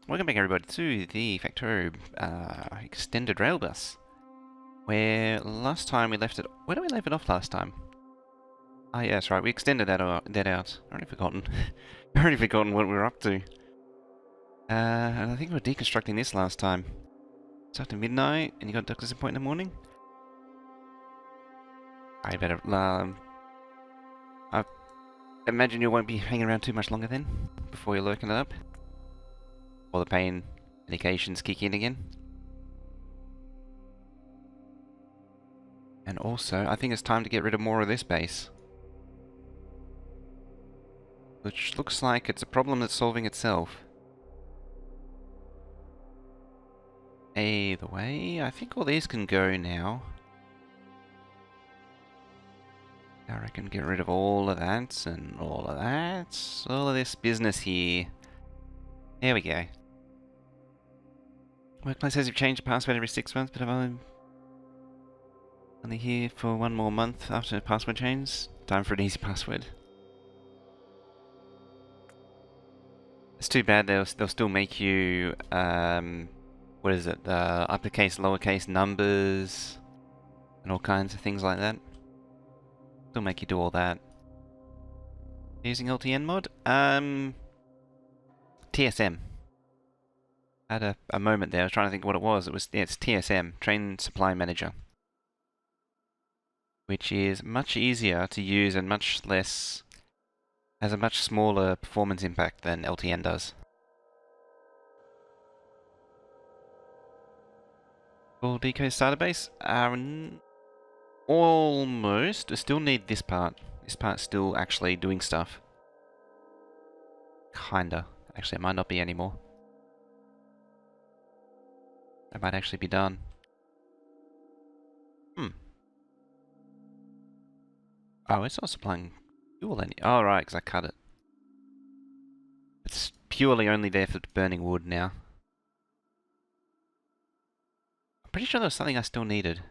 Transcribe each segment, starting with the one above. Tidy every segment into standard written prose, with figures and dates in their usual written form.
Welcome back everybody to the Factorio Extended Railbus, where last time we left it... Where did we leave it off last time? Ah, yeah, that's right, we extended that out. Already forgotten. Already forgotten what we were up to. And I think we were deconstructing this last time. It's after midnight, and you got a doctor's appointment in the morning? I better... I imagine you won't be hanging around too much longer then, before you're lurking it up. Or the pain medications kick in again. And also, I think it's time to get rid of more of this base. Which looks like it's a problem that's solving itself. Either way, I think all these can go now. I reckon get rid of all of that and all of that. All of this business here. There we go. Workplace says you've changed the password every 6 months, but I'm only here for 1 more month after the password change. Time for an easy password. It's too bad they'll still make you, what is it, uppercase, lowercase numbers, and all kinds of things like that. Still make you do all that. Using LTN mod? TSM. I had a moment there, I was trying to think what it was. Yeah, it's TSM, Train Supply Manager. Which is much easier to use and much less... has a much smaller performance impact than LTN does. Full deco starter base? Almost. I still need this part. This part's still actually doing stuff. Kinda. Actually, it might not be anymore. It might actually be done. Oh, it's not supplying fuel any... Oh, right, because I cut it. It's purely only there for burning wood now. I'm pretty sure there was something I still needed.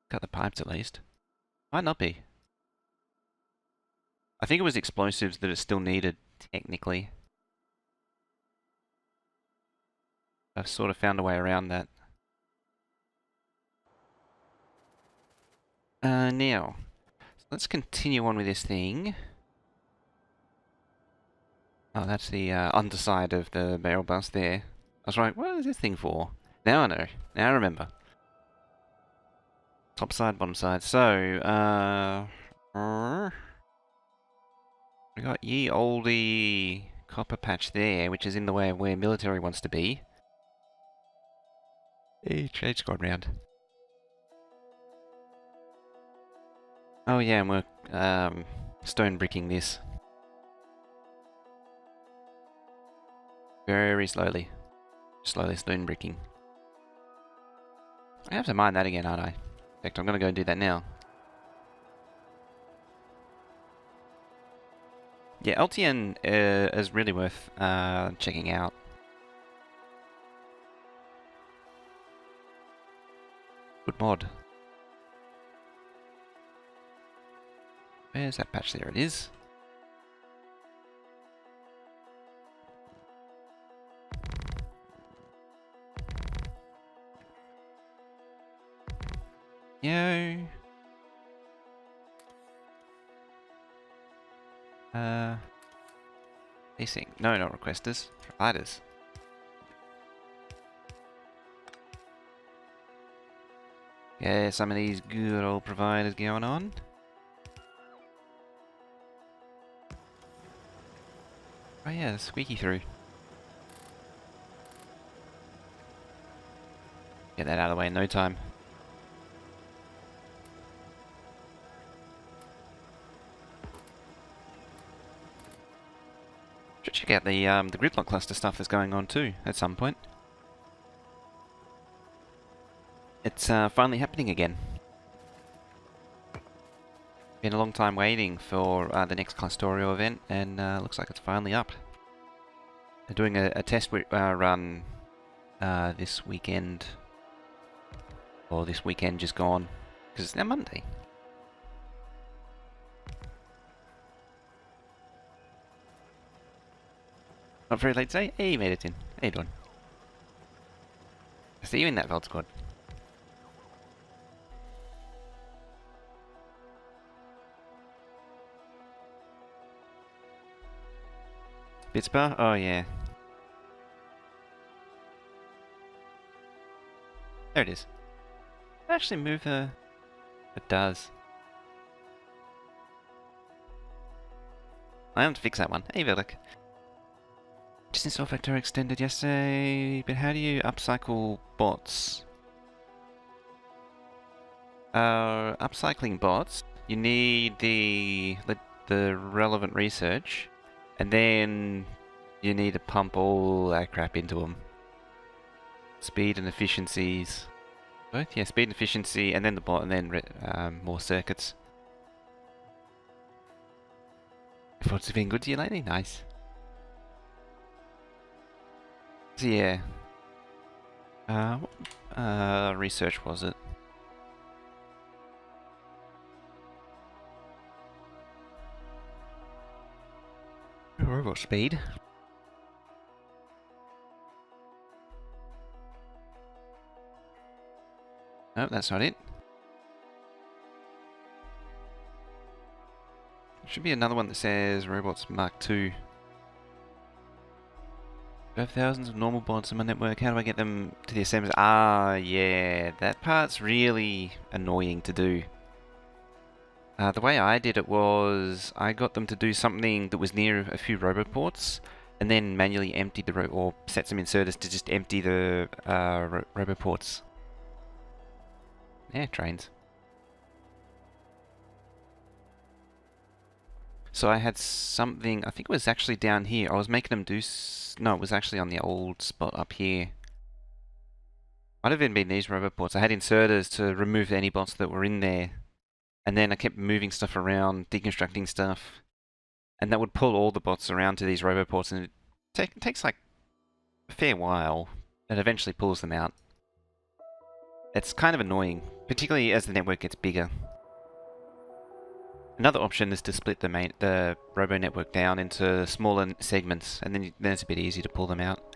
Cut the pipes at least. Might not be. I think it was explosives that it still needed, technically. I've sort of found a way around that. Now, let's continue on with this thing. Oh, that's the underside of the barrel bus there. I was like, what is this thing for? Now I know. Now I remember. Top side, bottom side. So, we got ye olde copper patch there, which is in the way of where military wants to be. Hey, trade's gone round. Oh yeah, and we're stone bricking this. Very slowly. Slowly stone bricking. I have to mine that again, aren't I? In fact, I'm gonna go and do that now. Yeah, LTN is really worth checking out. Good mod. Where's that patch? There it is. Yo. Facing. No, not requesters. Providers. Yeah, some of these good old providers going on. Oh yeah, squeaky through. Get that out of the way in no time. Should check out the gridlock cluster stuff that's going on too at some point. It's finally happening again. Been a long time waiting for the next Clustorio event, and looks like it's finally up. They're doing a test run this weekend, or this weekend just gone, because it's now Monday. Not very late today. Hey, you made it in. How you doing? I see you in that Veld squad. Bitsbar? Oh, yeah. There it is. Did it actually move the... It does. I have to fix that one. Hey, Veldic. Just installed Factorio Extended yesterday, but how do you upcycle bots? Upcycling bots, you need the relevant research, and then you need to pump all that crap into them. Speed and efficiencies. Both? Yeah, speed and efficiency, and then the bot, and then more circuits. What's been good to you lately? Nice. So yeah. What research was it? Robot speed. No, that's not it. Should be another one that says robots Mark II. I have thousands of normal bots on my network. How do I get them to the assemblies? Ah, yeah, that part's really annoying to do. The way I did it was I got them to do something that was near a few roboports, and then manually emptied the or set some inserters to just empty the roboports. Yeah, trains. So I had something, I think it was actually down here. I was making them do... no, it was actually on the old spot up here. Might have even been these roboports. I had inserters to remove any bots that were in there. And then I kept moving stuff around, deconstructing stuff. And that would pull all the bots around to these roboports, and it takes like a fair while. It eventually pulls them out. It's kind of annoying, particularly as the network gets bigger. Another option is to split the robo network down into smaller segments, and then it's a bit easier to pull them out.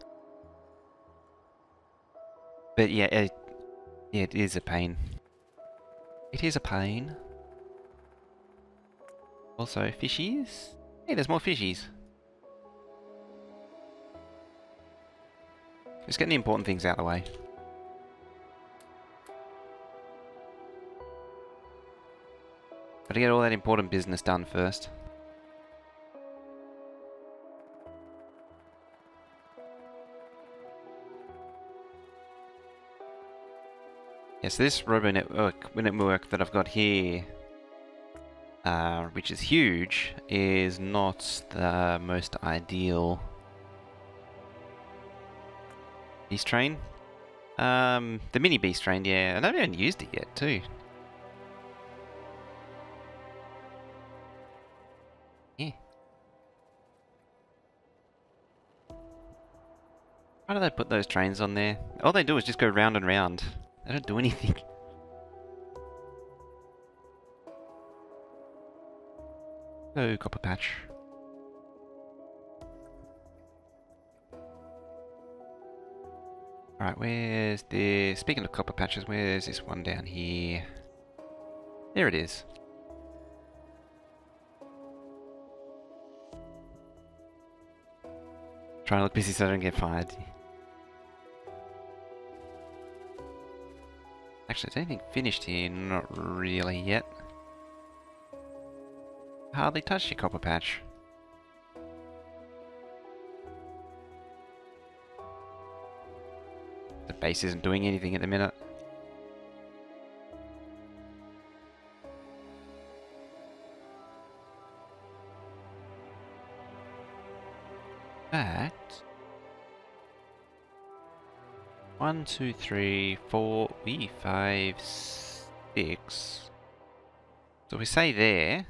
But yeah, it is a pain. It is a pain. Also, fishies. Hey, there's more fishies. Just getting the important things out of the way. Gotta get all that important business done first. Yes, this robo network that I've got here, which is huge, is not the most ideal. Beast train? The mini beast train, yeah, and I haven't used it yet too. Yeah. Why do they put those trains on there? All they do is just go round and round. They don't do anything. Oh, copper patch. Alright, where's this? Speaking of copper patches, where's this one down here? There it is. Trying to look busy so I don't get fired. Actually, is anything finished here? Not really yet. Hardly touched your copper patch. The base isn't doing anything at the minute. Fact. 1, 2, 3, 4, 5, 6. So we say there.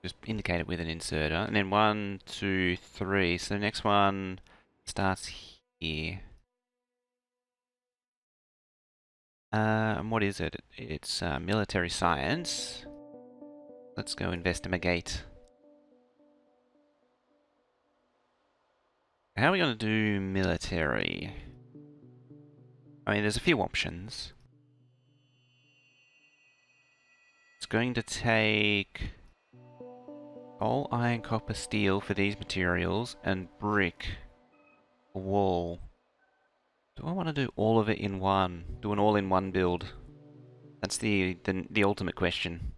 Just indicate it with an inserter, and then 1, 2, 3. So the next one starts here. And what is it? It's military science. Let's go investigate. How are we going to do military? I mean, there's a few options. It's going to take coal, iron, copper, steel for these materials, and brick for wall. Do I want to do all of it in one? Do an all-in-one build? That's the ultimate question.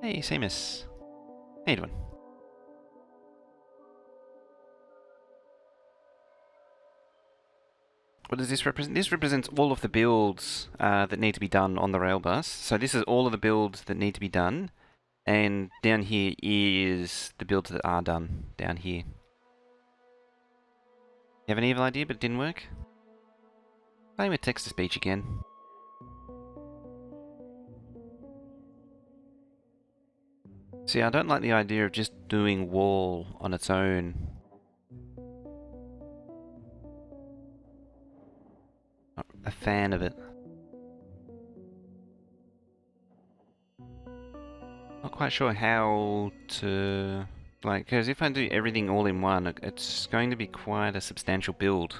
Hey, Seamus. How you doing? What does this represent? This represents all of the builds that need to be done on the Railbus. So this is all of the builds that need to be done. And down here is the builds that are done. Down here. You have an evil idea, but it didn't work? Playing with text-to-speech again. See, I don't like the idea of just doing wall on its own. Not a fan of it. Not quite sure how to... Like, because if I do everything all in one, it's going to be quite a substantial build.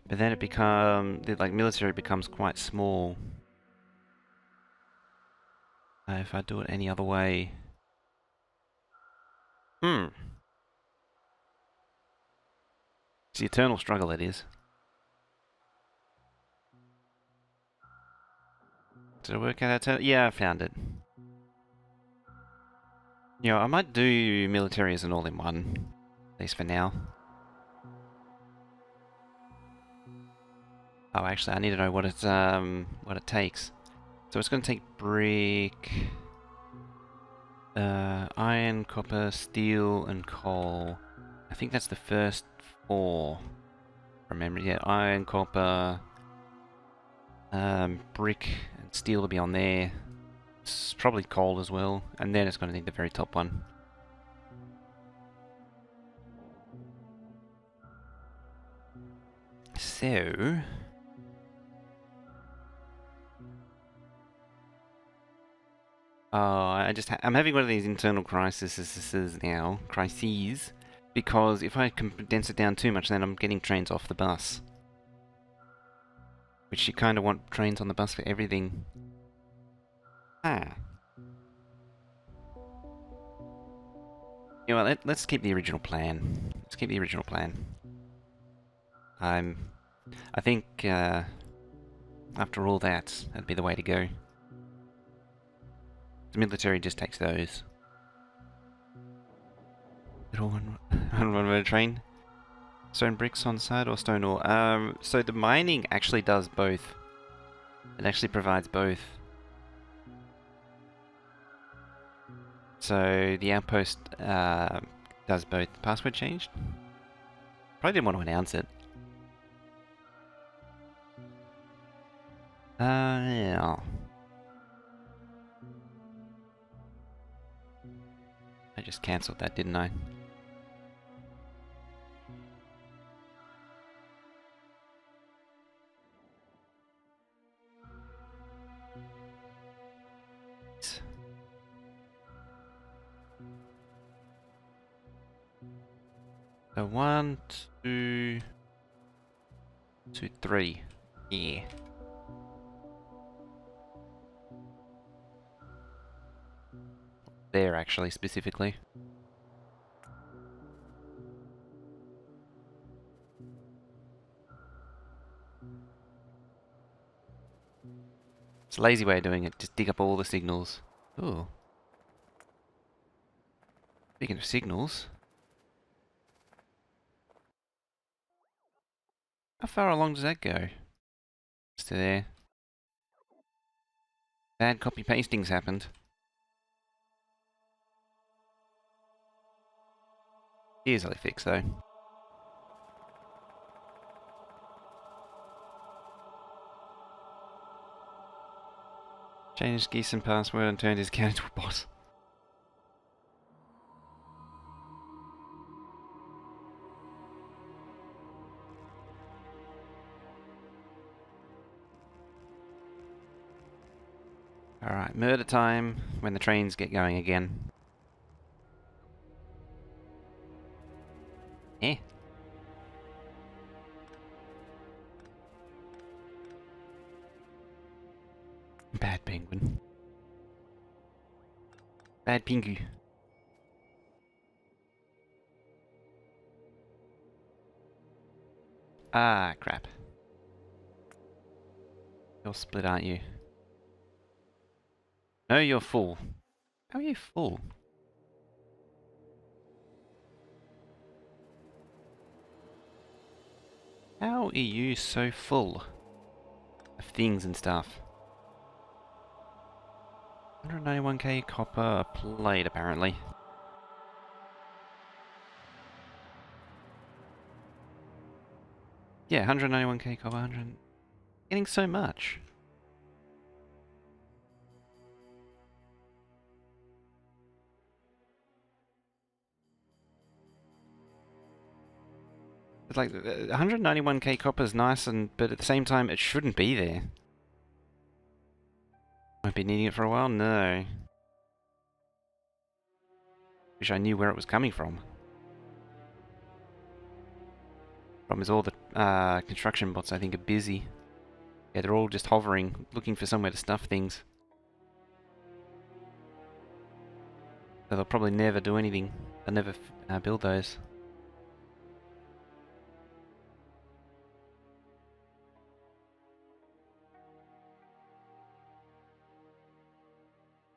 But then it becomes... Like, military becomes quite small. If I do it any other way... It's the eternal struggle, it is. Did it work out? Yeah, I found it. You know, I might do military as an all-in-one. At least for now. Oh, actually, I need to know what it takes. So it's going to take brick, iron, copper, steel, and coal. I think that's the first 4. Remember, yeah, iron, copper, brick, and steel will be on there. It's probably coal as well, and then it's going to need the very top one. So... I'm having one of these internal crises now, because if I condense it down too much, then I'm getting trains off the bus. Which you kind of want trains on the bus for everything. Ah. You know what, let's keep the original plan. Let's keep the original plan. I think, after all that, that'd be the way to go. The military just takes those. It all on one train. Stone bricks on side or stone ore? So the mining actually does both. It actually provides both. So the outpost does both. The password changed? Probably didn't want to announce it. Yeah. I just cancelled that, didn't I? So 1, 2, 2, 3. Yeah. There, actually, specifically. It's a lazy way of doing it. Just dig up all the signals. Ooh. Speaking of signals. How far along does that go? Just to there. Bad copy pasting's happened. Easily fixed though. Changed Geeson password and turned his account into a bot. Alright, murder time when the trains get going again. Eh? Bad penguin. Bad pingu. Ah, crap. You're split, aren't you? No, you're full. How are you full? How are you so full of things and stuff? 191k copper plate, apparently. Yeah, 191k copper, 100... Getting so much. It's like, 191k copper is nice, but at the same time, it shouldn't be there. Won't be needing it for a while? No. Wish I knew where it was coming from. Problem is all the construction bots, I think, are busy. Yeah, they're all just hovering, looking for somewhere to stuff things. So they'll probably never do anything. They'll never build those.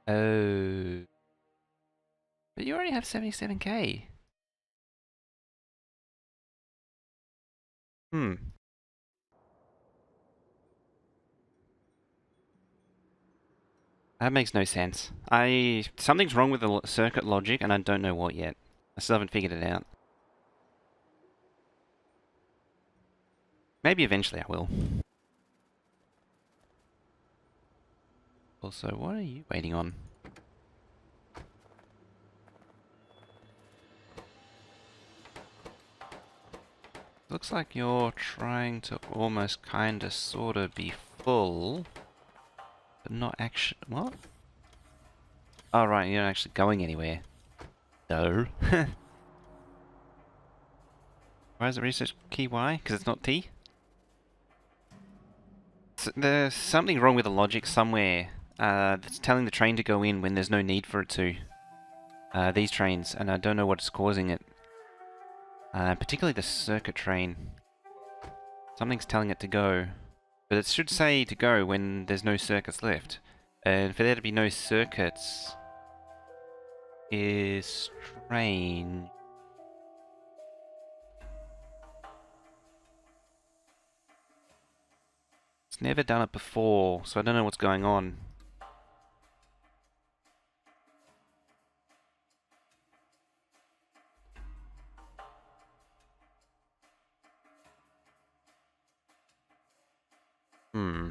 Oh. But you already have 77k. Hmm. That makes no sense. Something's wrong with the circuit logic, and I don't know what yet. I still haven't figured it out. Maybe eventually I will. Also, what are you waiting on? Looks like you're trying to almost kinda sorta be full, but not actually. What? Oh, right, you're not actually going anywhere. No. Why is the research key Y? Because it's not T? There's something wrong with the logic somewhere that's telling the train to go in when there's no need for it to. These trains, and I don't know what's causing it. Particularly the circuit train. Something's telling it to go. But it should say to go when there's no circuits left. And for there to be no circuits is strange. It's never done it before, so I don't know what's going on. Hmm.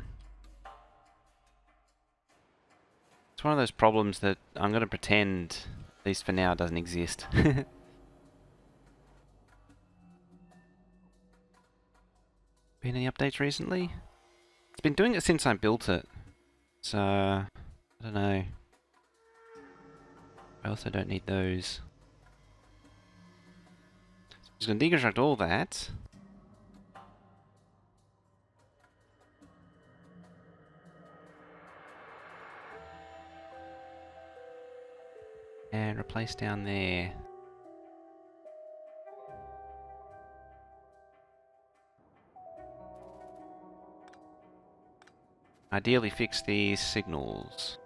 It's one of those problems that I'm going to pretend, at least for now, doesn't exist. Been any updates recently? It's been doing it since I built it. So, I don't know. I also don't need those. Just going to deconstruct all that. And replace down there. Ideally fix these signals.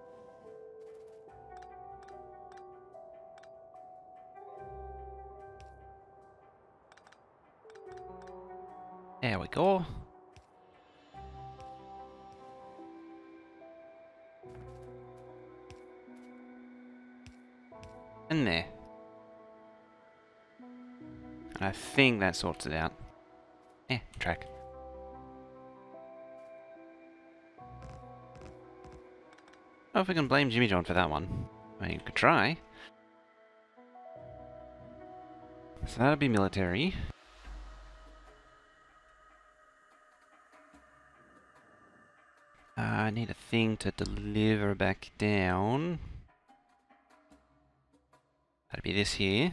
There we go. In there. And I think that sorts it out. Track. Oh, if we can blame Jimmy John for that one. I mean, you could try. So that'll be military. I need a thing to deliver back down. That'd be this here.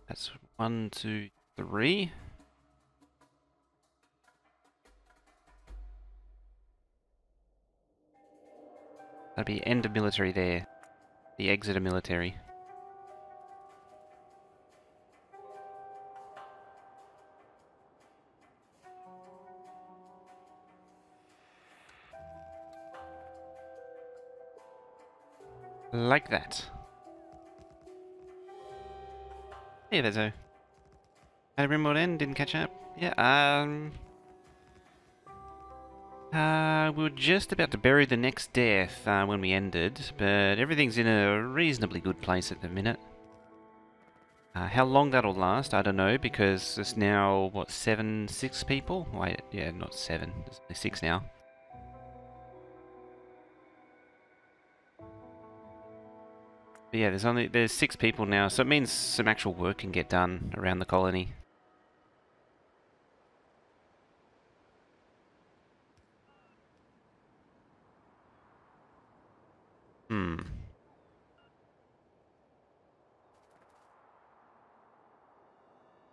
That's 1, 2, 3. That'd be end of military there. The exit of military. Like that. Hey there, Zoe. Had a remote end, didn't catch up. Yeah, we were just about to bury the next death when we ended, but everything's in a reasonably good place at the minute. How long that'll last, I don't know, because it's now, what, 6 people? Wait, yeah, not 7, there's only 6 now. But yeah, there's 6 people now, so it means some actual work can get done around the colony.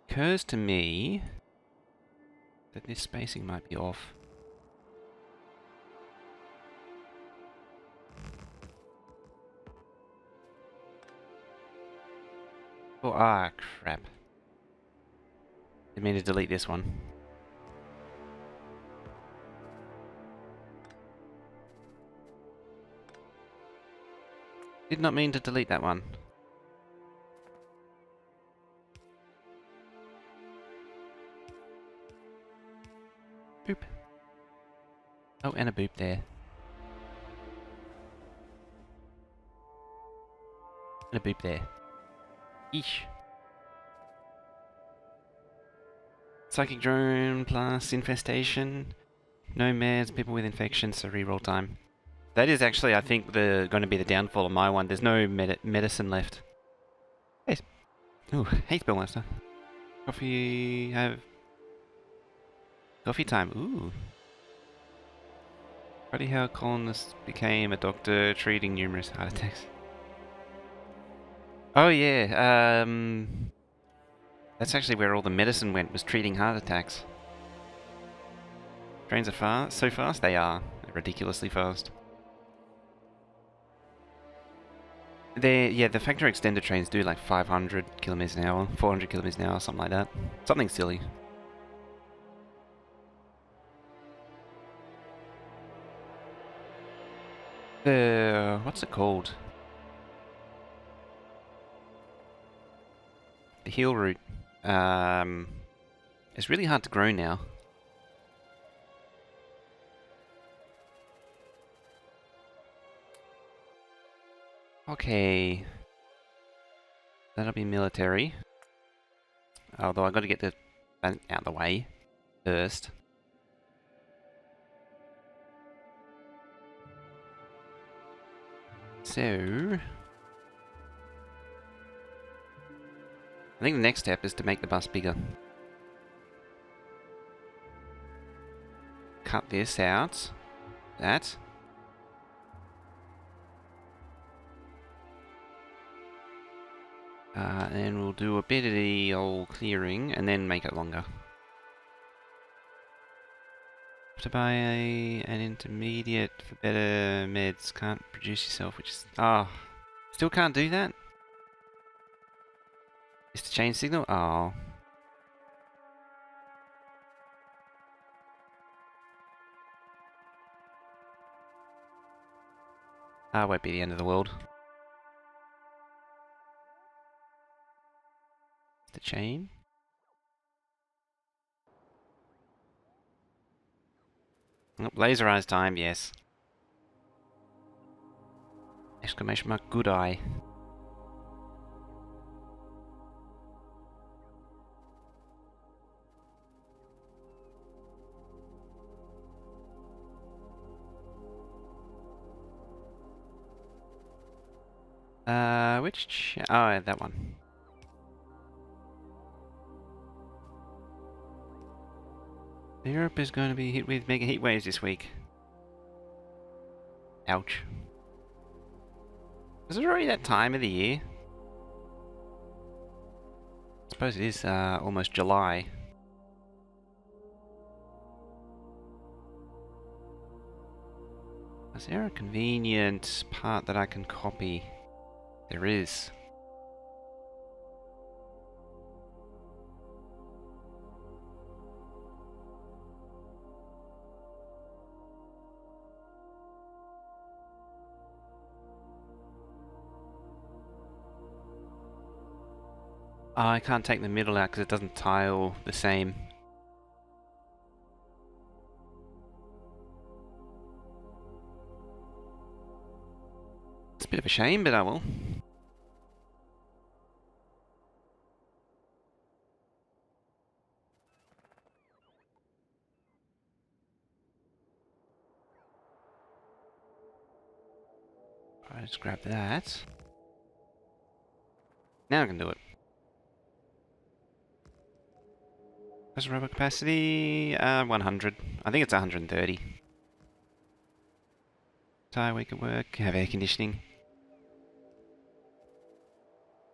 Occurs to me that this spacing might be off. Oh, crap. Didn't mean to delete this one. Did not mean to delete that one. Boop. Oh, and a boop there. And a boop there. Eesh. Psychic drone plus infestation. Nomads, people with infections, so reroll time. That is actually, I think, going to be the downfall of my one. There's no medicine left. Hey. Ooh, hey, Spellmaster. Coffee... Coffee time. Ooh. Funny how colonists became a doctor treating numerous heart attacks. Oh yeah, that's actually where all the medicine went, was treating heart attacks. Trains are so fast they are. They're ridiculously fast. Yeah, the Factorio Extended trains do like 500 kilometers an hour, 400 kilometers an hour, something like that. Something silly. What's it called? The heel route. It's really hard to grow now. Okay. That'll be military. Although I got to get the out of the way first. So, I think the next step is to make the bus bigger. Cut this out. That. And we'll do a bit of the old clearing and then make it longer. Have to buy an intermediate for better meds. Can't produce yourself, which is... still can't do that? Is the change signal? Oh. Won't be the end of the world. The chain. Oh, laser eyes time, yes. Exclamation mark, good eye. Oh, that one. Europe is going to be hit with mega heat waves this week. Ouch. Is it already that time of the year? I suppose it is almost July. Is there a convenient part that I can copy? There is. Oh, I can't take the middle out because it doesn't tile the same. It's a bit of a shame, but I will. Alright, let's grab that. Now I can do it. What's the rubber capacity? 100. I think it's 130. Tire week at work. Have air conditioning.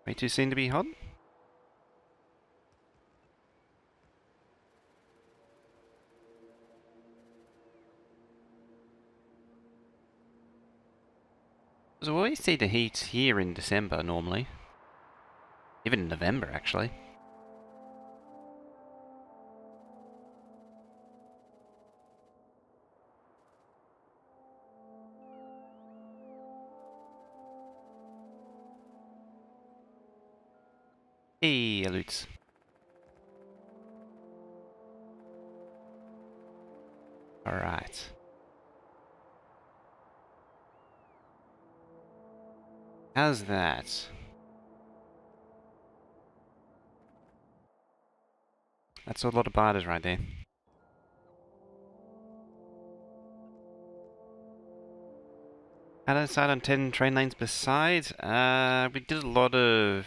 Way too soon to be hot? So we always see the heat here in December normally. Even in November, actually. Hey, Alutes. Alright. How's that? That's a lot of barters right there. How to decide on 10 train lanes per side? We did a lot of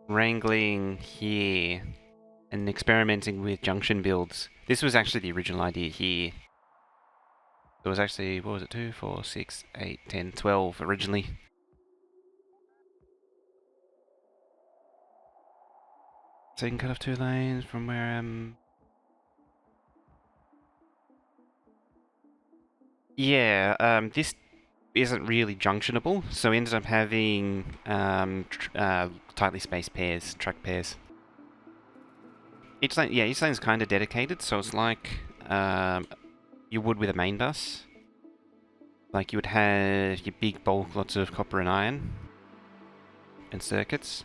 wrangling here and experimenting with junction builds. This was actually the original idea here. There was actually, what was it, 2, 4, 6, 8, 10, 12 originally. So you can cut off 2 lanes from where yeah, this isn't really junctionable, so we ended up having tightly spaced pairs, track pairs. Each lane, yeah, each lane's kind of dedicated, so it's like you would with a main bus. Like you would have your big bulk, lots of copper and iron and circuits.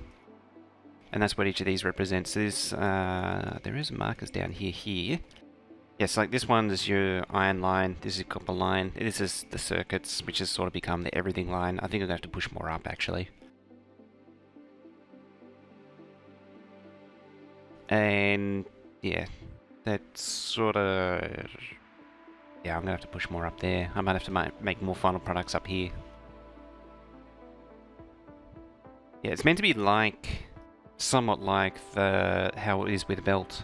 And that's what each of these represents. There is markers down here. Yes, like this one is your iron line, this is copper line, this is the circuits, which has sort of become the everything line. I think I'm going to have to push more up, actually. And, yeah, that's sort of... Yeah, I'm going to have to push more up there. I might have to make more final products up here. Yeah, it's meant to be like... somewhat like how it is with belt.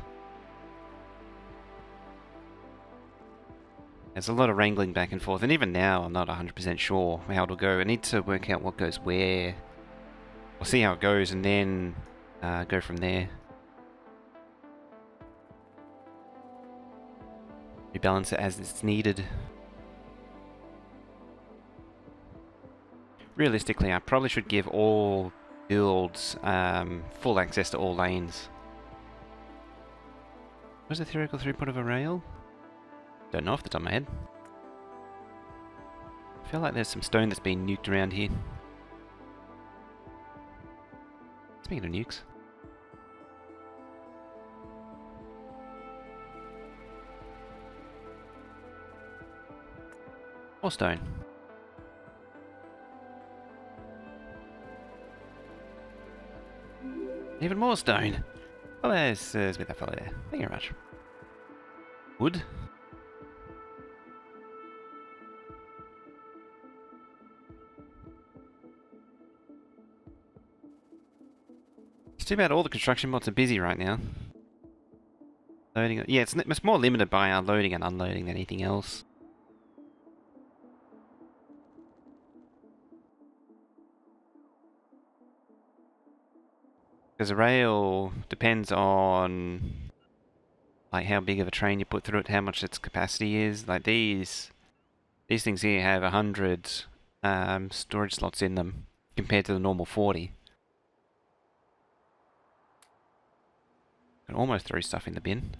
There's a lot of wrangling back and forth, and even now I'm not 100% sure how it'll go. I need to work out what goes where. We'll see how it goes, and then go from there. Rebalance it as it's needed. Realistically, I probably should give all builds full access to all lanes. What's the theoretical throughput of a rail? Don't know off the top of my head. I feel like there's some stone that's been nuked around here. Speaking of nukes. More stone. Even more stone. Well, there's with that fellow there. Thank you very much. Wood. It's too bad all the construction mods are busy right now. Loading. Yeah, it's more limited by our loading and unloading than anything else. Because a rail depends on like how big of a train you put through it, how much its capacity is. Like these things here have 100 storage slots in them compared to the normal 40. Can almost throw stuff in the bin.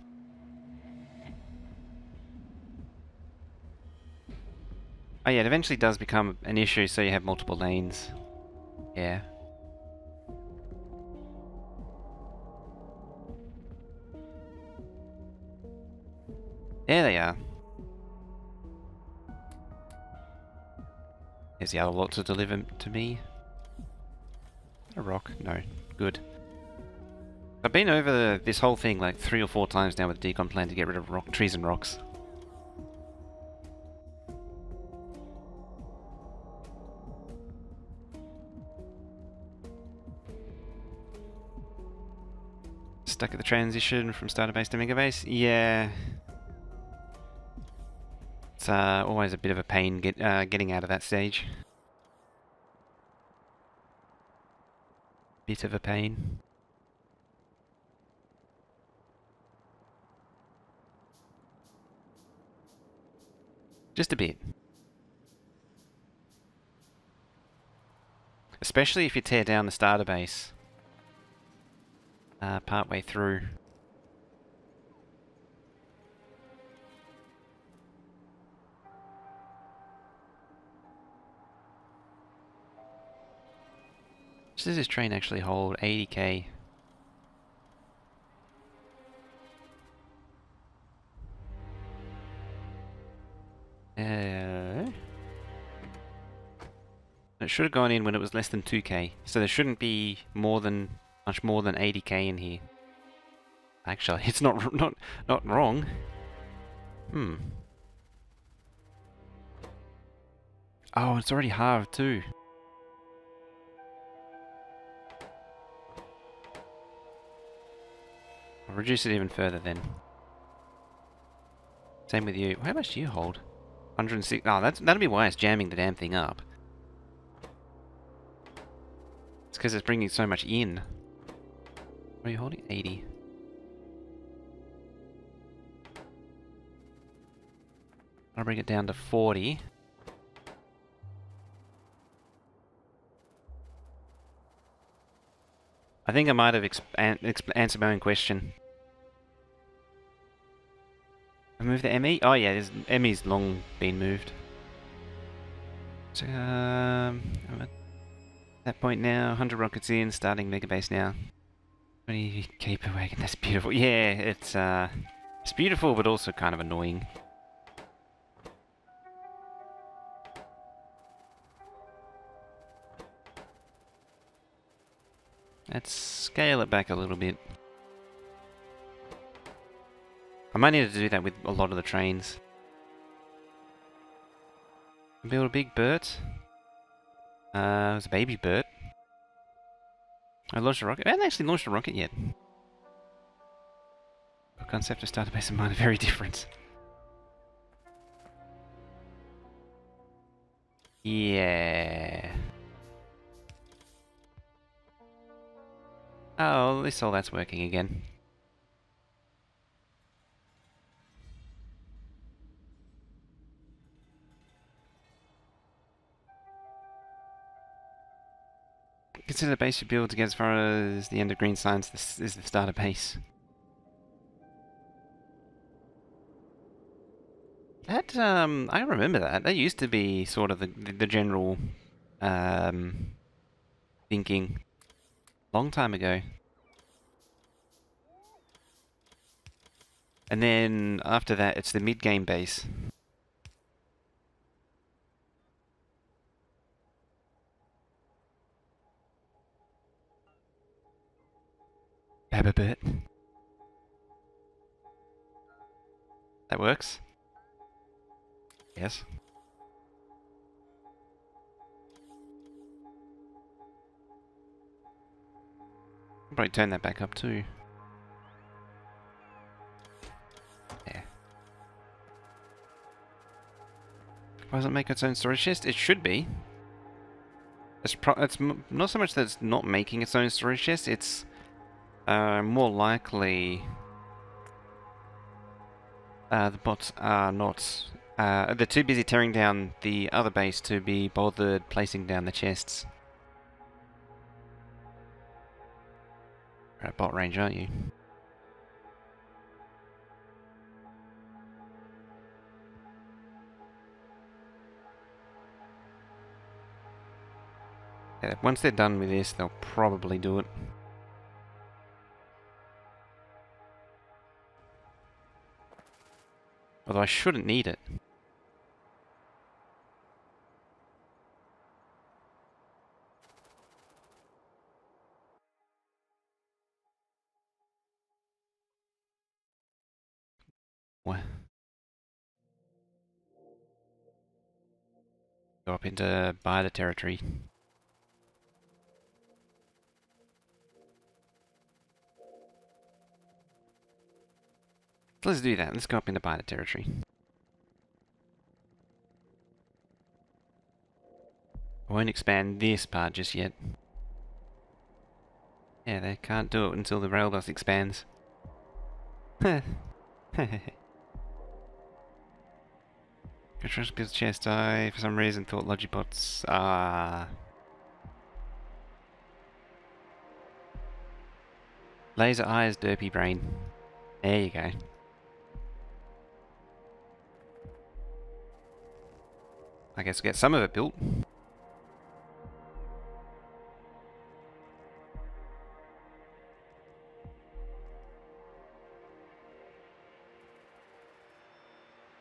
Oh yeah, it eventually does become an issue, so you have multiple lanes. Yeah. There they are. There's the other lot to deliver to me. A rock? No. Good. I've been over this whole thing like 3 or 4 times now with the decon plan to get rid of trees and rocks. Stuck at the transition from Standardizing to Megabase? Yeah. It's always a bit of a pain getting out of that stage. Bit of a pain. Just a bit. Especially if you tear down the starter base partway through. Does this train actually hold 80k? It should have gone in when it was less than 2k, so there shouldn't be much more than 80k in here. Actually, it's not wrong. Hmm. Oh, it's already halved too. I'll reduce it even further then. Same with you. How much do you hold? 106. Oh, that'll be why it's jamming the damn thing up. It's because it's bringing so much in. What are you holding? 80. I'll bring it down to 40. I think I might have answered my own question. I moved the ME? Oh yeah, ME's long been moved. So, I'm at that point now. 100 rockets in, starting Megabase now. 20k per wagon, that's beautiful. Yeah, it's beautiful, but also kind of annoying. Let's scale it back a little bit. I might need to do that with a lot of the trains. Build a big Bert. It was a baby Bert. I launched a rocket. I haven't actually launched a rocket yet. The concept of starter base and mine are very different. Yeah. Oh, at least all that's working again. Consider the base you build to get as far as the end of green signs. This is the starter base. That, I remember that. That used to be sort of the general, thinking. Long time ago. And then after that, it's the mid-game base. Bababit. That works. Yes. I'll probably turn that back up too. Does it make its own storage chest? It should be. It's not so much that it's not making its own storage chest, it's more likely the bots are not. They're too busy tearing down the other base to be bothered placing down the chests. You're at bot range, aren't you? Yeah, once they're done with this, they'll probably do it. Although I shouldn't need it. What? Go up into Bida territory. Let's do that. Let's go up into Bida territory. I won't expand this part just yet. Yeah, they can't do it until the Railbus expands. Good chest. I, for some reason, thought Logibots. Laser eyes, derpy brain. There you go. I guess we'll get some of it built.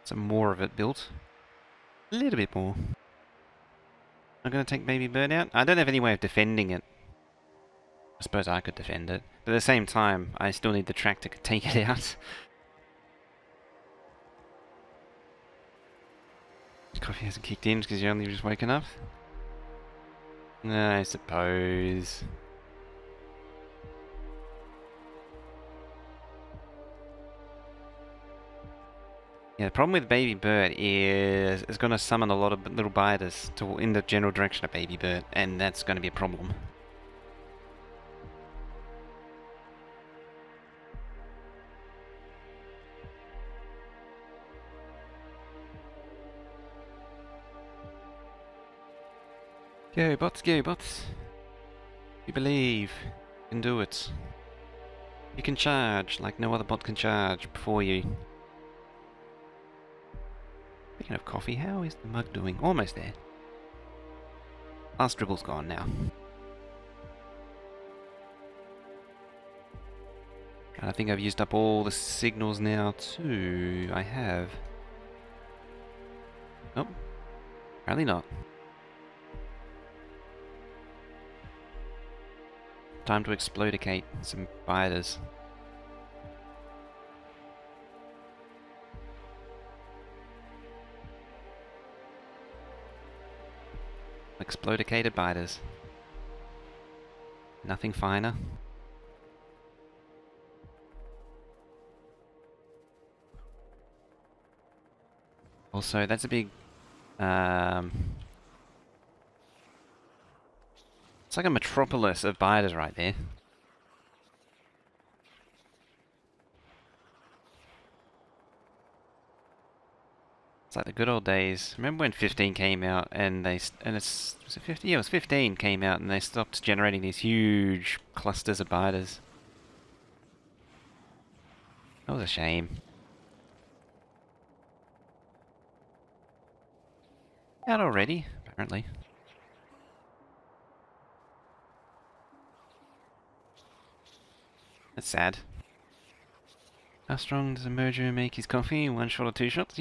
Some more of it built. A little bit more. I'm going to take Baby Bird out. I don't have any way of defending it. I suppose I could defend it. But at the same time, I still need the track to take it out. Coffee hasn't kicked in because you're only just waking up. I suppose. Yeah, the problem with Baby Bird is it's going to summon a lot of little biters in the general direction of Baby Bird, and that's going to be a problem. Go bots, go bots. You believe. You can do it. You can charge like no other bot can charge before you. Speaking of coffee, how is the mug doing? Almost there. Last dribble's gone now. And I think I've used up all the signals now too. I have. Nope. Apparently not. Time to explodicate some biters. Explodicated biters. Nothing finer. Also, that's a big... it's like a metropolis of biters right there. It's like the good old days. Remember when 15 came out and was it 50? Yeah, it was 15 came out and they stopped generating these huge clusters of biters. That was a shame. Out already, apparently. That's sad. How strong does a merger make his coffee? One shot or two shots?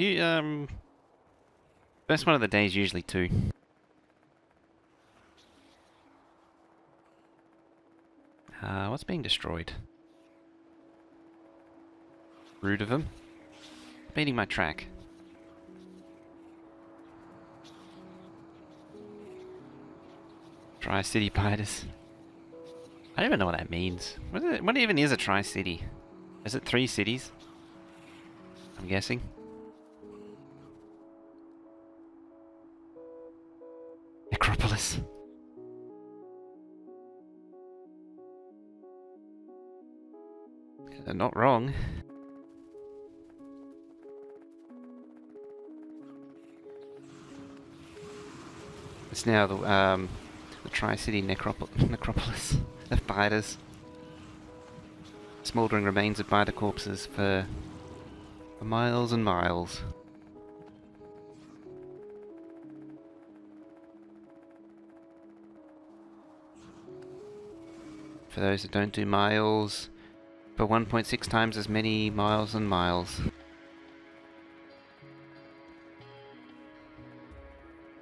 Best one of the day is usually two. What's being destroyed? Rude of him. Beating my track. Tri-City biters. I don't even know what that means. What even is a Tri-City? Is it 3 cities? I'm guessing. Railbus. They're not wrong. It's now the Tri-City necropolis of biters. Smouldering remains of biter corpses for miles and miles. For those that don't do miles, for 1.6 times as many miles and miles.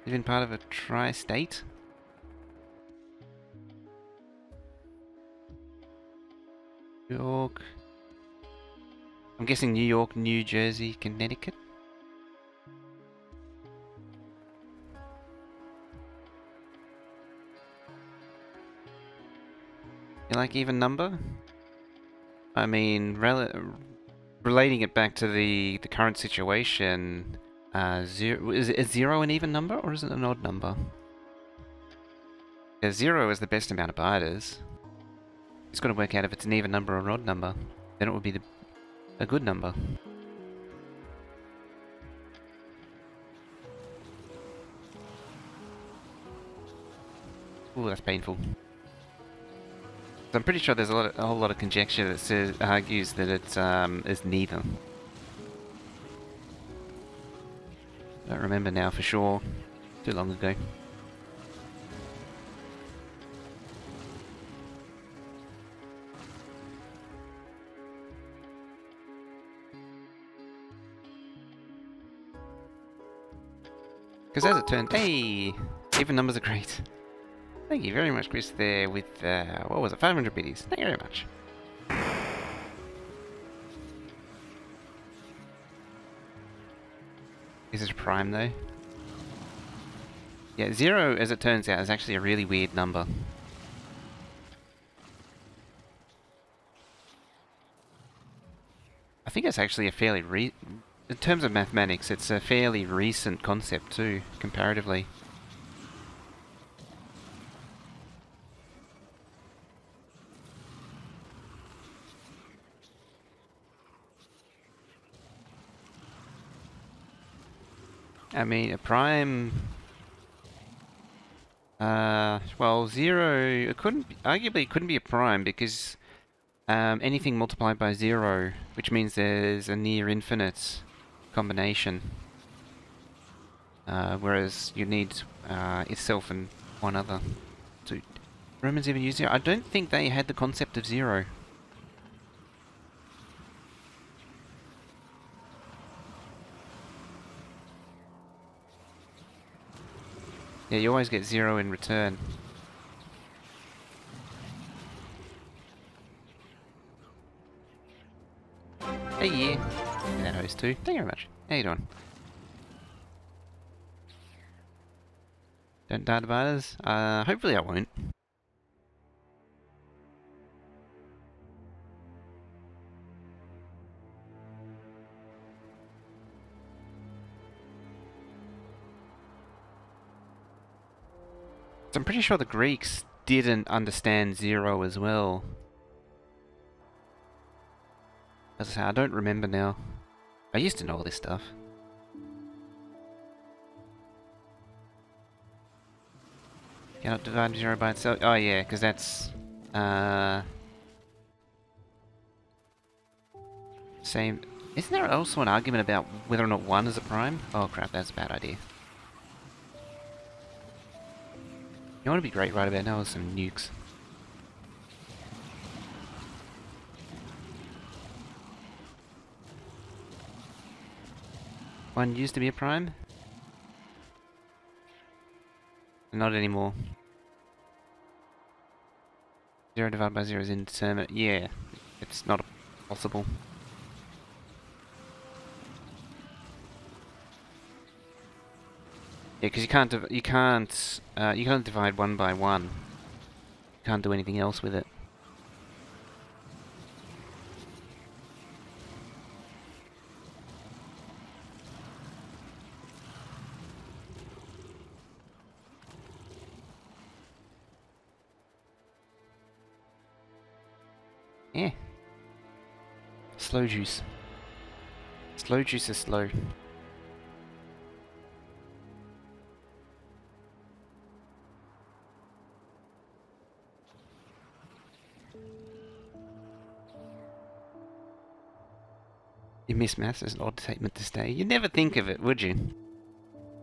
Even part of a tri-state? New York. I'm guessing New York, New Jersey, Connecticut? You like even number? I mean, relating it back to the current situation, is zero an even number or is it an odd number? Yeah, zero is the best amount of biters. It's got to work out if it's an even number or an odd number. Then it would be a good number. Ooh, that's painful. So I'm pretty sure there's a whole lot of conjecture that argues that it's neither. I don't remember now for sure. Too long ago. Because as it turned, hey, even numbers are great. Thank you very much, Chris. There with what was it, 500 biddies. Thank you very much. Is it a prime though? Yeah, zero, as it turns out, is actually a really weird number. I think it's actually a fairly in terms of mathematics, it's a fairly recent concept too, comparatively. I mean, a prime... well, zero... It arguably it couldn't be a prime because anything multiplied by zero, which means there's a near infinite combination. Whereas you need itself and one other. So, Romans even use zero? I don't think they had the concept of zero. Yeah, you always get zero in return. Hey, yeah. And that host too. Thank you very much. How you doing? Don't die to biters? Hopefully I won't. So I'm pretty sure the Greeks didn't understand zero as well. As I say, I don't remember now. I used to know all this stuff. Cannot divide zero by itself. Oh yeah, because that's same. Isn't there also an argument about whether or not one is a prime? Oh crap, that's a bad idea. You want to be great right about now with some nukes. One used to be a prime? Not anymore. Zero divided by zero is indeterminate. Yeah, it's not possible. Yeah, because you can't divide one by one. You can't do anything else with it. Yeah. Slow juice. Slow juice is slow. You miss maths as an odd statement to say. You'd never think of it, would you? You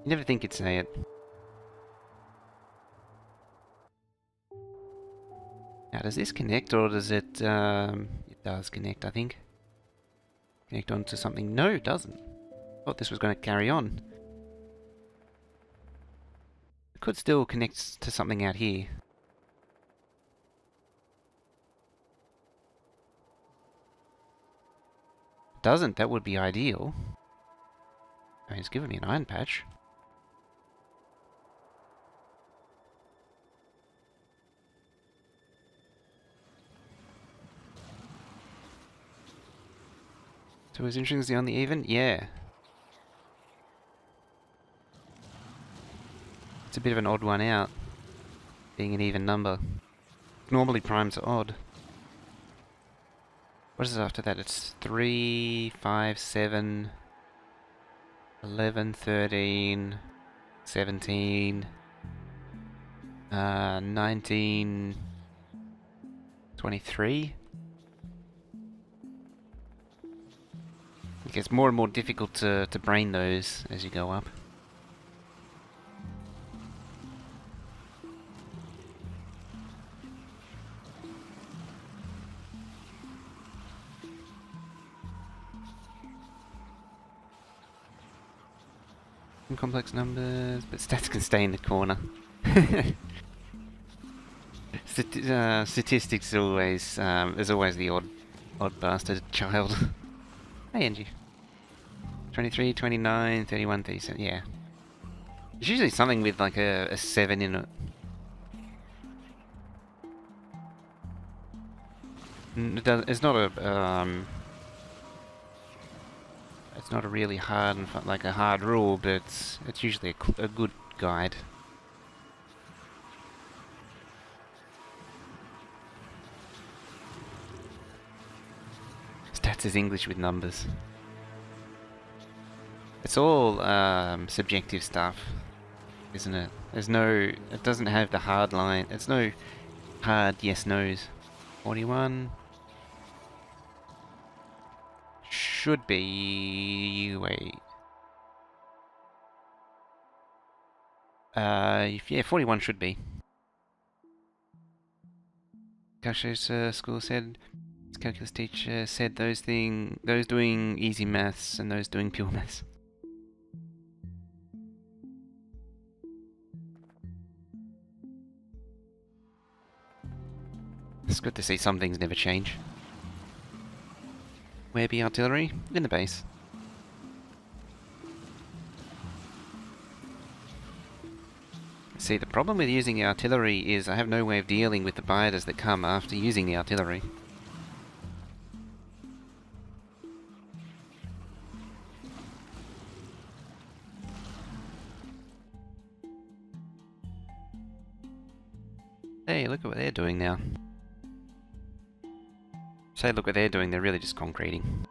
never think you'd say it. Now, does this connect, or does it... it does connect, I think. Connect onto something. No, it doesn't. Thought this was going to carry on. It could still connect to something out here. Doesn't, that would be ideal. Oh, he's given me an iron patch. So is intrinsic on the even? Yeah. It's a bit of an odd one out, being an even number. Normally primes are odd. What is it after that? It's 3, 5, 7, 11, 13, 17, 19, 23. It gets more and more difficult to brain those as you go up. Complex numbers, but stats can stay in the corner. Statistics always, there's always the odd bastard child. Hey, Angie. 23, 29, 31, 37, yeah. It's usually something with like a 7 in it. It's not a, it's not a really hard and like a hard rule, but it's usually a good guide. Stats is English with numbers. It's all subjective stuff, isn't it? There's no, it doesn't have the hard line. It's no hard yes no's. 41 should be, wait. Yeah, 41 should be. Calculus school said, his calculus teacher said those doing easy maths and those doing pure maths. It's good to see some things never change. Where be artillery? In the base. See, the problem with using the artillery is I have no way of dealing with the biters that come after using the artillery. Hey, look at what they're doing now. Say, look what they're doing, they're really just concreting.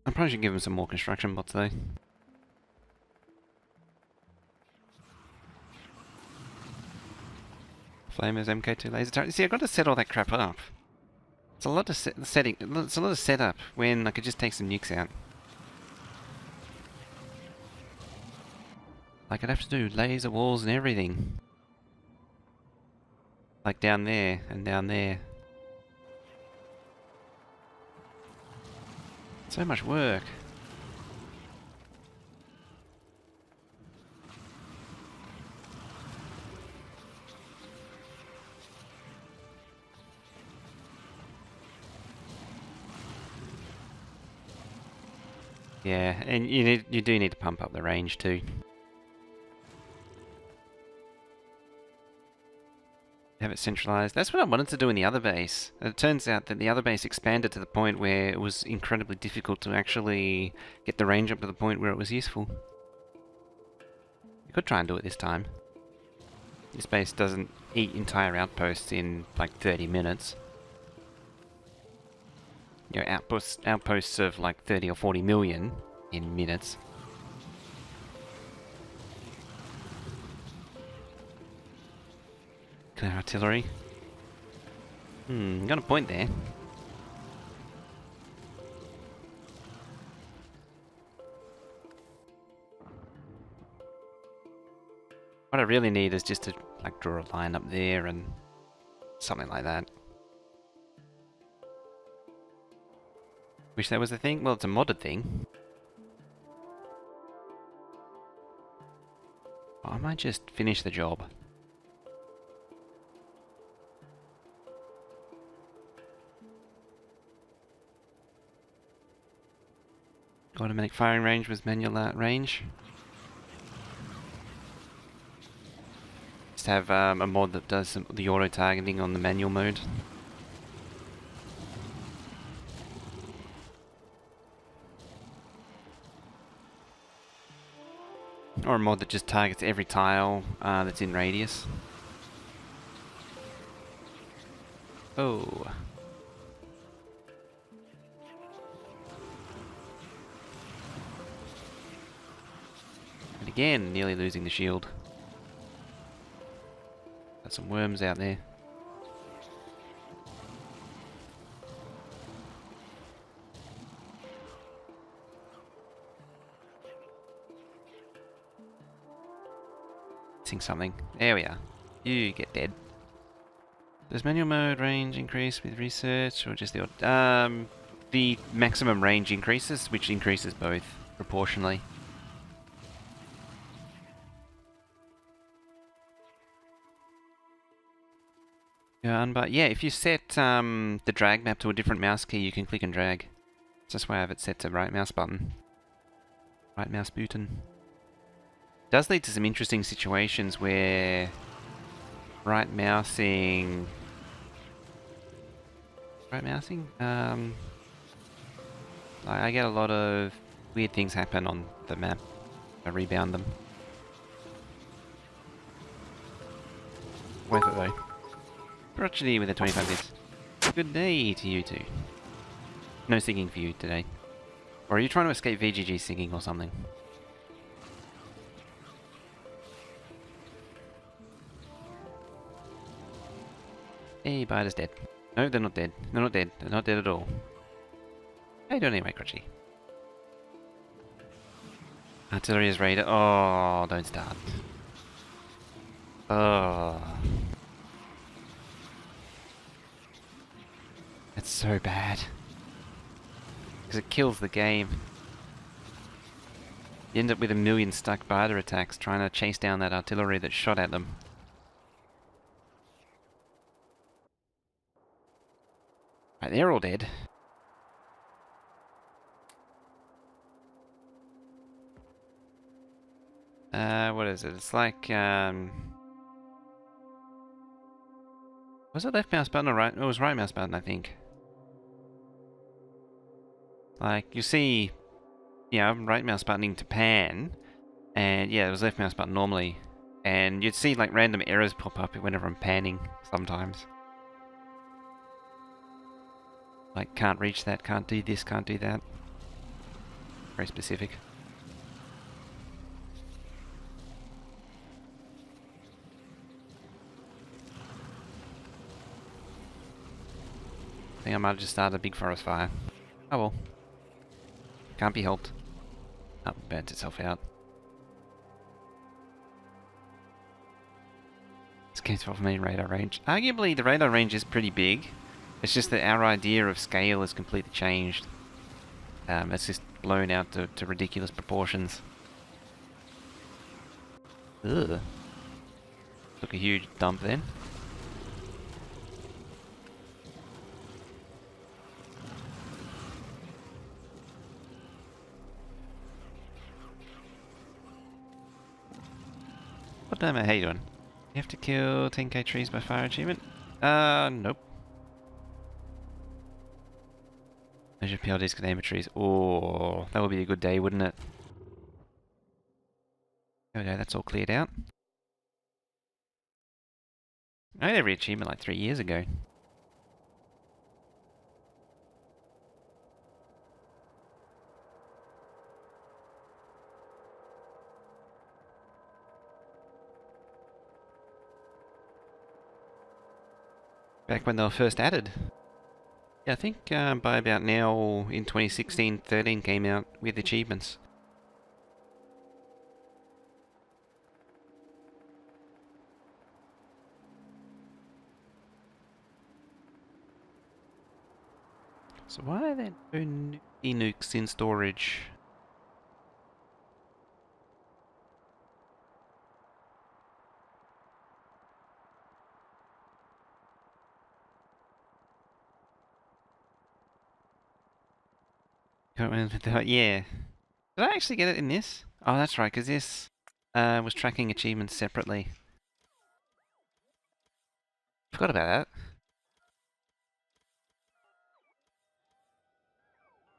I probably should give them some more construction bots though. Flamers, MK2 laser turret. See, I've got to set all that crap up. It's a lot of setting. It's a lot of setup when I could just take some nukes out. Like I'd have to do laser walls and everything. Like down there and down there. So much work. Yeah, and you do need to pump up the range too. Have it centralized. That's what I wanted to do in the other base. It turns out that the other base expanded to the point where it was incredibly difficult to actually get the range up to the point where it was useful. Could try and do it this time. This base doesn't eat entire outposts in like 30 minutes. You know, outposts of like 30 or 40 million in minutes. Clear artillery. Got a point there. What I really need is just to like draw a line up there and something like that. Wish that was a thing. Well, it's a modded thing. I might just finish the job. Automatic firing range was manual range. Just have a mod that does the auto targeting on the manual mode. Or a mod that just targets every tile that's in radius. Oh. And again, nearly losing the shield. Got some worms out there. Something. There we are. You get dead. Does manual mode range increase with research or just the odd? The maximum range increases, which increases both proportionally. But yeah, if you set the drag map to a different mouse key, you can click and drag. That's why I have it set to right mouse button. Right mouse button. Does lead to some interesting situations where right mousing, I get a lot of weird things happen on the map. I rebound them. Worth it though. Crotchety with the 25 bits. Good day to you two. No singing for you today. Or are you trying to escape VGG singing or something? Hey, Bider's dead. No, they're not dead. They're not dead. They're not dead at all. How you doing anyway, Crutchy? Artillery is ready to... Oh, don't start. Oh. It's so bad. Because it kills the game. You end up with a million stuck Bider attacks trying to chase down that artillery that shot at them. Right, they're all dead. What is it? It's like, was it left mouse button or right? Oh, it was right mouse button, I think. Like, you see, yeah, right mouse buttoning to pan, and yeah, it was left mouse button normally. And you'd see like random errors pop up whenever I'm panning sometimes. Like, can't reach that, can't do this, can't do that. Very specific. I think I might have just started a big forest fire. Oh well. Can't be helped. Oh, burnt itself out. This game's for main radar range. Arguably, the radar range is pretty big. It's just that our idea of scale has completely changed. It's just blown out to ridiculous proportions. Ugh. Took a huge dump then. What damn it, how you doing? You have to kill 10k trees by fire achievement? Nope. Measure PLDs could aim at trees. Oh, that would be a good day, wouldn't it? There we go, that's all cleared out. I had every achievement like 3 years ago. Back when they were first added. Yeah, I think by about now, in 2016, 13 came out with achievements. So why are there no nukes in storage? Can't remember that. Yeah. Did I actually get it in this? Oh, that's right, because this was tracking achievements separately. Forgot about that.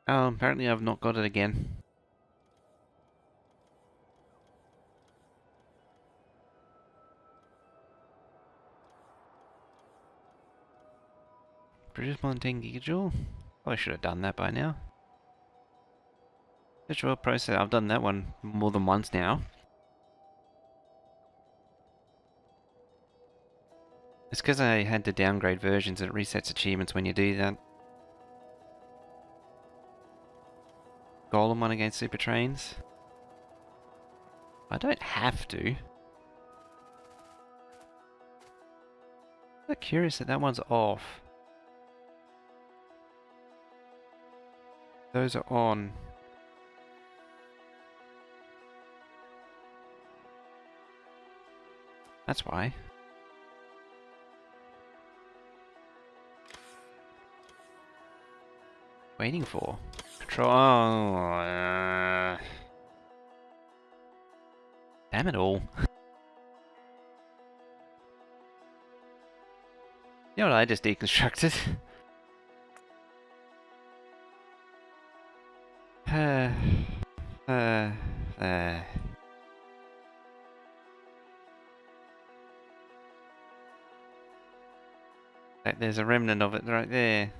Oh, apparently I've not got it again. Produce more than 10 gigajoule? I should have done that by now. Visual process. I've done that one more than once now. It's because I had to downgrade versions and it resets achievements when you do that. Golem one against super trains. I don't have to. I'm curious that that one's off. Those are on. That's why. Waiting for. Control. Oh, damn it all. You know what I just deconstructed? uh, uh, uh. There's a remnant of it right there.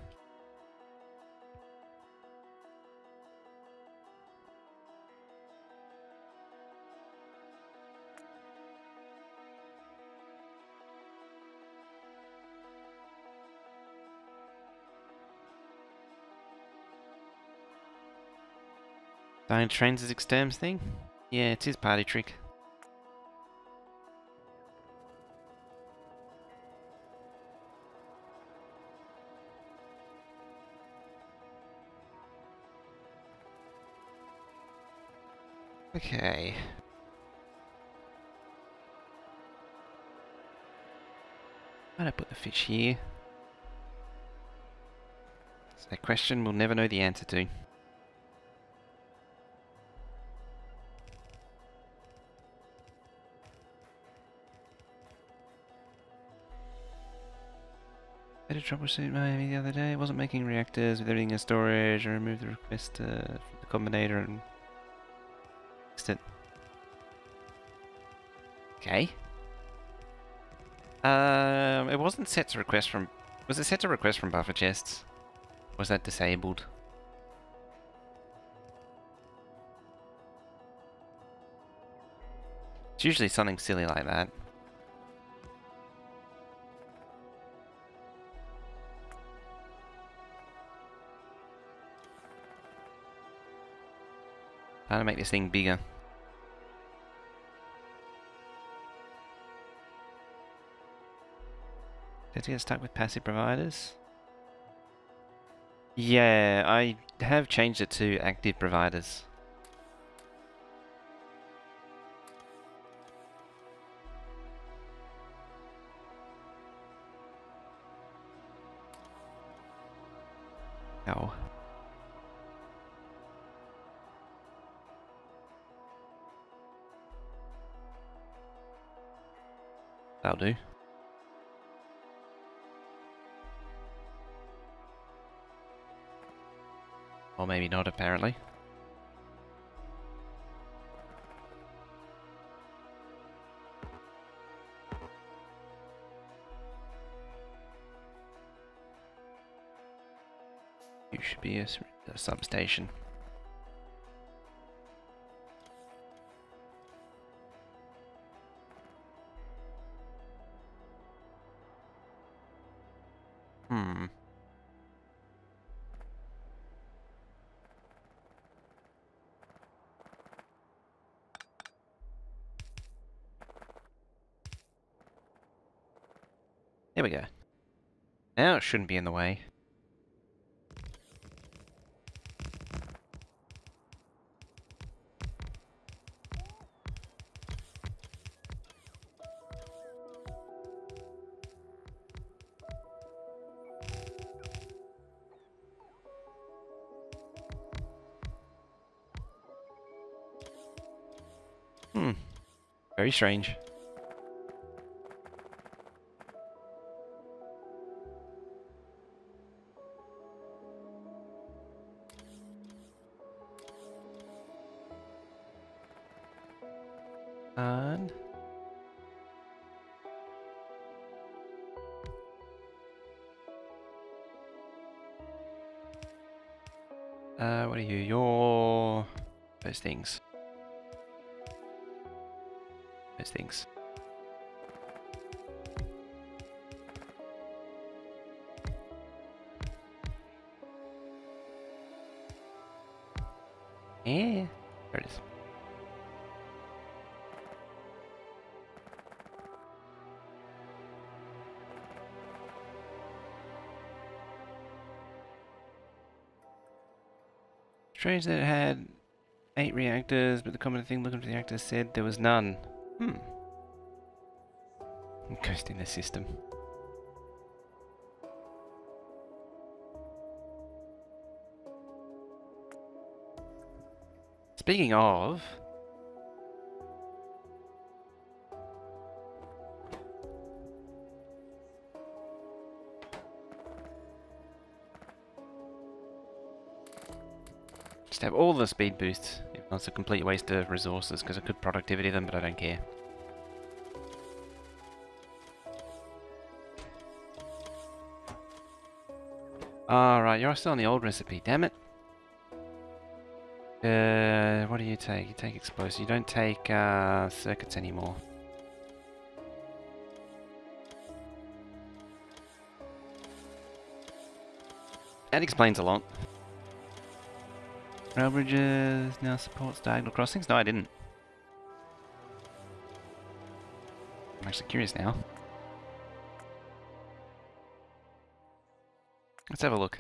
Don't trains his exterms thing? Yeah, it's his party trick. Okay. Why'd I put the fish here? It's a question we'll never know the answer to. I did troubleshoot maybe the other day. It wasn't making reactors with everything in storage. I removed the request from the combinator and fixed it. Okay. It wasn't set to request from... Was it set to request from buffer chests? Was that disabled? It's usually something silly like that. How to make this thing bigger. Did you get stuck with passive providers? Yeah, I have changed it to active providers. Oh. That'll do. Or maybe not, apparently. should be a substation. Hmm. There we go. Now it shouldn't be in the way. Hmm. Very strange. And what are you? You're those things. Those things. Yeah. There it is. Strange that it had 8 reactors, but the common thing looking for the reactors said there was none. Hmm. Ghost in the system. Speaking of... Just have all the speed boosts. If not, it's a complete waste of resources, because I could productivity them, but I don't care. Alright, you're still on the old recipe, damn it. What do you take? You take explosives. You don't take circuits anymore. That explains a lot. Rail bridges now supports diagonal crossings? No, I didn't. I'm actually curious now. Let's have a look.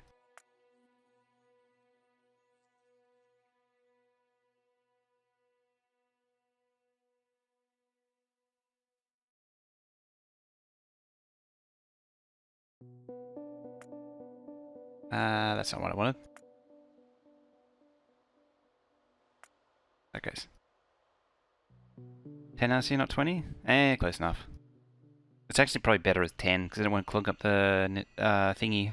That's not what I wanted. That goes. 10 RC, not 20? Eh, close enough. It's actually probably better as 10, because then it won't clog up the thingy.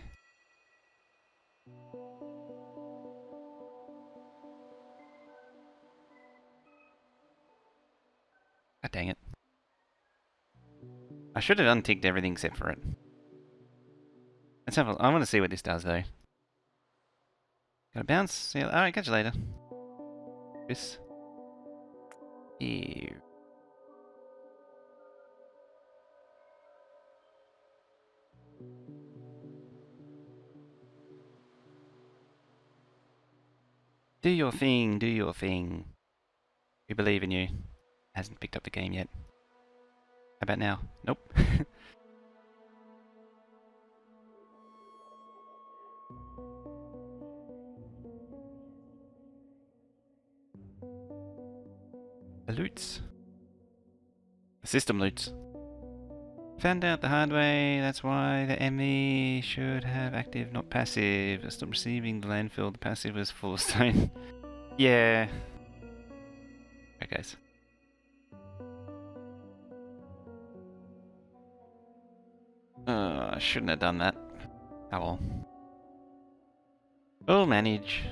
God dang it. I should have unticked everything except for it. Let's have a... I want to see what this does, though. Got a bounce? See you... Alright, catch you later. Chris. Ew. Do your thing, do your thing. We believe in you. Hasn't picked up the game yet. How about now? Nope. The loots. The system loots. Found out the hard way, that's why the ME should have active, not passive. It's not receiving the landfill, the passive was full of stone. Yeah. Okay, guys. I shouldn't have done that. Oh well. We'll manage.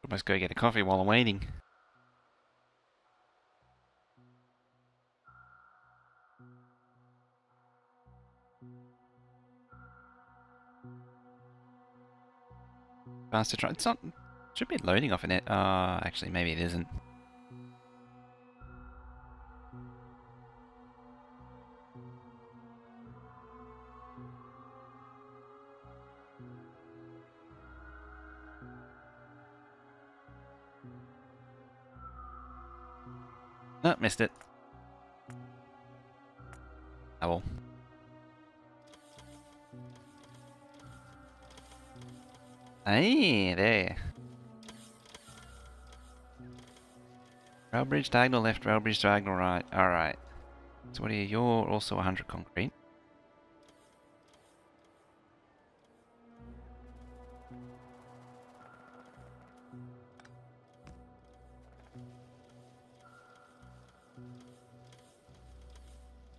Almost go get a coffee while I'm waiting. Faster try. It's not. Should be loading off an it. Actually, maybe it isn't. No, missed it. Oh well. Hey, there. Rail bridge diagonal left, rail bridge diagonal right. Alright. So what are you? You're also 100 concrete.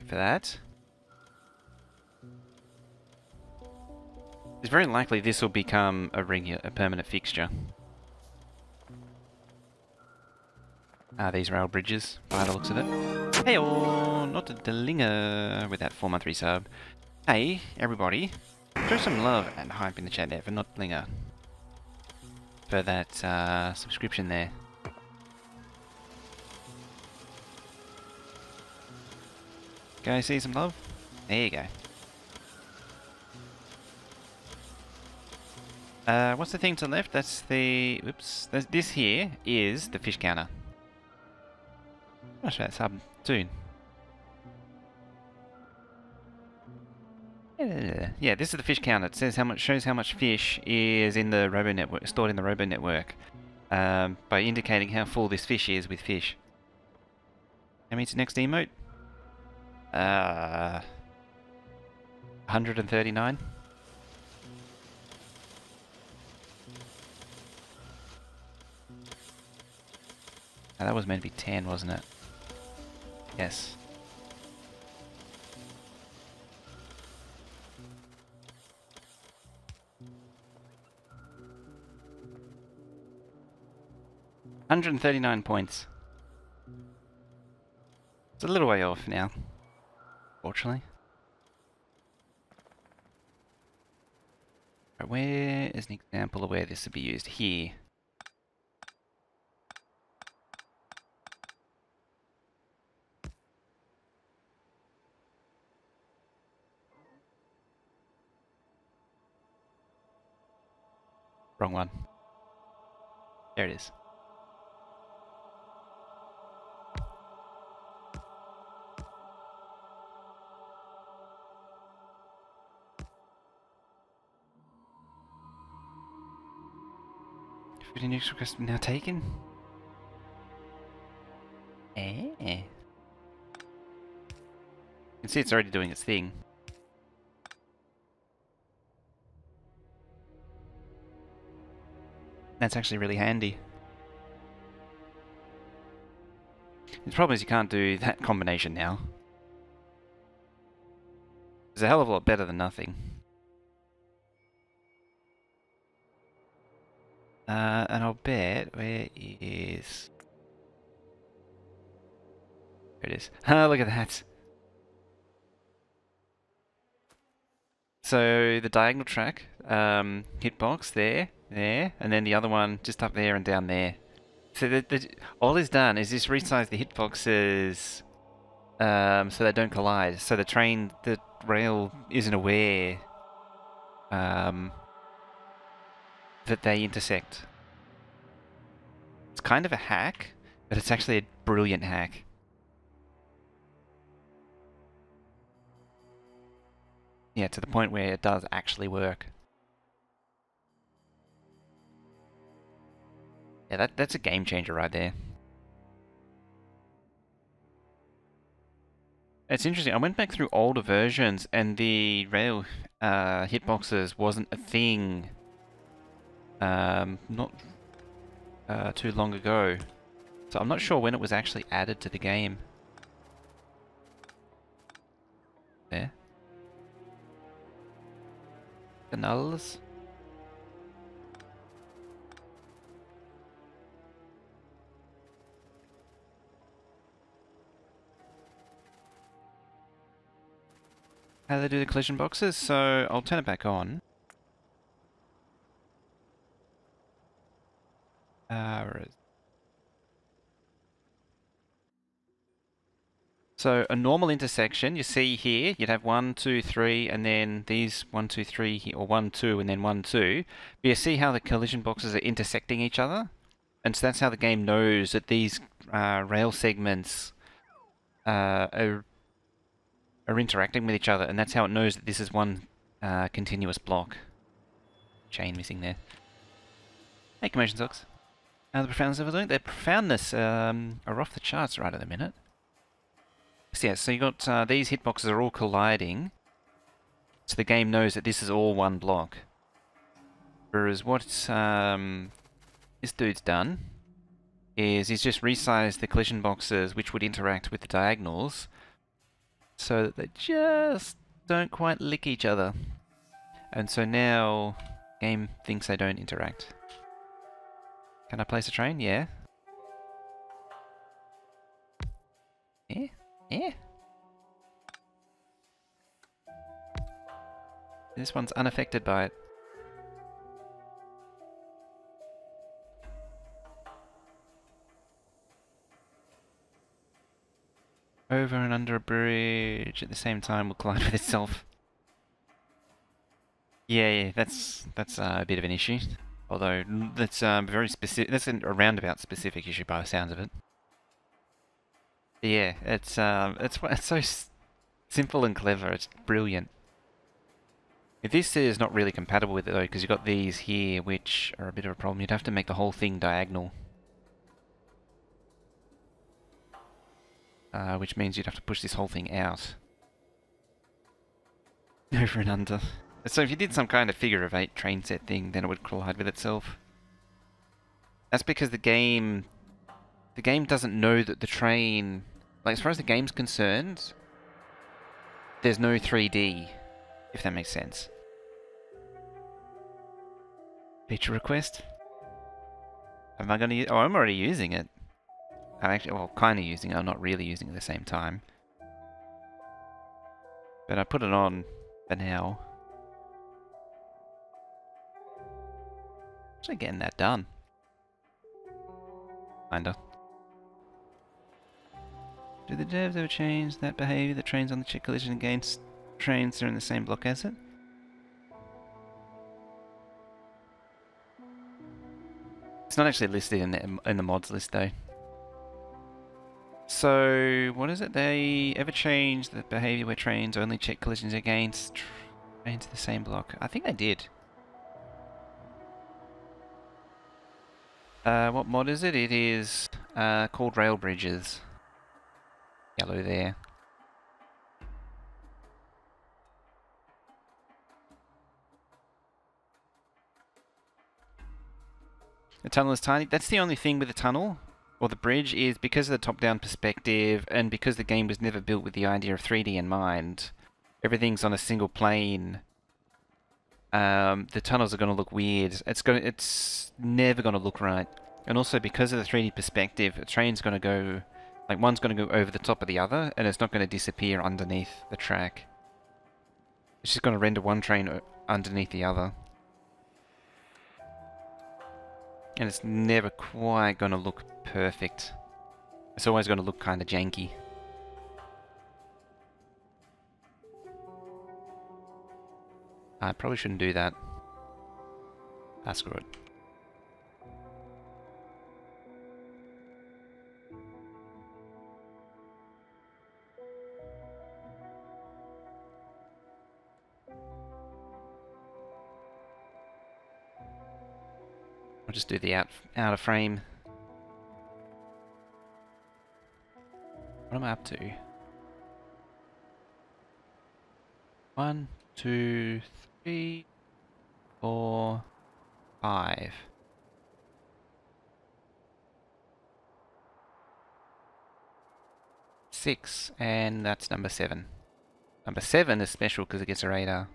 For that. It's very likely this will become a permanent fixture. These rail bridges, by the looks of it. Hey, not a delinger with that 4-month resub. Hey, everybody. Show some love and hype in the chat there for not Blinger. For that subscription there. Go see some love? There you go. What's the thing to the left? That's the... Oops. This here is the fish counter. I'll show that sub soon. Yeah, this is the fish counter. It says shows how much fish is in the robo network, stored in the robo network, by indicating how full this fish is with fish. How many's the next emote? 139. Oh, that was meant to be 10, wasn't it? Yes. $139 points. It's a little way off now, fortunately. Right, where is an example of where this would be used? Here. Wrong one. There it is. Food and news request now taken? You can see it's already doing its thing. That's actually really handy. The problem is you can't do that combination now. It's a hell of a lot better than nothing. And I'll bet, where is... There it is. Ah, look at that. So the diagonal track, hitbox there, and then the other one just up there and down there. So all it's done is just resize the hitboxes so they don't collide. So the rail isn't aware that they intersect. It's kind of a hack, but it's actually a brilliant hack. Yeah, to the point where it does actually work. Yeah, that's a game changer right there. It's interesting. I went back through older versions and the rail hitboxes wasn't a thing not too long ago. So I'm not sure when it was actually added to the game. There. The nulls. How do they do the collision boxes? So I'll turn it back on. Where is- So a normal intersection, you see here, you'd have 1, 2, 3, and then these 1, 2, 3 here, or 1, 2, and then 1, 2. But you see how the collision boxes are intersecting each other? And so that's how the game knows that these rail segments are interacting with each other, and that's how it knows that this is one continuous block. Chain missing there. Hey, Commotion Socks. How the profoundness of it? Their profoundness are off the charts right at the minute. So yeah, so you got these hitboxes are all colliding, so the game knows that this is all one block. Whereas what this dude's done is he's just resized the collision boxes which would interact with the diagonals so that they just don't quite lick each other. And so now game thinks they don't interact. Can I place a train? Yeah. Yeah? Yeah? This one's unaffected by it. Over and under a bridge at the same time will collide with itself. Yeah, that's a bit of an issue. Although that's very specific. That's a roundabout specific issue by the sounds of it. Yeah, it's so simple and clever. It's brilliant. This is not really compatible with it though, because you've got these here, which are a bit of a problem. You'd have to make the whole thing diagonal. Which means you'd have to push this whole thing out. Over and under. So if you did some kind of figure of 8 train set thing, then it would collide with itself. That's because the game doesn't know that the train, like as far as the game's concerned, there's no 3D, if that makes sense. Feature request? Am I going to use... Oh, I'm already using it. I'm actually, well, kind of using it. I'm not really using it at the same time. But I put it on for now. Actually getting that done. Kinda. Do the devs ever change that behavior that trains on the check collision against trains that are in the same block as it? It's not actually listed in the mods list though. So, what is it? They ever change the behavior where trains only check collisions against trains in the same block? I think they did. What mod is it? It is called Rail Bridges. Yellow there. The tunnel is tiny. That's the only thing with the tunnel, or the bridge, is because of the top-down perspective, and because the game was never built with the idea of 3D in mind, everything's on a single plane. The tunnels are going to look weird. It's never going to look right. And also because of the 3D perspective, a train's going to go, like one's going to go over the top of the other, and it's not going to disappear underneath the track. It's just going to render one train underneath the other. And it's never quite going to look perfect. It's always going to look kind of janky. I probably shouldn't do that. Ah, screw it. I'll just do the out of frame. What am I up to? 1, 2, 3, 4, 5. Six, and that's number 7. Number 7 is special because it gets a radar.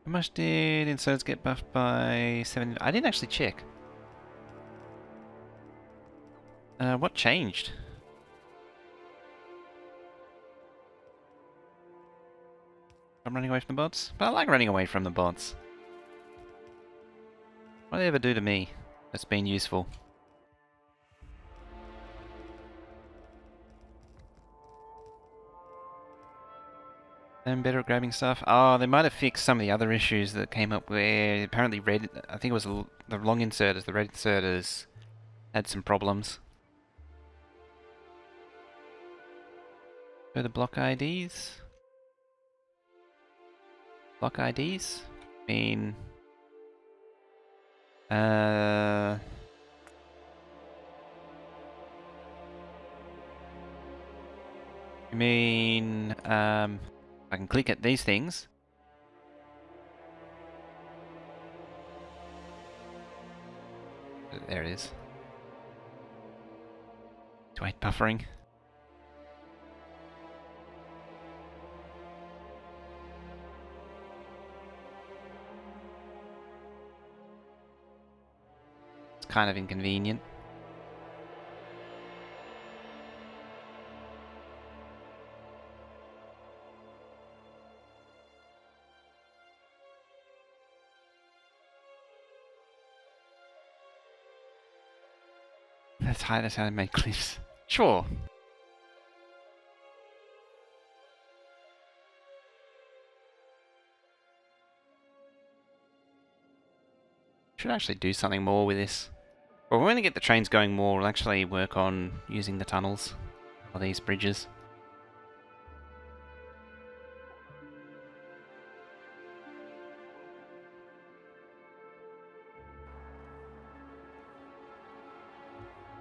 How much did inserts get buffed by 7? I didn't actually check. What changed? I'm running away from the bots? But I like running away from the bots. What do they ever do to me that's been useful? Them better at grabbing stuff. Oh, they might have fixed some of the other issues that came up where apparently I think it was the long inserters, the red inserters had some problems. So the block IDs? Block IDs? I mean... You mean... I can click at these things. There it is. Wait, buffering. It's kind of inconvenient. That's high, that's how they make cliffs. Sure. Should actually do something more with this. Well, when we get the trains going more, we'll actually work on using the tunnels or these bridges.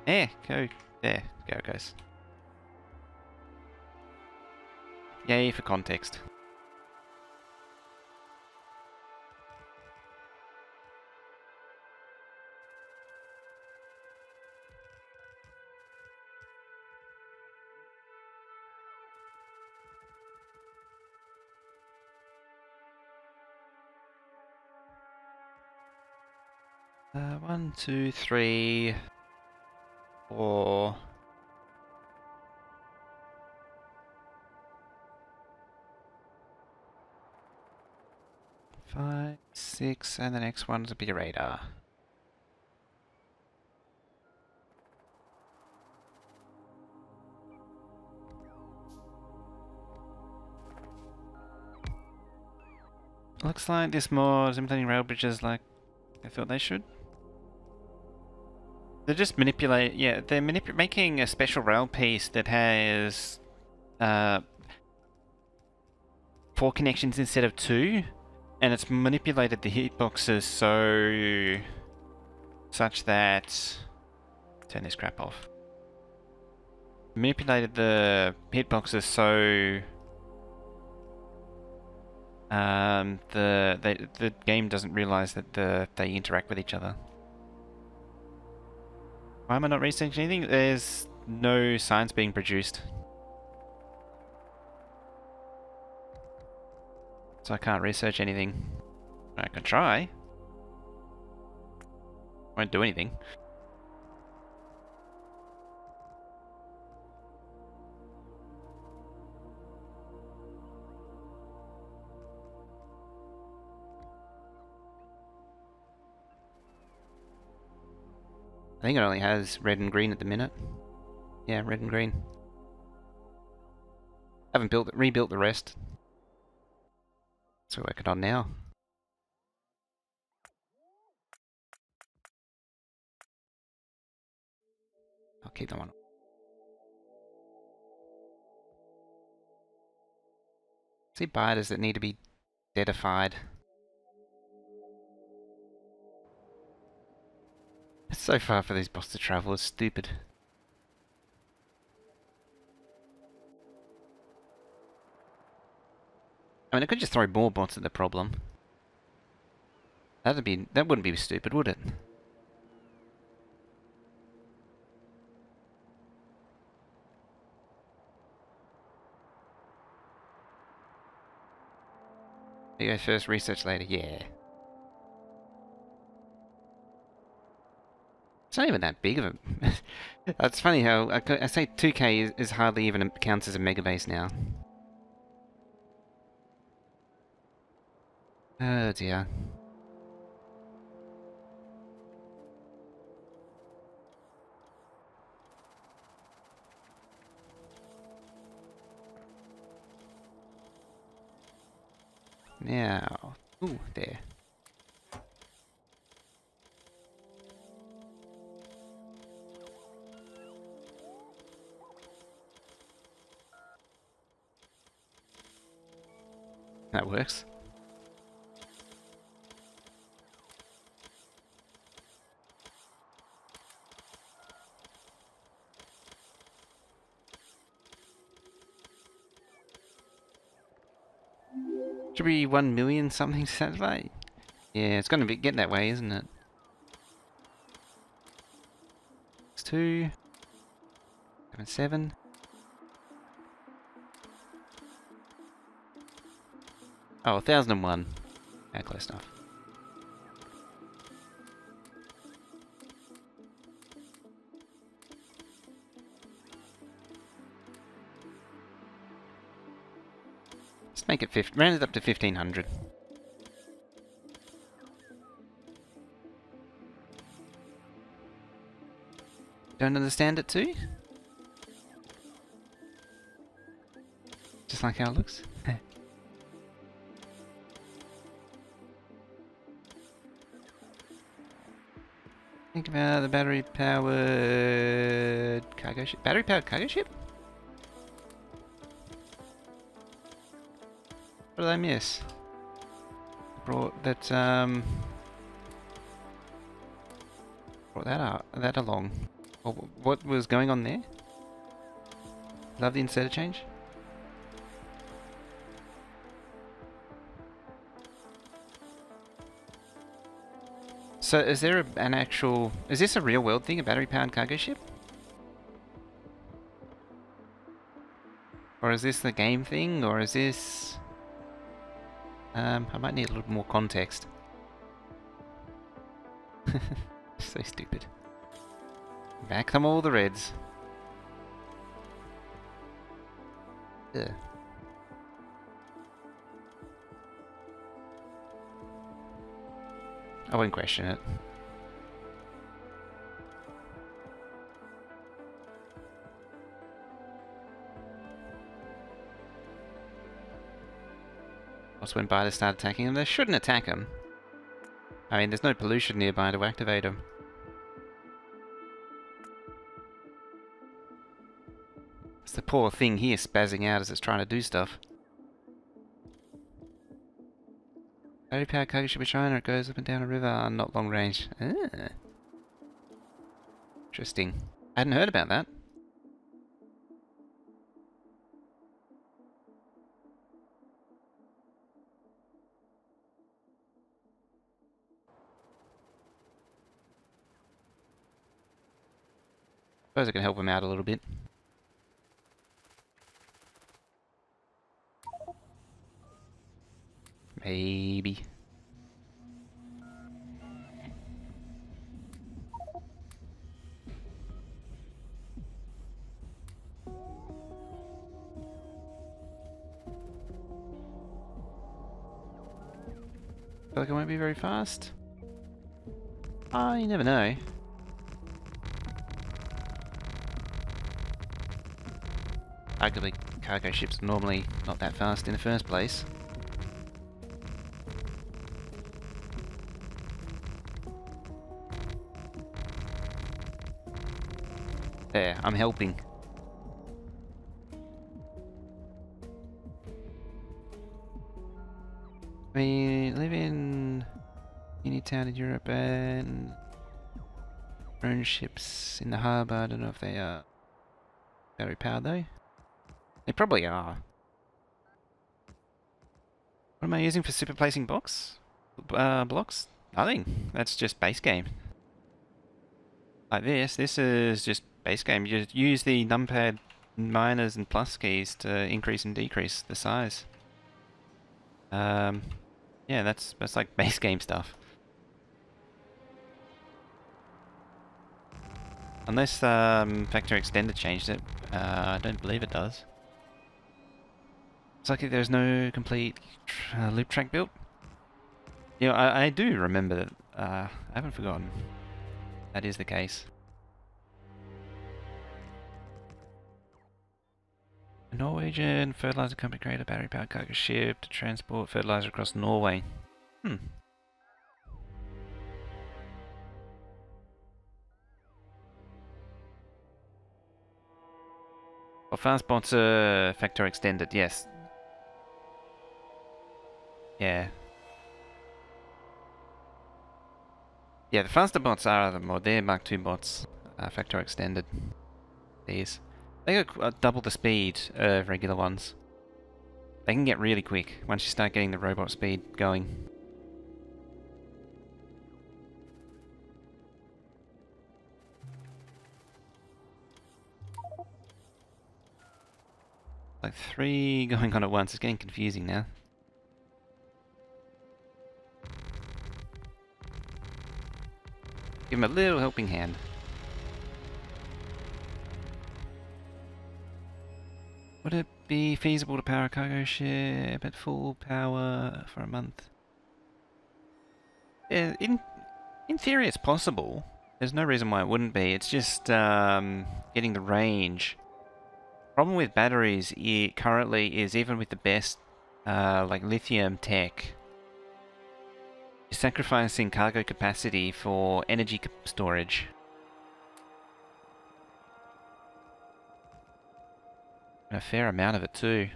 There, go. There, go it goes. Yay for context. One, two, three, four. 5, 6, and the next one's a bit of radar. Looks like this more is implementing rail bridges like I thought they should. They're just they're making a special rail piece that has 4 connections instead of 2, and it's manipulated the hitboxes such that... Turn this crap off. Manipulated the hitboxes so the game doesn't realize that they interact with each other. Why am I not researching anything? There's no science being produced. So I can't research anything. I can try. Won't do anything. I think it only has red and green at the minute. Yeah, red and green. Haven't rebuilt the rest. That's what we're working on now. I'll keep them on. See biters that need to be deadified. It's so far for these bots to travel, it's stupid. I mean, I could just throw more bots at the problem. That wouldn't be stupid, would it? You go first, research later, yeah. It's not even that big of a... It's funny how... I say 2K is hardly even counts as a megabase now. Oh dear. Now, ooh, there. That works. Should be 1 million something Saturday. Yeah, it's gonna be getting that way, isn't it? It's 2, 7, 7. Oh, 1001. Yeah, close enough. Let's make it 50. Round it up to 1500. Don't understand it too? Just like how it looks? Think about the battery-powered cargo ship. Battery-powered cargo ship? What did I miss? Brought that that along. What was going on there? Love the inserter change. So is there an actual... Is this a real world thing, a battery-powered cargo ship? Or is this the game thing, or is this... I might need a little more context. So stupid. Back come all the reds. Ugh. I won't question it. Just went by to start attacking them. They shouldn't attack them. I mean, there's no pollution nearby to activate them. It's the poor thing here spazzing out as it's trying to do stuff. Battery powered cargo ship in China, it goes up and down a river, not long range. Ah. Interesting. I hadn't heard about that. Suppose I can help him out a little bit. Maybe. Feel like I won't be very fast. You never know. Arguably, cargo ships are normally not that fast in the first place. There, I'm helping. We live in any town in Europe and own ships in the harbour. I don't know if they are battery powered though. They probably are. What am I using for super placing blocks? Nothing. That's just base game. Like this is just base game. You just use the numpad minus and plus keys to increase and decrease the size. Yeah, that's like base game stuff. Unless Factorio Extend I changed it, I don't believe it does. It's like there's no complete loop track built. Yeah, I do remember that. I haven't forgotten. That is the case. A Norwegian fertilizer company created a battery-powered cargo ship to transport fertilizer across Norway. Hmm. Well, fan sponsor Factorio Extend I, yes. Yeah. Yeah, the faster bots are the more. They're Mark II bots. Factorio Extend I. These. They got double the speed of regular ones. They can get really quick once you start getting the robot speed going. Like 3 going on at once. It's getting confusing now. Give him a little helping hand. Would it be feasible to power a cargo ship at full power for a month? Yeah, in theory it's possible. There's no reason why it wouldn't be. It's just getting the range. Problem with batteries currently is even with the best like lithium tech, you're sacrificing cargo capacity for energy storage. And a fair amount of it too.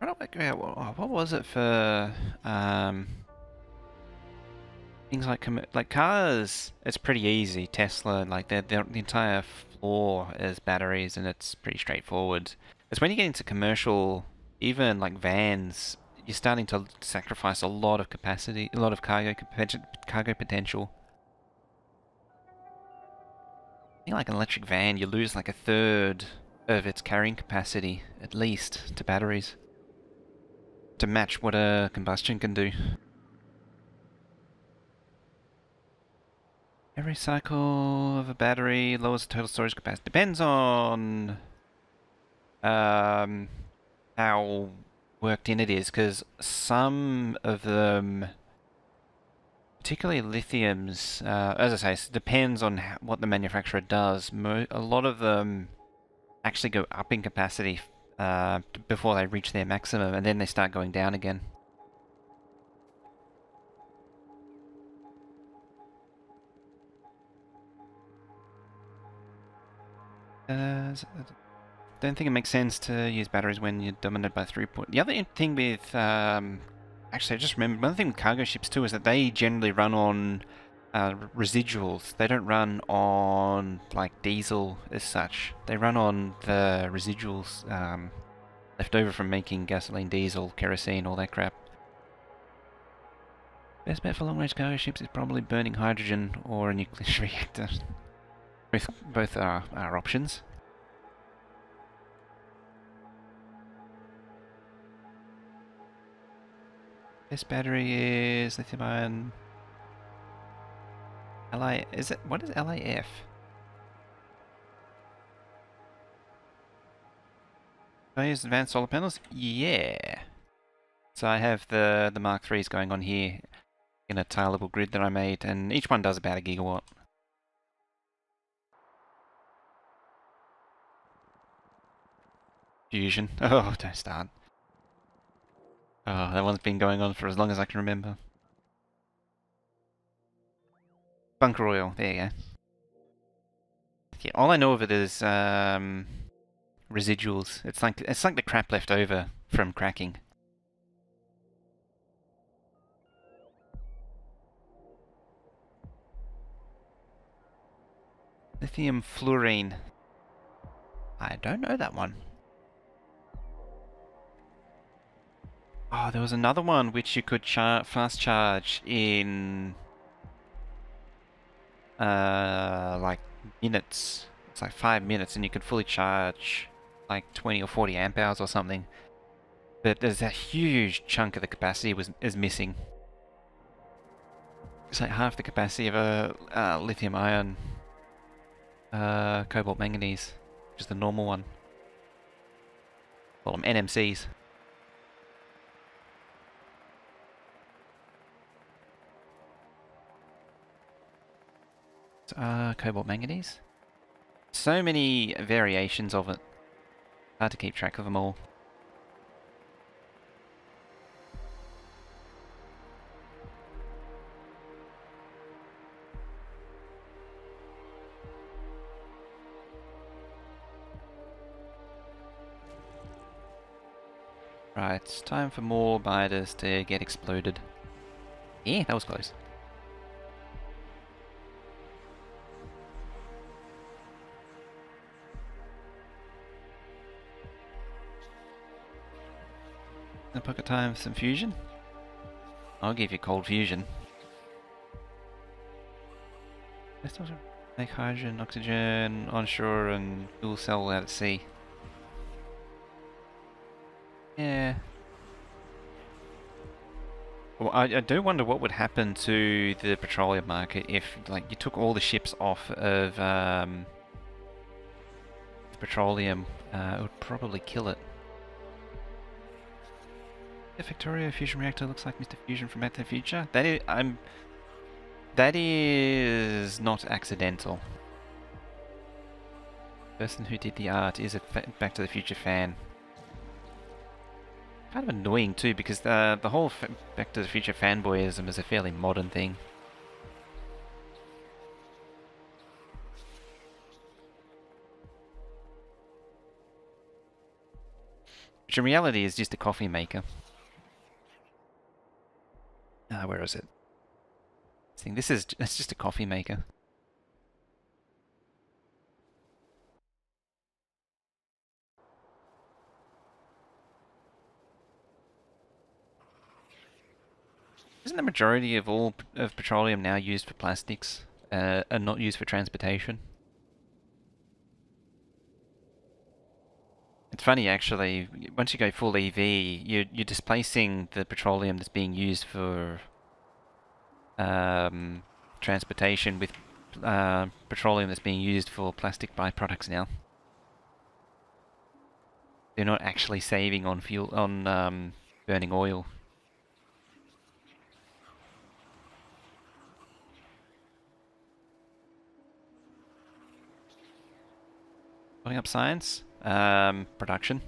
I don't work out what was it for things like cars. It's pretty easy. Tesla, like the entire floor is batteries, and it's pretty straightforward. It's when you get into commercial, even like vans, you're starting to sacrifice a lot of capacity, a lot of cargo potential. I think like an electric van, you lose like a third of its carrying capacity at least to batteries to match what a combustion can do. Every cycle of a battery lowers the total storage capacity. Depends on how worked in it is, because some of them, particularly lithiums, as I say, it depends on what the manufacturer does. A lot of them actually go up in capacity before they reach their maximum, and then they start going down again. Don't think it makes sense to use batteries when you're dominated by throughput. The other thing with, actually I just remembered, one thing with cargo ships too is that they generally run on residuals. They don't run on like diesel as such. They run on the residuals left over from making gasoline, diesel, kerosene, all that crap. Best bet for long-range cargo ships is probably burning hydrogen or a nuclear reactor. Both are options. This battery is lithium-ion. Is it? What is LIF? Do I use advanced solar panels? Yeah. So I have the Mark IIIs going on here in a tileable grid that I made, and each one does about 1 gigawatt. Fusion. Oh, don't start. Oh, that one's been going on for as long as I can remember. Bunker oil. There you go. Yeah, all I know of it is residuals. It's like the crap left over from cracking. Lithium fluorine. I don't know that one. Oh, there was another one which you could fast charge in like minutes. It's like 5 minutes, and you could fully charge like 20 or 40 amp hours or something. But there's a huge chunk of the capacity is missing. It's like half the capacity of a lithium ion cobalt manganese. Just the normal one. Call them NMCs. Cobalt manganese. So many variations of it. Hard to keep track of them all. Right, it's time for more biters to get exploded. Yeah, that was close. A pocket time for some fusion? I'll give you cold fusion. Let's also make hydrogen, oxygen onshore and fuel cell out at sea. Yeah. Well, I do wonder what would happen to the petroleum market if, like, you took all the ships off of petroleum. It would probably kill it. The Factorio fusion reactor looks like Mr. Fusion from Back to the Future. That is not accidental. The person who did the art is a Back to the Future fan. Kind of annoying too, because the whole Back to the Future fanboyism is a fairly modern thing. Which in reality is just a coffee maker. Where is it? It's just a coffee maker. Isn't the majority of all of petroleum now used for plastics and not used for transportation? It's funny actually. Once you go full EV, you're displacing the petroleum that's being used for transportation with petroleum that's being used for plastic byproducts now. They're not actually saving on fuel on burning oil. Putting up science, production.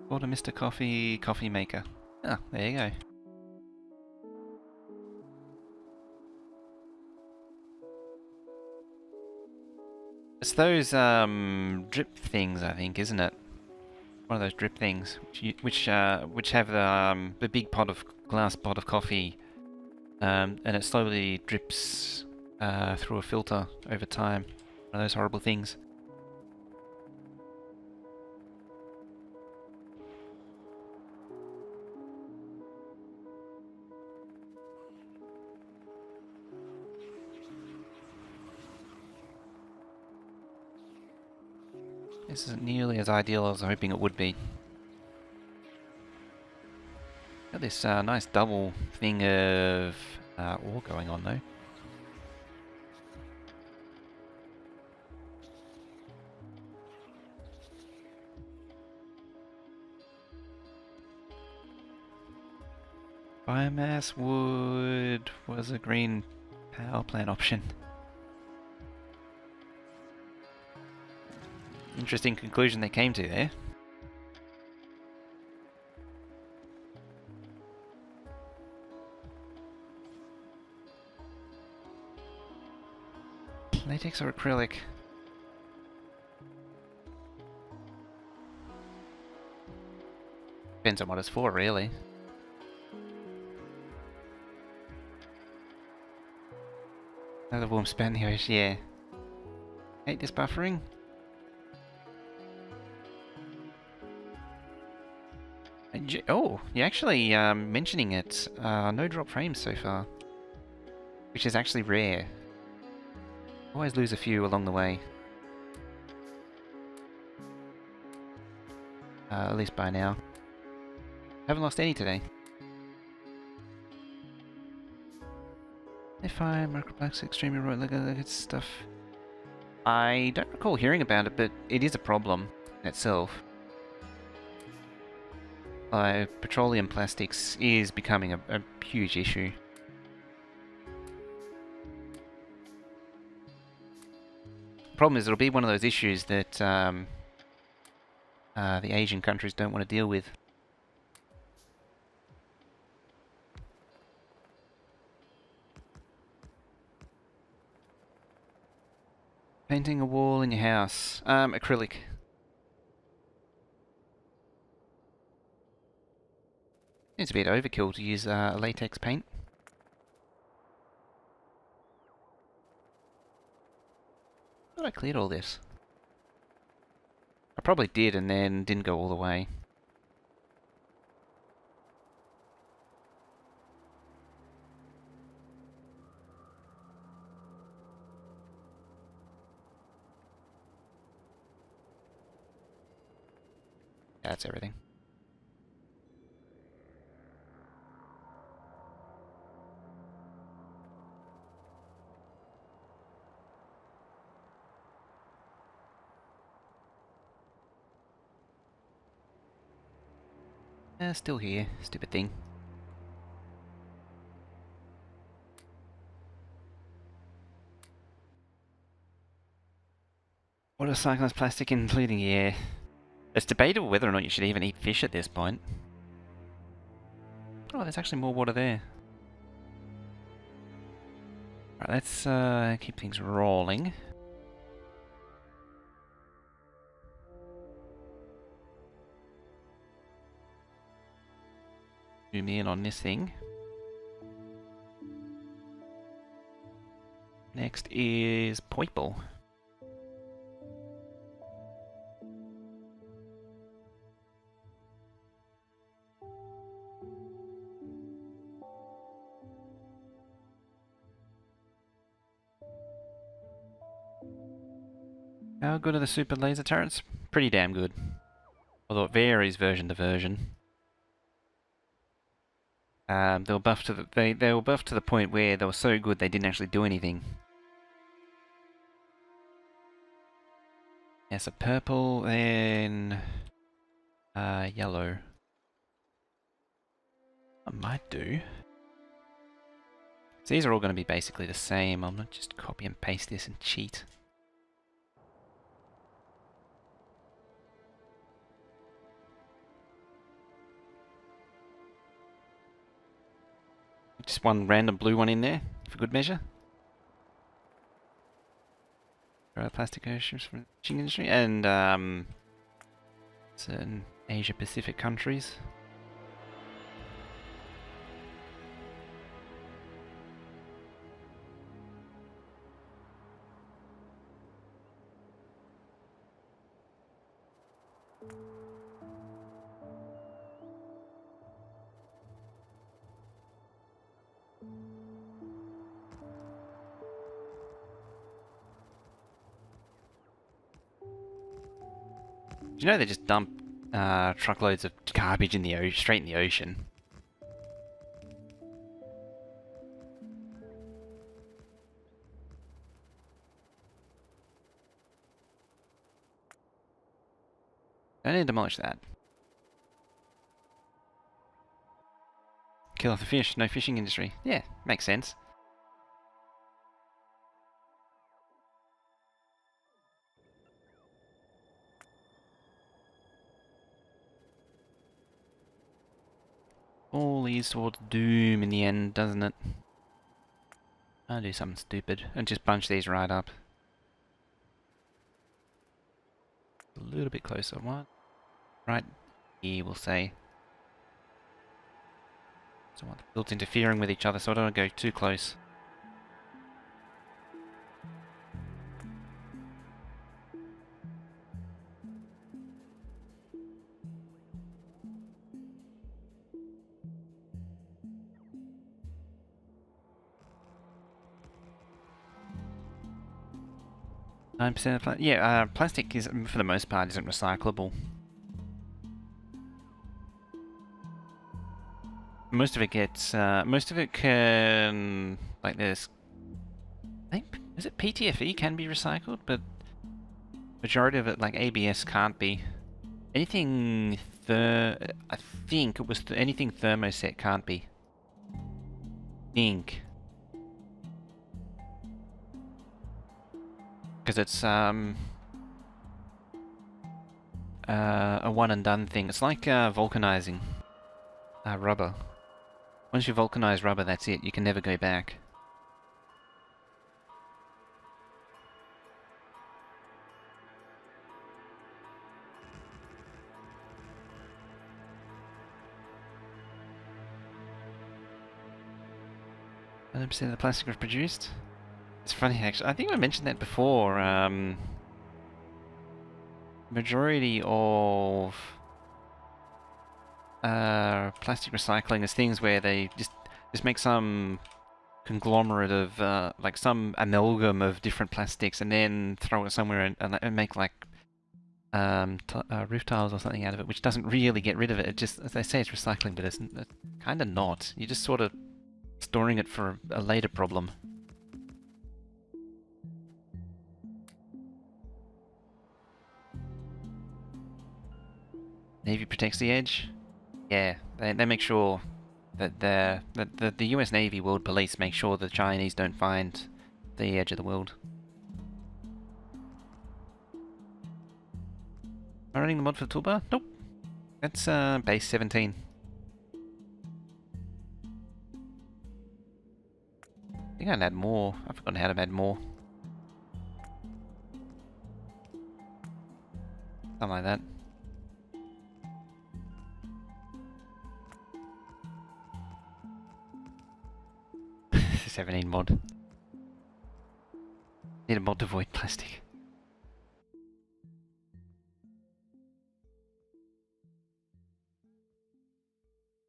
Order Mr. Coffee Maker. Ah, there you go. It's those drip things, I think, isn't it? One of those drip things, which have the big glass pot of coffee, and it slowly drips through a filter over time. One of those horrible things. This isn't nearly as ideal as I was hoping it would be. Got this nice double thing of ore going on though. Biomass wood was a green power plant option. Interesting conclusion they came to there. Latex or acrylic? Depends on what it's for, really. Another warm Spanish, yeah. Hate this buffering. Oh, you're actually mentioning it. No drop frames so far. Which is actually rare. Always lose a few along the way. At least by now. Haven't lost any today. Fi, microplastics, extremely right, look at stuff. I don't recall hearing about it, but it is a problem in itself. Petroleum plastics is becoming a huge issue. The problem is it'll be one of those issues that the Asian countries don't want to deal with. Painting a wall in your house. Acrylic. It's a bit overkill to use latex paint. I thought I cleared all this. I probably did and then didn't go all the way. That's everything. Still here. Stupid thing. Water cyclist plastic including air. It's debatable whether or not you should even eat fish at this point. Oh, there's actually more water there. Alright, let's keep things rolling. Zoom in on this thing. Next is purple. How good are the super laser turrets? Pretty damn good. Although it varies version to version. They were buffed to they were buffed to the point where they were so good they didn't actually do anything. Yeah, so purple, then yellow. I might do. So these are all going to be basically the same. I'm not just copy and paste this and cheat. Just one random blue one in there for good measure. Plastic oceans from the fishing industry and certain Asia Pacific countries. Do you know they just dump truckloads of garbage in the straight in the ocean? Don't need to demolish that. Kill off the fish, no fishing industry. Yeah, makes sense. All leads towards doom in the end, doesn't it? I'll do something stupid and just bunch these right up. A little bit closer, what? Right here, we'll say. Don't want the builds interfering with each other, so I don't want to go too close. %9% of yeah, plastic is, for the most part, isn't recyclable. most of it gets, most of it can, like this. I think, is it PTFE can be recycled, but majority of it, like ABS, can't be. Anything I think it was anything thermoset can't be. Think. Because it's a one and done thing. It's like vulcanizing rubber. Once you vulcanize rubber, that's it. You can never go back. % of the plastic was produced. It's funny actually. I think I mentioned that before. Majority of plastic recycling is things where they just make some conglomerate of like some amalgam of different plastics and then throw it somewhere and make like roof tiles or something out of it, which doesn't really get rid of it. It just, as they say, it's recycling, but it's kind of not. You're just sort of storing it for a later problem. Navy protects the edge. Yeah, they make sure that the US Navy World Police make sure the Chinese don't find the edge of the world. Am I running the mod for the toolbar? Nope. That's base 17. I think I'd add more. I've forgotten how to add more. Something like that. 17 mod. Need a mod to avoid plastic.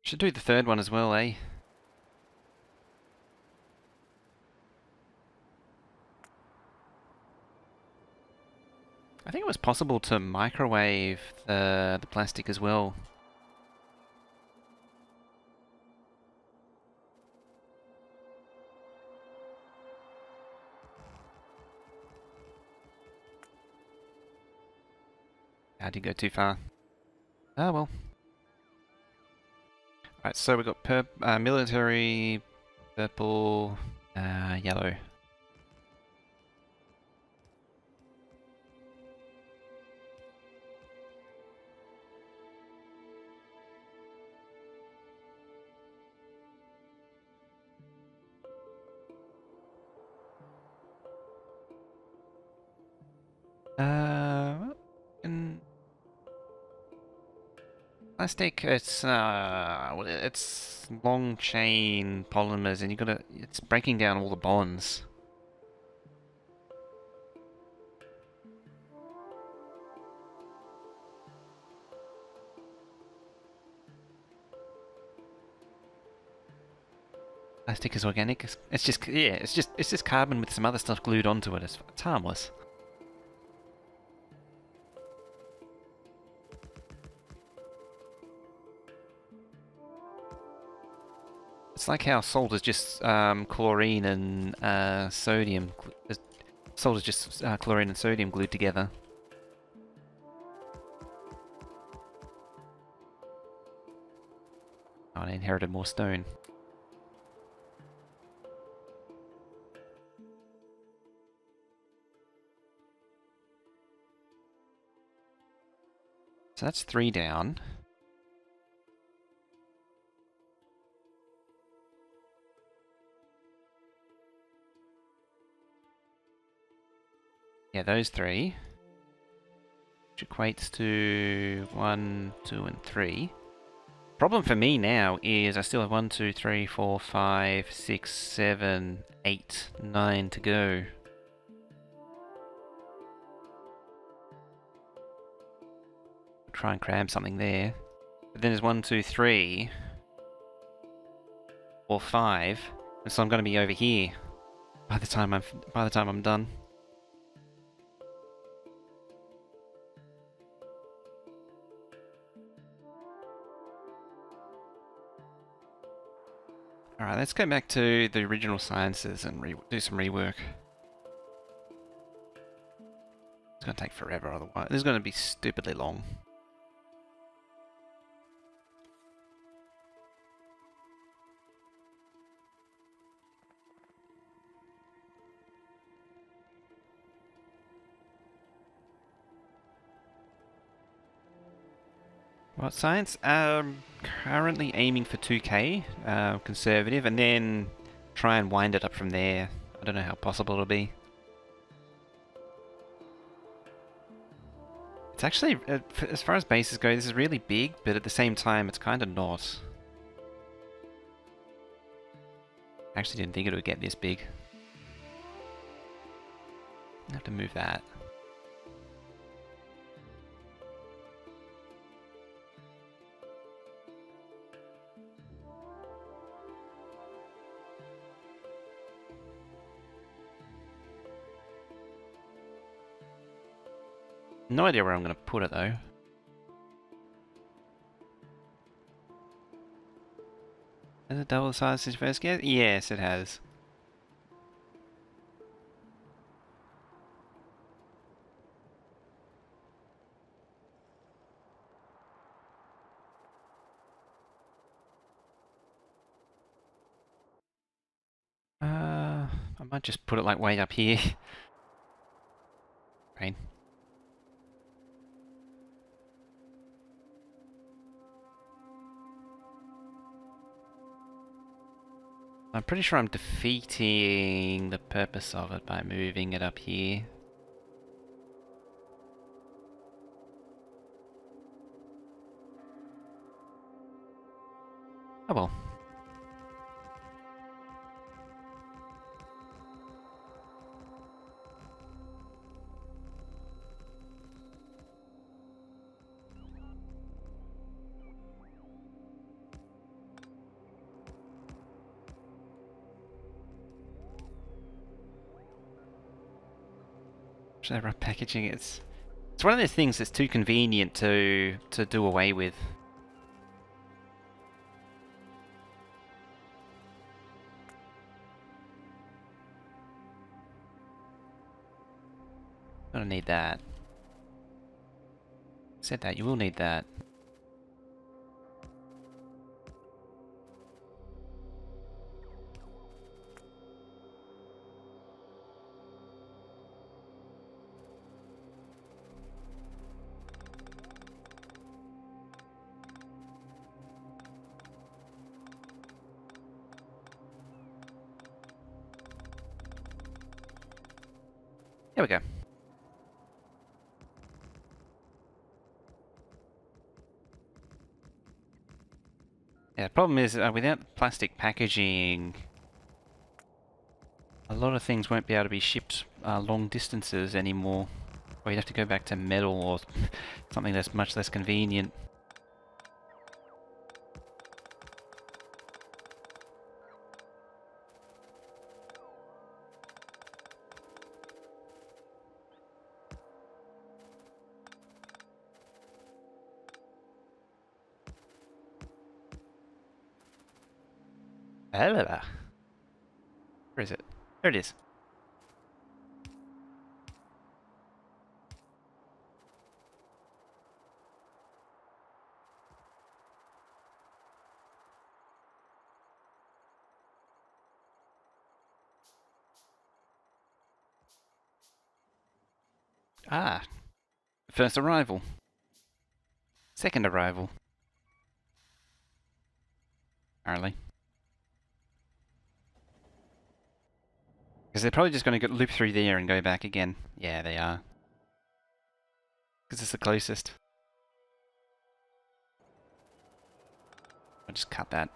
Should do the third one as well, eh? I think it was possible to microwave the plastic as well. I did go too far. Ah well. Alright, so we've got military, purple, yellow. In plastic, it's long chain polymers, and it's breaking down all the bonds. Plastic is organic. It's just, yeah, it's just carbon with some other stuff glued onto it. It's harmless. It's like how salt is just chlorine and sodium. Salt is just chlorine and sodium glued together. Oh, I inherited more stone. So that's 3 down. Yeah, those 3. Which equates to 1, 2, and 3. Problem for me now is I still have 1, 2, 3, 4, 5, 6, 7, 8, 9 to go. Try and cram something there. But then there's 1, 2, 3, or 5, and so I'm going to be over here by the time I'm done. Alright, let's go back to the original sciences and do some rework. It's gonna take forever otherwise. This is gonna be stupidly long. What science? Currently aiming for 2K, conservative, and then try and wind it up from there. I don't know how possible it'll be. It's actually, as far as bases go, this is really big, but at the same time, it's kind of not. I actually didn't think it would get this big. I have to move that. No idea where I'm going to put it though. Has it double the size since first guess? Yes, it has. I might just put it like way up here. Right. I'm pretty sure I'm defeating the purpose of it by moving it up here. Oh well. Whatever packaging, it's one of those things that's too convenient to do away with. Gonna need that. Said that, you will need that. There we go. Yeah, the problem is without plastic packaging, a lot of things won't be able to be shipped long distances anymore. Or you'd have to go back to metal or something that's much less convenient. Where is it? There it is. Ah, first arrival. Second arrival. Apparently. Because they're probably just going to loop through there and go back again. Yeah, they are. Because it's the closest. I'll just cut that.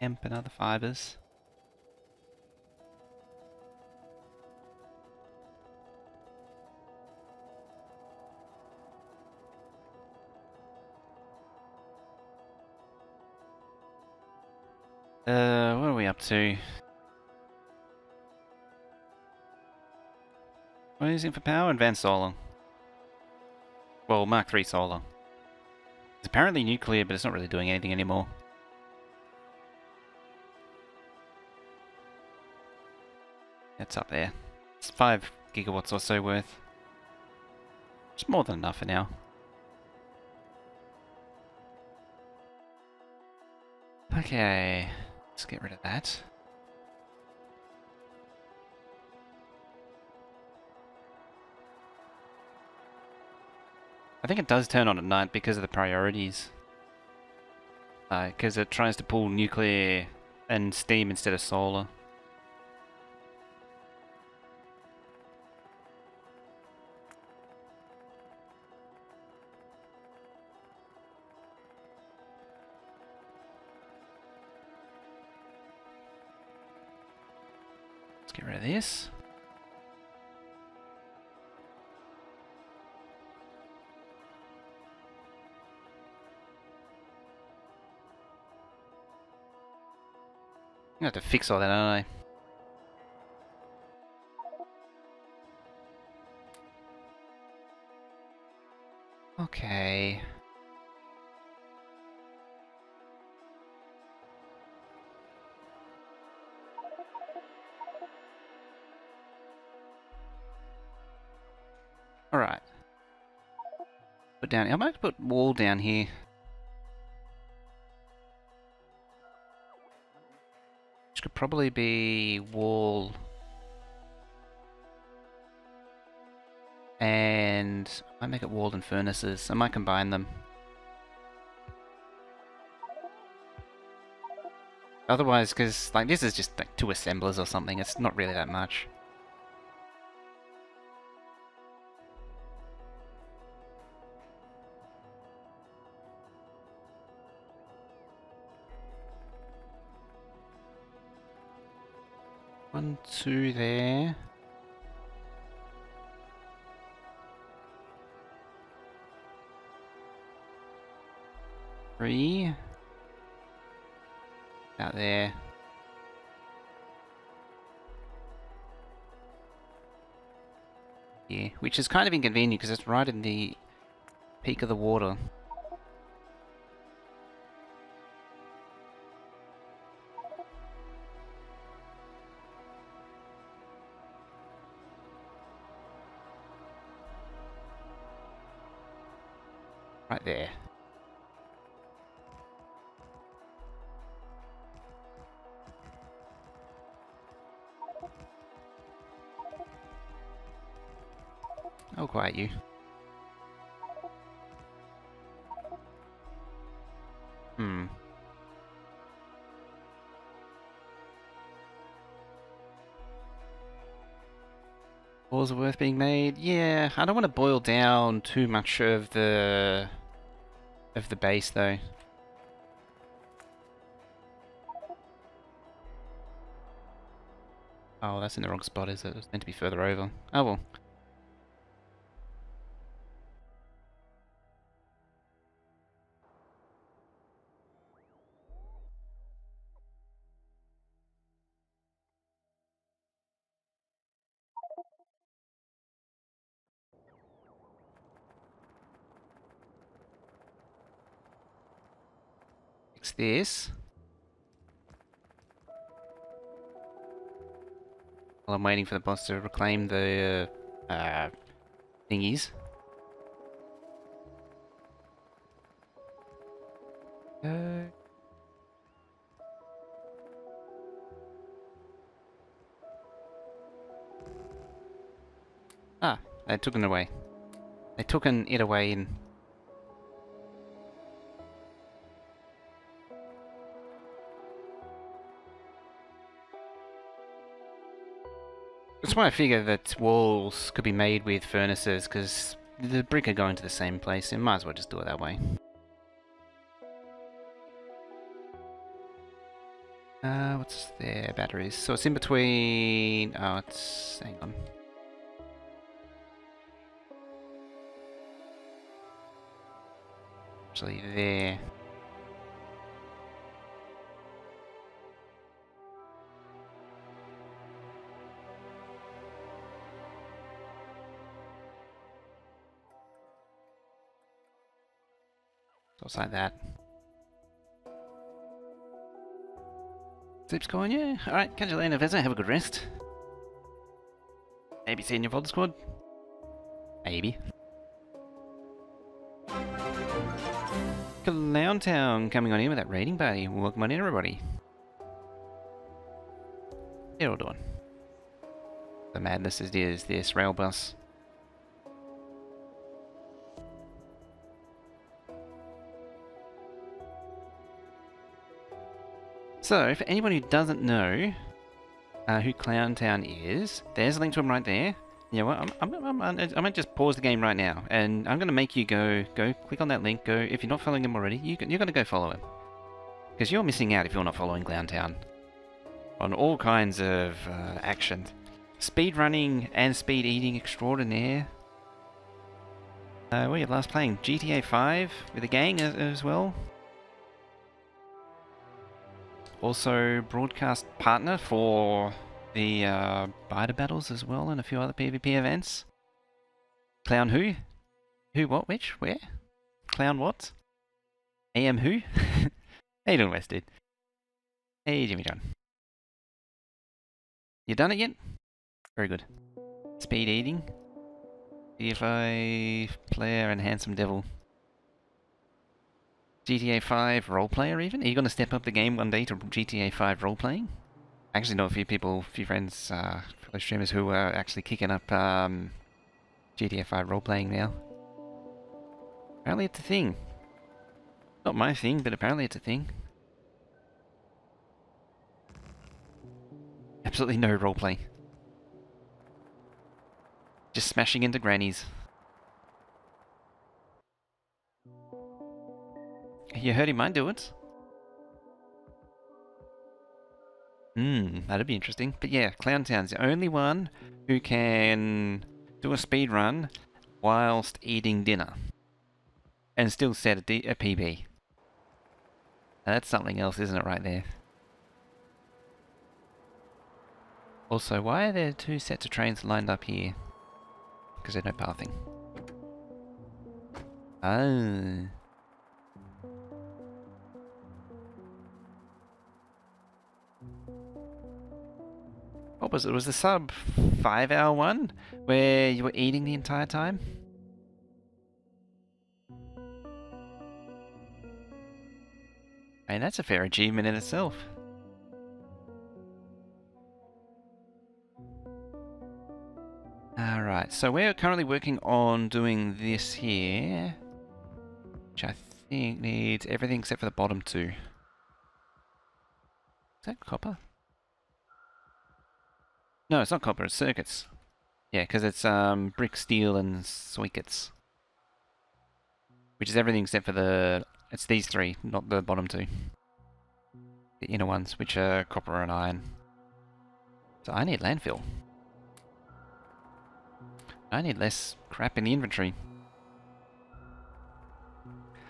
Hemp and other fibers. What are we up to? What are you using for power? Advanced solar. Well, Mark III solar. It's apparently nuclear, but it's not really doing anything anymore. It's up there. It's 5 gigawatts or so worth. It's more than enough for now. Okay, let's get rid of that. I think it does turn on at night because of the priorities. Because it tries to pull nuclear and steam instead of solar. Let's get rid of this. I'm gonna have to fix all that, aren't I? Okay. Alright. Put down. I might put wall down here. Which could probably be wall. And I might make it wall and furnaces. I might combine them. Otherwise, because like this is just like 2 assemblers or something. It's not really that much. One, 2 there. Three. Out there. Yeah, which is kind of inconvenient because it's right in the peak of the water. Right there. I'll quiet you. Hmm. Walls are worth being made. Yeah, I don't want to boil down too much of the base though. Oh, that's in the wrong spot, is it? It's meant to be further over. Oh well. Fix this. While I'm waiting for the boss to reclaim the thingies. Uh, they took it away. They took it away in. That's why I figure that walls could be made with furnaces, because the brick are going to the same place, and might as well just do it that way. What's their batteries? So it's in between. Oh, it's. Hang on. Actually, there. Stuff like that. Sleep's going, yeah. Alright, catch you later, Veza. Have a good rest. Maybe see you in your VOD squad. Maybe. Clowntown coming on in with that raiding party. Welcome on in, everybody. They're all doing. The madness is this Railbus. So, for anyone who doesn't know who Clowntown is, there's a link to him right there. You know what? I might just pause the game right now, and I'm going to make you go click on that link. Go if you're not following him already. You're going to go follow him, because you're missing out if you're not following Clowntown on all kinds of action, speed running and speed eating extraordinaire. What are you last playing? GTA 5 with a gang as well. Also broadcast partner for the biter battles as well, and a few other PvP events. Clown who? Who, what, which, where? Clown what? AM who? How you doing, West, dude? Hey, Jimmy John. You done it yet? Very good. Speed eating. DFI player and handsome devil. GTA 5 roleplayer even? Are you going to step up the game one day to GTA 5 roleplaying? I actually know a few people, a few friends, fellow streamers who are actually kicking up GTA 5 roleplaying now. Apparently it's a thing. Not my thing, but apparently it's a thing. Absolutely no roleplay. Just smashing into grannies. You heard he might do it. That'd be interesting. But yeah, Clowntown's the only one who can do a speed run whilst eating dinner. And still set a PB. Now that's something else, isn't it, right there? Also, why are there two sets of trains lined up here? Because there's no pathing. Oh. What was it? Was the sub 5-hour one where you were eating the entire time? I mean, that's a fair achievement in itself. Alright, so we're currently working on doing this here, which I think needs everything except for the bottom two. Is that copper? No, it's not copper, it's circuits. Yeah, because it's brick, steel, and sockets. Which is everything except for the... It's these three, not the bottom two. The inner ones, which are copper and iron. So I need landfill. I need less crap in the inventory.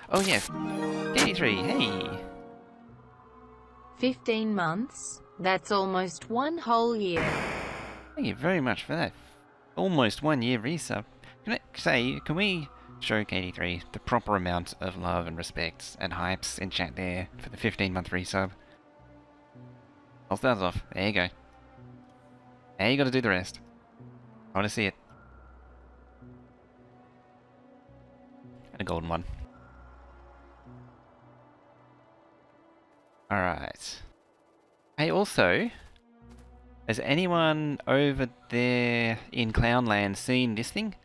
Oh yeah, K3, hey! 15 months? That's almost 1 whole year. Thank you very much for that. Almost 1 year resub. Can we show KD3 the proper amount of love and respect and hypes in chat there for the 15-month resub? I'll start us off. There you go. Now you gotta do the rest. I wanna see it. And a golden one. Alright. Hey, also, has anyone over there in Clownland seen this thing?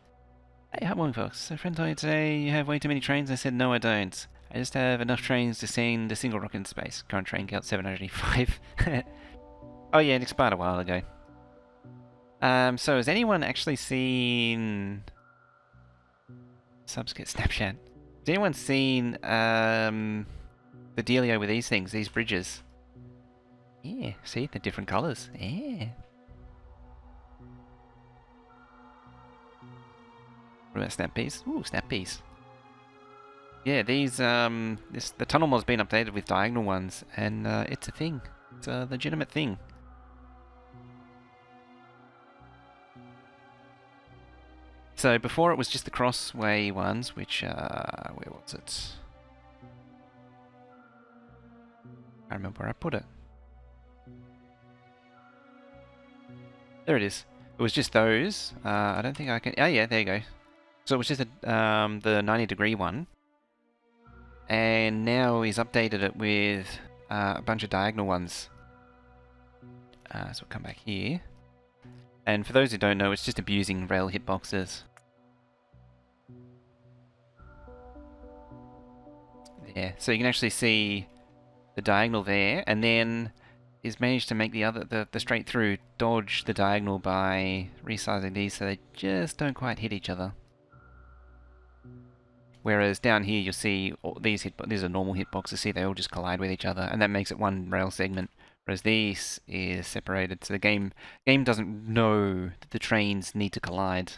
Hey, hi morning folks. So friend told me today you have way too many trains. I said no, I don't. I just have enough trains to send a single rocket in space. Current train count 785. Oh yeah, it expired a while ago. So has anyone actually seen... Subs get Snapchat. Has anyone seen the dealio with these things, these bridges? Yeah, see, they're different colours. Yeah. What about snap peas? Ooh, snap peas. Yeah, these, the tunnel mod's been updated with diagonal ones, and it's a thing. It's a legitimate thing. So before it was just the crossway ones, which, where was it? I remember where I put it. There it is. It was just those. I don't think I can... Oh yeah, there you go. So it was just the 90-degree one. And now he's updated it with a bunch of diagonal ones. So we'll come back here. And for those who don't know, it's just abusing rail hitboxes. There. So you can actually see the diagonal there, and then he's managed to make the straight through dodge the diagonal by resizing these so they just don't quite hit each other. Whereas down here you'll see these are normal hitboxes, see they all just collide with each other, and that makes it one rail segment. Whereas this is separated, so the game doesn't know that the trains need to collide.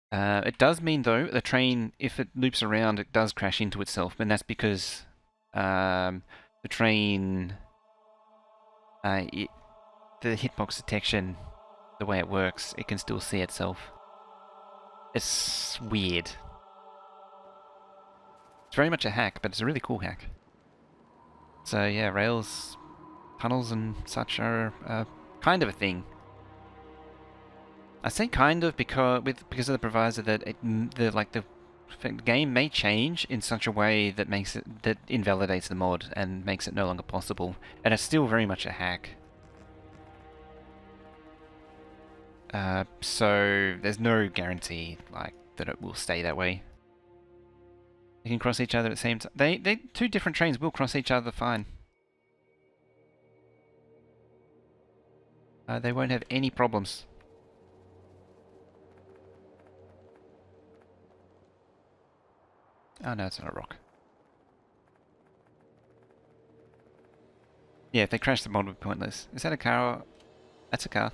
It does mean though, the train, if it loops around, it does crash into itself, and that's because the train, the hitbox detection, the way it works, it can still see itself. It's weird. It's very much a hack, but it's a really cool hack. So yeah, rails, tunnels and such are kind of a thing. I say kind of because of the proviso that the game may change in such a way that invalidates the mod and makes it no longer possible, and it's still very much a hack. So there's no guarantee that it will stay that way. They can cross each other at the same time. They two different trains will cross each other fine. They won't have any problems. Oh no, it's not a rock. Yeah, if they crash, the mod would be pointless. Is that a car? That's a car.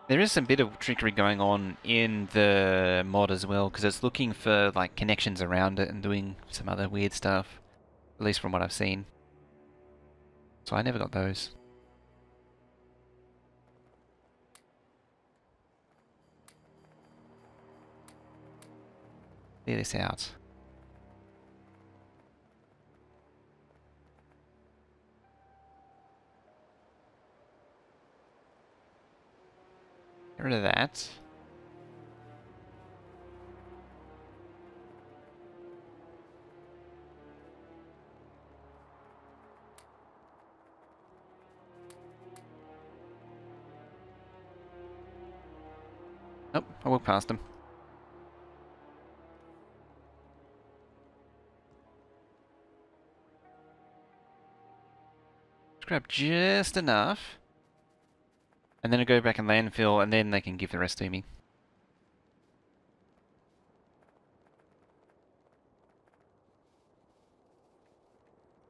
There is some bit of trickery going on in the mod as well, because it's looking for like connections around it and doing some other weird stuff, at least from what I've seen. So I never got those. Clear this out. Get rid of that. Oh, I walked past him. Grab just enough. And then I go back and landfill, and then they can give the rest to me.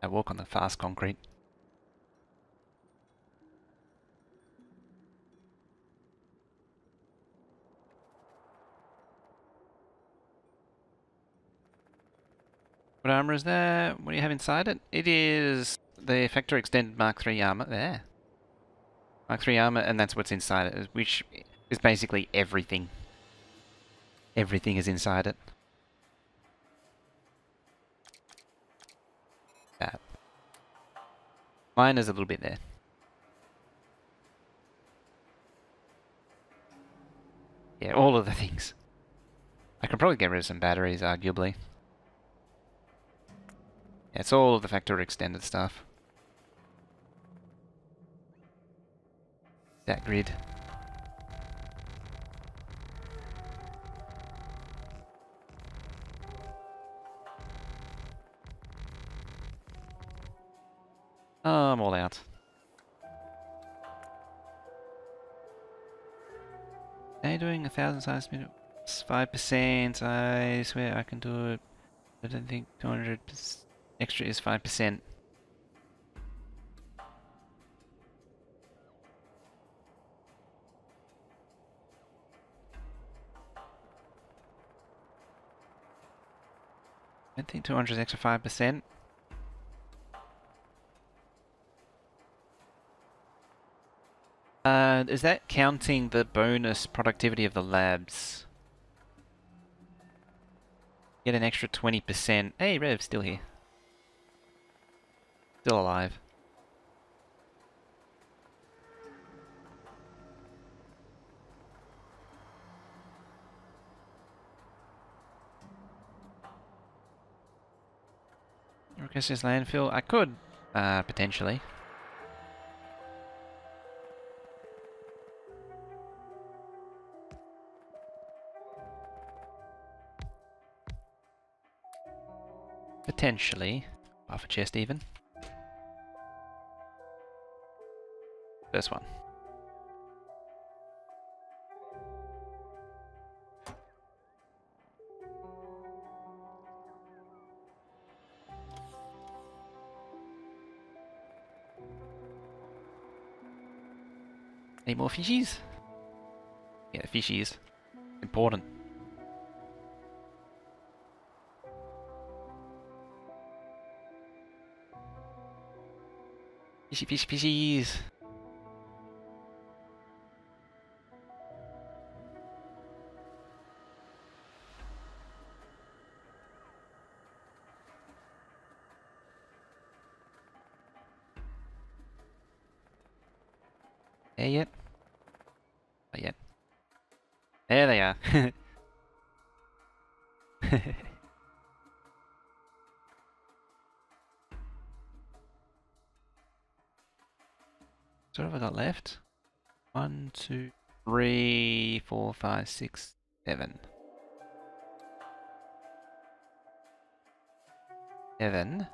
I walk on the fast concrete. What armor is that? What do you have inside it? It is the Factorio Extend Mark III armor. There. Mark III armor, and that's what's inside it, which is basically everything. Everything is inside it. That. Mine is a little bit there. Yeah, all of the things. I could probably get rid of some batteries, arguably. Yeah, it's all of the Factorio Extended stuff. That grid. Oh, I'm all out. They're doing 1,000 size minutes, 5%. I swear I can do it. I don't think 200 extra is 5%. I think 200 is extra 5%. Is that counting the bonus productivity of the labs? Get an extra 20%. Hey, Rev's still here. Still alive. Request this landfill? I could, potentially. Potentially. Half a chest even. First one. Need more fishies? Yeah, fishies. Important. Fishy, fishy, fishies! There yet? Not yet. There they are. So what have I got left? 1, 2, 3, 4, 5, 6, 7. 7.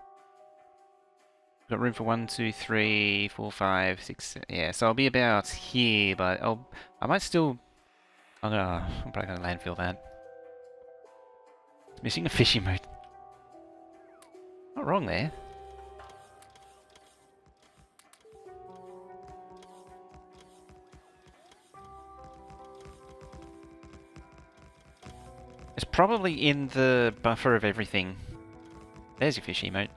Got room for 1, 2, 3, 4, 5, 6. Yeah, so I'll be about here, but I might still. I'm probably gonna landfill that. It's missing a fishing mode. Not wrong there. It's probably in the buffer of everything. There's your fish emote.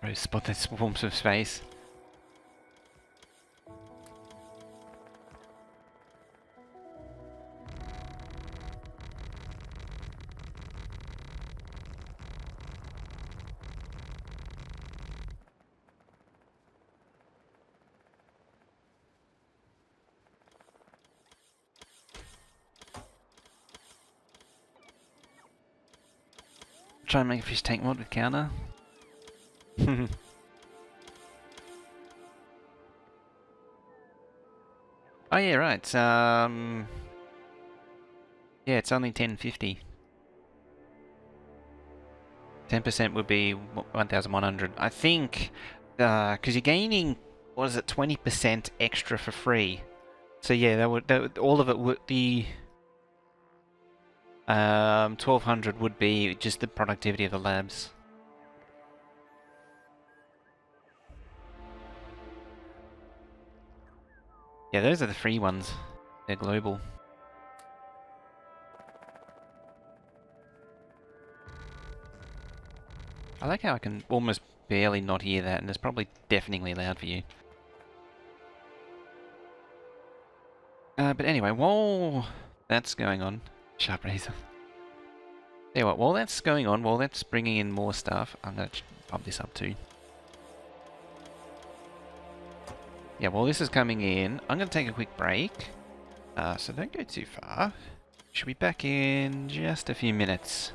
Right, spot that swarms of space. Try and make a fish tank mod with counter. Oh yeah, right. Yeah, it's only 1050. 10% would be 1,100. I think, because you're gaining, what is it, 20% extra for free. So yeah, all of it would be 1,200 would be just the productivity of the labs. Yeah, those are the free ones. They're global. I like how I can almost barely not hear that, and it's probably deafeningly loud for you. But anyway, while that's going on, sharp razor. Tell you what, while that's going on, while that's bringing in more stuff, I'm gonna pump this up too. Yeah, while this is coming in, I'm gonna take a quick break. So don't go too far. Should be back in just a few minutes.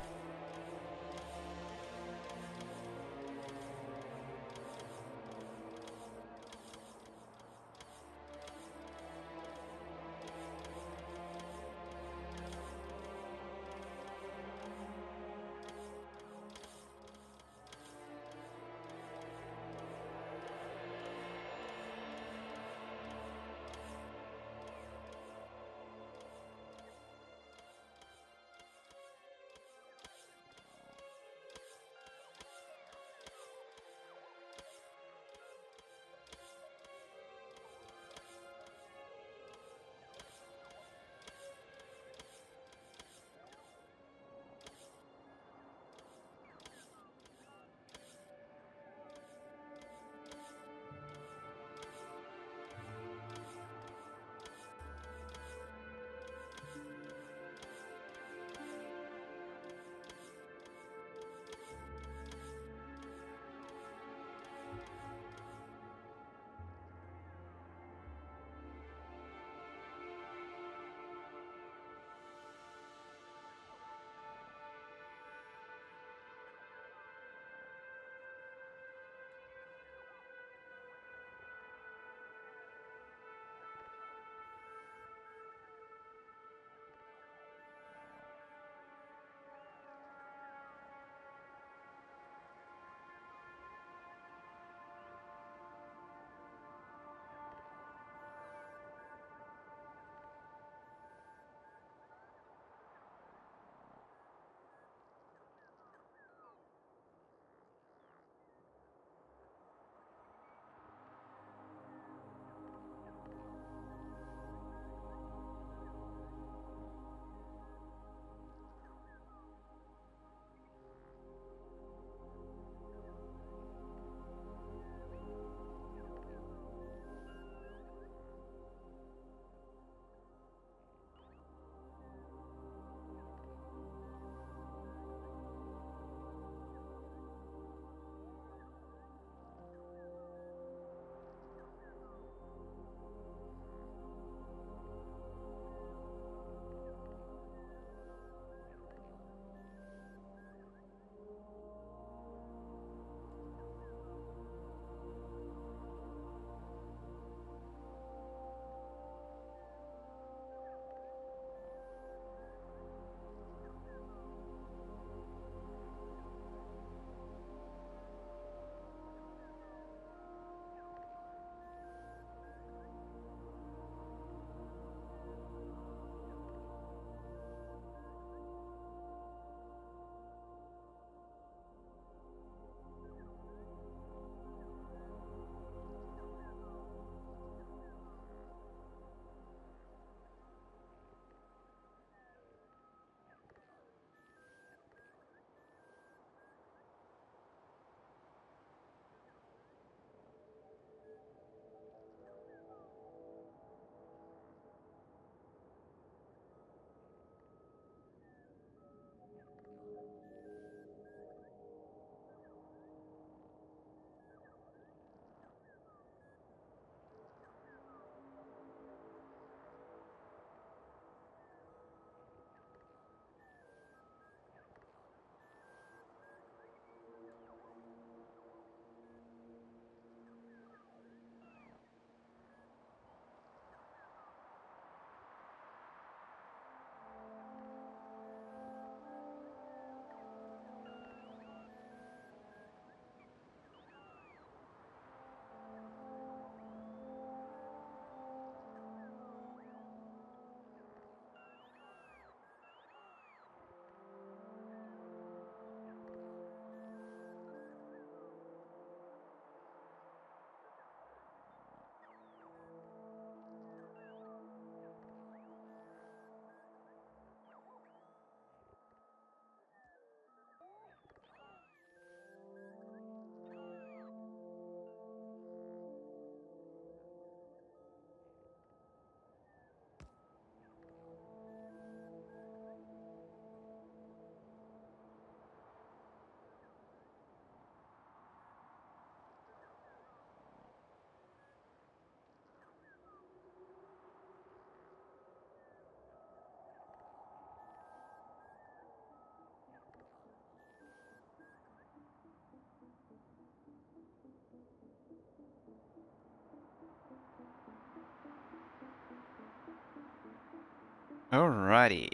Alrighty.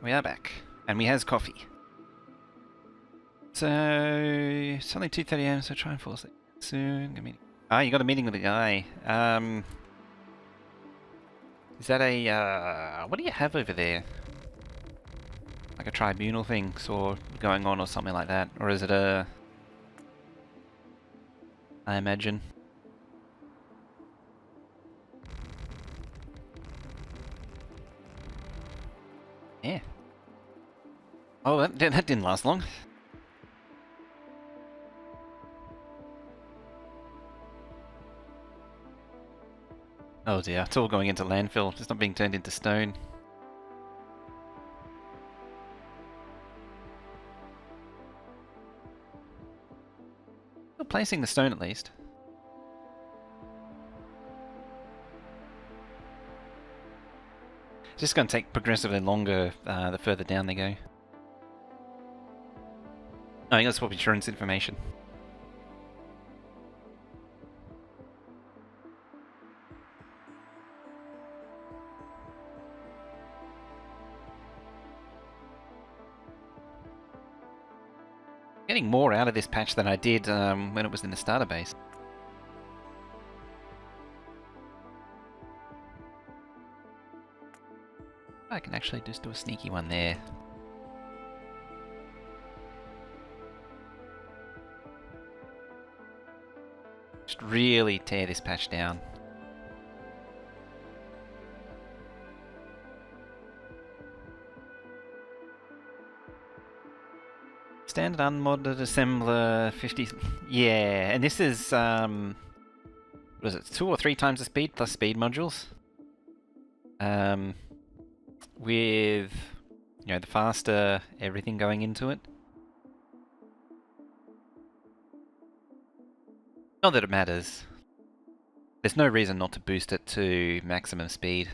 We are back. And we has coffee. So, it's only 2:30 AM, so try and fall asleep soon. Ah, you got a meeting with a guy. Is that a, what do you have over there? Like a tribunal thing sort of going on or something like that? Or is it a... I imagine. Yeah. Oh, that didn't last long. Oh dear, it's all going into landfill. It's not being turned into stone. Still placing the stone at least. It's just going to take progressively longer the further down they go. Oh, you got to swap insurance information. Getting more out of this patch than I did when it was in the starter base. I can actually just do a sneaky one there. Just really tear this patch down. Standard unmodded assembler 50. Yeah, and this is was it 2 or 3 times the speed plus speed modules? With the faster everything going into it. Not that it matters. There's no reason not to boost it to maximum speed.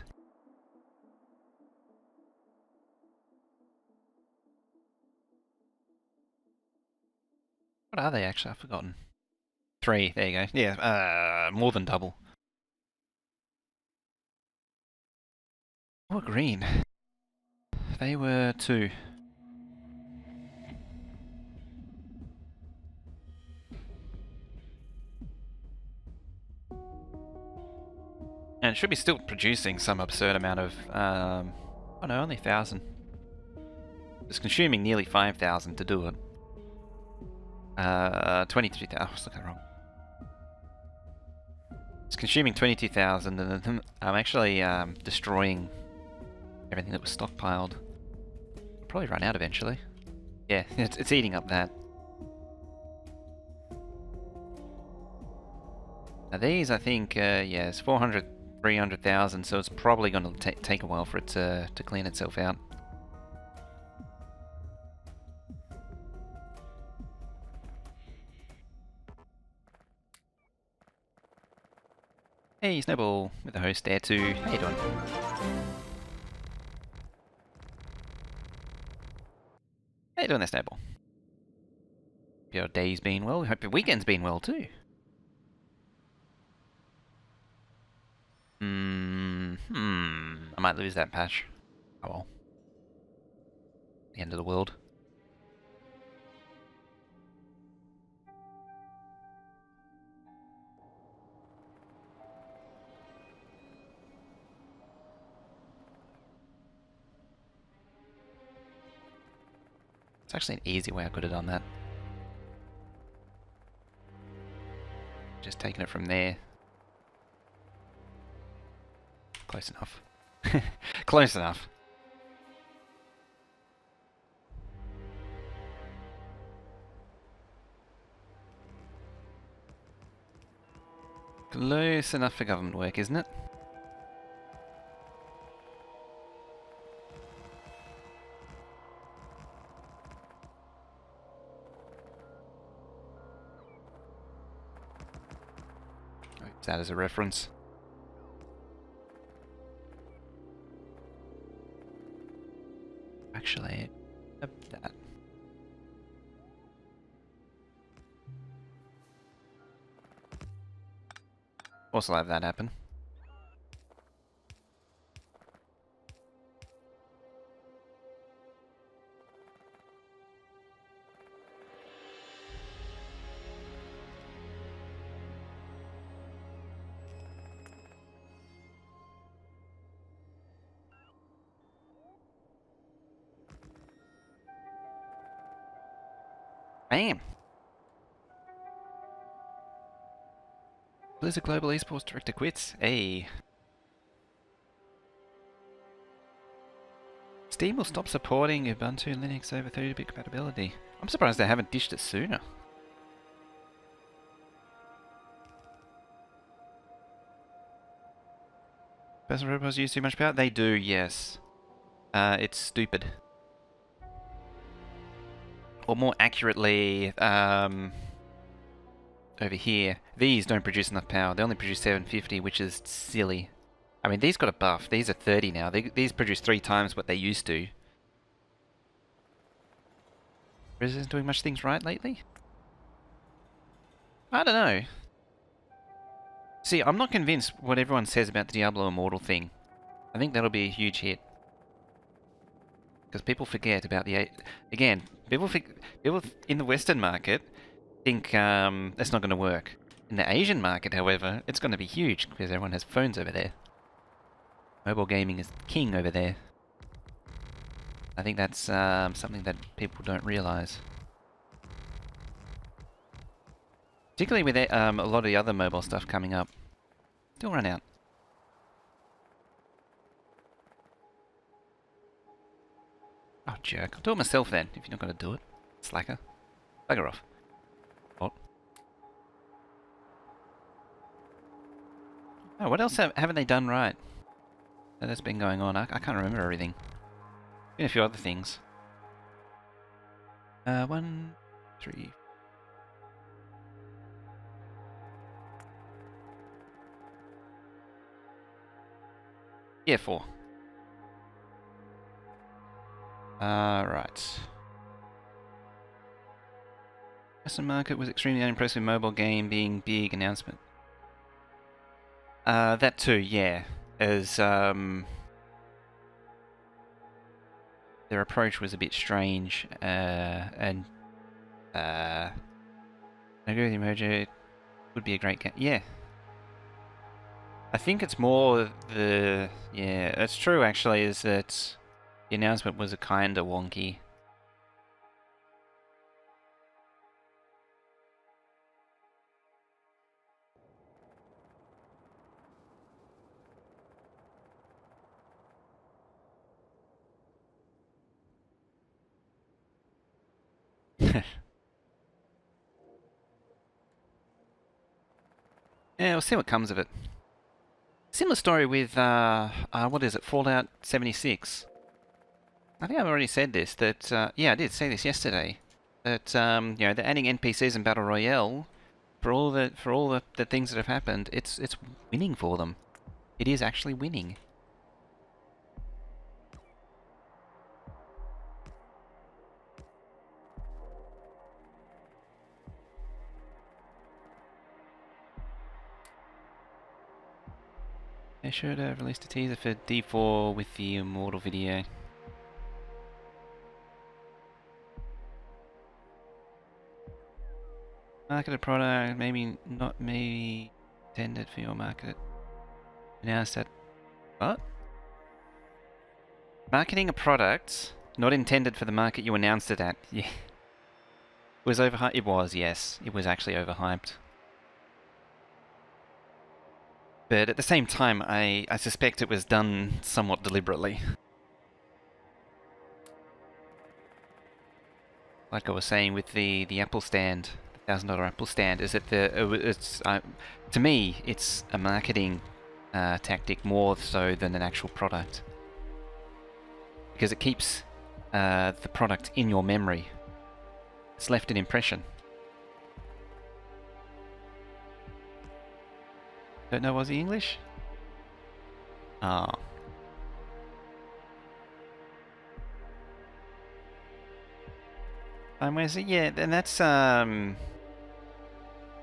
What are they actually? I've forgotten. 3, there you go. Yeah, more than double. Oh, green. They were 2. And it should be still producing some absurd amount of, oh no, only 1,000. It's consuming nearly 5,000 to do it. 22,000, I was looking wrong. It's consuming 22,000 and then I'm actually destroying everything that was stockpiled. I'll probably run out eventually. Yeah, it's eating up that. Now these, I think, yeah, it's 400, 300,000, so it's probably going to take a while for it to clean itself out. Hey, Snowball, with the host there too. How you doing? How you doing there, Snowball? Hope your day's been well. Hope your weekend's been well too. I might lose that patch. Oh well. The end of the world. It's actually an easy way I could have done that. Just taking it from there. Close enough. Close enough. Close enough for government work, isn't it? Use that as a reference. Actually, that. Also have that happen. Damn. Blizzard Global Esports Director quits. Hey. Steam will stop supporting Ubuntu Linux over 32-bit compatibility. I'm surprised they haven't dished it sooner. Personal robots use too much power? They do, yes. It's stupid. Or more accurately, over here, these don't produce enough power. They only produce 750, which is silly. I mean, these got a buff. These are 30 now. These produce 3 times what they used to. Resistance doing much things right lately? I don't know. See, I'm not convinced what everyone says about the Diablo Immortal thing. I think that'll be a huge hit. Because people forget about the... Again, people in the Western market think that's not going to work. In the Asian market, however, it's going to be huge because everyone has phones over there. Mobile gaming is king over there. I think that's something that people don't realise. Particularly with a lot of the other mobile stuff coming up. Still run out. Oh, jerk. I'll do it myself then, if you're not going to do it. Slacker. Bugger off. What? Oh, what else haven't they done right? That's been going on. I can't remember everything. Been a few other things. 1, 3... Yeah, 4. Right. Western market was extremely unimpressed with mobile game being big announcement. That too, yeah. As, their approach was a bit strange, and, I agree with you, Mojo. It would be a great game. Yeah. I think it's more the... Yeah, that's true actually, is that the announcement was a kinda wonky. Yeah, we'll see what comes of it. Similar story with, what is it, Fallout 76. I think I've already said this, that, yeah, I did say this yesterday, that, you know, they're adding NPCs in Battle Royale, for all the things that have happened, it's winning for them. It is actually winning. They should have released a teaser for D4 with the Immortal video. Marketed product, maybe not maybe intended for your market. Announced that... What? Marketing a product not intended for the market you announced it at. Yeah. It was overhyped? It was, yes. It was actually overhyped. But at the same time, I suspect it was done somewhat deliberately. Like I was saying with the Apple stand, the $1,000 Apple stand, is that to me, it's a marketing tactic more so than an actual product. Because it keeps the product in your memory. It's left an impression. Don't know Aussie English? Ah. Where's it? Yeah, and that's how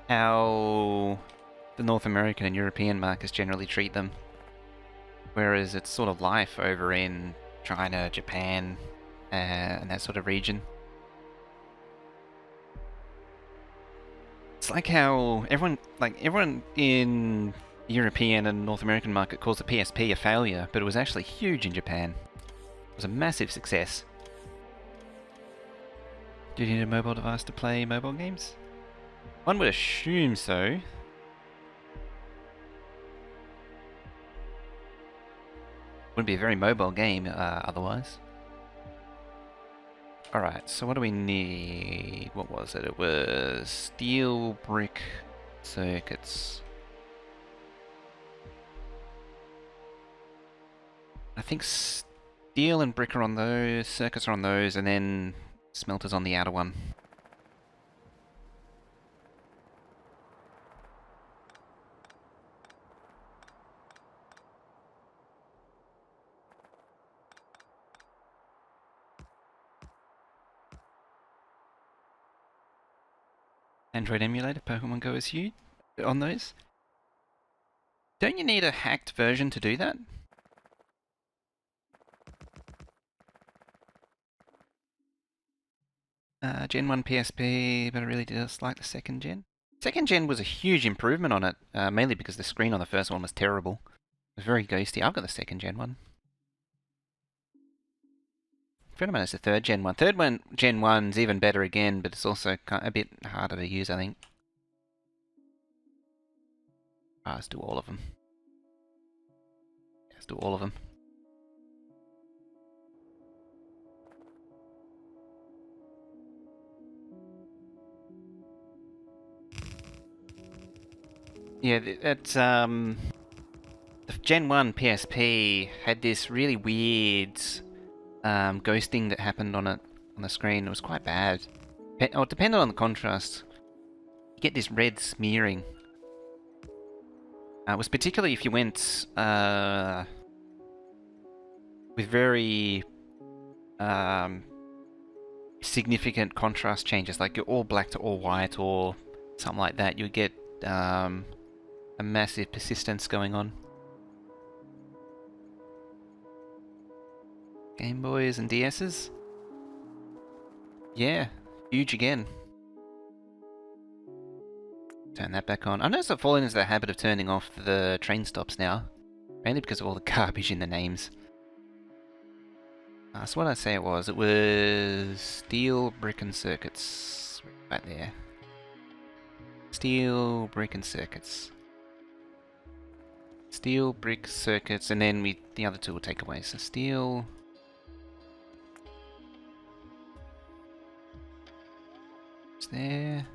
the North American and European markets generally treat them. Whereas it's sort of life over in China, Japan, and that sort of region. It's like how everyone in the European and North American market calls the PSP a failure, but it was actually huge in Japan. It was a massive success. Do you need a mobile device to play mobile games? One would assume so. Wouldn't be a very mobile game otherwise. Alright, so what do we need? What was it? It was steel brick circuits. I think steel and brick are on those, circuits are on those, and then smelters on the outer one. Android emulator, Pokemon Go is you on those. Don't you need a hacked version to do that? Gen 1 PSP, but I really dislike the second gen. Second gen was a huge improvement on it, mainly because the screen on the first one was terrible. It was very ghosty. I've got the second gen one. A friend of mine has the third gen one. Gen 1's even better again, but it's also a bit harder to use, I think. Let's do all of them. Let's do all of them. Yeah, that's the Gen 1 PSP had this really weird ghosting that happened on it on the screen. It was quite bad. It depended on the contrast. You get this red smearing. It was particularly if you went with very significant contrast changes, like you're all black to all white or something like that. You get a massive persistence going on. Game Boys and DS's? Yeah, huge again. Turn that back on. I noticed I've fallen into the habit of turning off the train stops now, mainly because of all the garbage in the names. So what did I say it was? It was steel, brick and circuits. Right there. Steel, brick and circuits. Steel, brick, circuits, and then the other two will take away. So steel... It's there.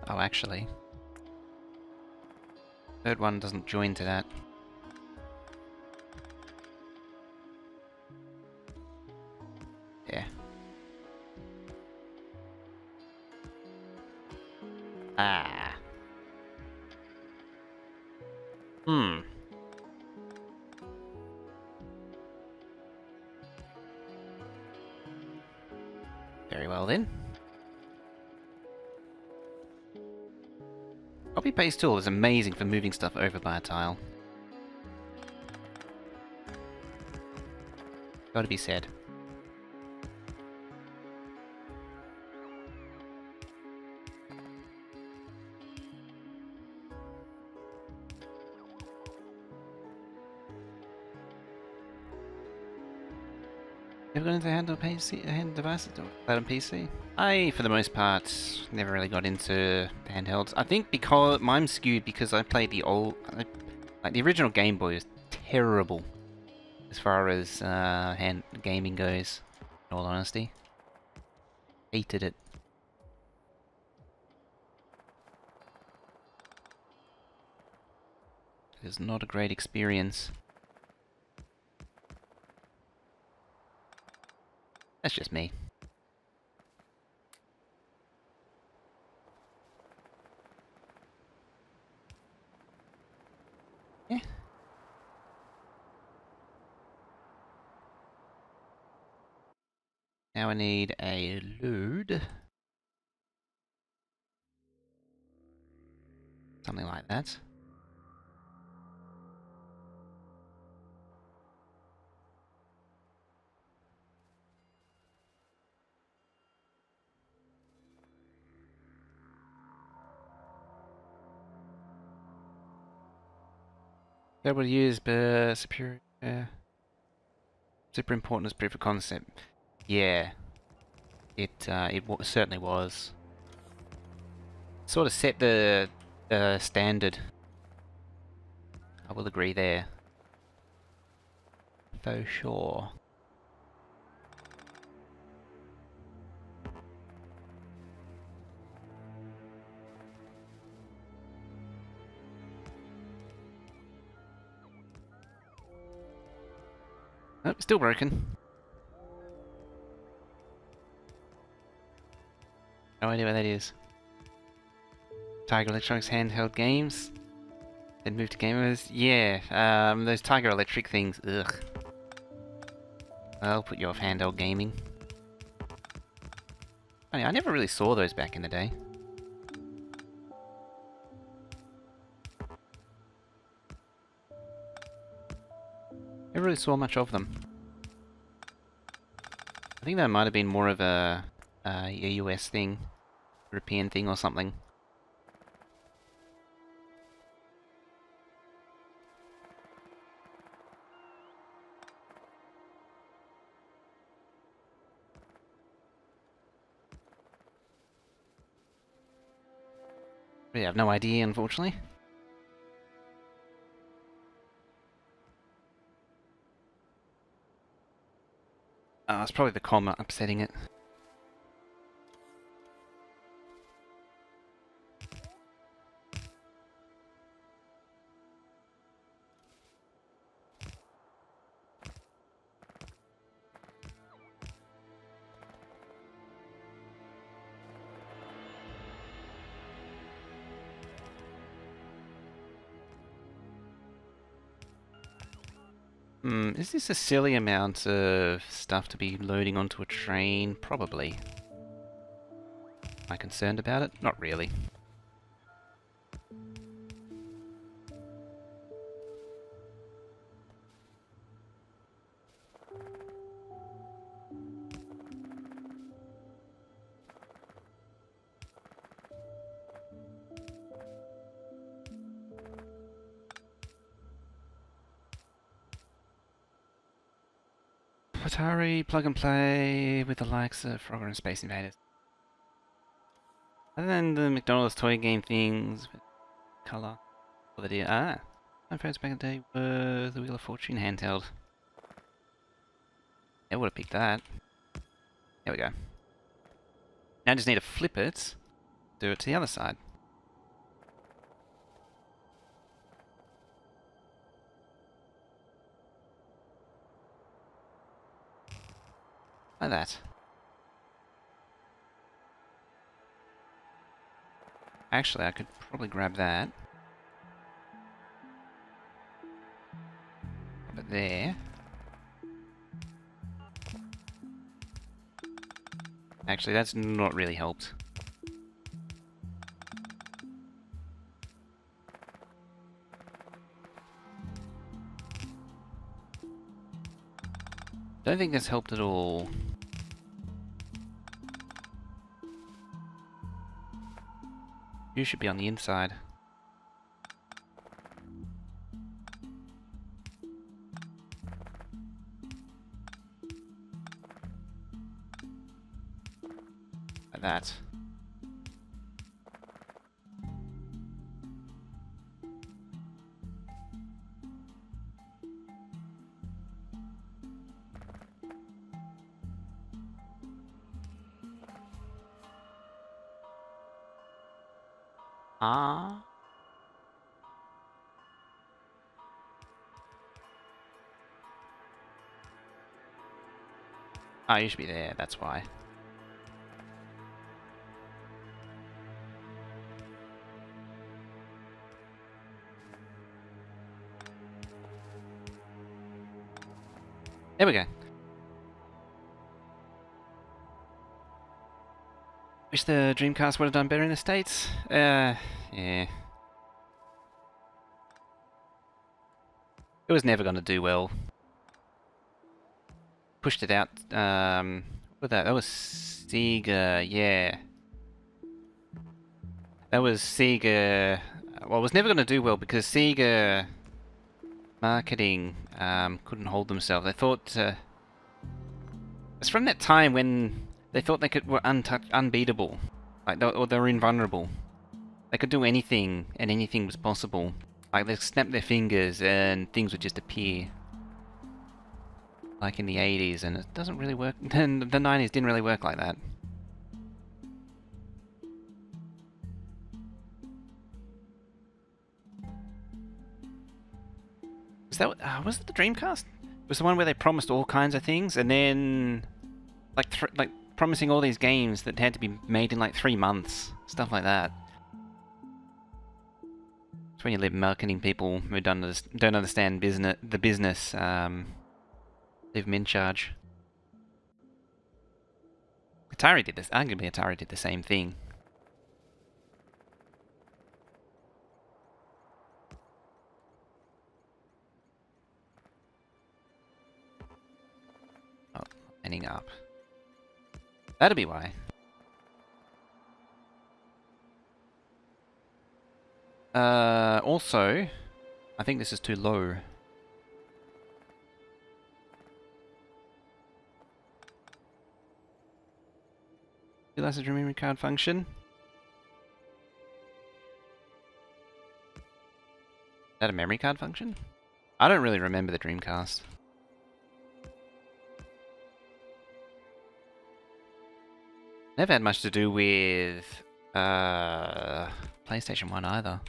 Oh, actually. Third one doesn't join to that. Yeah. Ah. Hmm. Very well then. Copy paste tool is amazing for moving stuff over by a tile. Gotta be said. Ever got into hand devices or played on PC? I, for the most part, never really got into handhelds. I think because mine's skewed because I played the like the original Game Boy was terrible as far as hand gaming goes. In all honesty, hated it. It was not a great experience. That's just me. Yeah. Now I need a load. Something like that. That would use superior, super important as proof of concept. Yeah, it certainly was. Sort of set the standard. I will agree there. For sure. Oh, still broken. No idea what that is. Tiger Electronics handheld games. Then move to gamers. Yeah, those Tiger Electric things. Ugh. I'll put you off handheld gaming. I never really saw those back in the day. Never really saw much of them. I think that might have been more of a US thing, European thing or something. Really have no idea, unfortunately. It's probably the comma upsetting it. Is this a silly amount of stuff to be loading onto a train? Probably. Am I concerned about it? Not really. Atari plug and play with the likes of Frogger and Space Invaders. Other than the McDonald's toy game things, with colour. What the my phones back in the day were the Wheel of Fortune handheld. I would have picked that. There we go. Now I just need to flip it, do it to the other side. Like that. Actually, I could probably grab that. Pop it there. Actually, that's not really helped. Don't think that's helped at all. You should be on the inside. Like that. Ah. Ah, you should be there, that's why. There we go. Wish the Dreamcast would have done better in the States. Yeah. It was never going to do well. Pushed it out. What was that? That was Sega, yeah. That was Sega. Well, it was never going to do well because Sega marketing couldn't hold themselves. They thought it's from that time when they thought they were unbeatable, like or they were invulnerable. They could do anything, and anything was possible. Like they snap their fingers and things would just appear. Like in the 80s, and it doesn't really work. Then the 90s didn't really work like that. Was it the Dreamcast? It was the one where they promised all kinds of things, and then like promising all these games that had to be made in like 3 months, stuff like that. It's when you let marketing people who don't understand the business, leave them in charge. Atari did this. Arguably, Atari did the same thing. Oh, ending up. That'll be why. Also, I think this is too low. Realize the memory card function? Is that a memory card function? I don't really remember the Dreamcast. Never had much to do with PlayStation 1 either.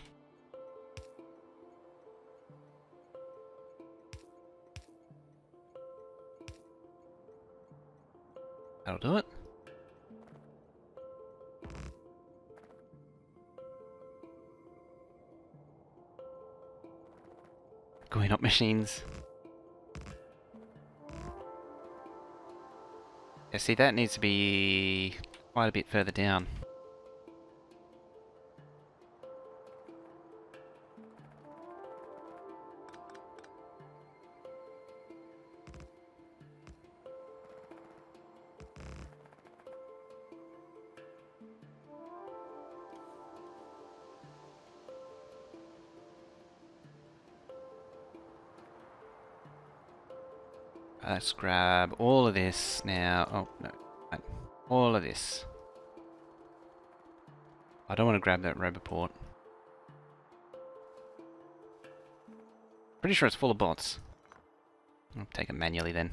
That'll do it. Going up machines. Yeah, see, that needs to be quite a bit further down. Let's grab all of this now. Oh, no. All of this. I don't want to grab that Roboport. Pretty sure it's full of bots. I'll take it manually then.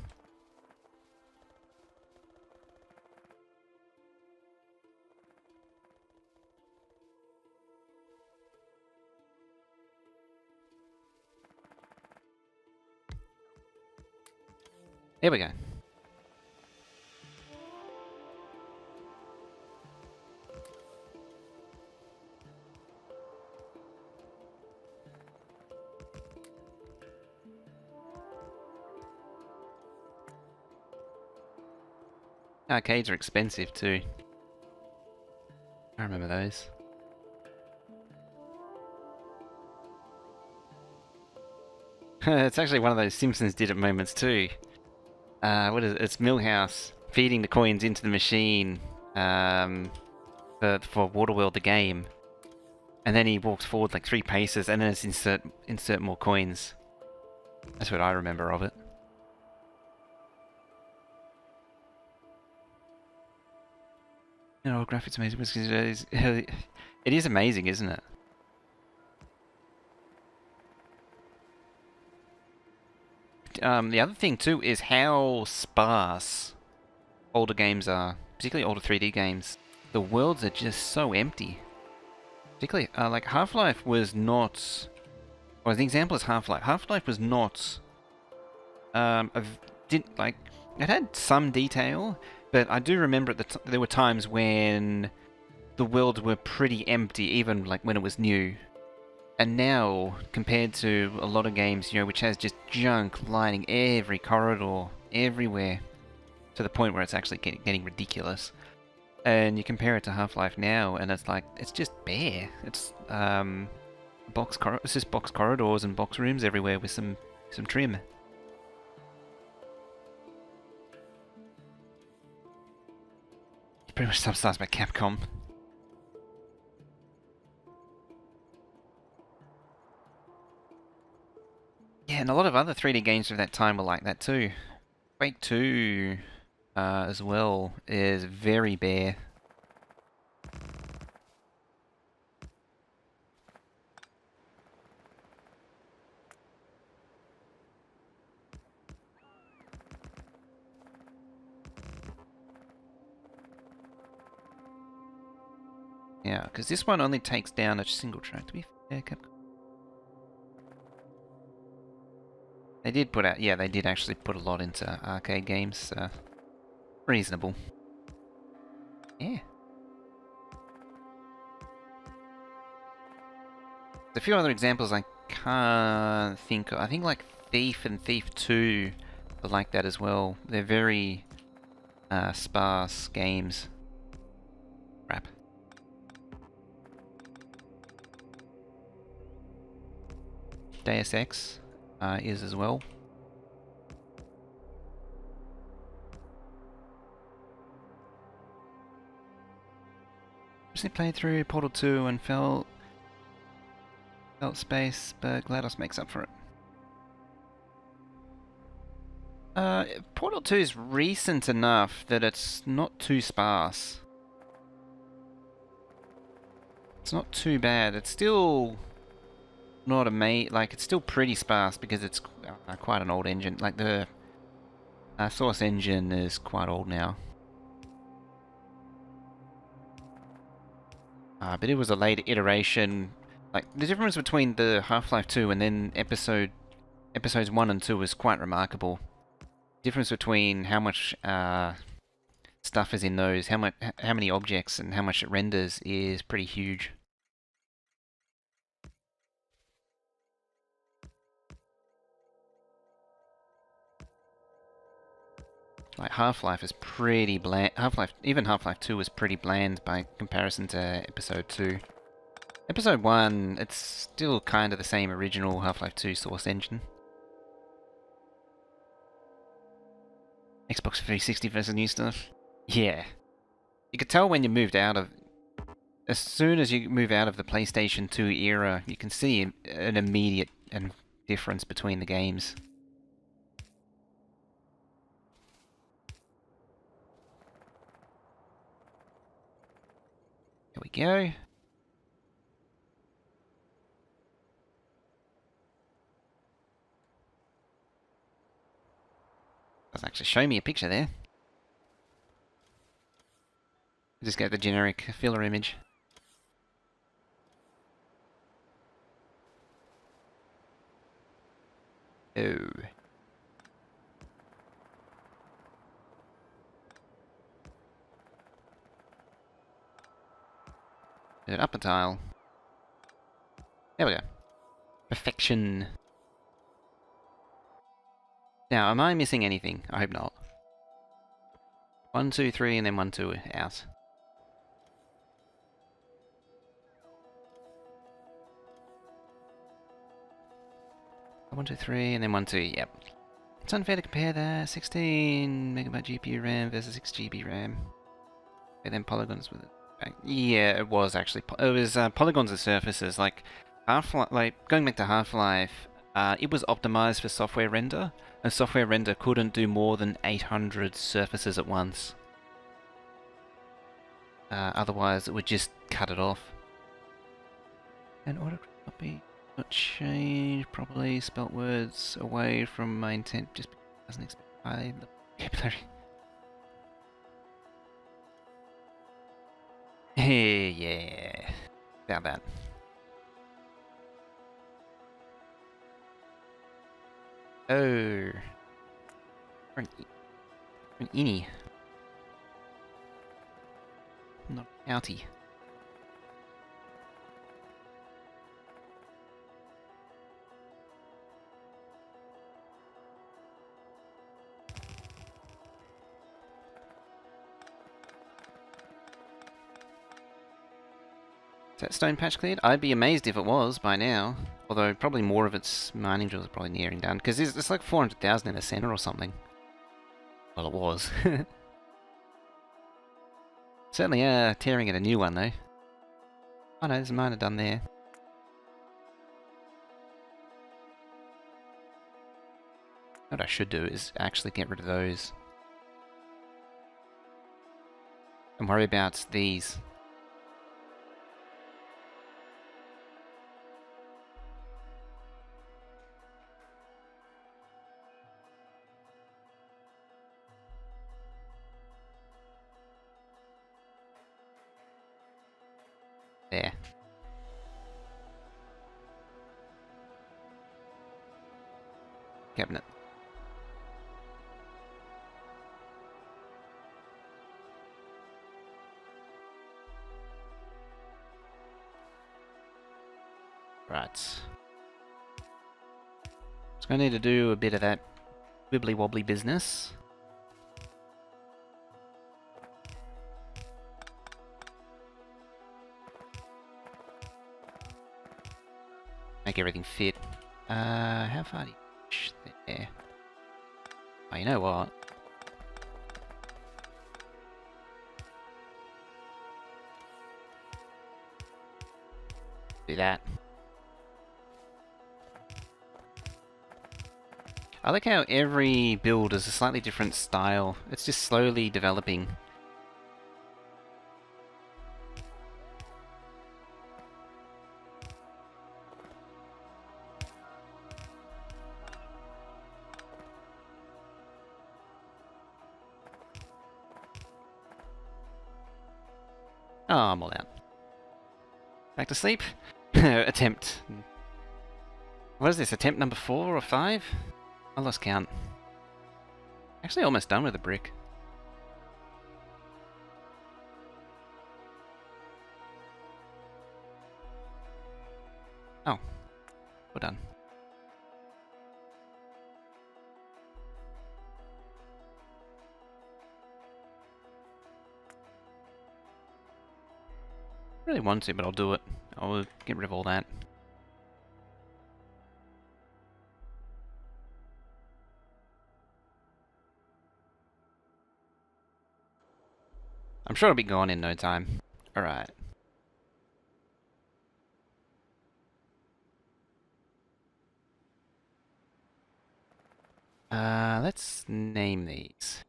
Here we go. Arcades are expensive too. I remember those. It's actually one of those Simpsons did it moments too. What is it? It's Milhouse feeding the coins into the machine for Waterworld the game. And then he walks forward like 3 paces and then it's insert more coins. That's what I remember of it. You know, graphics amazing. It is amazing, isn't it? The other thing too is how sparse older games are, particularly older 3D games. The worlds are just so empty. Particularly, like Half-Life was not. Well, the example is Half-Life. Half-Life was not. Didn't like. It had some detail, but I do remember there were times when the worlds were pretty empty, even like when it was new. And now, compared to a lot of games, you know, which has just junk lining every corridor, everywhere, to the point where it's actually getting ridiculous. And you compare it to Half-Life now, and it's like, it's just bare. It's it's just box corridors and box rooms everywhere with some trim. It's pretty much subsidized by Capcom. Yeah, And a lot of other 3D games of that time were like that too. Quake 2 as well is very bare. Yeah, because this one only takes down a single track, to be fair, Capcom. They did put out, yeah, they did actually put a lot into arcade games, so reasonable. Yeah. A few other examples I can't think of. I think like Thief and Thief 2 are like that as well. They're very sparse games. Crap. Deus Ex is as well. Recently played through Portal 2 and felt space, but GLaDOS makes up for it. Portal 2 is recent enough that it's not too sparse. It's not too bad. It's still not like it's still pretty sparse because it's quite an old engine. Like the Source engine is quite old now. But it was a later iteration. Like the difference between the Half-Life 2 and then episodes 1 and 2 was quite remarkable. Difference between how much stuff is in those, how many objects and how much it renders is pretty huge. Like Half-Life is pretty bland. Even Half-Life 2 was pretty bland by comparison to Episode 2. Episode 1, it's still kind of the same original Half-Life 2 Source engine. Xbox 360 versus new stuff. Yeah. You could tell when you moved out of... As soon as you move out of the PlayStation 2 era, you can see an immediate difference between the games. Here we go. Doesn't actually show me a picture there. Just get the generic filler image. Oh. Up a tile. There we go. Perfection. Now, am I missing anything? I hope not. 1, 2, 3, and then 1, 2 out. One, 2, 3, and then 1, 2, yep. It's unfair to compare the 16 megabyte GPU RAM versus 6 GB RAM. And then polygons with it. Yeah, it was actually. It was polygons and surfaces. Like Half-Life, like going back to Half-Life, it was optimized for software render, and software render couldn't do more than 800 surfaces at once. Otherwise, it would just cut it off. And auto copy not change properly. Spelt words away from my intent. Just doesn't expect the vocabulary. Hey, yeah. About that. Oh. For an innie. Not outie. Is that stone patch cleared? I'd be amazed if it was by now. Although probably more of its mining drills are probably nearing done. Because it's like 400,000 in the center or something. Well, it was. Certainly tearing at a new one though. Oh no, there's a miner done there. what I should do is actually get rid of those. And worry about these. There. Cabinet. Right. So I need to do a bit of that wibbly wobbly business. Make everything fit. How far do you push there? Oh, you know what? Do that. I like how every build is a slightly different style. It's just slowly developing. Oh, I'm all out. Back to sleep? Attempt. What is this, attempt number 4 or 5? I lost count. Actually almost done with the brick. Oh. We're done. Really want to, but I'll do it. I'll get rid of all that. I'm sure it'll be gone in no time. Alright. Let's name these.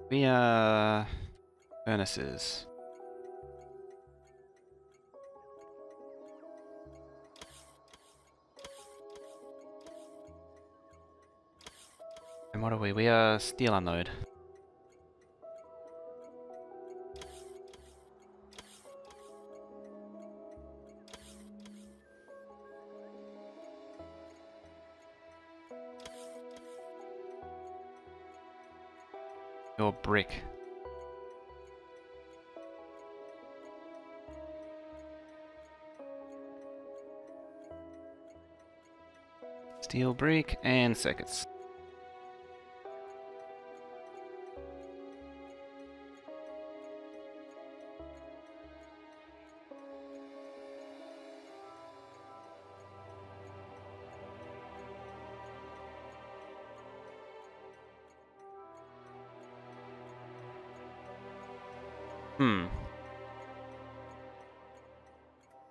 We are furnaces. And what are we? We are steel unload. Your brick. Steel brick and circuits.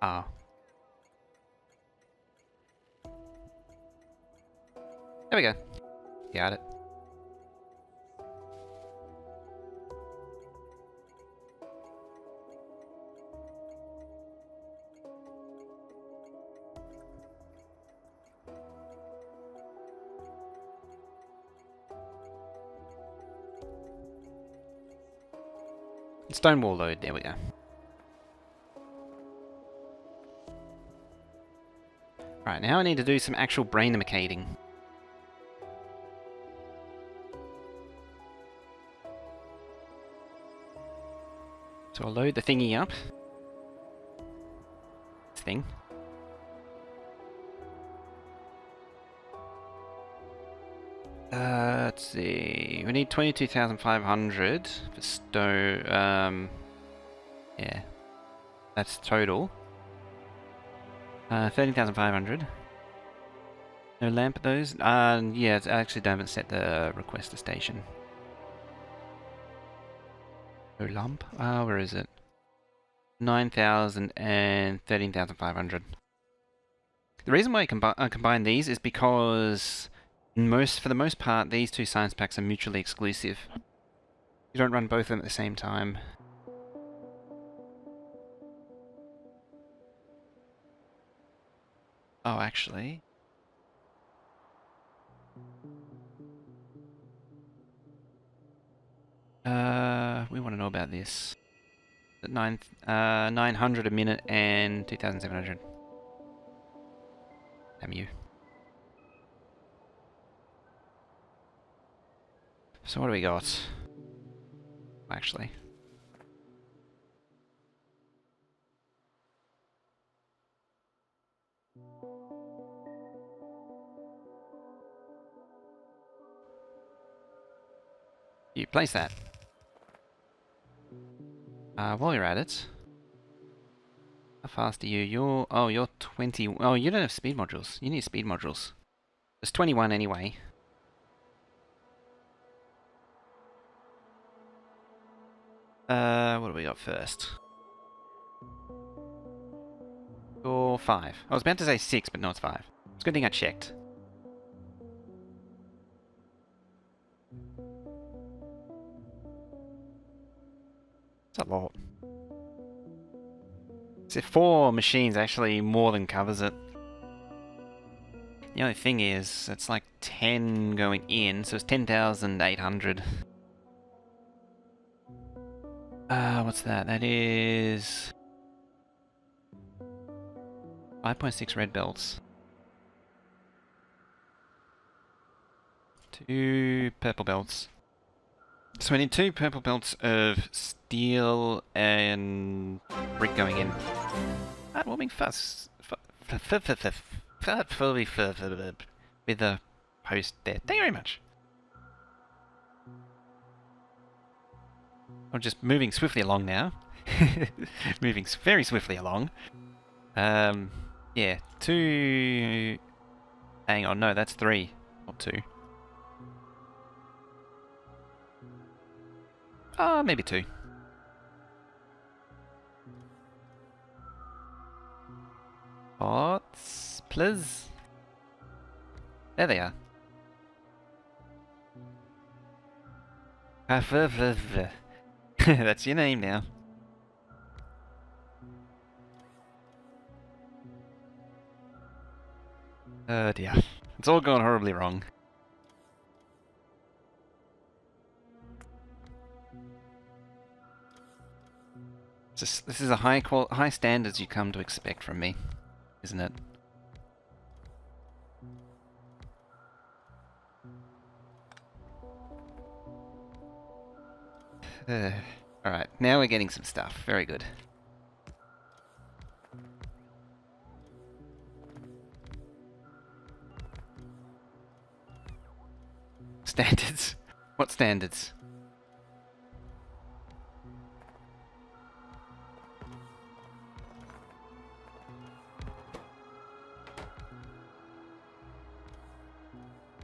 Ah. There we go. Got it. Stone wall load, there we go. Right, now I need to do some actual brain macating. So I'll load the thingy up. This thing. Let's see. We need 22,500 for stone. Yeah. That's total. 13,500. No lamp at those? Yeah, I actually haven't set the requester station. No lamp? Where is it? 9,000 and 13,500. The reason why I combine these is because for the most part, these two science packs are mutually exclusive. You don't run both of them at the same time. Oh, actually. We want to know about this. 900 a minute and 2,700. Damn you. So what do we got? Actually. You place that. While you're at it. How fast are you? You're 20. Oh, you don't have speed modules. You need speed modules. There's 21 anyway. What do we got first? You're 5. I was about to say 6, but no, it's 5. It's a good thing I checked. It's a lot. So 4 machines actually more than covers it. The only thing is, it's like 10 going in, so it's 10,800. What's that? That is 5.6 red belts. 2 purple belts. So we need 2 purple belts of steel and brick going in. Heartwarming fuss. With the post there. Thank you very much. I'm just moving swiftly along now. Moving very swiftly along. Yeah, 2... Hang on, no, that's 3, not 2. Maybe 2. Pots, please. There they are. That's your name now. Oh dear. It's all gone horribly wrong. This is a high standards you come to expect from me, isn't it? Alright, now we're getting some stuff. Very good. Standards? What standards?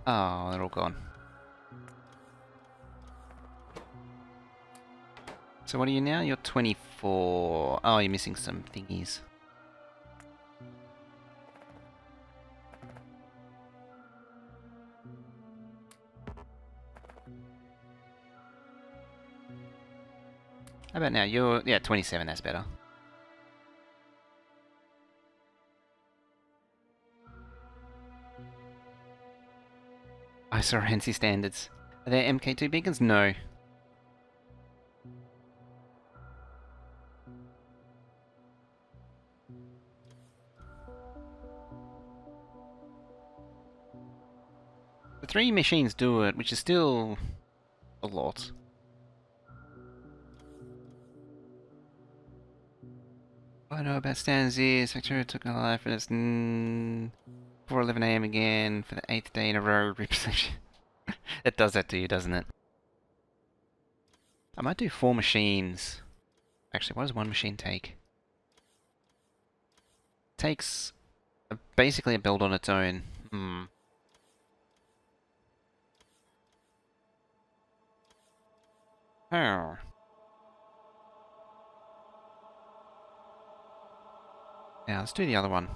Oh, they're all gone. So what are you now? You're 24. Oh, you're missing some thingies. How about now? You're, yeah, 27, that's better. ISO standards. Are there MK2 beacons? No. The 3 machines do it, which is still a lot. All I know about standards is Factorio took my life and it's 4:11 AM again for the 8th day in a row. It does that to you, doesn't it? I might do 4 machines. Actually, what does 1 machine take? It takes basically a build on its own. Oh. Now let's do the other one.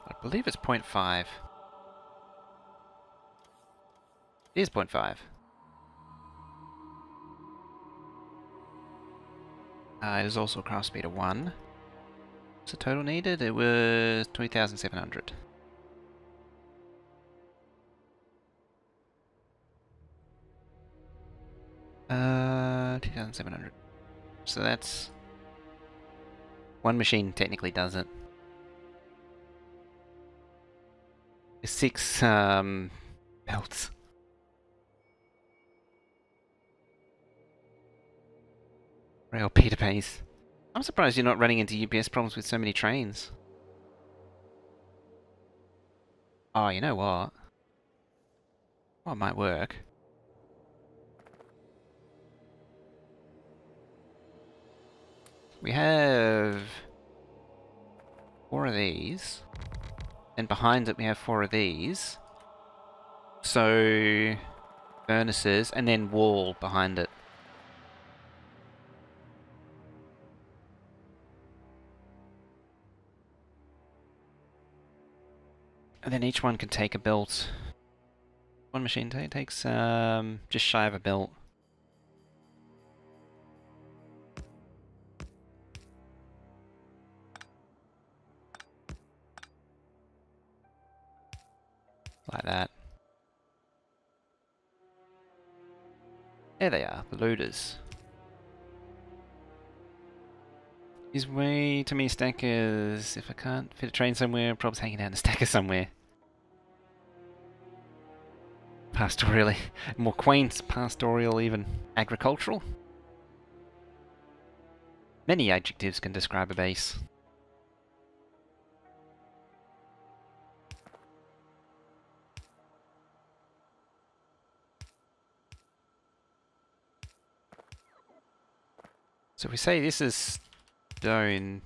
I believe it's 0.5. It is 0.5. It is also a craft speed of 1. What's the total needed? It was 20,700. 2,700. So that's... one machine technically does it. 6 belts. Rail Peter Pace. I'm surprised you're not running into UPS problems with so many trains. Oh, you know what? What might work? We have 4 of these. And behind it we have 4 of these. So... furnaces, and then wall behind it. And then each one can take a belt. One machine takes just shy of a belt. Like that. There they are, the loaders. Is way too many stackers. If I can't fit a train somewhere, probably hanging out in a stacker somewhere. Pastorally. More quaint, pastoral even. Agricultural? Many adjectives can describe a base. So if we say this is stone...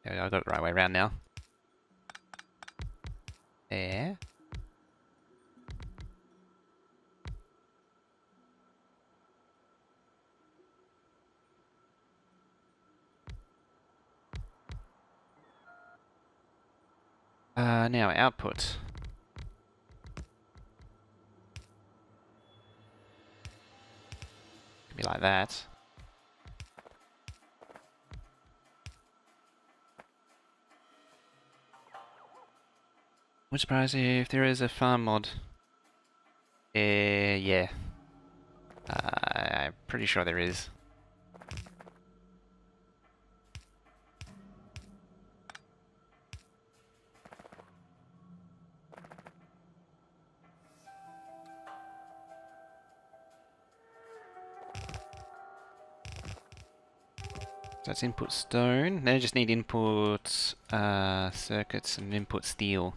yeah, I got it the right way around now. There. Now output. Could be like that. Wouldn't surprise you if there is a farm mod. Yeah. I'm pretty sure there is. So that's input stone. Now I just need input circuits and input steel.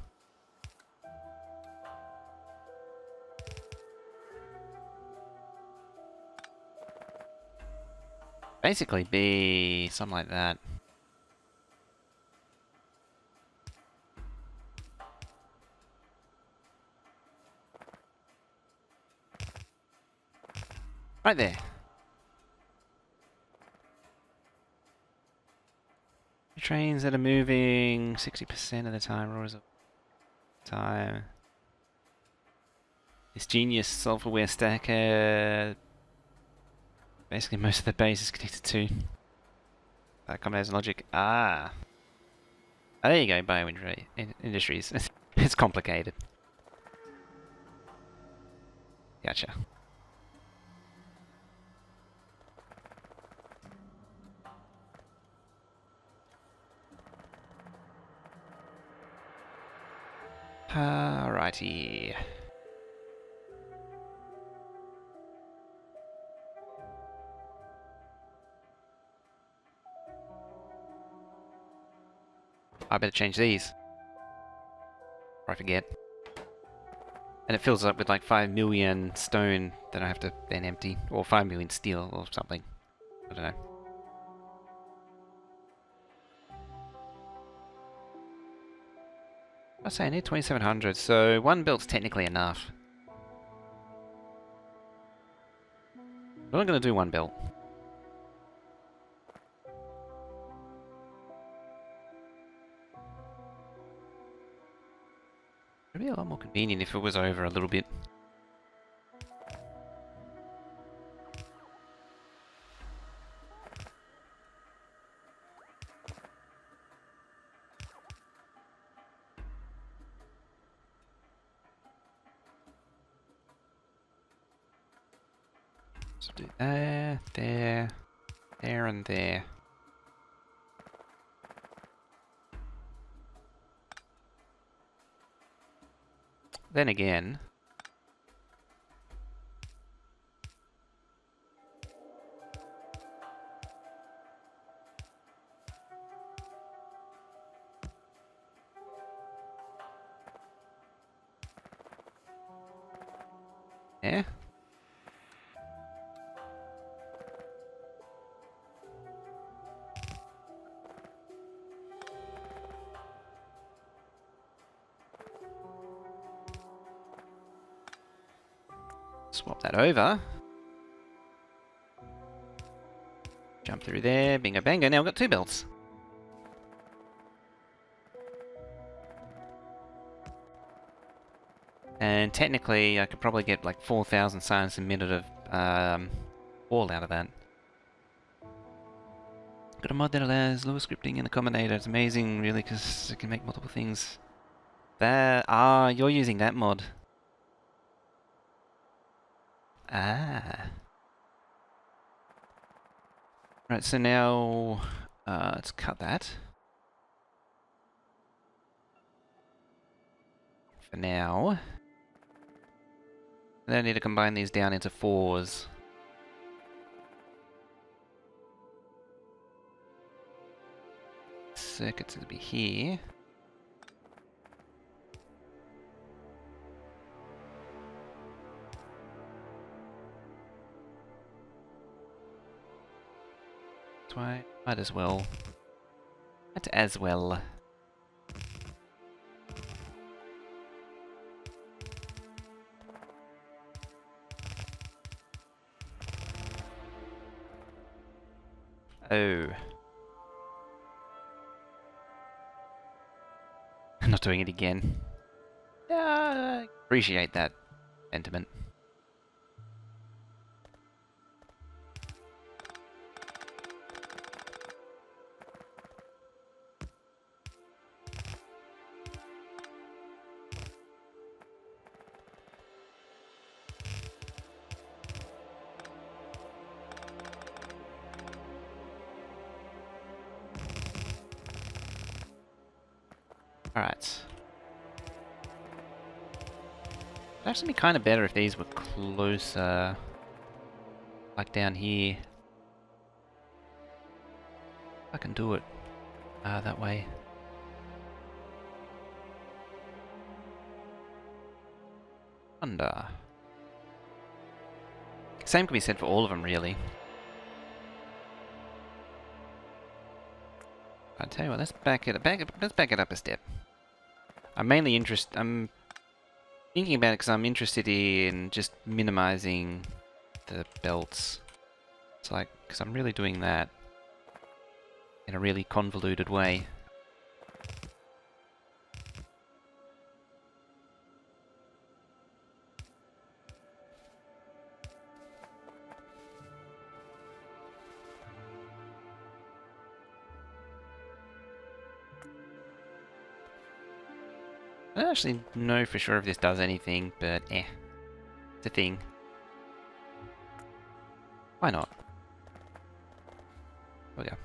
Basically be something like that. Right there. Trains that are moving 60% of the time, or is it time? This genius self-aware stacker. Basically most of the base is connected to combination logic. Ah. Oh, there you go, Industries. It's complicated. Gotcha. Alrighty. I better change these. Or I forget. And it fills up with like 5 million stone that I have to then empty. Or 5 million steel or something. I don't know. I say I need 2700, so 1 build's technically enough. I'm not going to do 1 build. It'd be a lot more convenient if it was over a little bit. So do there, there, there, and there. Then again, yeah. Swap that over. Jump through there, bingo bango. Now we've got 2 belts. And technically, I could probably get like 4,000 signs a minute of wall out of that. Got a mod that allows lower scripting in the combinator. It's amazing, really, because it can make multiple things. You're using that mod. Ah. Right, so now let's cut that. For now. Then I need to combine these down into 4s. Circuits will be here. So I might as well. Might as well. Oh. I'm not doing it again. Appreciate that sentiment. Alright. It'd actually be kind of better if these were closer. Like down here. I can do it that way. Under. Same can be said for all of them, really. I'll tell you what, let's back it up a step. I'm thinking about it because I'm interested in just minimizing the belts. It's like, because I'm really doing that in a really convoluted way. I don't actually know for sure if this does anything, but it's a thing. Why not? There we go.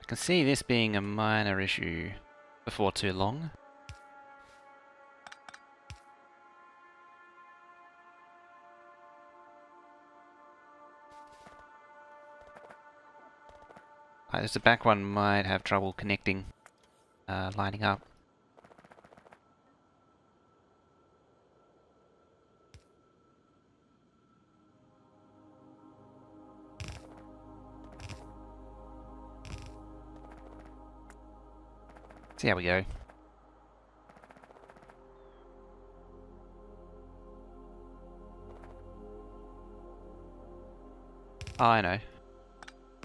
I can see this being a minor issue before too long. The back one might have trouble connecting, lining up. See how we go. Oh, I know.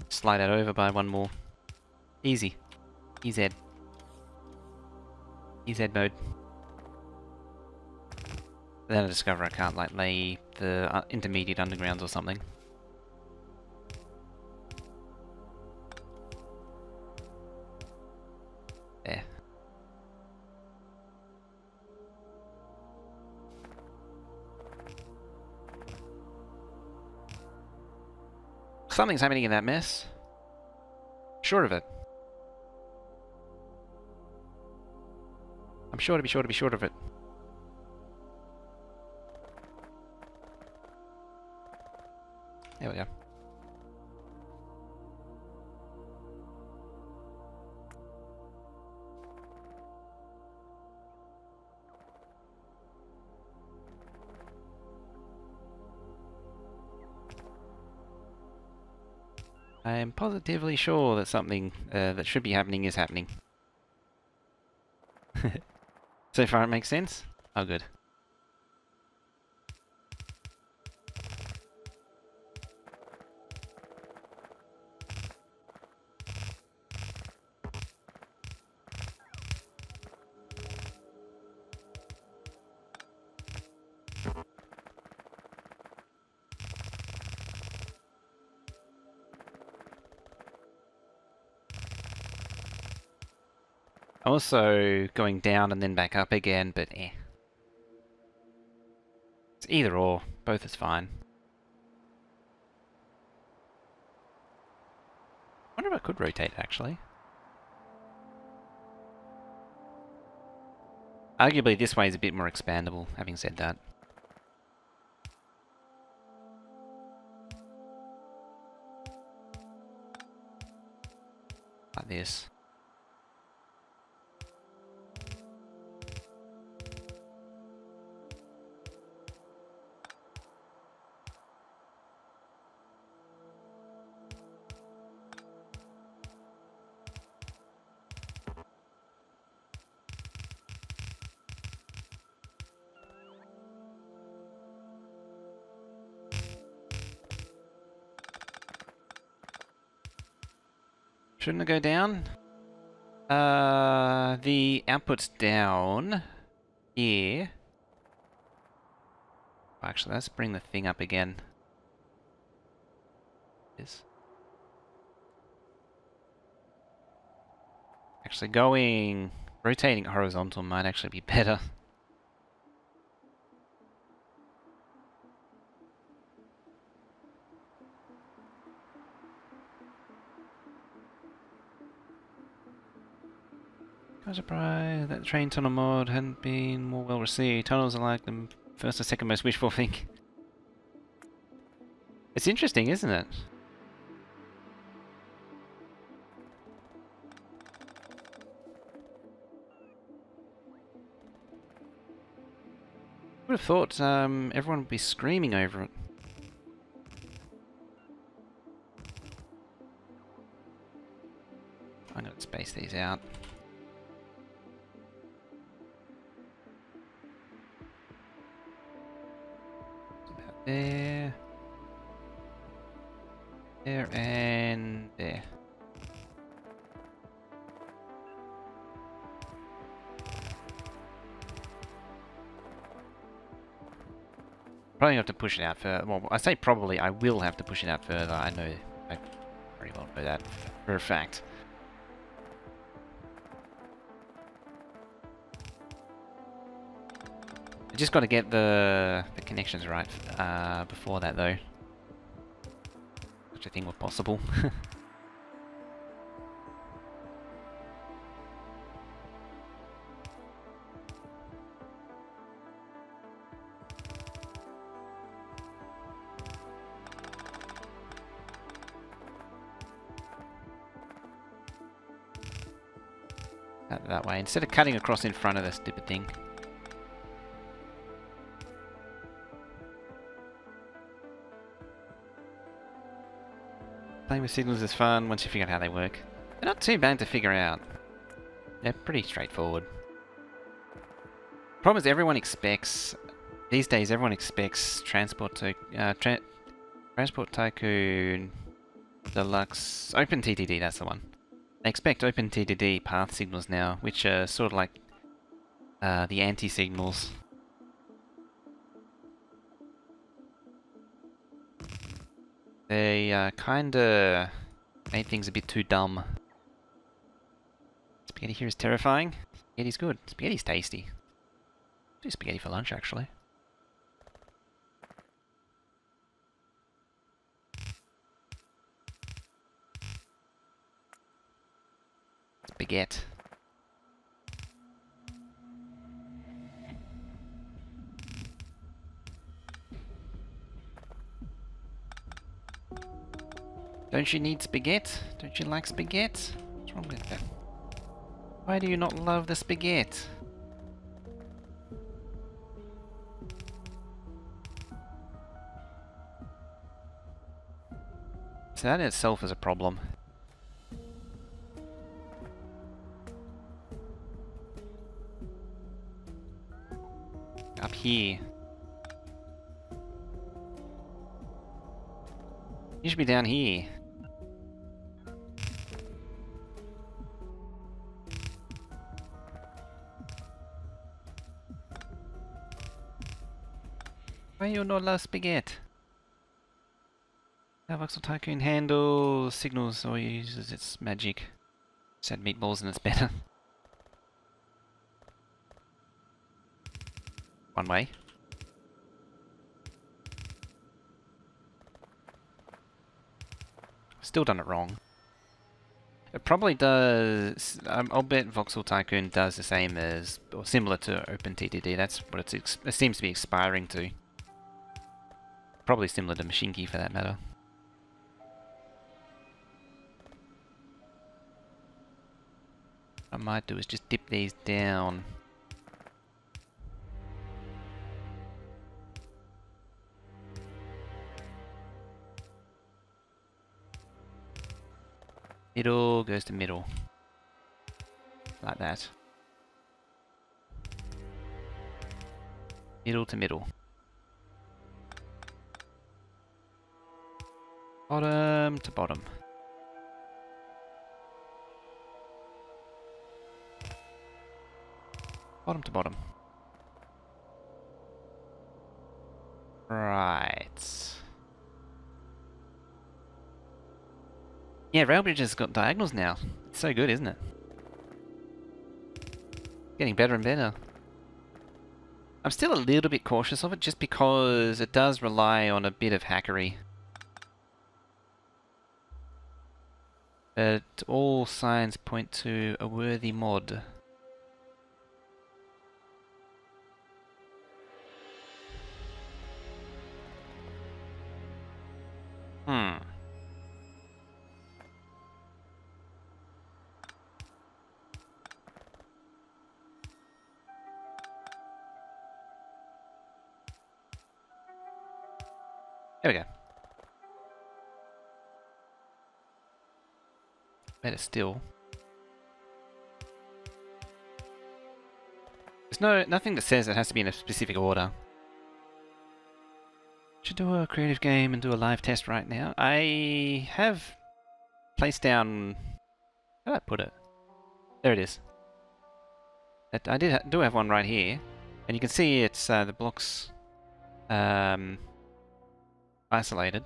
Slide that over by one more. Easy. EZ. EZ mode. Then I discover I can't, like, lay the intermediate undergrounds or something. There. Something's happening in that mess. Sure of it. I'm sure to be sure of it. There we go. I am positively sure that something that should be happening is happening. So far it makes sense? Oh, good. Also going down and then back up again, but eh. It's either or. Both is fine. I wonder if I could rotate, actually. Arguably, this way is a bit more expandable, having said that. Like this. Shouldn't it go down? The output's down here. Actually, let's bring the thing up again. This. Actually, rotating horizontal might actually be better. I was surprised that the train tunnel mod hadn't been more well received. Tunnels are like the first or second most wishful thing. It's interesting, isn't it? I would have thought everyone would be screaming over it. I'm going to space these out. About there. There and there. Probably have to push it out further. Well, I say probably, I will have to push it out further. I very well know that for a fact. I just got to get the connections right before that, though. Such a thing were possible. That way, instead of cutting across in front of this stupid thing. Playing with signals is fun once you figure out how they work. They're not too bad to figure out. They're pretty straightforward. Problem is everyone expects, these days everyone expects transport to, Transport Tycoon Deluxe OpenTTD, that's the one. They expect OpenTTD path signals now, which are sort of like the anti-signals. They kinda made things a bit too dumb. Spaghetti here is terrifying. Spaghetti's good. Spaghetti's tasty. Do spaghetti for lunch, actually. Spaghetti. Don't you need spaghetti? Don't you like spaghetti? What's wrong with that? Why do you not love the spaghetti? So that in itself is a problem. Up here. You should be down here. Why you not love spaghetti? How Voxel Tycoon handles signals or uses its magic. Said meatballs and it's better. One way. Still done it wrong. It probably does. I'll bet Voxel Tycoon does the same as, or similar to OpenTTD. That's what it seems to be expiring to. Probably similar to Machine Key for that matter. What I might do is just dip these down. Middle goes to middle. Like that. Middle to middle. Bottom to bottom. Bottom to bottom. Right. Yeah, Railbridge has got diagonals now. It's so good, isn't it? Getting better and better. I'm still a little bit cautious of it just because it does rely on a bit of hackery. But all signs point to a worthy mod. There we go. Better still. There's nothing that says it has to be in a specific order. Should do a creative game and do a live test right now. I have placed down. How did I put it? There it is. I do have one right here, and you can see it's the blocks isolated.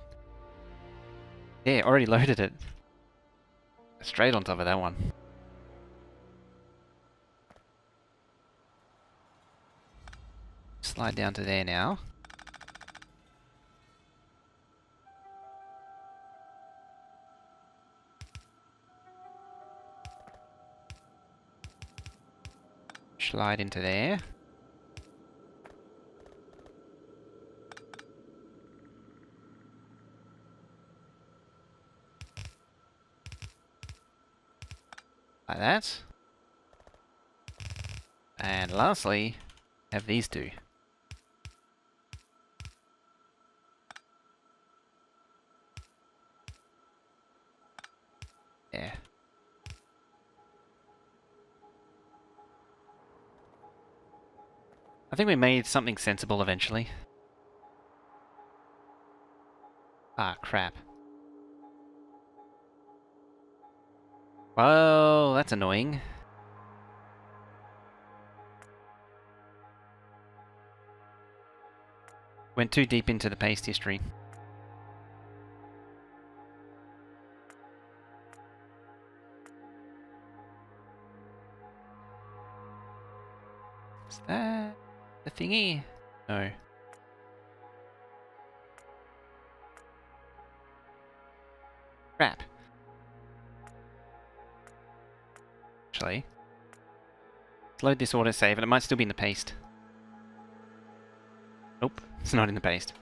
Yeah, already loaded it. Straight on top of that one. Slide down to there now. Slide into there. Like that. And lastly, have these two. Yeah. I think we made something sensible eventually. Ah, crap. Well, that's annoying. Went too deep into the paste history. Is that the thingy? No. Crap. Actually. Let's load this autosave, and it might still be in the paste. Nope, it's not in the paste.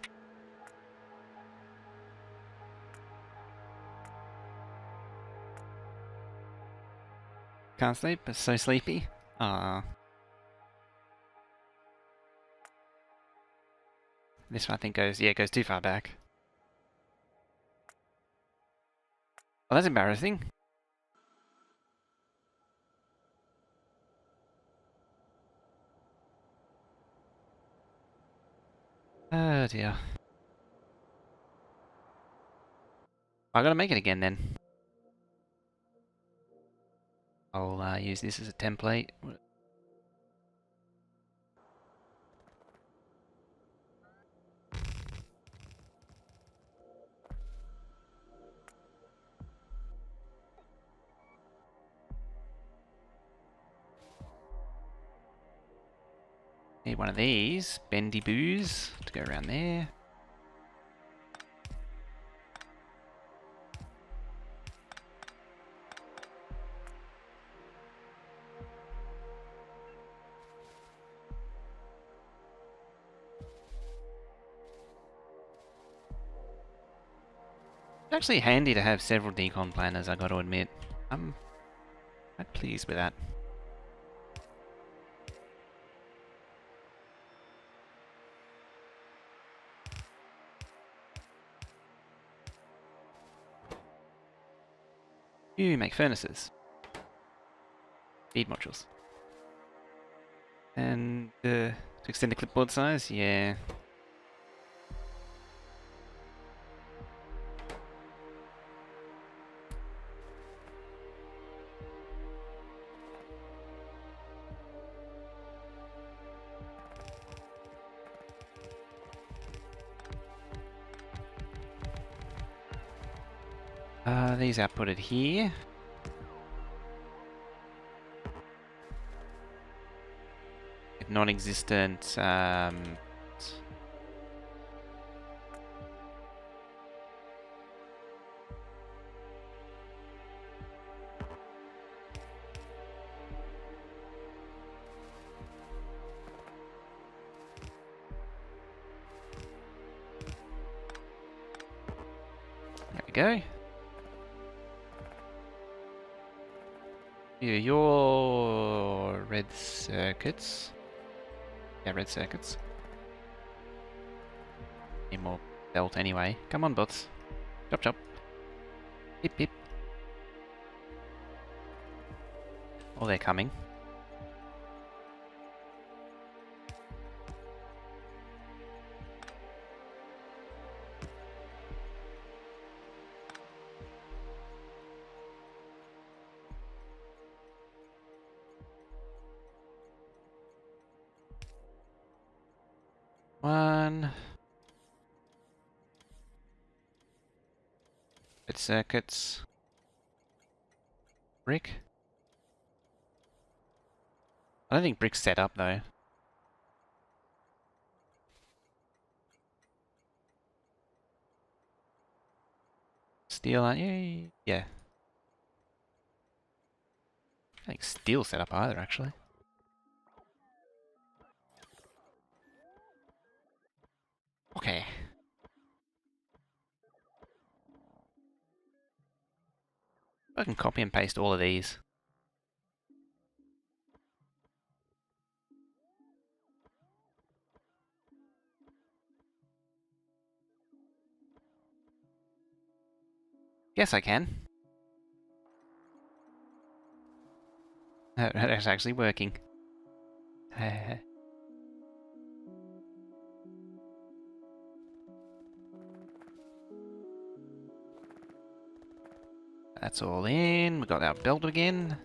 Can't sleep, but so sleepy. Ah. This one I think goes, yeah, it goes too far back. Oh, that's embarrassing. Oh dear. I gotta make it again then. I'll use this as a template. Need one of these bendy boos to go around there. It's actually handy to have several decon planners, I gotta admit. I'm quite pleased with that. You make furnaces. Feed modules. And to extend the clipboard size, yeah. These outputted here. If non-existent, there we go. Your red circuits. Yeah, red circuits. Need more belt anyway. Come on, bots. Chop chop. Hip hip. Oh, they're coming. One. Red circuits. Brick. I don't think brick's set up though. Steel, aren't you? Yeah. I think steel set up either, actually. Okay. I can copy and paste all of these. Yes, I can. That's actually working. That's all in. We got our belt again.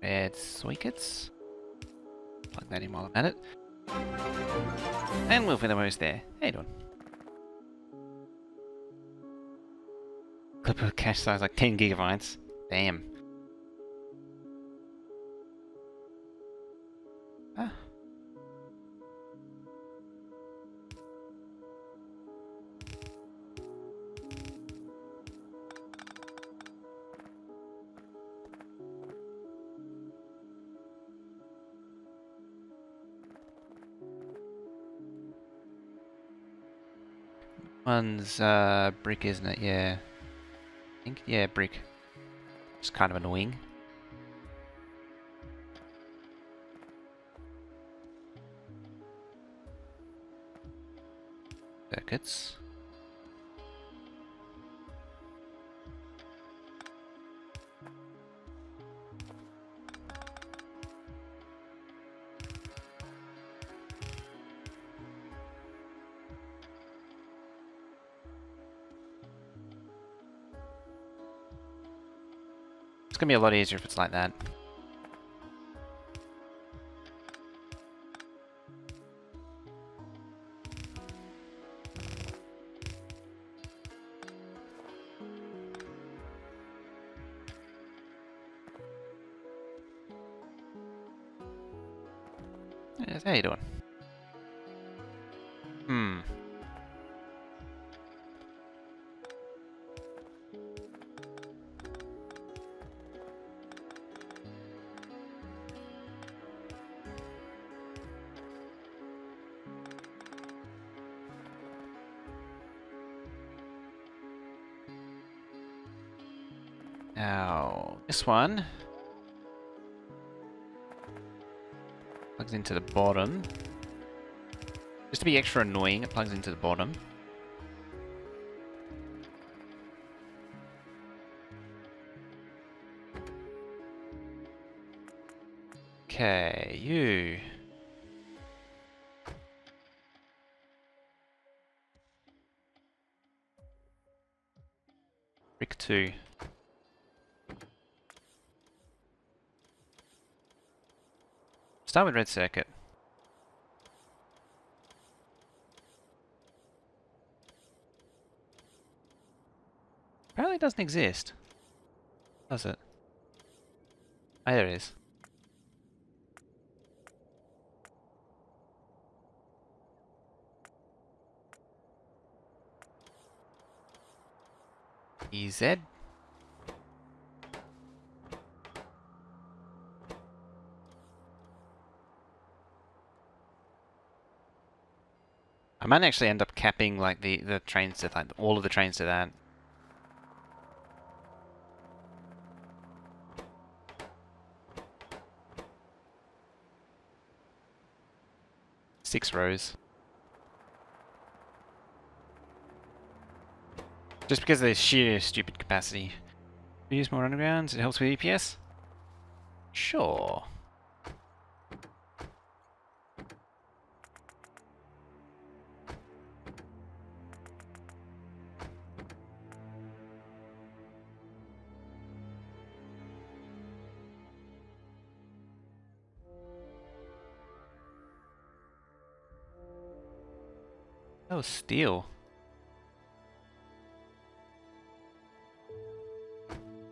Red sockets. Plug that in while I'm at it. And we'll finish almost there. How you doing? Clip of cache size like 10 gigabytes. Damn. Ah. One's brick, isn't it? Yeah. I think, yeah, brick. It's kind of annoying. Circuits. It's gonna be a lot easier if it's like that. Yes, how you doing? Hmm. Now, this one plugs into the bottom. Just to be extra annoying, it plugs into the bottom. Okay, you. Brick 2. Start with red circuit. Apparently it doesn't exist. Does it? Oh, there it is. EZ. I might actually end up capping like the trains to like all of the trains to that. Six rows. Just because of the sheer stupid capacity. Use more undergrounds, it helps with EPS? Sure. Oh, steel.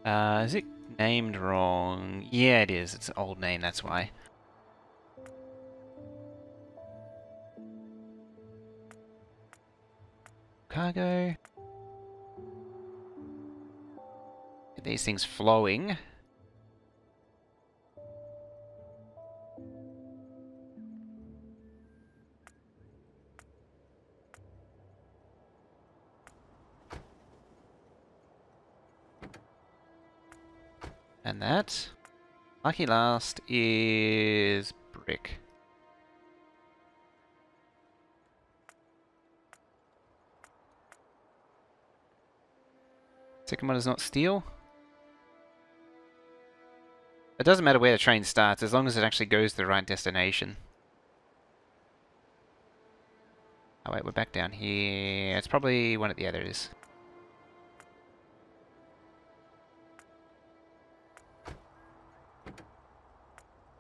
Is it named wrong? Yeah, it is. It's an old name, that's why. Cargo. Get these things flowing. And that. Lucky last is brick. Second one is not steel. It doesn't matter where the train starts, as long as it actually goes to the right destination. Oh wait, we're back down here. It's probably one of the others.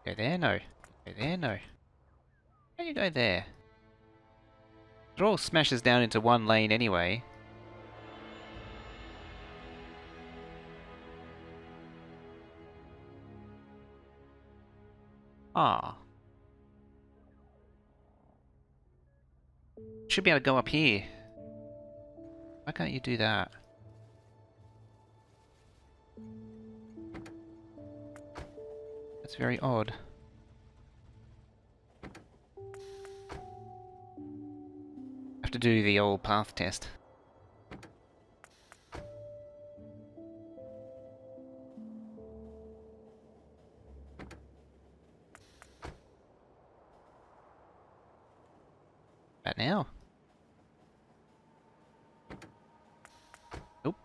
Go there? No. Go there? No. How do you go there? It all smashes down into one lane anyway. Ah. Should be able to go up here. Why can't you do that? That's very odd. Have to do the old path test. About now. Nope.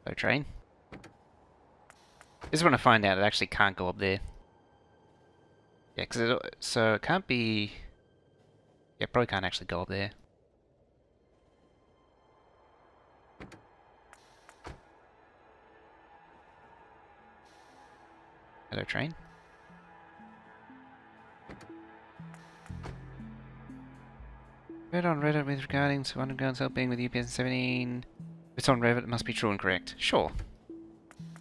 Go train. This is when I find out it actually can't go up there. Yeah, so it can't be... Yeah, probably can't actually go up there. Hello, train. Read on Reddit with regarding to underground's helping with UPS 17. If it's on Reddit, it must be true and correct. Sure.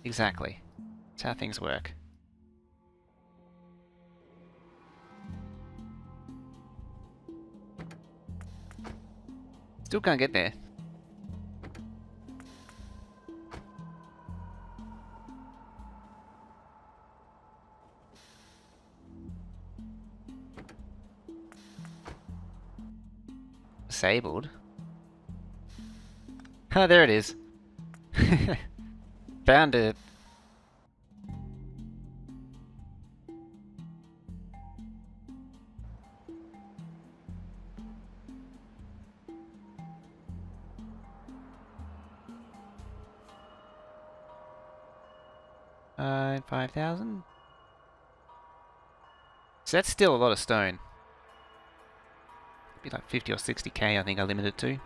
Exactly. That's how things work. Still can't get there. Disabled? Ah, there it is. Found it. Uh, 5,000? So that's still a lot of stone. Be like 50 or 60k, I think I limited it to.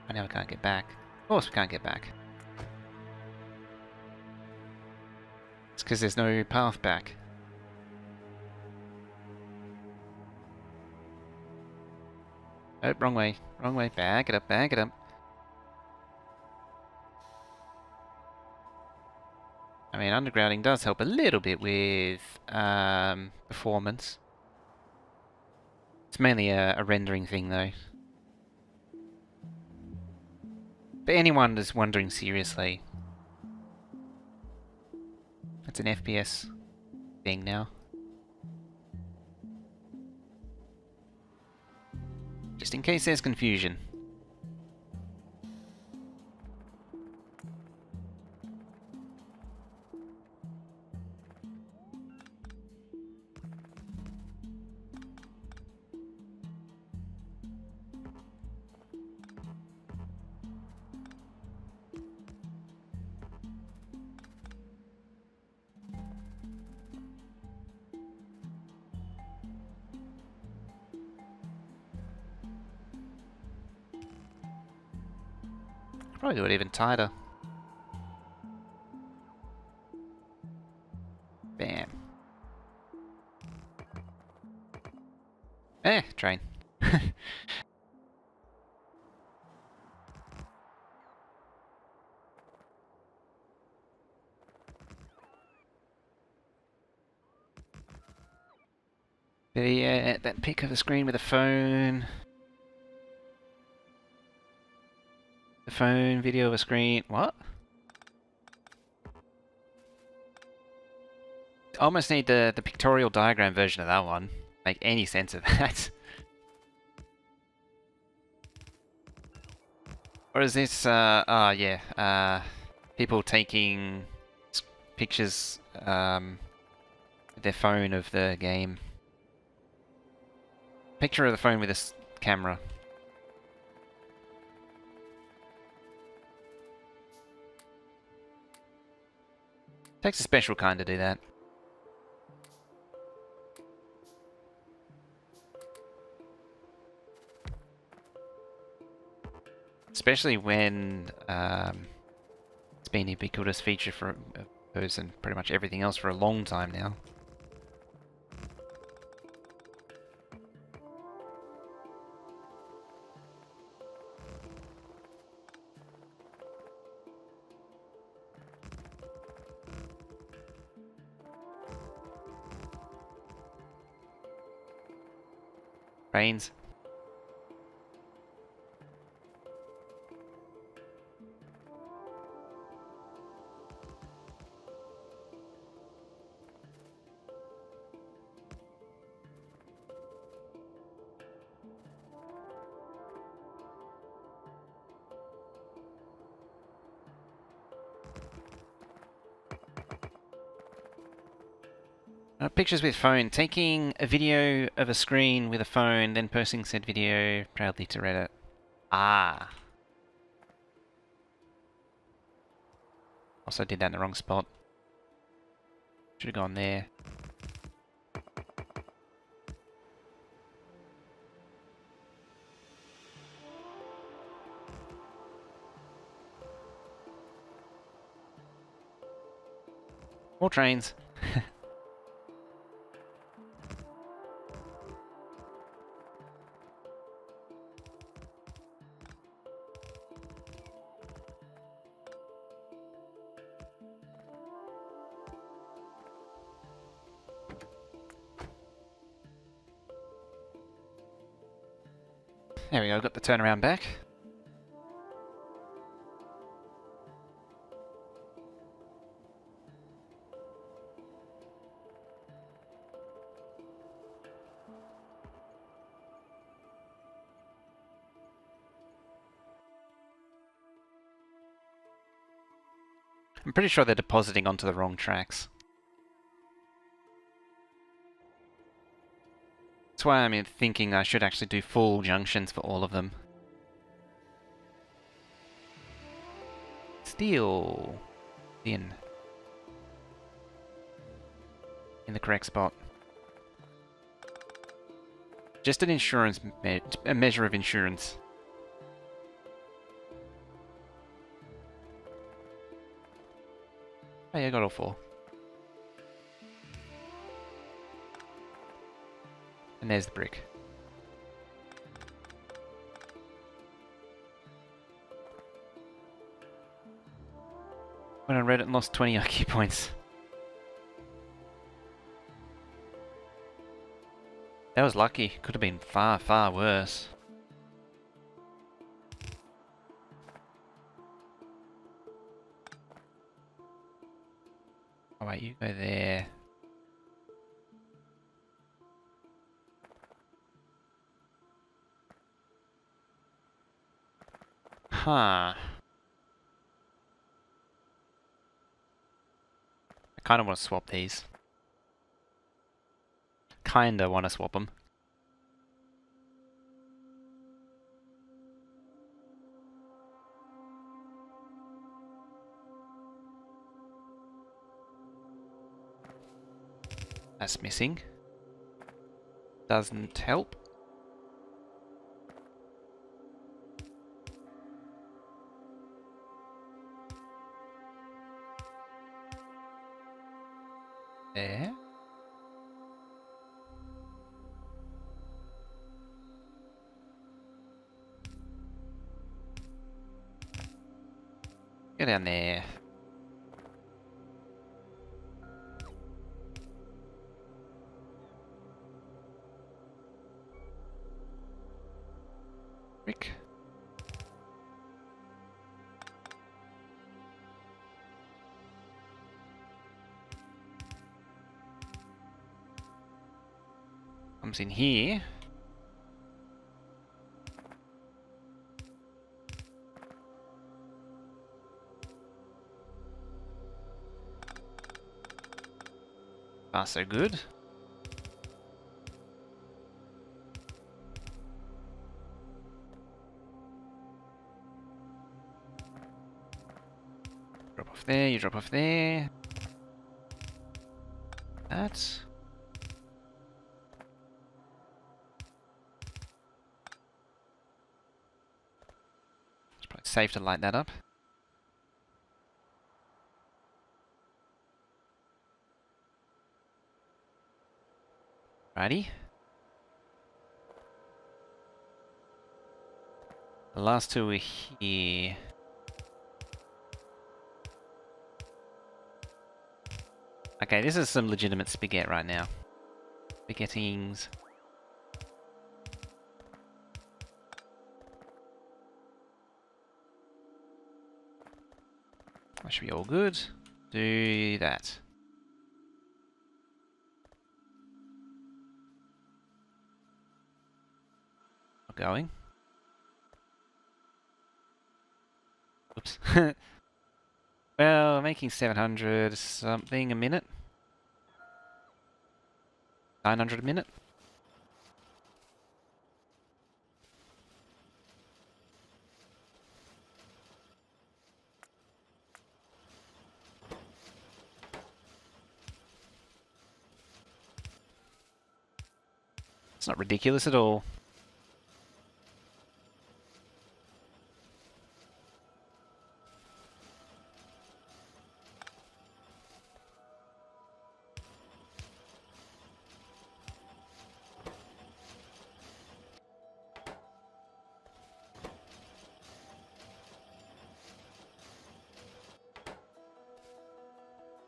I now can't get back. Of course we can't get back. It's because there's no path back. Oh, wrong way. Wrong way. Back it up, back it up. I mean, undergrounding does help a little bit with performance. It's mainly a rendering thing, though. But anyone is wondering seriously, it's an FPS thing now. Just in case there's confusion. Probably do it even tighter. Bam. Eh, train. Yeah, that pic of the screen with the phone. The phone, video of a screen. What? I almost need the pictorial diagram version of that one. Make any sense of that. Or is this, yeah, people taking pictures, with their phone of the game. Picture of the phone with this camera. Takes a special kind to do that. Especially when it's been a ubiquitous feature for hers and pretty much everything else for a long time now. Rains. Pictures with phone. Taking a video of a screen with a phone, then posting said video proudly to Reddit. Ah. Also did that in the wrong spot. Should have gone there. More trains. There we go, got the turnaround back. I'm pretty sure they're depositing onto the wrong tracks. That's why I'm thinking I should actually do full junctions for all of them. Steel. In the correct spot. Just an insurance, a measure of insurance. Oh yeah, I got all four. And there's the brick. Went on Reddit and lost 20 IQ points. That was lucky. Could have been far, far worse. Oh wait, you go there. Huh. I kind of want to swap these. Kinda want to swap them. That's missing. Doesn't help. There. Go down there. Rick. Comes in here. Far so good. Drop off there, you drop off there. that. It's probably safe to light that up. Righty. The last two are here. Okay, this is some legitimate spaghetti right now. Spaghettings. That should be all good. Do that. Not going. Oops. Well, making 700 something a minute. 900 a minute. It's not ridiculous at all.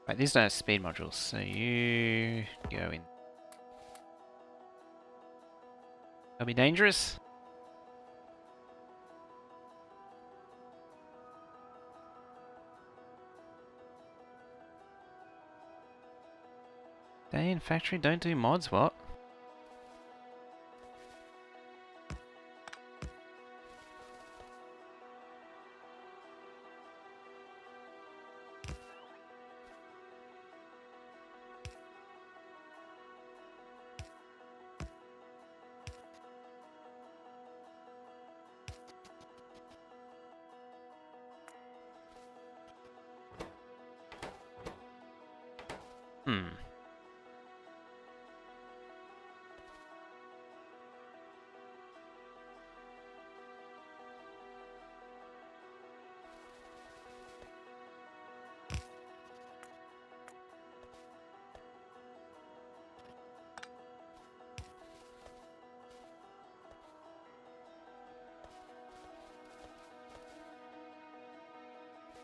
Right, these don't have speed modules, so you go in. That'll be dangerous. Stay in factory, don't do mods, what? Hmm.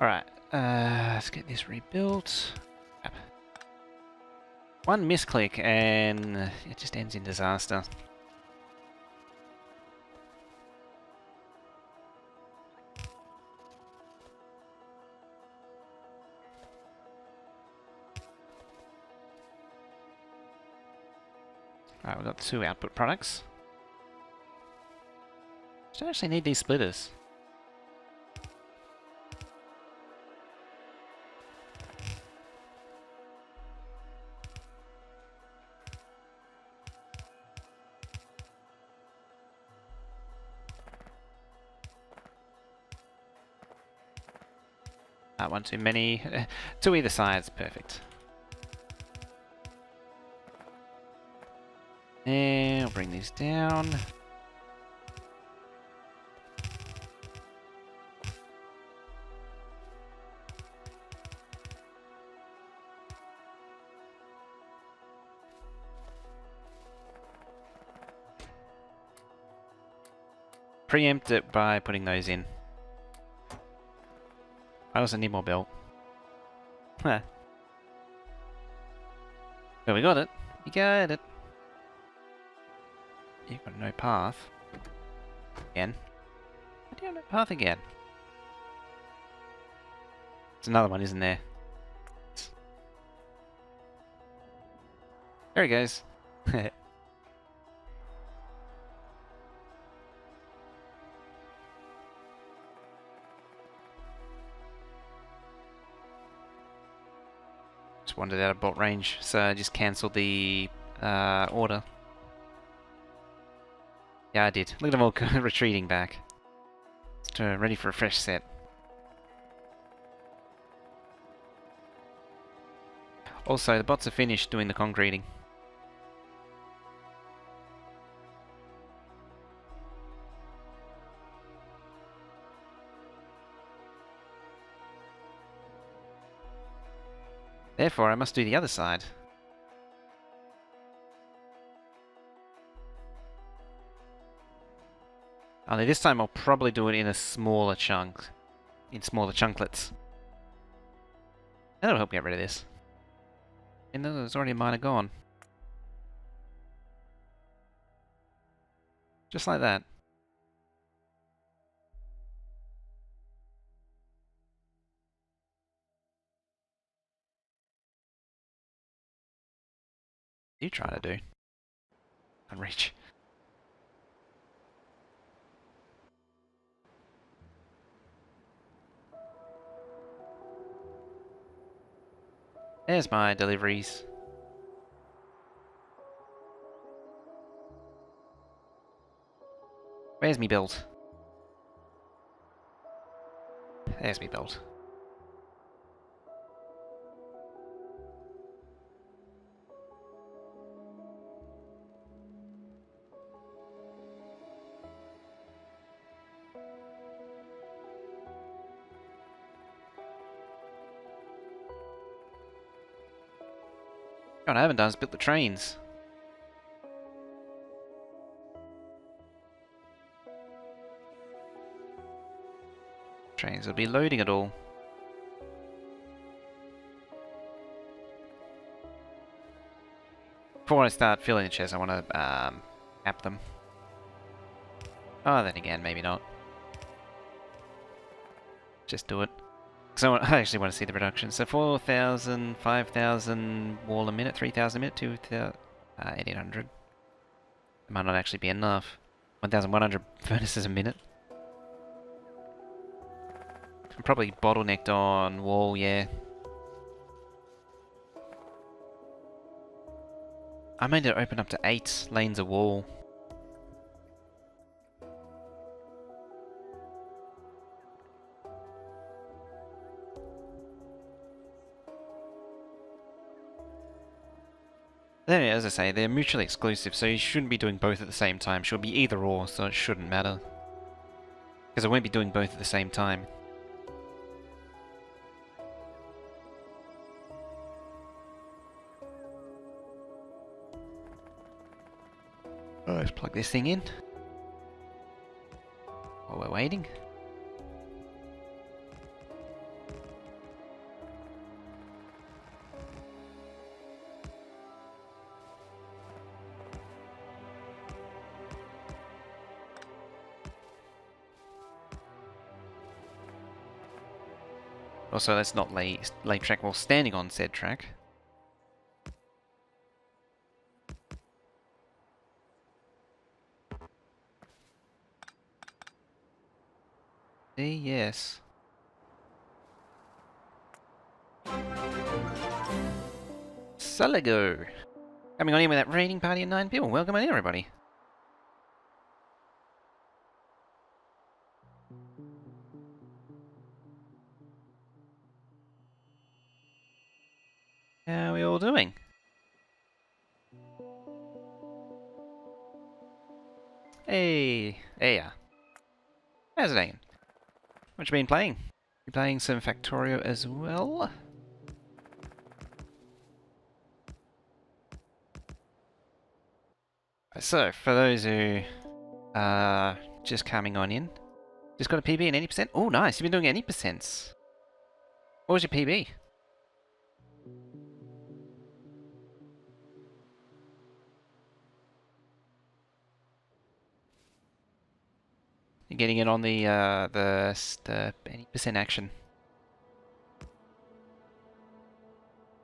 Alright, let's get this rebuilt. Crap. One misclick and it just ends in disaster. Alright, we've got 2 output products. Don't actually need these splitters. One too many. To either side's perfect. And I'll bring these down. Preempt it by putting those in. I also need more belt. Huh. Well, we got it. You got it. You've got no path. Again. Why do you have no path again? There's another one, isn't there? There he goes. Just wandered out of bolt range, so I just cancelled the order. Yeah, I did. Look at them all retreating back. Just ready for a fresh set. Also, the bots are finished doing the concreting. Therefore, I must do the other side. Only this time I'll probably do it in a smaller chunk. In smaller chunklets. That'll help get rid of this. And then there's already a miner gone. Just like that. What are you trying to do? Can't reach. There's my deliveries. Where's me build? There's me build. What I haven't done is built the trains. Trains will be loading it all. Before I start filling the chests, I want to map them. Oh, then again, maybe not. Just do it. So I actually want to see the production. So 4,000, 5,000 wall a minute, 3,000 a minute, 1,800. It might not actually be enough. 1,100 furnaces a minute. I'm probably bottlenecked on wall, yeah. I made it open up to 8 lanes of wall. Then, as I say, they're mutually exclusive, so you shouldn't be doing both at the same time. Should be either or, so it shouldn't matter. Because I won't be doing both at the same time. Oh, let's plug this thing in. While we're waiting. Also, let's not lay track while standing on said track. Yes. Saligo! Coming on in with that raiding party at 9 people. Welcome in, everybody. How are we all doing? Hey, yeah. How's it going? What you been playing? You playing some Factorio as well? So, for those who are just coming on in, just got a PB and 80%? Oh, nice. You've been doing 80%. What was your PB? You're getting it on the 80% action.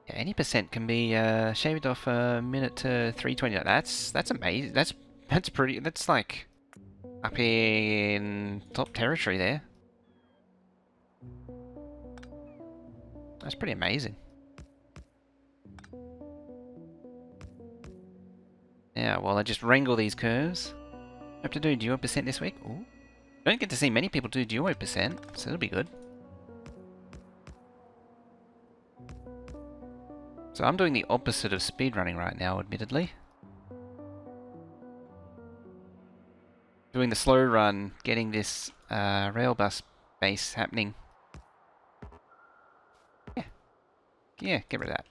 Yeah, 80% can be shaved off a minute to 320. That's amazing. That's pretty. That's like up in top territory there. That's pretty amazing. Yeah, well, I just wrangle these curves. Hope to do duo percent this week. Ooh. Don't get to see many people do duo percent, so it'll be good. So I'm doing the opposite of speedrunning right now, admittedly. Doing the slow run, getting this Railbus base happening. Yeah, yeah, get rid of that.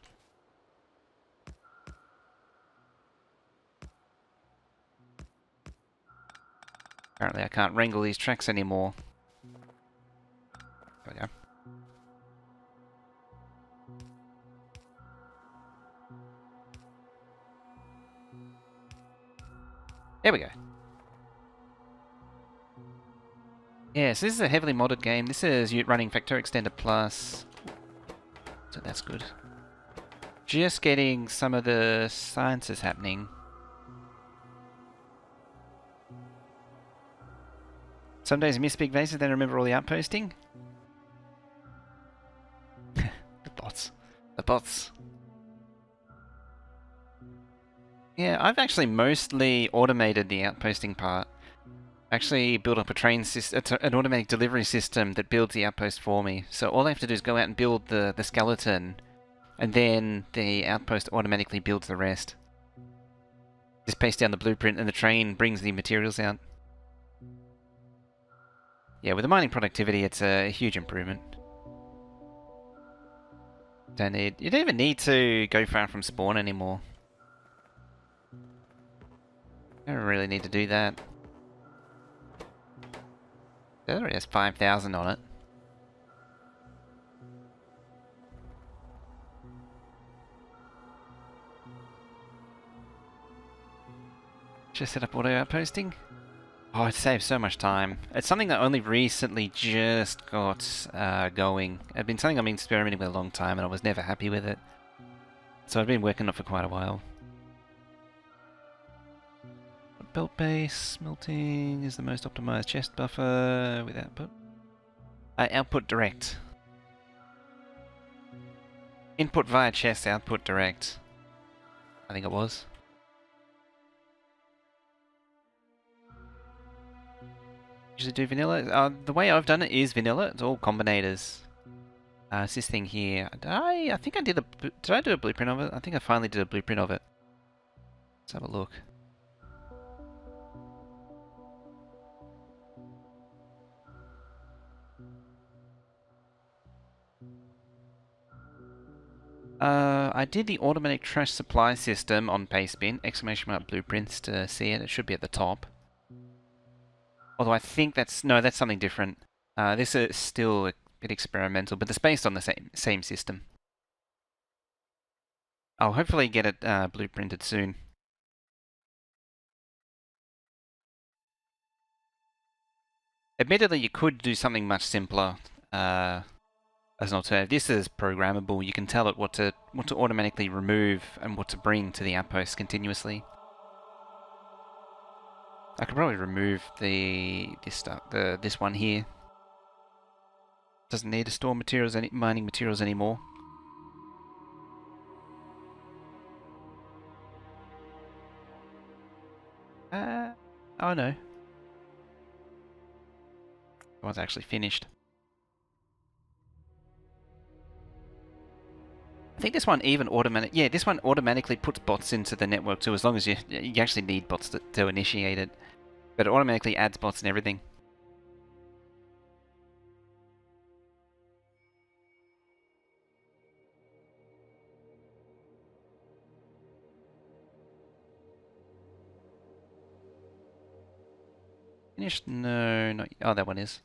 Apparently I can't wrangle these tracks anymore. There we go. There we go. Yes, this is a heavily modded game. This is running Factorio Extend I, so that's good. Just getting some of the sciences happening. Some days I miss big bases, then remember all the outposting. The bots. The bots. Yeah, I've actually mostly automated the outposting part. Actually built up a train system, an automatic delivery system that builds the outpost for me. So all I have to do is go out and build the skeleton, and then the outpost automatically builds the rest. Just paste down the blueprint and the train brings the materials out. Yeah, with the mining productivity, it's a huge improvement. You don't even need to go far from spawn anymore. Don't really need to do that. That already has 5,000 on it. Just set up auto outposting. Oh, it saves so much time. It's something that only recently just got going. It's been something I've been experimenting with a long time, and I was never happy with it. So I've been working on it for quite a while. Belt base, smelting is the most optimized chest buffer with output. Output direct. Input via chest, output direct. I think it was. Usually do vanilla. The way I've done it is vanilla. It's all combinators. It's this thing here. I think I did did I do a blueprint of it? I think I finally did a blueprint of it. Let's have a look. I did the automatic trash supply system on Pastebin, exclamation mark blueprints to see it. It should be at the top. Although I think no, that's something different. This is still a bit experimental, but it's based on the same system. I'll hopefully get it blueprinted soon. Admittedly, you could do something much simpler as an alternative. This is programmable. You can tell it what to automatically remove and what to bring to the outpost continuously. I could probably remove this one here. Doesn't need to store mining materials anymore. Oh no. That one's actually finished. I think this one even this one automatically puts bots into the network too, as long as you actually need bots to initiate it. But it automatically adds bots and everything. Finished? No, not. Oh, that one is.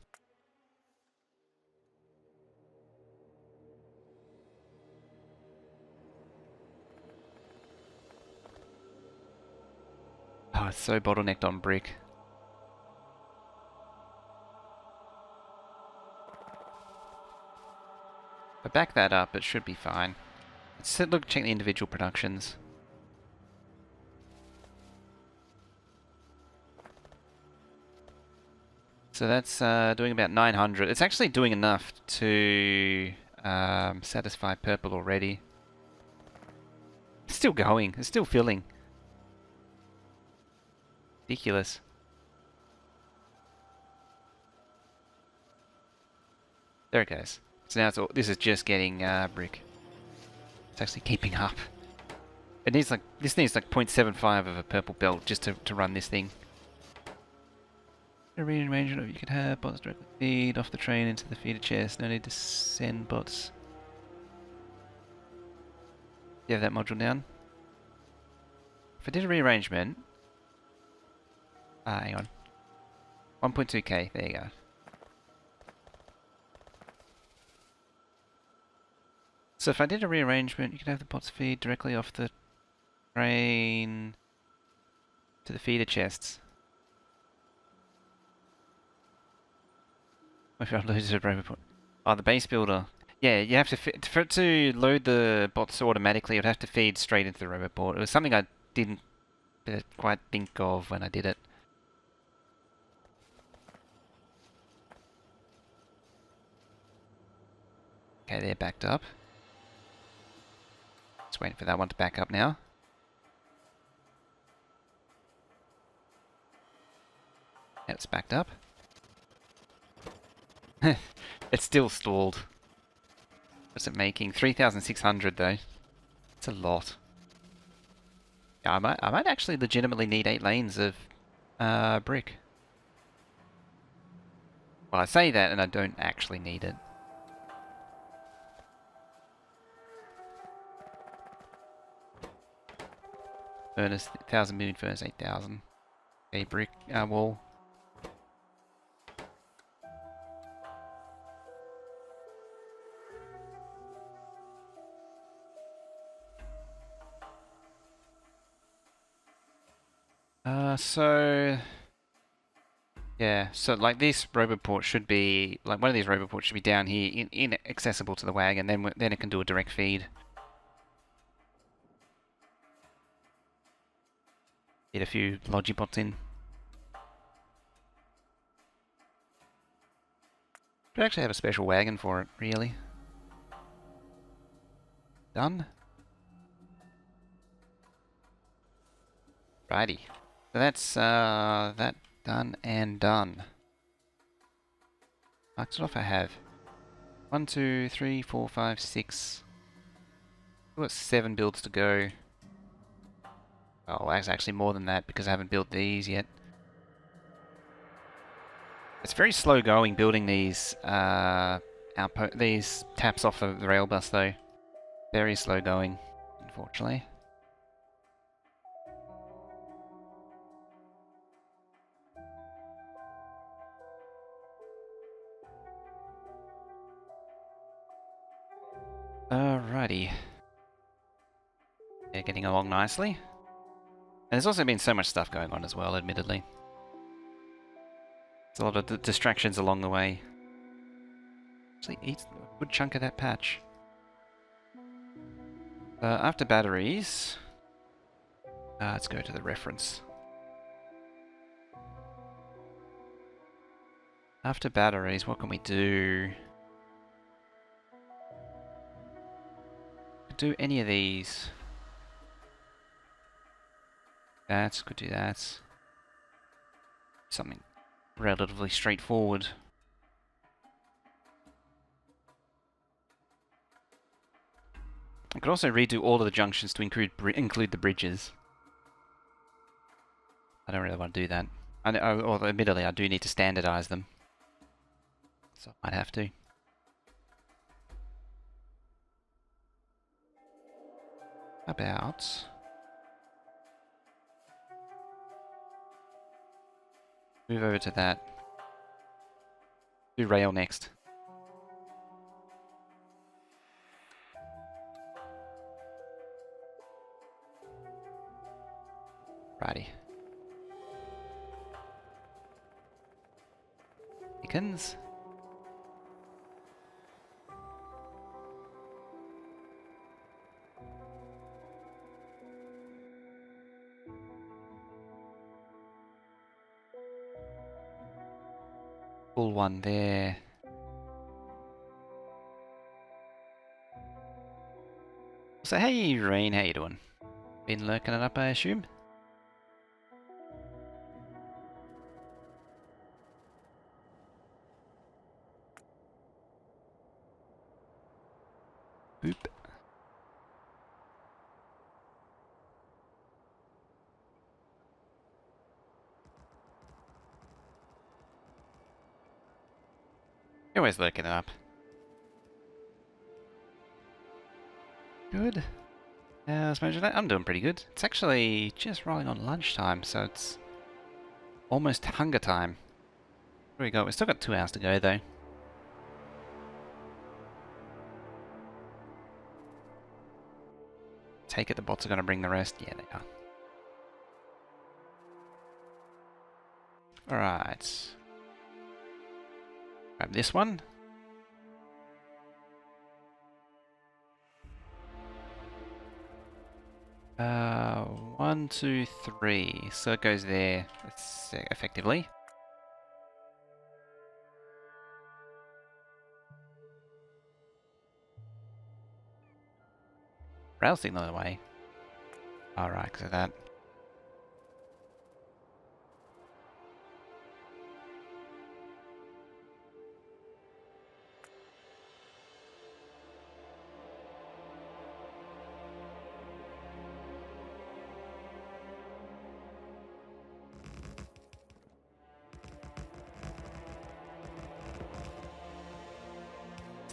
Oh, it's so bottlenecked on brick. If I back that up, it should be fine. Let's check the individual productions. So that's doing about 900. It's actually doing enough to satisfy purple already. It's still going. It's still filling. Ridiculous. There it goes. So now this is just getting brick. It's actually keeping up. It needs like, this needs like 0.75 of a purple belt just to run this thing. A rearrangement you could have bots directly feed off the train into the feeder chest. No need to send bots. You have that module down? If I did a rearrangement... hang on. 1.2k, there you go. So if I did a rearrangement, you could have the bots feed directly off the train to the feeder chests. If I lose a robot. Oh, the base builder. Yeah, you have to for it to load the bots automatically. It would have to feed straight into the robot port. It was something I didn't quite think of when I did it. Okay, they're backed up. Just waiting for that one to back up now. Yeah, it's backed up. It's still stalled. What's it making? 3,600 though. It's a lot. Yeah, I might actually legitimately need 8 lanes of brick. Well, I say that and I don't actually need it. Furnace, 1,000 million furnace, 8,000. A brick wall. So... yeah, so like this roboport should be, like one of these roboports should be down here, inaccessible to the wagon, then it can do a direct feed. Get a few Logibots in. Should actually have a special wagon for it, really. Done? Righty. So that's that done and done. Marked it off I have. 1, 2, 3, 4, 5, 6. We've got 7 builds to go. Oh, that's actually more than that because I haven't built these yet. It's very slow going building these these taps off the Railbus though. Very slow going, unfortunately. Alrighty. They're getting along nicely. And there's also been so much stuff going on as well, admittedly. There's a lot of distractions along the way. Actually eats a good chunk of that patch. After batteries... let's go to the reference. After batteries, what can we do? Could do any of these. Could do that. Something relatively straightforward. I could also redo all of the junctions to include the bridges. I don't really want to do that. Although admittedly, I do need to standardize them. So I might have to. About... move over to that. Do rail next. Righty. Dickens. Full one there. So hey Rain, how you doing? Been lurking it up, I assume? Boop. always lurking it up. Good. How's managing? I'm doing pretty good. It's actually just rolling on lunchtime, so it's almost hunger time. Here we go. We've still got 2 hours to go, though. Take it the bots are going to bring the rest. Yeah, they are. Alright. Grab this one. Uh, 1, 2, 3. So it goes there, effectively. Rail signal away. Alright, because of that.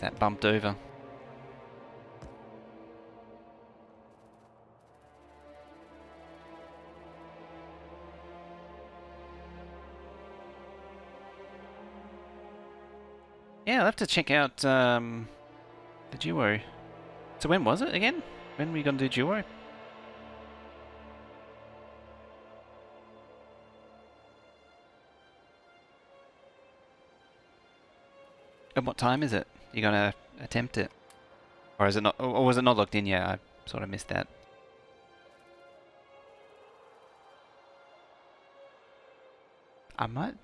That bumped over. Yeah, I'll have to check out the duo. So when was it again? When were we going to do duo? And what time is it? You gonna attempt it? Or is it not, or was it not locked in yet? I sort of missed that. I might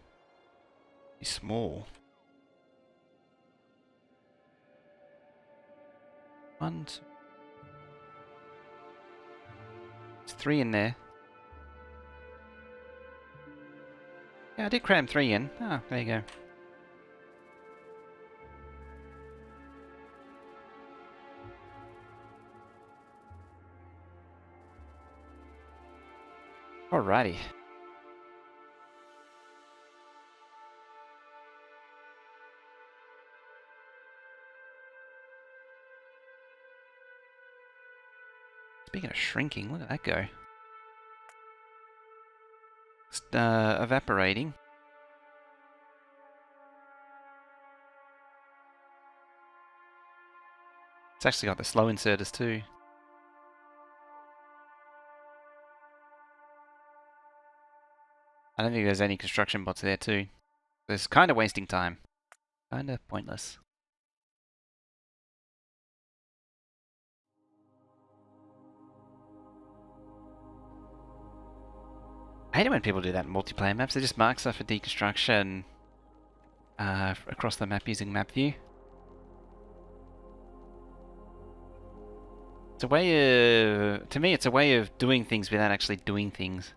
be small. 1, 2. There's 3 in there. Yeah, I did cram 3 in. Oh, there you go. Alrighty. Speaking of shrinking, look at that go. Just, evaporating. It's actually got the slow inserters too. I don't think there's any construction bots there too. It's kind of wasting time. Kind of pointless. I hate it when people do that in multiplayer maps. They just mark stuff for deconstruction across the map using map view. It's a way of, to me, it's a way of doing things without actually doing things.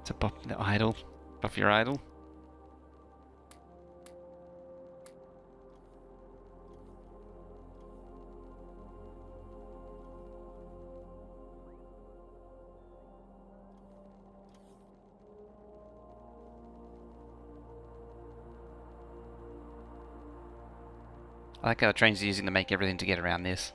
To pop the idle, off your idle. I like how trains are using to make everything to get around this.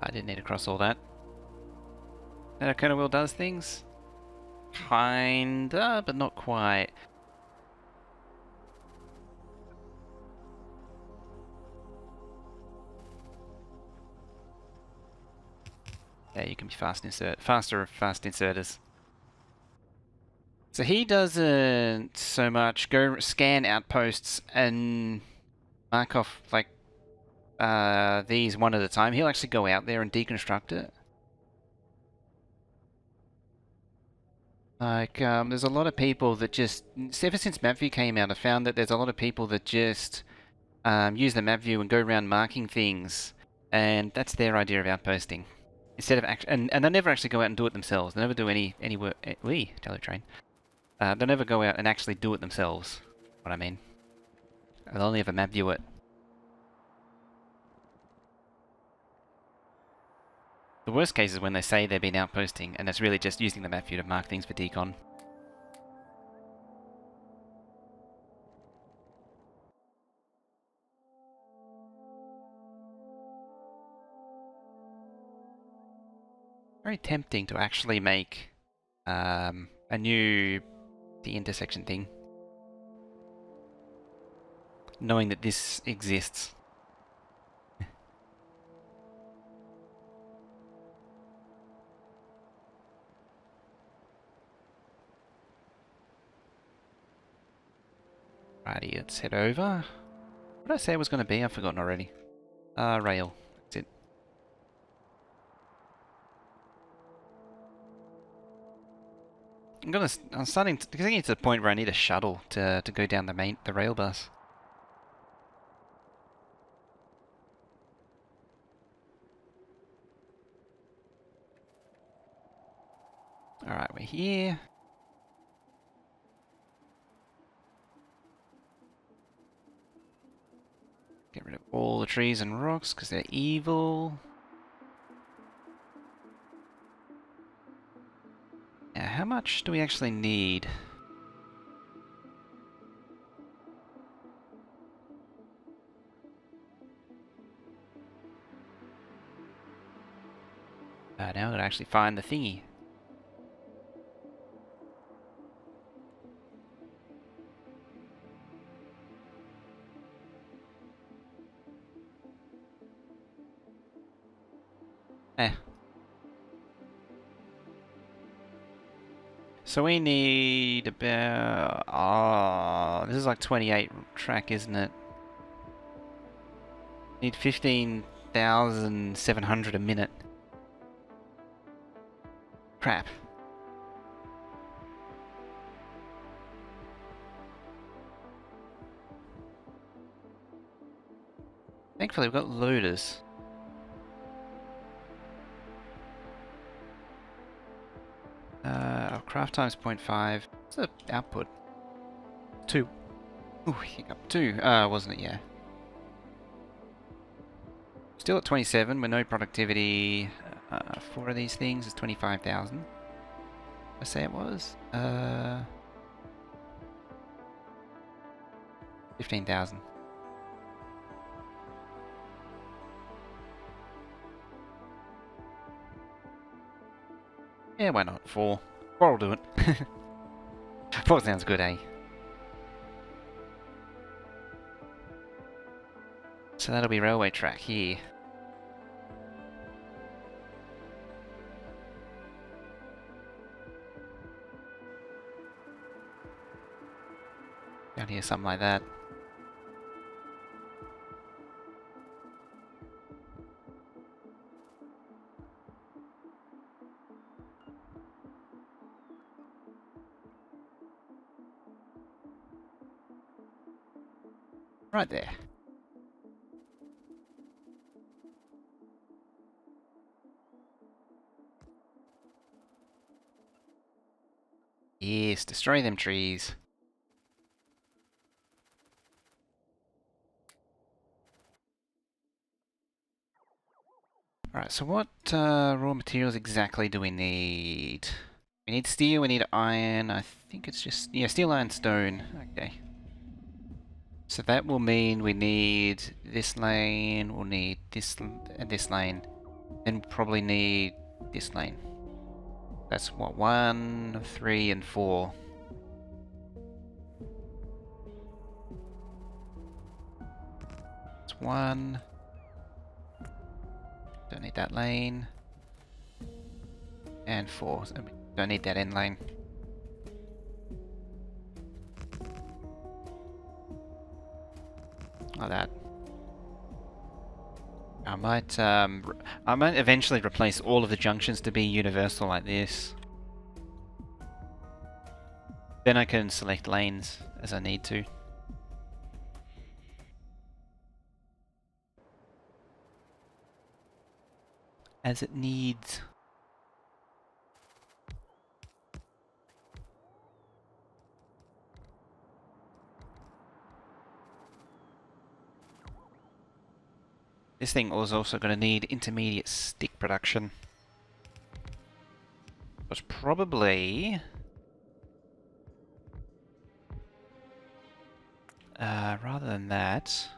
I didn't need to cross all that. That how Kernel Wheel does things? Kinda, but not quite. Yeah, you can be faster fast inserters. So he doesn't so much go scan outposts and mark off like these one at a time. He'll actually go out there and deconstruct it. Like, there's a lot of people that just, ever since MapView came out, I found that there's a lot of people that just use the MapView and go around marking things, and that's their idea of outposting. Instead of and they never actually go out and do it themselves. They never do any work. Teletrain. They'll never go out and actually do it themselves. What I mean. They'll only ever map view it. The worst case is when they say they've been outposting, and it's really just using the map view to mark things for decon. Very tempting to actually make a new the intersection thing, knowing that this exists. Righty, let's head over. What did I say it was going to be? I've forgotten already. Rail. That's it. I'm starting to getting to the point where I need a shuttle to go down the rail bus. Alright, we're here. Get rid of all the trees and rocks because they're evil. Now, how much do we actually need? Now I've got to actually find the thingy. So we need about... Oh, this is like 28 track, isn't it? Need 15,700 a minute. Crap. Thankfully we've got loaders. Our craft time's 0.5. What's the output? 2. Ooh, hiccup. 2. Wasn't it? Yeah. Still at 27 with no productivity. 4 of these things is 25,000. I say it was. 15,000. Yeah, why not? 4. 4 will do it. 4 sounds good, eh? So that'll be railway track here. Down here, something like that. Right there. Yes, destroy them trees. Alright, so what raw materials exactly do we need? We need steel, we need iron, I think it's just... Yeah, steel, iron, stone. Okay. So that will mean we need this lane, we'll need this and this lane, then we'll probably need this lane. That's what, 1, 3, and 4. It's 1. Don't need that lane. And 4. So we don't need that end lane. Like that. I might eventually replace all of the junctions to be universal like this. Then I can select lanes as I need to. As it needs. This thing was also going to need intermediate stick production. Was probably rather than that,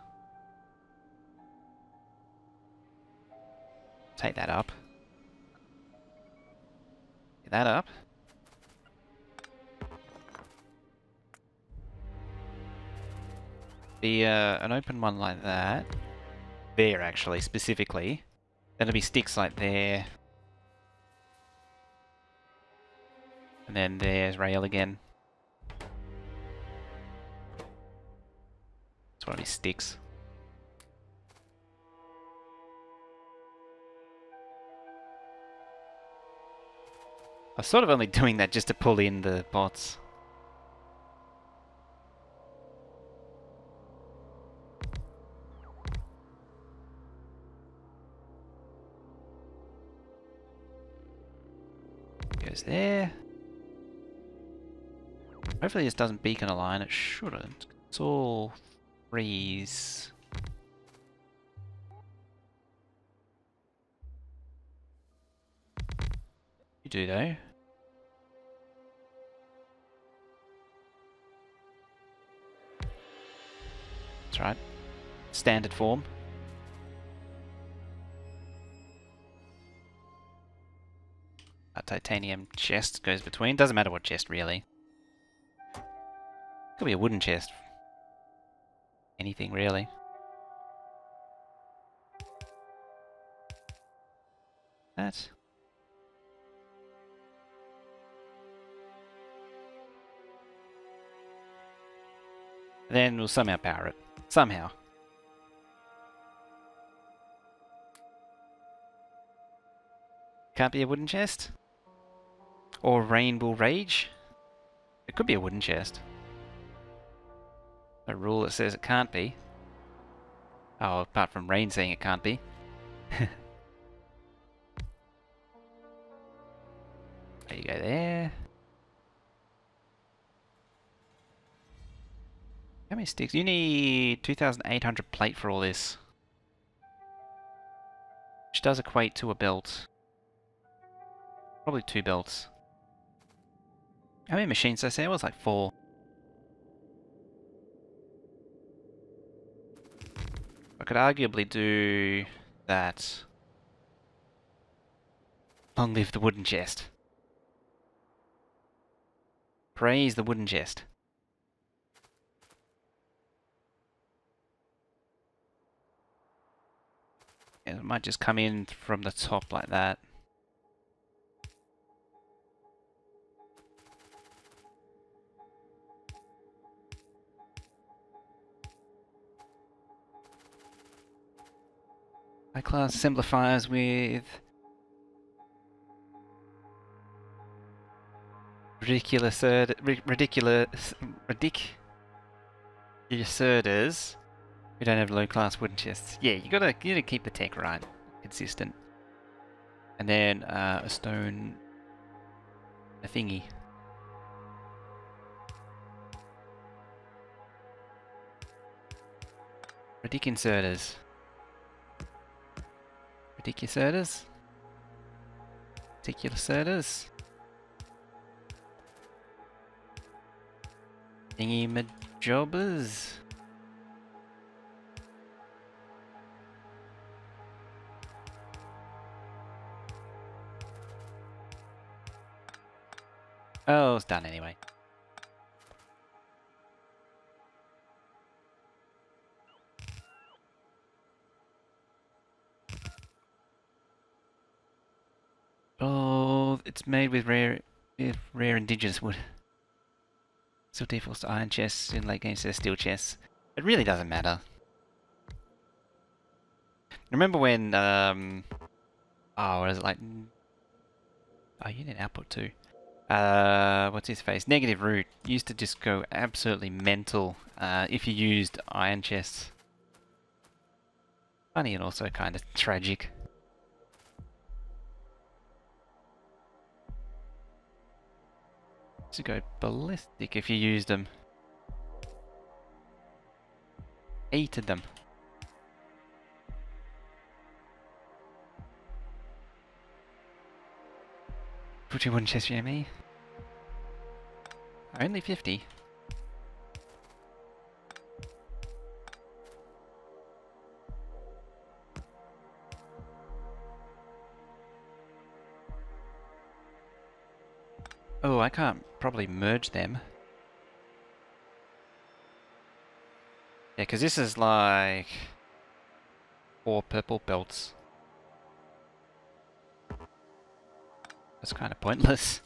take that up. Get that up. Be an open one like that. There, actually, specifically. Then it'll be sticks like there. And then there's rail again. It's one of these sticks. I was sort of only doing that just to pull in the bots. Goes there. Hopefully this doesn't beacon a line. It shouldn't. It's all freeze. You do though. That's right. Standard form. A titanium chest goes between. Doesn't matter what chest really. Could be a wooden chest. Anything really. That. Then we'll somehow power it. Somehow. Can't be a wooden chest? Or Rainbow Rage? It could be a wooden chest. A rule that says it can't be. Oh, apart from Rain saying it can't be. There you go there. How many sticks? You need 2,800 plate for all this. Which does equate to a belt. Probably 2 belts. How many machines did I say? It was like 4. I could arguably do that. Long live the wooden chest. Praise the wooden chest. Yeah, it might just come in from the top like that. High class simplifiers with ridiculous asserters. We don't have low class wooden chests. Yeah, you gotta keep the tech right, consistent. And then a stone, a thingy. Ridiculous inserters. Ridiculous inserters. Ridiculous inserters. Thingy majobbers. Oh, it's done anyway. Oh, it's made with rare indigenous wood. Still defaults to iron chests, in late game says steel chests. It really doesn't matter. Remember when, oh, what is it like? Oh, you need output too. What's his face? Negative Root used to just go absolutely mental if you used iron chests. Funny and also kind of tragic. To go ballistic if you used them. Hated them. Put your wooden chest near me. Only 50. Oh, I can't probably merge them. Yeah, because this is like 4 purple belts. That's kind of pointless.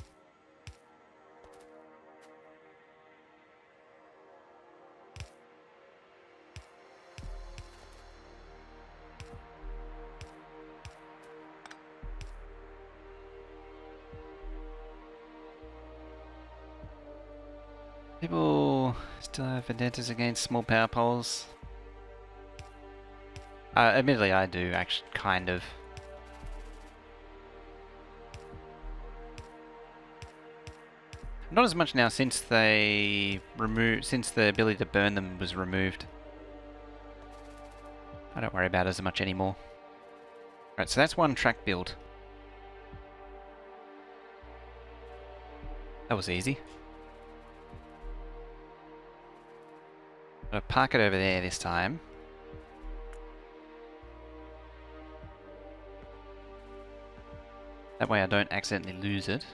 People still have vendettas against small power poles. Admittedly, I do actually, kind of. Not as much now since they since the ability to burn them was removed. I don't worry about it as much anymore. Right, so that's one track build. That was easy. I'll park it over there this time. That way I don't accidentally lose it.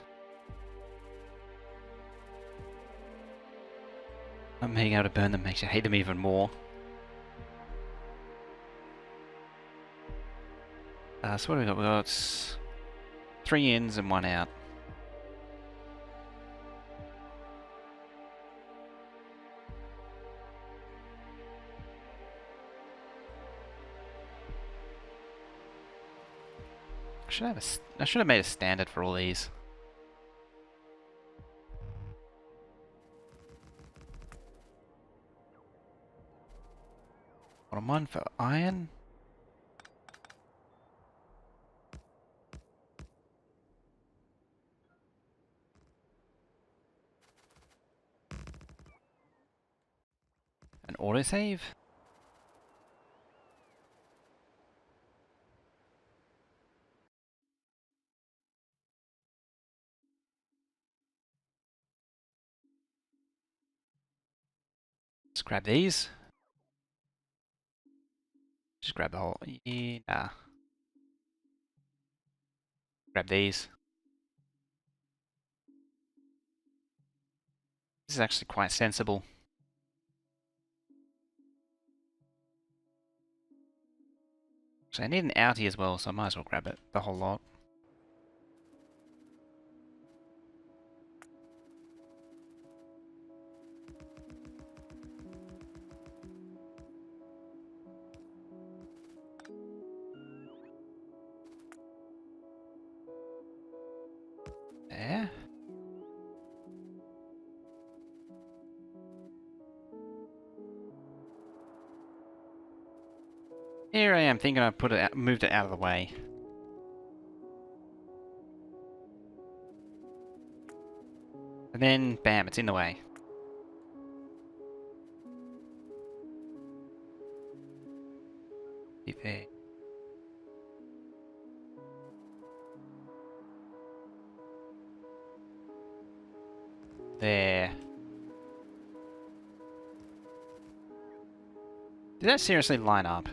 Not being able to burn them makes you hate them even more. So what do we got? We got 3 ins and 1 out. I should have made a standard for all these. Bottom one for iron. An autosave. Let's grab these. Just grab the whole. Yeah, nah. Grab these. This is actually quite sensible. So I need an outie as well, so I might as well grab it, the whole lot. There. Here I am thinking I put it out, moved it out of the way. And then, bam, it's in the way. There. There. Did that seriously line up?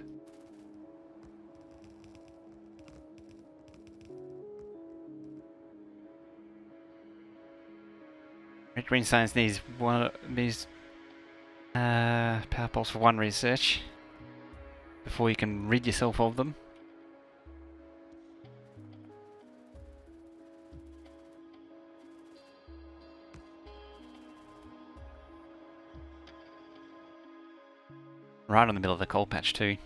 Red Green Science needs power poles for 1 research before you can rid yourself of them. Right in the middle of the coal patch too.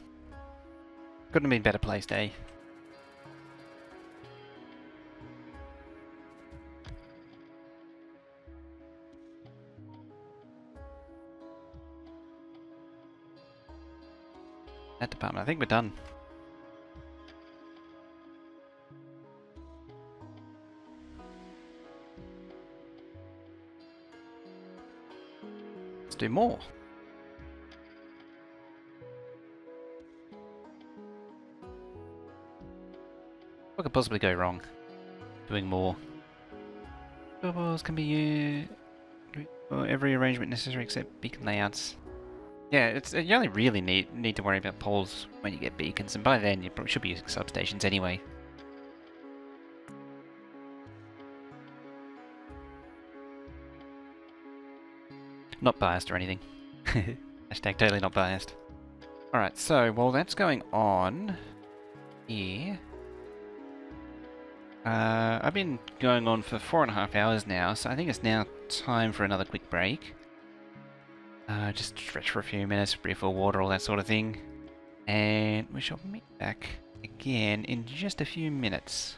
Couldn't have been better placed, eh? That department, I think we're done. Let's do more. What could possibly go wrong? Doing more. Bubbles can be used for every arrangement necessary except beacon layouts. Yeah, you only really need to worry about poles when you get beacons, and by then you probably should be using substations anyway. Not biased or anything. Hashtag totally not biased. Alright, so while that's going on here, I've been going on for 4.5 hours now, so I think it's now time for another quick break. Just stretch for a few minutes, refill water, all that sort of thing. And we shall meet back again in just a few minutes.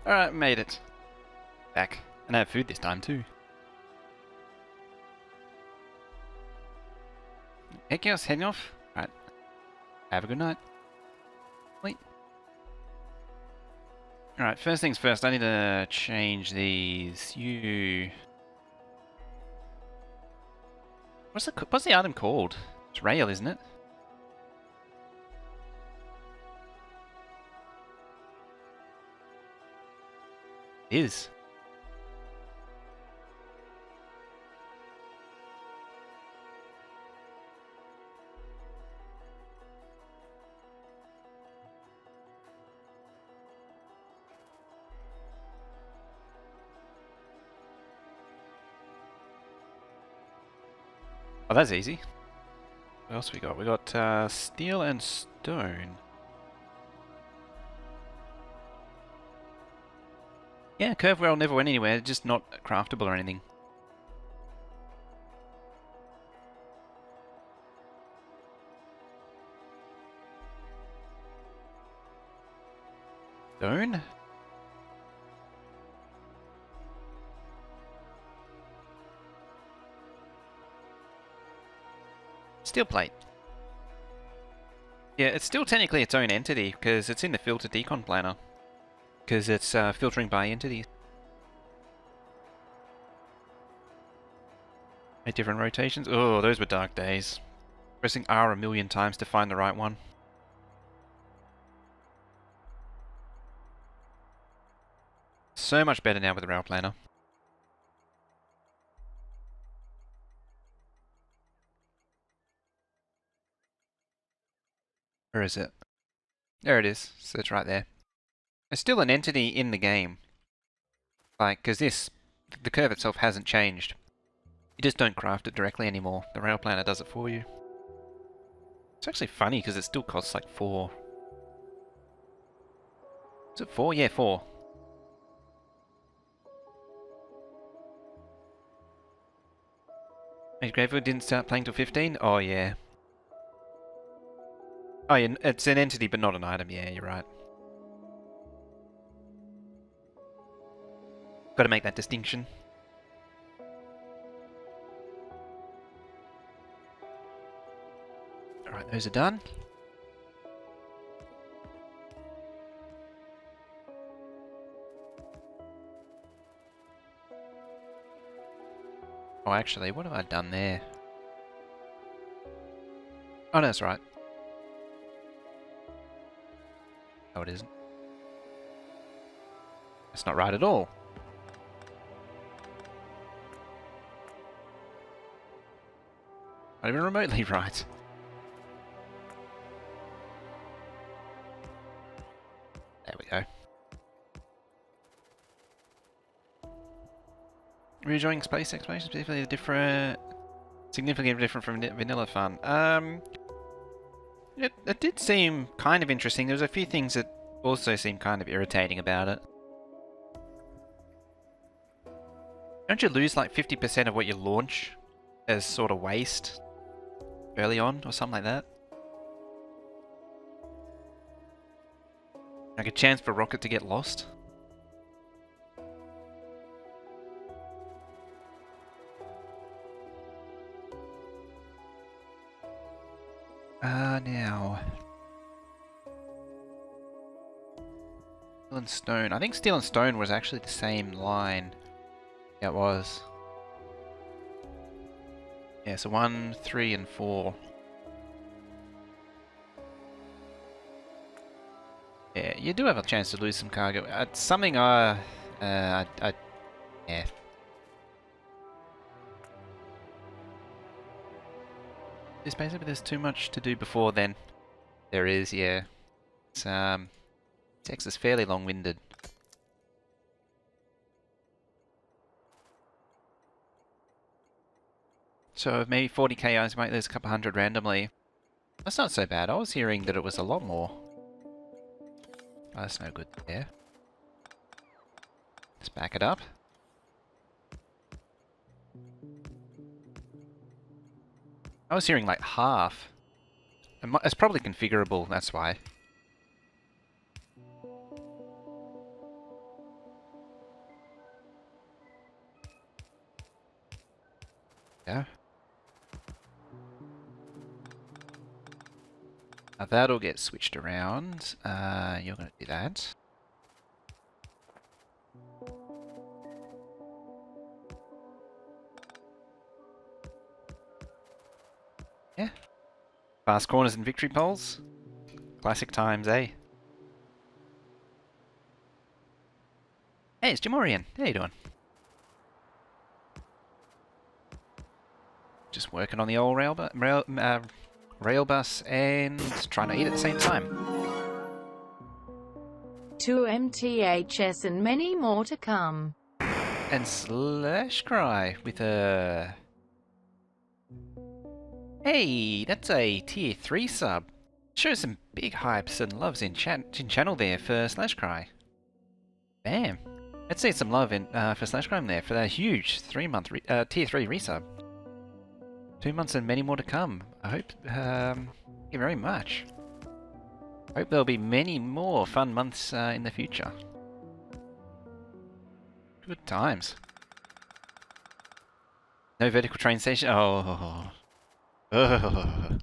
Alright, made it. Back. And I have food this time too. Heck yes, heading off. Right. Have a good night. Wait. Alright, first things first, I need to change these. What's the item called? It's rail, isn't it? It is. Oh, that's easy. What else we got? We got steel and stone. Yeah, curve rail never went anywhere, just not craftable or anything. Stone? Steel plate. Yeah, it's still technically its own entity, because it's in the filter decon planner. Because it's filtering by entities. 8 different rotations. Oh, those were dark days. Pressing R a million times to find the right one. So much better now with the rail planner. Where is it? There it is. So it's right there. It's still an entity in the game. Like, because the curve itself hasn't changed. You just don't craft it directly anymore. The rail planner does it for you. It's actually funny because it still costs like 4. Is it 4? Yeah, 4. Mage Gravewood didn't start playing till 15? Oh, yeah. Oh, yeah, it's an entity but not an item. Yeah, you're right. Got to make that distinction. Alright, those are done. Oh, actually, what have I done there? Oh, no, that's right. No, it isn't. That's not right at all. Not even remotely right. There we go. Are you enjoying space exploration? Particularly different, significantly different from vanilla fun. It did seem kind of interesting. There was a few things that also seemed kind of irritating about it. Don't you lose like 50% of what you launch as sort of waste early on or something like that? Like a chance for a rocket to get lost? Now. Steel and stone. I think steel and stone was actually the same line. Yeah, it was. Yeah, so 1, 3, and 4. Yeah, you do have a chance to lose some cargo. It's something yeah. It's basically there's too much to do before then. There is, yeah. It's Text is fairly long-winded. So maybe 40k I might lose a couple hundred randomly. That's not so bad. I was hearing that it was a lot more. Oh, that's no good there. Let's back it up. I was hearing like half. It's probably configurable, that's why. That'll get switched around. You're going to do that. Yeah. Fast corners and victory poles. Classic times, eh? Hey, it's Jamorian. How you doing? Just working on the old Railbus and trying to eat at the same time. 2 MTHS and many more to come. And Slash Cry with a... Hey, that's a tier 3 sub. Shows some big hypes and loves in channel there for Slash Cry. Bam. Let's see some love in for Slash Cry there for that huge 3-month tier 3 resub. 2 months and many more to come. I hope, thank you very much. Hope there'll be many more fun months in the future. Good times. No vertical train station. Oh. That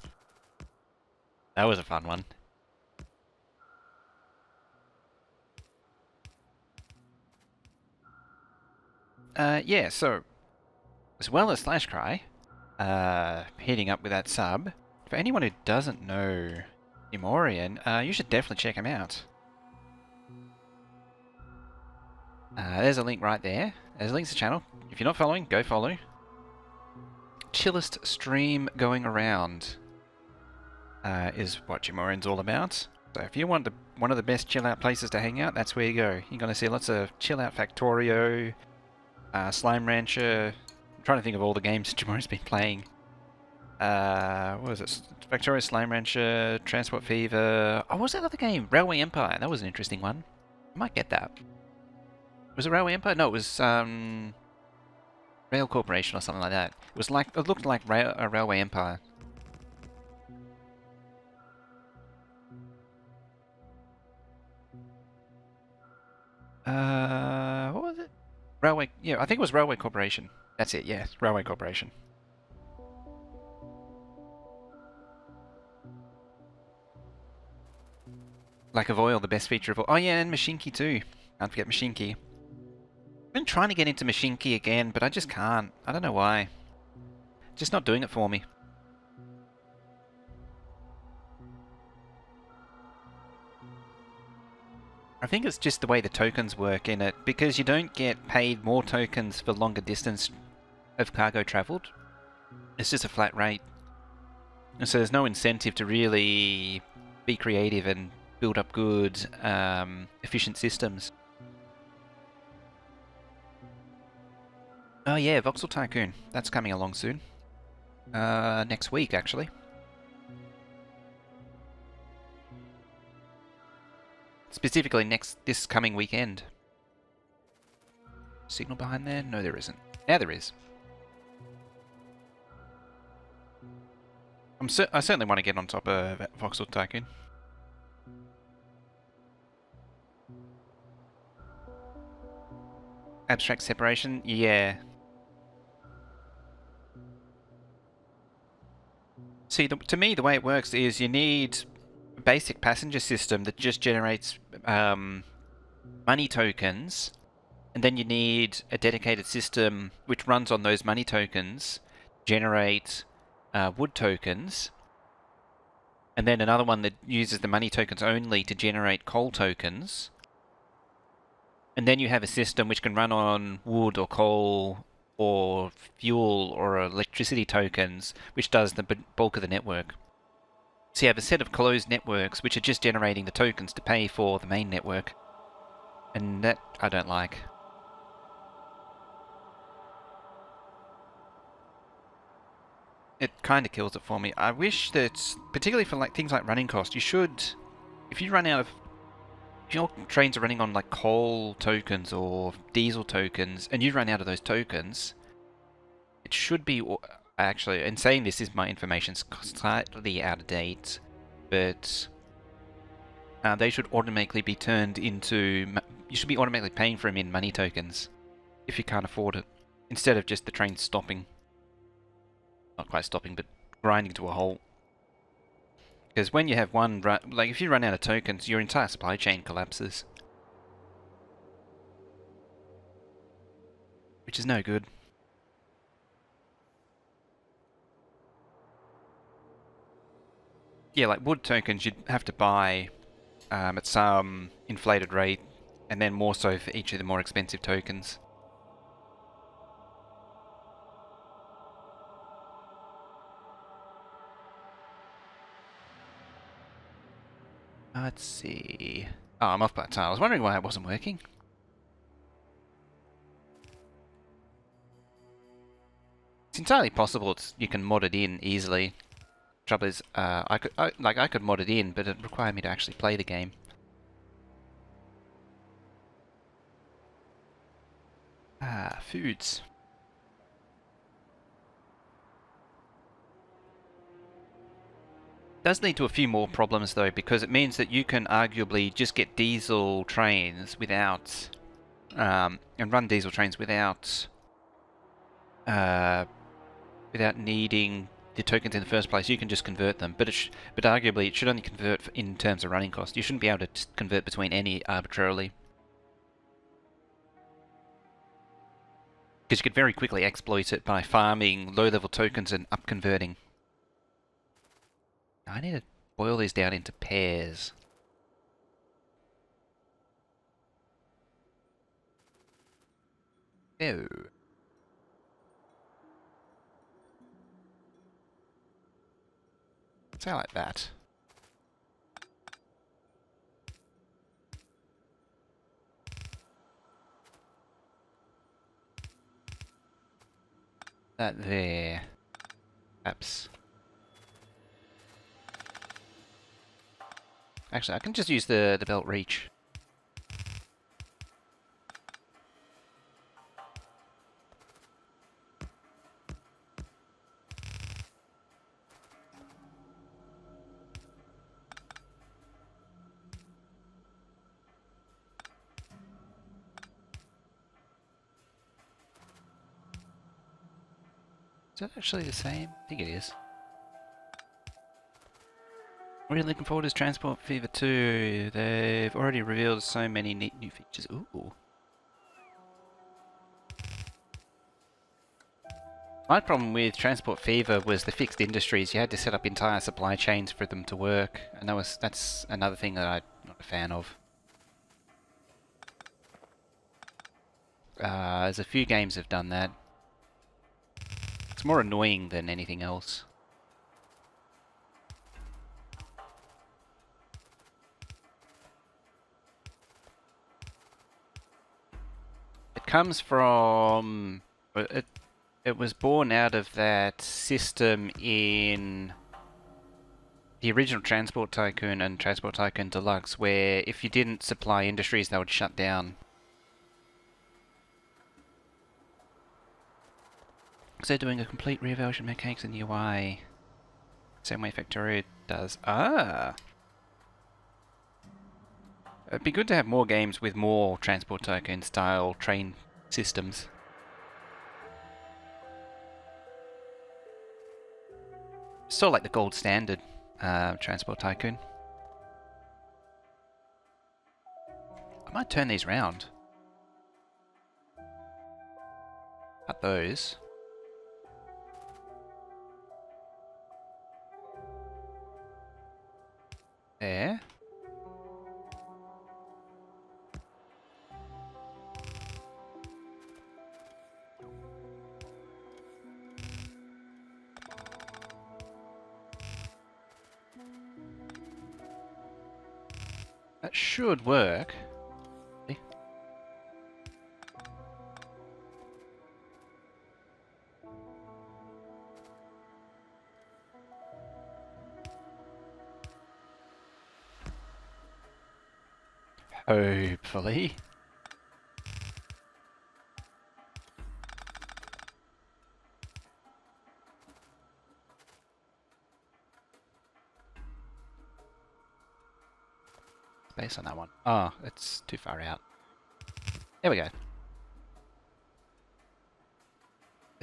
was a fun one. Yeah, so as well as Slash Cry, heading up with that sub. For anyone who doesn't know Imorian, you should definitely check him out. There's a link right there. There's a link to the channel. If you're not following, go follow. Chillest stream going around is what Imorian's all about. So if you want one of the best chill out places to hang out, that's where you go. You're going to see lots of chill out Factorio, Slime Rancher. I'm trying to think of all the games Jamorian's been playing. What was it? Factorio, Slime Rancher, Transport Fever. Oh, what was that other game? Railway Empire. That was an interesting one. I might get that. Was it Railway Empire? No, it was Rail Corporation or something like that. It was like, it looked like a Railway Empire. What was it? Railway, yeah, I think it was Railway Corporation. That's it, yeah, Railway Corporation. Lack of oil, the best feature of all. Oh yeah, and Machinki too. Can't forget Machinki. I've been trying to get into Machinki again, but I just can't. I don't know why. Just not doing it for me. I think it's just the way the tokens work in it, because you don't get paid more tokens for longer distance of cargo travelled. It's just a flat rate. And so there's no incentive to really be creative and build up good, efficient systems. Oh yeah, Voxel Tycoon. That's coming along soon. Next week, actually. Specifically this coming weekend. Signal behind there? No, there isn't. Now there is. I certainly want to get on top of Voxel Tycoon. Abstract separation? Yeah. See, to me, the way it works is you need a basic passenger system that just generates money tokens, and then you need a dedicated system which runs on those money tokens, generate wood tokens, and then another one that uses the money tokens only to generate coal tokens. And then you have a system which can run on wood or coal or fuel or electricity tokens, which does the bulk of the network. So you have a set of closed networks which are just generating the tokens to pay for the main network. And that I don't like. It kind of kills it for me. I wish that, particularly for things like running cost, you should, if you run out of, if your trains are running on like coal tokens or diesel tokens, and you run out of those tokens, it should be, actually, and saying this is my information slightly out of date, but they should automatically be turned into, you should be automatically paying for them in money tokens, if you can't afford it, instead of just the train stopping. Not quite stopping, but grinding to a halt. Because when you have one run, like if you run out of tokens, your entire supply chain collapses. Which is no good. Yeah, like wood tokens you'd have to buy at some inflated rate, and then more so for each of the more expensive tokens. Let's see. Oh, I'm off by a tile. I was wondering why it wasn't working. It's entirely possible you can mod it in easily. Trouble is, I could mod it in, but it required me to actually play the game. Foods. Does lead to a few more problems though, because it means that you can arguably just get diesel trains without, and run diesel trains without, without needing the tokens in the first place. You can just convert them, but but arguably it should only convert in terms of running cost. You shouldn't be able to convert between any arbitrarily, because you could very quickly exploit it by farming low-level tokens and up-converting. I need to boil these down into pairs. Oh. Say like that. That there. Perhaps. Actually, I can just use the belt reach. Is that actually the same? I think it is. Really looking forward to Transport Fever 2. They've already revealed so many neat new features. Ooh. My problem with Transport Fever was the fixed industries. You had to set up entire supply chains for them to work, and that's another thing that I'm not a fan of. There's a few games have done that. It's more annoying than anything else. It comes from... It was born out of that system in the original Transport Tycoon and Transport Tycoon Deluxe, where if you didn't supply industries, they would shut down. So they're doing a complete reevaluation of mechanics and UI. Same way Factorio does. Ah! It'd be good to have more games with more Transport Tycoon style train systems. Sort of like the gold standard Transport Tycoon. I might turn these round. Cut those. There. That should work. See? Hopefully. Space on that one. Oh, it's too far out. There we go.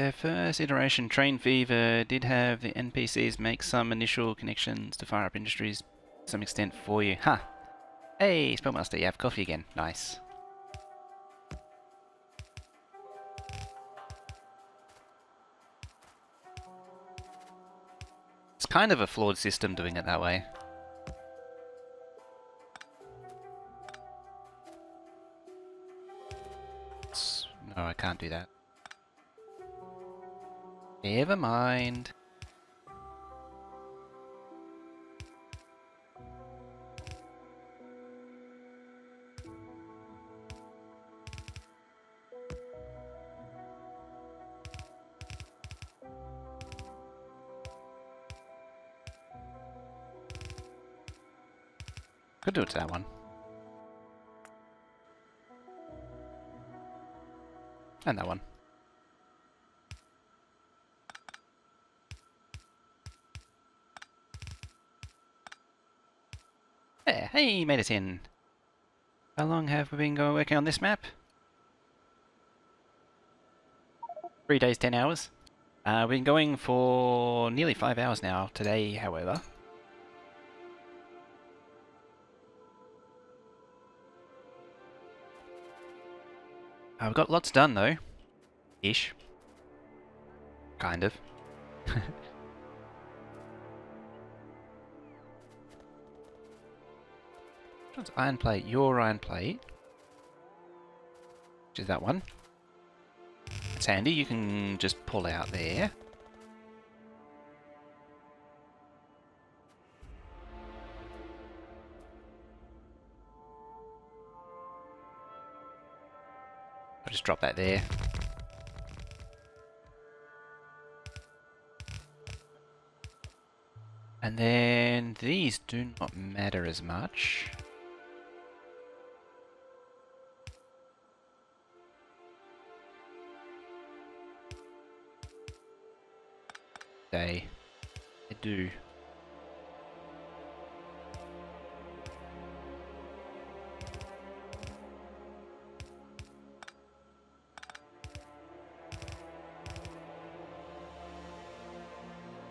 Their first iteration, Train Fever, did have the NPCs make some initial connections to Fire Up Industries to some extent for you. Ha! Hey, Spellmaster, you have coffee again. Nice. It's kind of a flawed system doing it that way. No, I can't do that. Never mind. Could do it to that one. And that one. Yeah, hey, made it in. How long have we been working on this map? 3 days, 10 hours. We've been going for nearly 5 hours now today, however. We've got lots done though. Ish. Kind of. What's iron plate? Your iron plate. Which is that one. It's handy, you can just pull out there. I'll just drop that there. And then these do not matter as much. They do.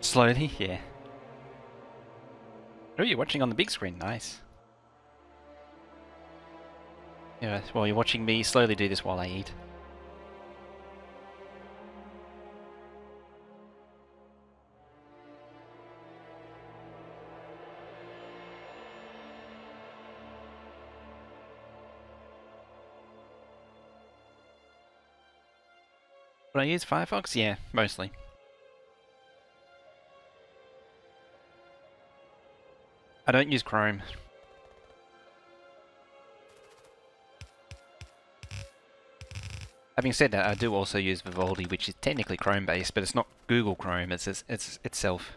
Slowly, yeah. Oh, you're watching on the big screen, nice. Yeah, well, you're watching me slowly do this while I eat. Would I use Firefox? Yeah, mostly. I don't use Chrome. Having said that, I do also use Vivaldi, which is technically Chrome-based, but it's not Google Chrome, it's itself.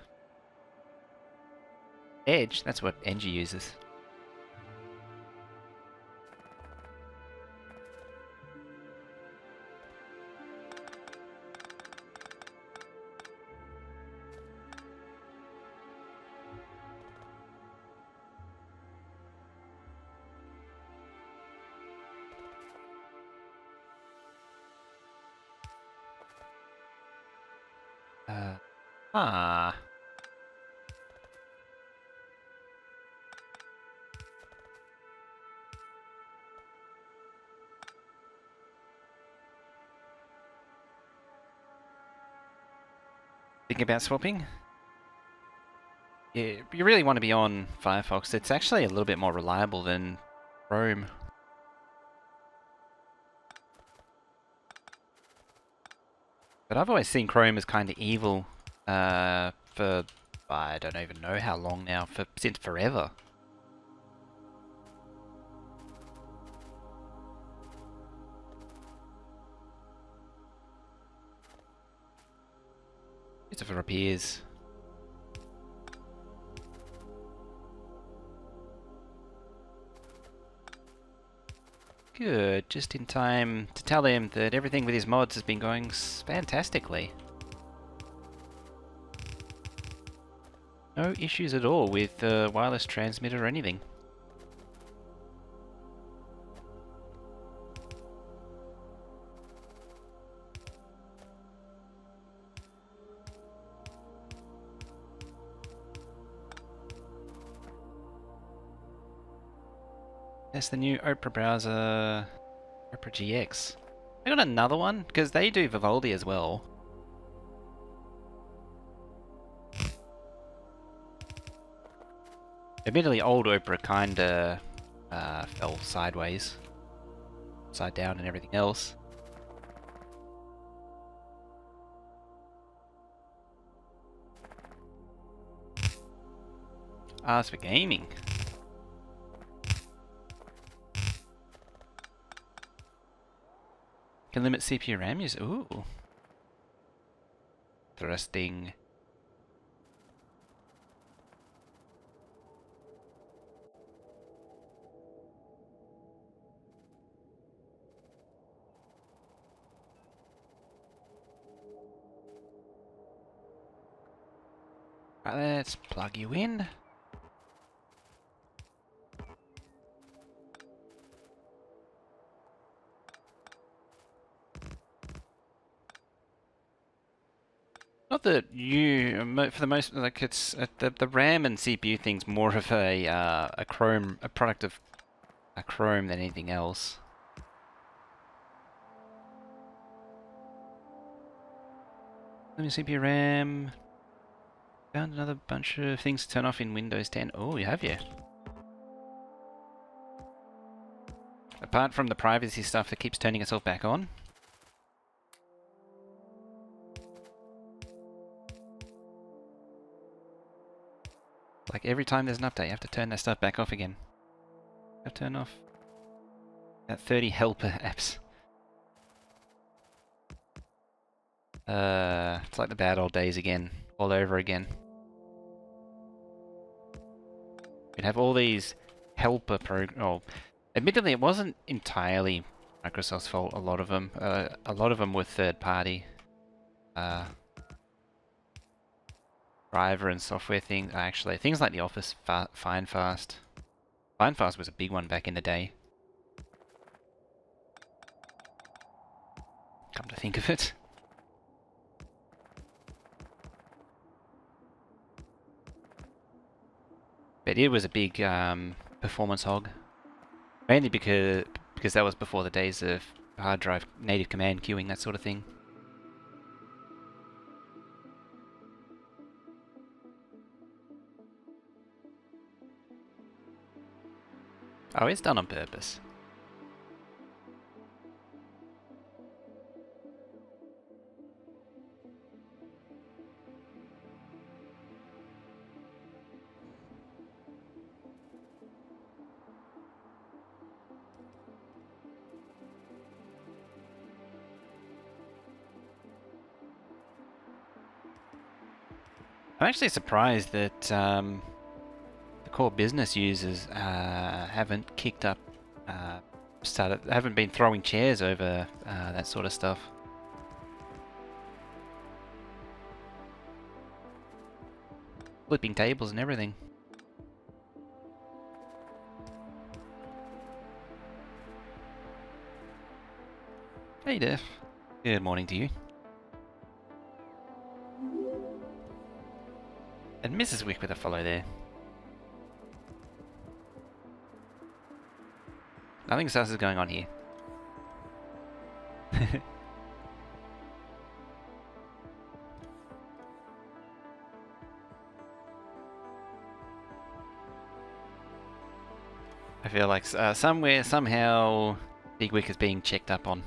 Edge, that's what Engie uses. Ah. Thinking about swapping? Yeah, you really want to be on Firefox. It's actually a little bit more reliable than Chrome. But I've always seen Chrome as kind of evil for, I don't even know how long now, since forever. Christopher appears. Good, just in time to tell him that everything with his mods has been going fantastically. No issues at all with the wireless transmitter or anything. That's the new Opera browser, Opera GX. I got another one because they do Vivaldi as well. Admittedly, old Opera kinda fell sideways, upside down, and everything else. As for gaming. Can limit CPU RAM use. Ooh. Interesting. Right, let's plug you in. Not that you, for the most, like it's the RAM and CPU thing's more of a Chrome, a product of a Chrome than anything else. Let me CPU RAM. Found another bunch of things to turn off in Windows 10. Oh, you have you? Apart from the privacy stuff that keeps turning itself back on. Like every time there's an update, you have to turn that stuff back off again. I've turned off that 30 helper apps. It's like the bad old days again, all over again. You'd have all these helper admittedly, it wasn't entirely Microsoft's fault. A lot of them were third-party driver and software things. Actually, things like the Office Findfast. Findfast was a big one back in the day. Come to think of it. But it was a big performance hog. Mainly because that was before the days of hard drive native command queuing, that sort of thing. Oh, it's done on purpose. I'm actually surprised that the core business users haven't kicked up, haven't been throwing chairs over that sort of stuff. Flipping tables and everything. Hey, Def. Good morning to you. And Mrs. Wick with a follow there. Nothing sus is going on here. I feel like somewhere, somehow, Big Wick is being checked up on.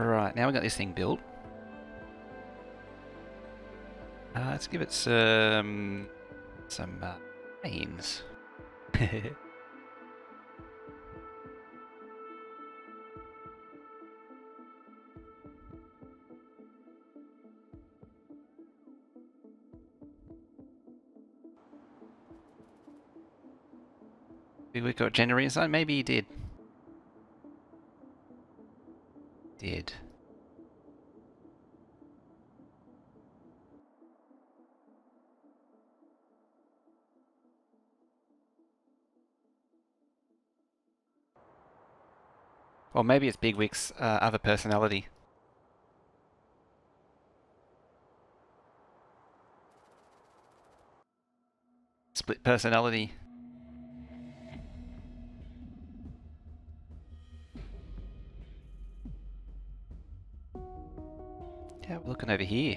Right, now we got this thing built. Let's give it some pains. Big Wick got generator inside? Maybe he did. Did. Or maybe it's Big Wick's other personality. split personality. Yeah, we're looking over here.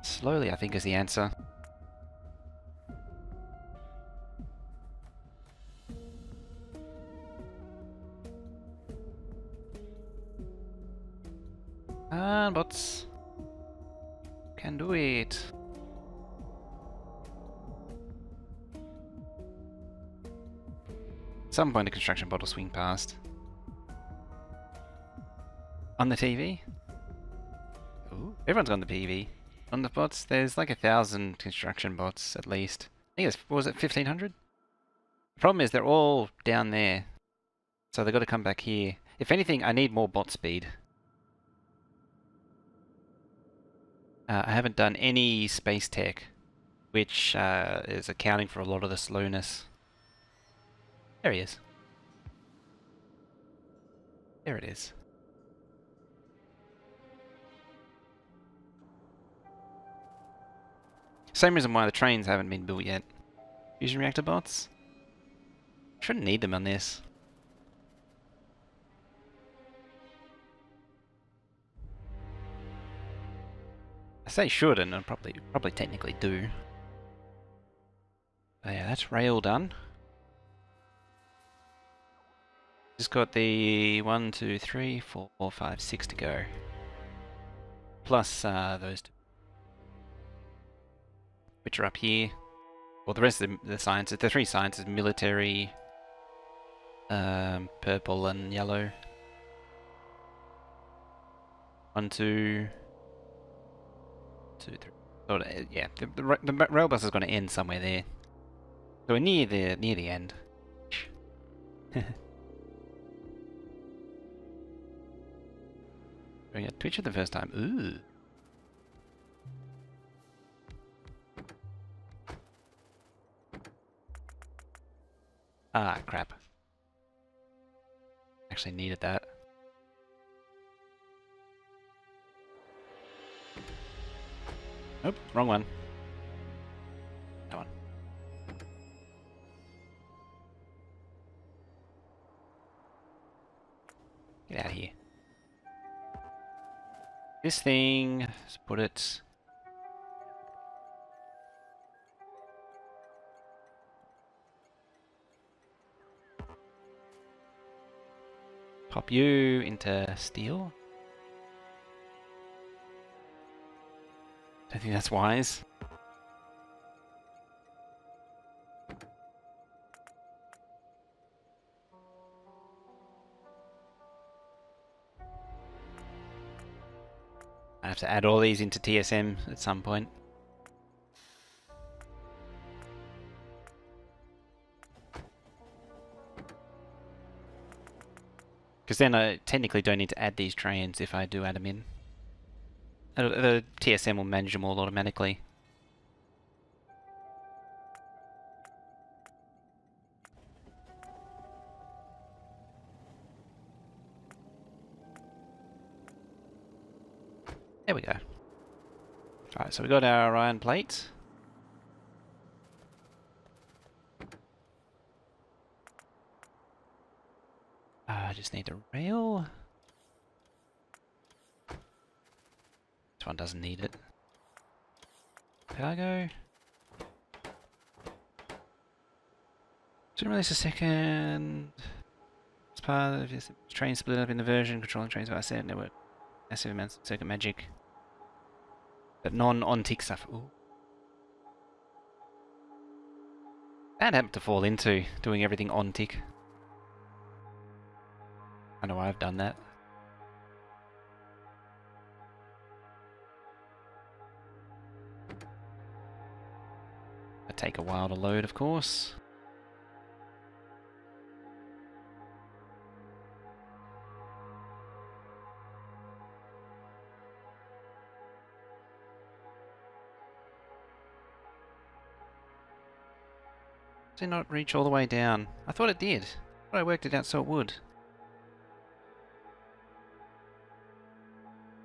Slowly, I think, is the answer. And bots can do it. At some point, the construction bot will swing past. On the TV? Ooh, everyone's on the PV. On the bots, there's like 1,000 construction bots at least. I think it's, what was it, 1,500? The problem is they're all down there. So they've got to come back here. If anything, I need more bot speed. I haven't done any space tech, which is accounting for a lot of the slowness. There he is. There it is. Same reason why the trains haven't been built yet. Fusion reactor bots? Shouldn't need them on this. I say should, and I probably technically do. But yeah, that's rail done. Just got the 1, 2, 3, 4, 5, 6 to go. Plus those two, which are up here. Well, the rest of the sciences, the 3 sciences, military, purple and yellow. 1, 2, 2, 3. So, yeah, the Railbus is going to end somewhere there. So we're near the end. We got Twitch for the first time. Ooh. Ah, crap. Actually needed that. Nope, wrong one. That one. Get out of here. This thing, let's put it... Pop you into steel. Don't think that's wise. I have to add all these into TSM at some point. Because then I technically don't need to add these trains if I do add them in. The TSM will manage them all automatically. There we go. Alright, so we got our iron plate. I just need a rail. This one doesn't need it. Cargo. Didn't release a second. It's part of this train split up in the version, controlling trains by set network. Massive amounts of circuit magic. But non-on-tick stuff. Ooh. That happened to fall into doing everything on-tick. I know I've done that. It'll take a while to load, of course. Did not reach all the way down. I thought it did. I thought I worked it out so it would.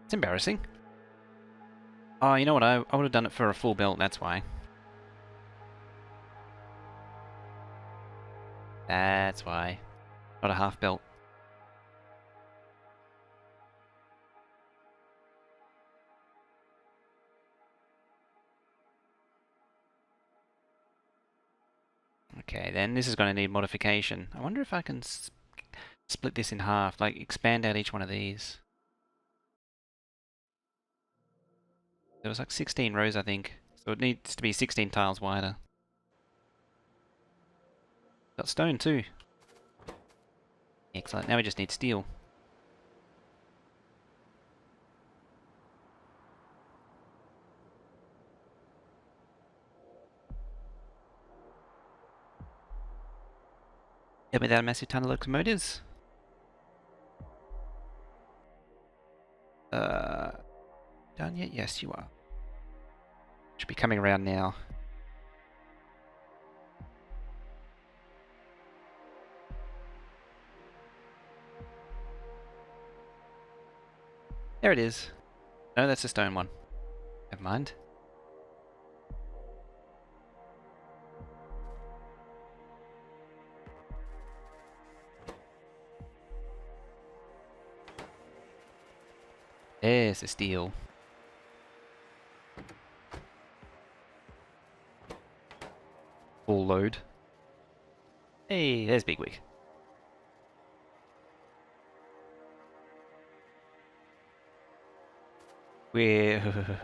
It's embarrassing. Oh, you know what? I would have done it for a full belt, that's why. That's why. Not a half belt. Okay, then this is going to need modification. I wonder if I can split this in half, like expand out each one of these. There was like 16 rows, I think. So it needs to be 16 tiles wider. Got stone too. Excellent. Now we just need steel. Yep, without a massive ton of locomotives. Done yet? Yes, you are. Should be coming around now. There it is. No, that's the stone one. Never mind. There's the steel. Full load. Hey, there's Bigwig. We're...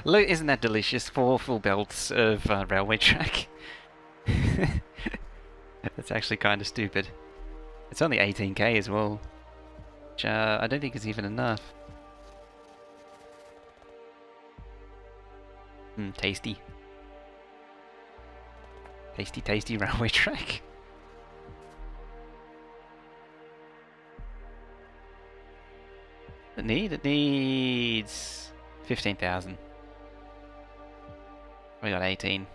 Look, isn't that delicious? 4 full belts of railway track. That's actually kind of stupid. It's only 18k as well, which I don't think is even enough. Tasty. Tasty, tasty railway track. It needs 15,000. We got 18.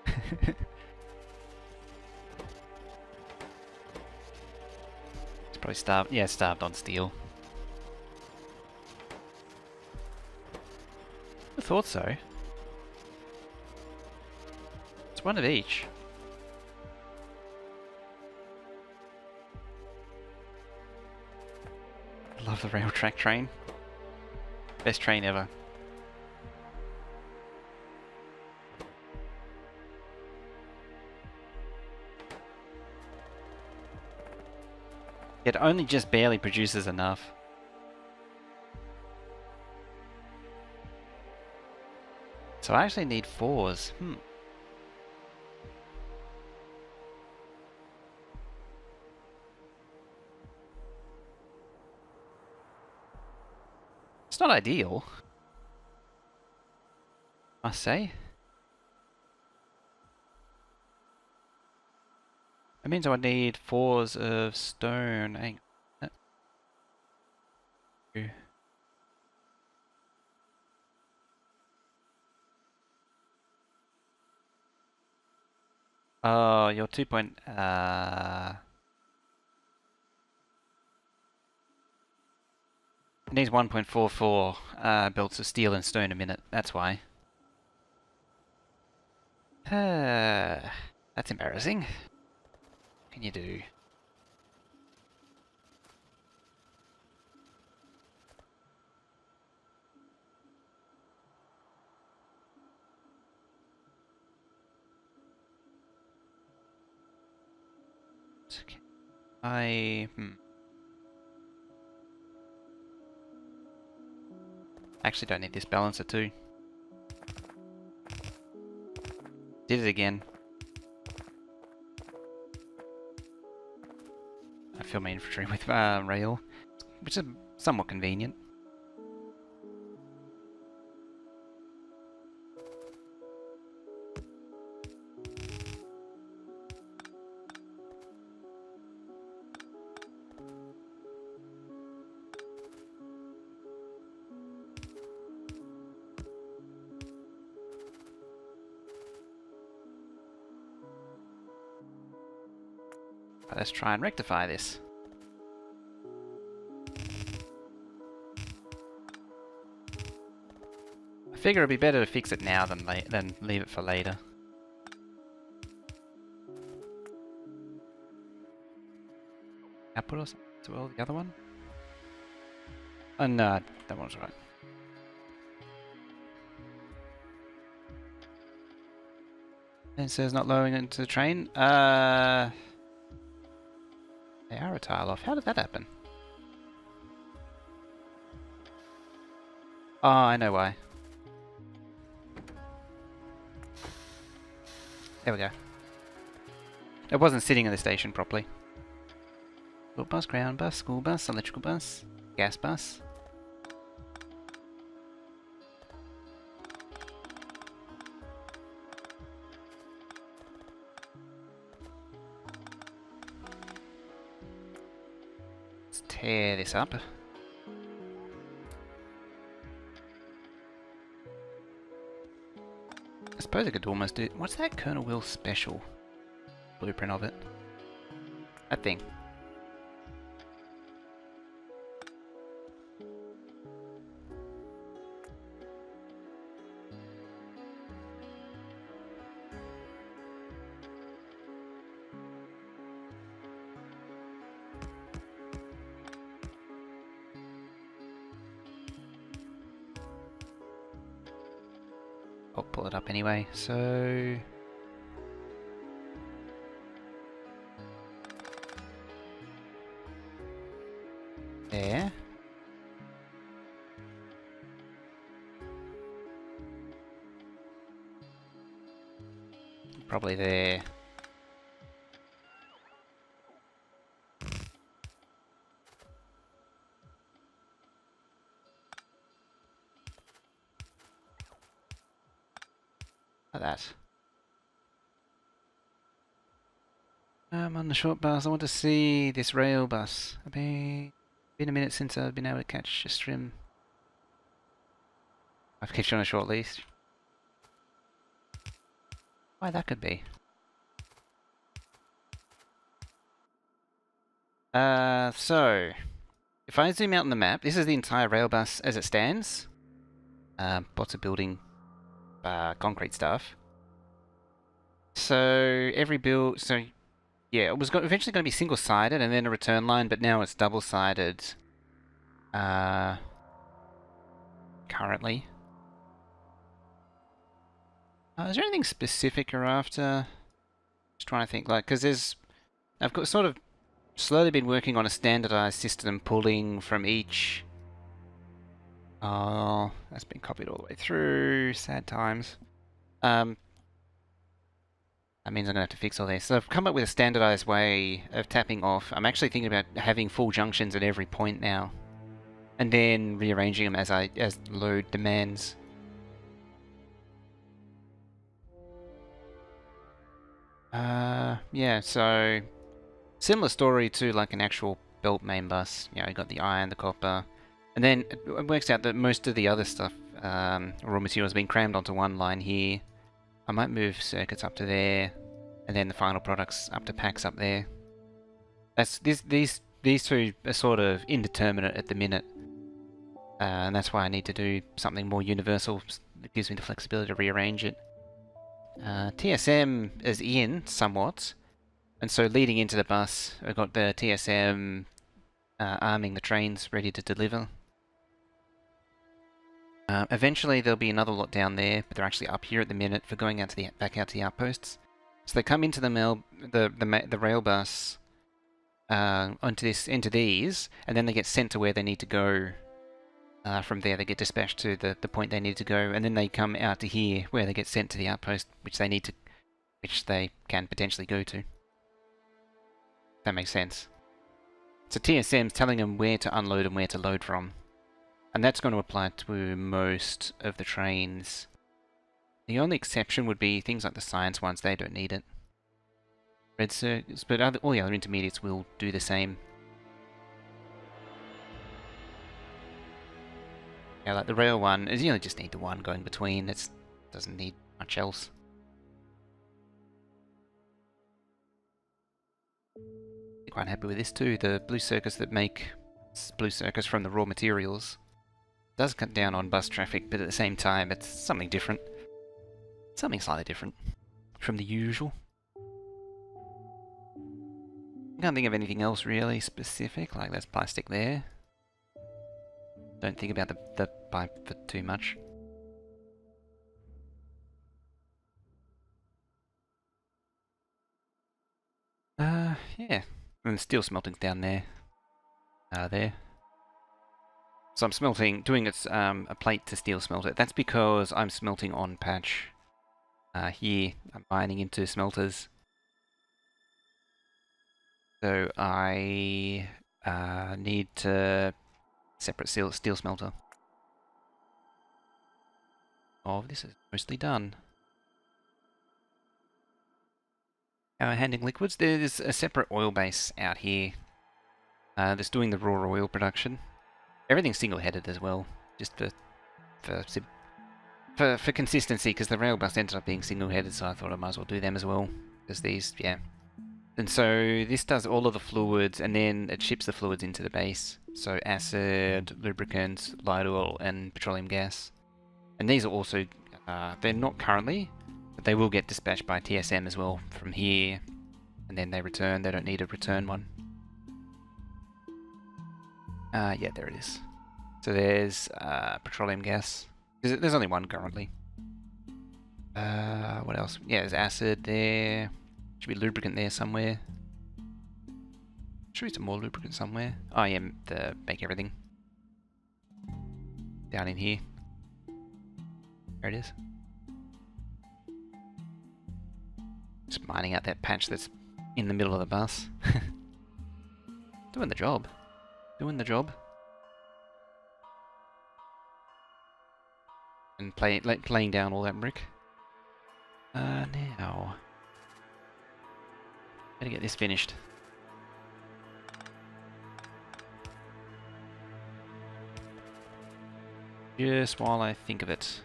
It's probably starved. Yeah, starved on steel. I thought so. It's one of each. I love the rail track train. Best train ever. It only just barely produces enough. So I actually need 4s. It's not ideal, must say. That means I would need 4s of stone. Hang on. Oh, your 2 point... It needs 1.44 belts of steel and stone a minute, that's why. That's embarrassing. What can you do? Okay. I actually don't need this balancer too. Did it again. I fill my infantry with rail, which is somewhat convenient. Let's try and rectify this. figure it'd be better to fix it now than leave it for later. Output or something as well, the other one? Oh no, that one's right. And it says not lowering into the train. They are a tile off. How did that happen? Oh, I know why. There we go. It wasn't sitting in the station properly. Short bus, ground bus, school bus, electrical bus, gas bus. Let's tear this up. I suppose I could almost do... What's that Colonel Will special blueprint of it? That thing. I'll pull it up anyway, so... There. Probably there. Like that. On the short bus, I want to see this rail bus. Been a minute since I've been able to catch a stream. I've kept you on a short leash. Why that could be. So if I zoom out on the map, this is the entire rail bus as it stands. Lots of building, concrete stuff. So every build, so yeah, it was eventually going to be single-sided and then a return line, but now it's double-sided. Currently. Is there anything specific you're after? Just trying to think, like, because I've got sort of slowly been working on a standardized system, pulling from each. Oh, that's been copied all the way through. Sad times. That means I'm going to have to fix all this. So I've come up with a standardized way of tapping off. I'm actually thinking about having full junctions at every point now. And then rearranging them as load demands. Yeah, so similar story to like an actual belt main bus. You know, you got the iron, the copper, and then it works out that most of the other stuff, raw materials, have been crammed onto one line here. I might move circuits up to there, and then the final products up to packs up there. That's these two are sort of indeterminate at the minute, and that's why I need to do something more universal that gives me the flexibility to rearrange it. TSM is in somewhat, and so leading into the bus, I've got the TSM arming the trains ready to deliver. Eventually there'll be another lot down there, but they're actually up here at the minute for going out to back out to the outposts. So they come into the rail bus into these, and then they get sent to where they need to go. From there they get dispatched to the point they need to go, and then they come out to here where they get sent to the outpost, which they can potentially go to. That makes sense. So TSM's telling them where to unload and where to load from. And that's going to apply to most of the trains. The only exception would be things like the science ones, they don't need it. Red circuits, but all the other intermediates will do the same. Yeah, like the rail one, you only just need the one going between, it doesn't need much else. Quite happy with this too, the blue circuits that make blue circuits from the raw materials. Does cut down on bus traffic, but at the same time, it's something different. Something slightly different from the usual. I can't think of anything else really specific, like there's plastic there. Don't think about the pipe for too much. Yeah. And steel smelting's down there. There. So I'm smelting, doing a plate to steel smelter. That's because I'm smelting on patch. Here, I'm mining into smelters. So I need to separate steel smelter. Oh, this is mostly done. Handling liquids. There's a separate oil base out here that's doing the raw oil production. Everything's single-headed as well, just for consistency, because the Railbus ended up being single-headed, so I thought I might as well do them as well. Because these, yeah. And so this does all of the fluids, and then it ships the fluids into the base. So acid, lubricant, light oil, and petroleum gas. And these are also, they're not currently, but they will get dispatched by TSM as well from here. And then they return, they don't need a return one. Yeah, there it is. So there's petroleum gas. There's only one currently. What else? Yeah, there's acid there. Should be lubricant there somewhere. Should be some more lubricant somewhere. Oh yeah, the make everything. Down in here. There it is. Just mining out that patch that's in the middle of the bus. Doing the job. Doing the job. And laying down all that brick. Now. Gotta get this finished. Just while I think of it.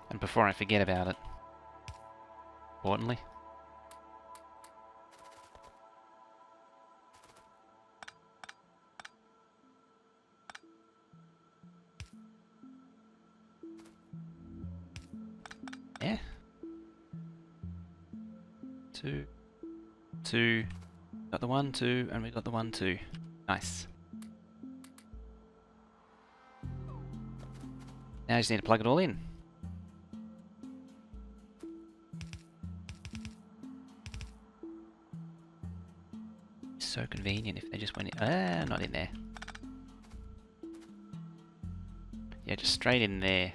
And before I forget about it. Importantly. Yeah. 2. Got the 1, 2, and we got the 1, 2. Nice. Now I just need to plug it all in. So convenient if they just went in. Not in there. Yeah, just straight in there.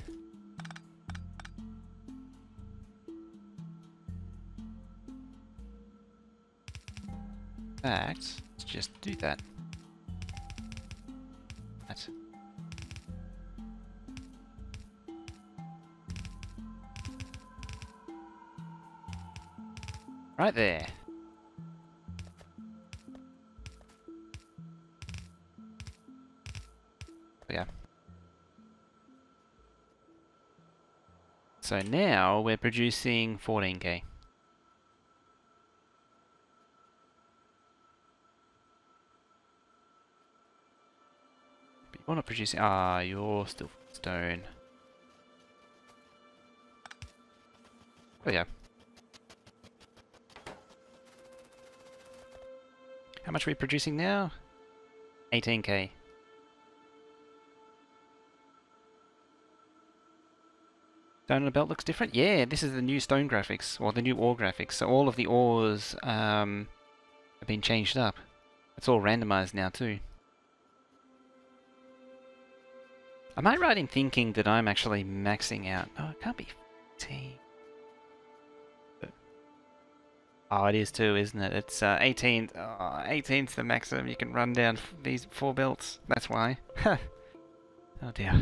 In fact, let's just do that. That. Right there. Yeah. So now we're producing 14k. But you're not producing. You're still stone. Oh yeah. How much are we producing now? 18k. Stone on the belt looks different? Yeah, this is the new stone graphics, or the new ore graphics. So all of the ores have been changed up. It's all randomized now too. Am I right in thinking that I'm actually maxing out? No, it can't be 15. Oh, it is too, isn't it? It's 18. 18's the maximum you can run down these 4 belts. That's why. Oh dear.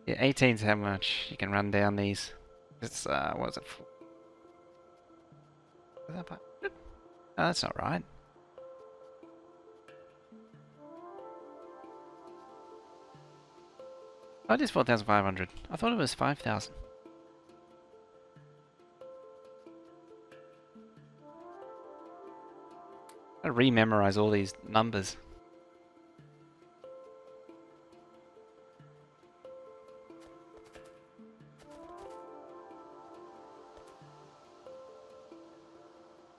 Yeah, 18's how much you can run down these. It's, what is it? Is that 500? Oh, that's not right. Oh, it is 4,500. I thought it was 5,000. I rememorize all these numbers.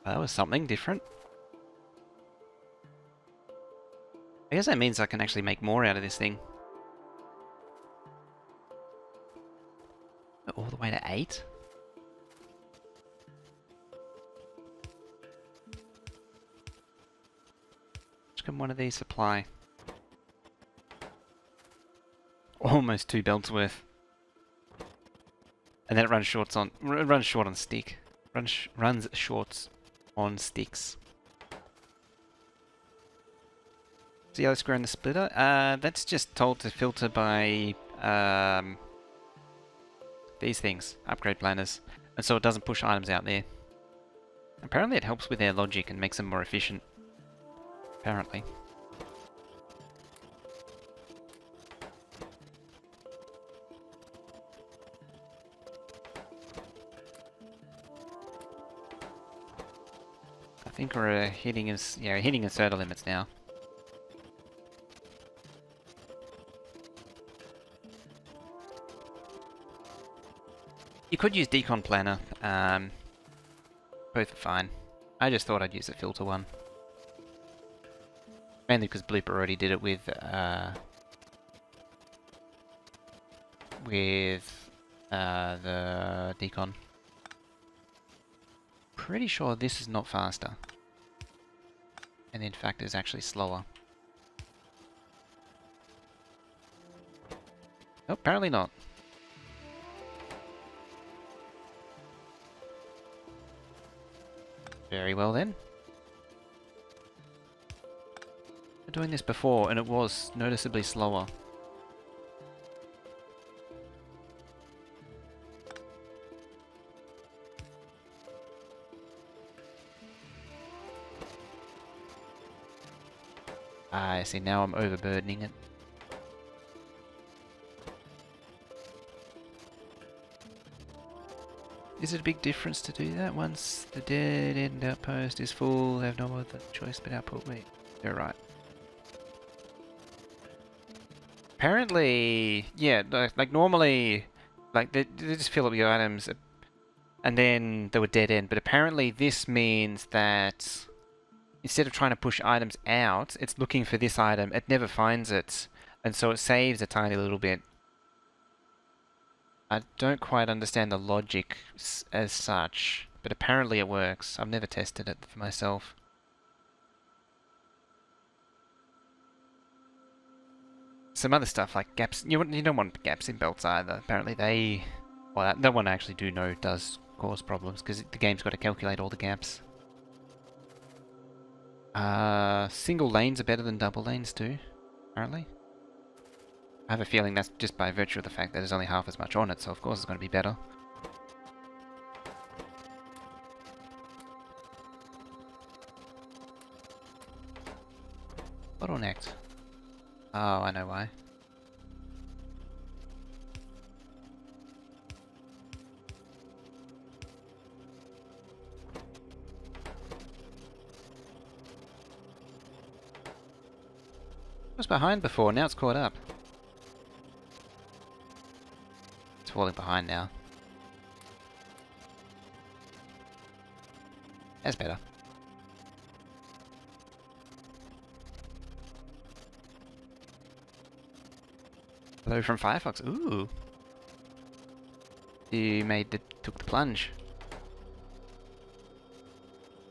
That was something different. I guess that means I can actually make more out of this thing. All the way to 8? Which can one of these supply? Almost 2 belts worth. And then it runs short on stick. Runs shorts on sticks. The yellow square in the splitter? That's just told to filter by these things, upgrade planners, and so it doesn't push items out there. Apparently it helps with their logic and makes them more efficient. Apparently. I think we're hitting inserter limits now. You could use decon planner. Both are fine. I just thought I'd use the filter one. Mainly because Blooper already did it with the decon. Pretty sure this is not faster. And in fact is actually slower. Oh, apparently not. Very well then. I've been doing this before and it was noticeably slower. I see, now I'm overburdening it. Is it a big difference to do that? Once the dead end outpost is full, they have no other choice but output. Wait, you're right. Apparently, yeah, like normally, like they just fill up your items and then they would dead end, but apparently this means that instead of trying to push items out, it's looking for this item, it never finds it, and so it saves a tiny little bit. I don't quite understand the logic as such, but apparently it works. I've never tested it for myself. Some other stuff like gaps, you don't want gaps in belts either. Apparently well, that one I actually do know does cause problems because the game's got to calculate all the gaps. Single lanes are better than double lanes too, apparently. I have a feeling that's just by virtue of the fact that there's only half as much on it, so of course it's going to be better. Bottlenecked. Oh, I know why. It was behind before, now it's caught up. It's falling behind now. That's better. Hello from Firefox. Ooh. You took the plunge.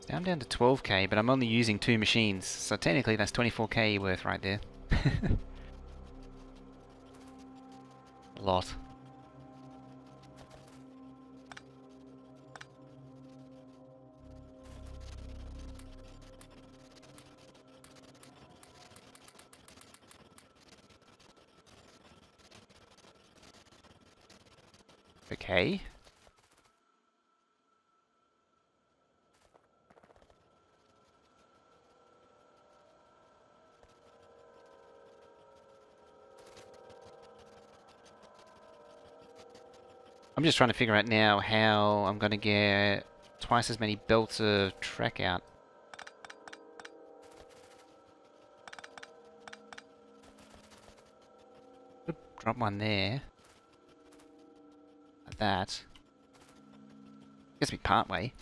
So I'm down to 12k, but I'm only using 2 machines, so technically that's 24k worth right there. A lot. Okay. I'm just trying to figure out now how I'm going to get twice as many belts of track out. Drop one there. Like that. Gets me part way.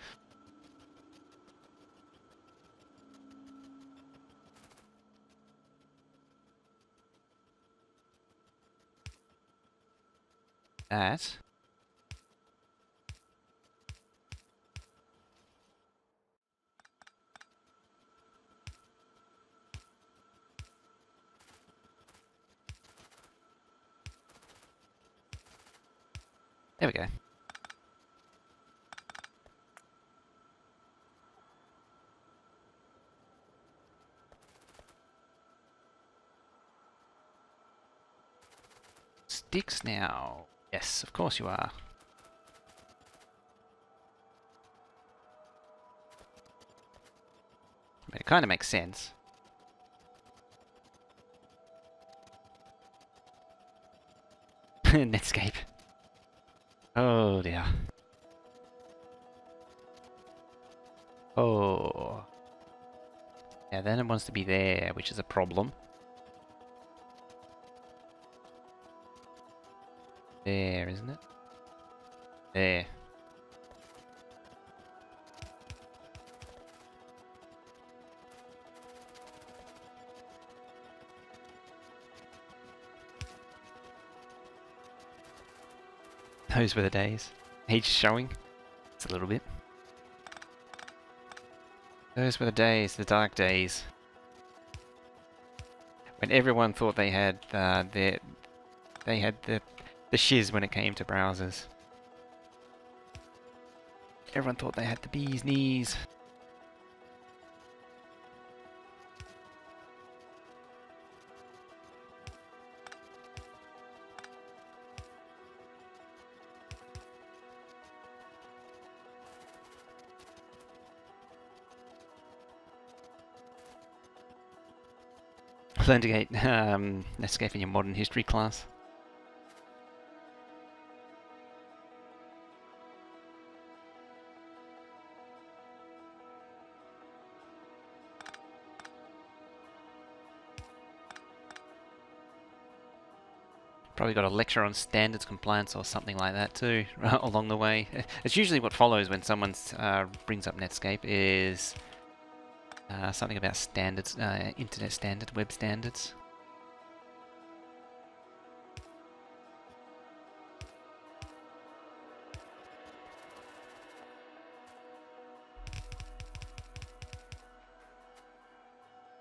That. There we go. Sticks now. Yes, of course you are. But it kind of makes sense. Netscape. Oh dear. Oh. Yeah, then it wants to be there, which is a problem. There, isn't it? There. Those were the days. He's showing. It's a little bit. Those were the days, the dark days. When everyone thought they had the shiz when it came to browsers. Everyone thought they had the bee's knees. Learn to get Netscape in your modern history class. Probably got a lecture on standards compliance or something like that too along the way. It's usually what follows when someone brings up Netscape is something about standards, internet standards, web standards.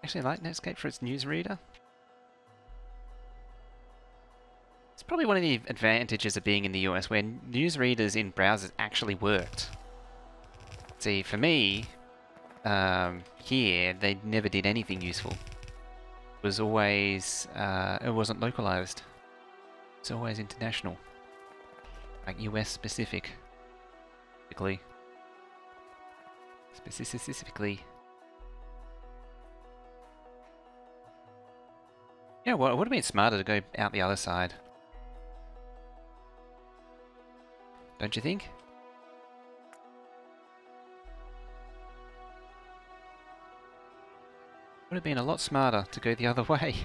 Actually, I like Netscape for its newsreader. It's probably one of the advantages of being in the US where newsreaders in browsers actually worked. See, for me, here, they never did anything useful. It was always, it wasn't localized. It's always international. Like US specific. Specifically. Yeah, well, it would have been smarter to go out the other side. Don't you think? Would have been a lot smarter to go the other way.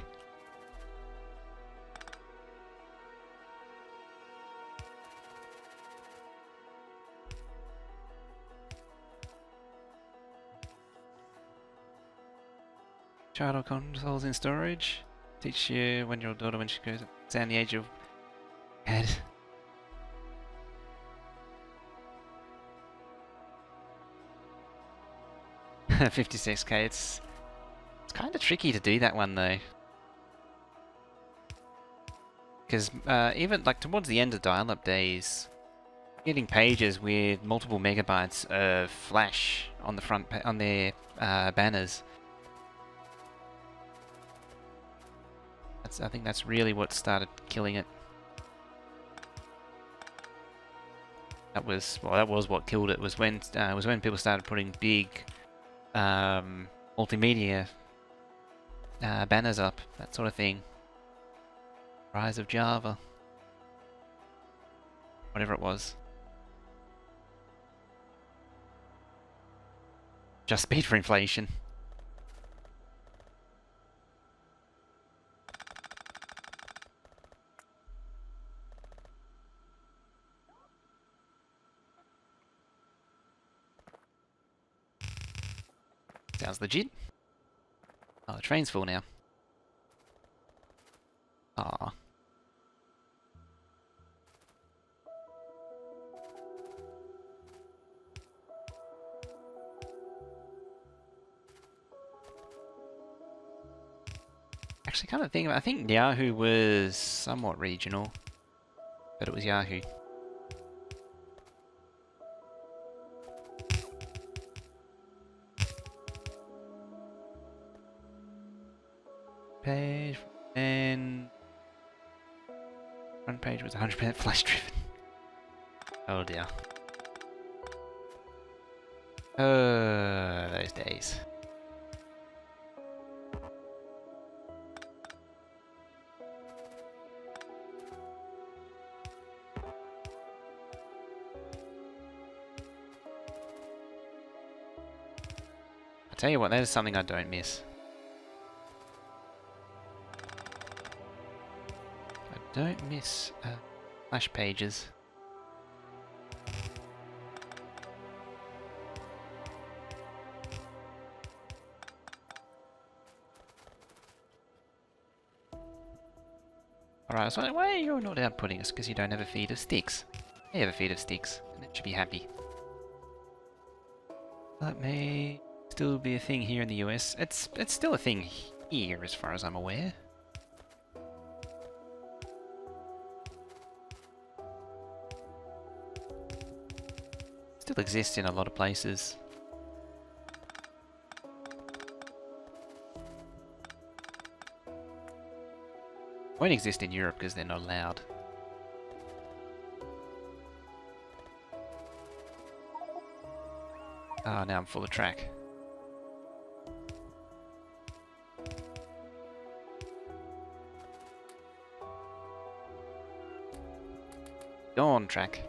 Child consoles in storage. Teach you when your daughter when she goes down the age of head. $56K. It's kind of tricky to do that one though, because even like towards the end of dial-up days, getting pages with multiple megabytes of flash on the front on their banners. I think that's really what started killing it. That was what killed it. Was when people started putting big multimedia banners up, that sort of thing. Rise of Java, whatever it was. Just speed for inflation. Sounds legit. Oh, the train's full now. Aw. Actually, kind of think I think Yahoo was somewhat regional, but it was Yahoo. Page and front page was 100% flash driven. Oh dear. Those days. I tell you what, that is something I don't miss. I don't miss flash pages. Alright, so why are you not outputting us? Because you don't have a feed of sticks. You have a feed of sticks, and it should be happy. That may still be a thing here in the US. It's still a thing here, as far as I'm aware. Still exists in a lot of places. Won't exist in Europe because they're not allowed. Ah, now I'm full of track. Go on, track.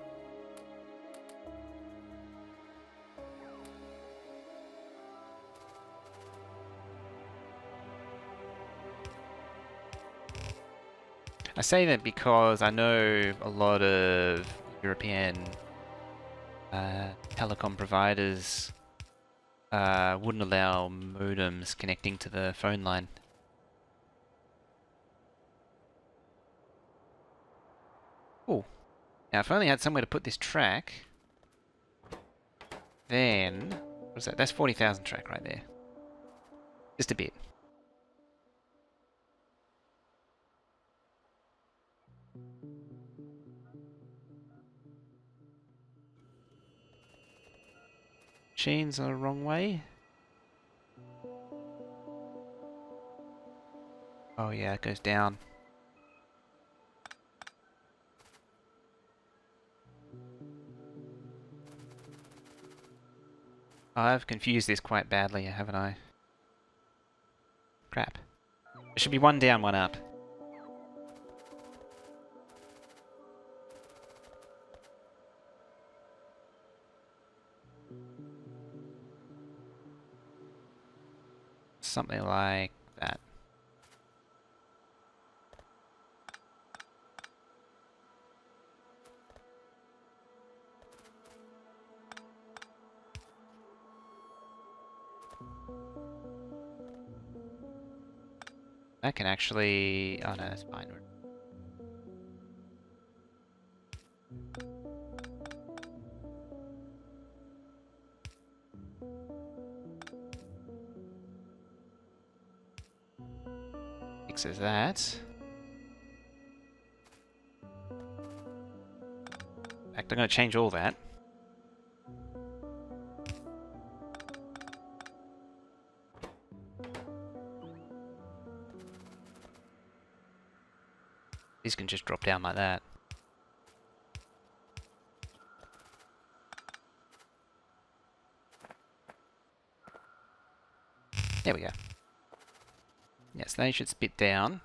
I say that because I know a lot of European telecom providers wouldn't allow modems connecting to the phone line. Oh, now if I only had somewhere to put this track, then what's that? That's 40,000 track right there. Just a bit. Machines are the wrong way. Oh yeah, it goes down. I've confused this quite badly, haven't I? Crap. It should be one down, one up. Something like that. That can actually... oh no, that's fine. Fixes that. In fact, I'm going to change all that. These can just drop down like that. There we go. Yes, they should spit down.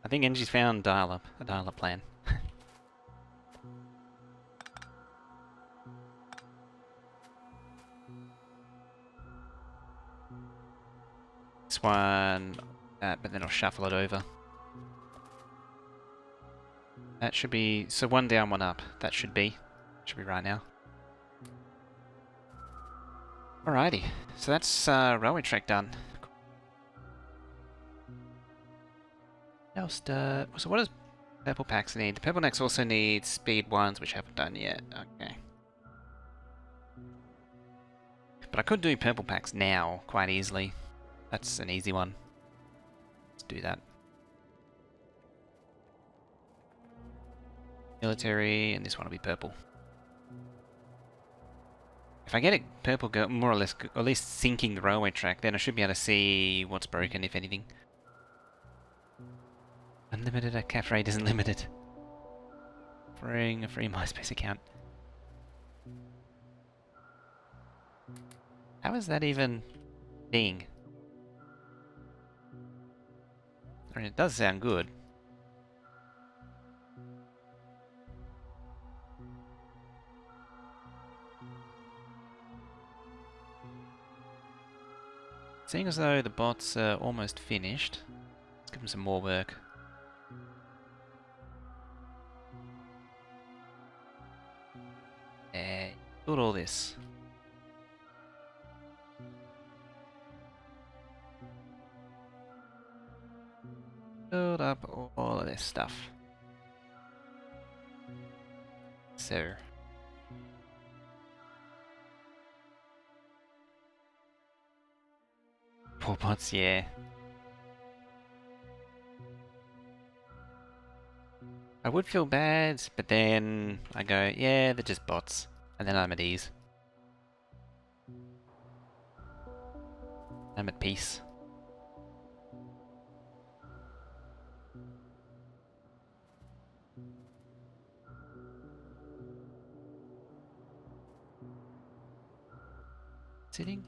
I think Energy's found dial-up, a dial-up plan. This one, but then I'll shuffle it over. That should be, so one down, one up. That should be right now. Alrighty, so that's railway track done. What else so what does purple packs need? The purple packs also need speed ones, which I haven't done yet. Okay. But I could do purple packs now quite easily. That's an easy one. Let's do that. Military, and this one will be purple. If I get it purple, more or less, or at least sinking the railway track, then I should be able to see what's broken, if anything. Unlimited, a cafe rate isn't limited. Offering a free MySpace account. How is that even thing? I mean, it does sound good. Seeing as though the bots are almost finished, let's give them some more work. Build all this. Build up all of this stuff. So. Poor bots, yeah. I would feel bad, but then I go, yeah, they're just bots. And then I'm at ease. I'm at peace. Sitting?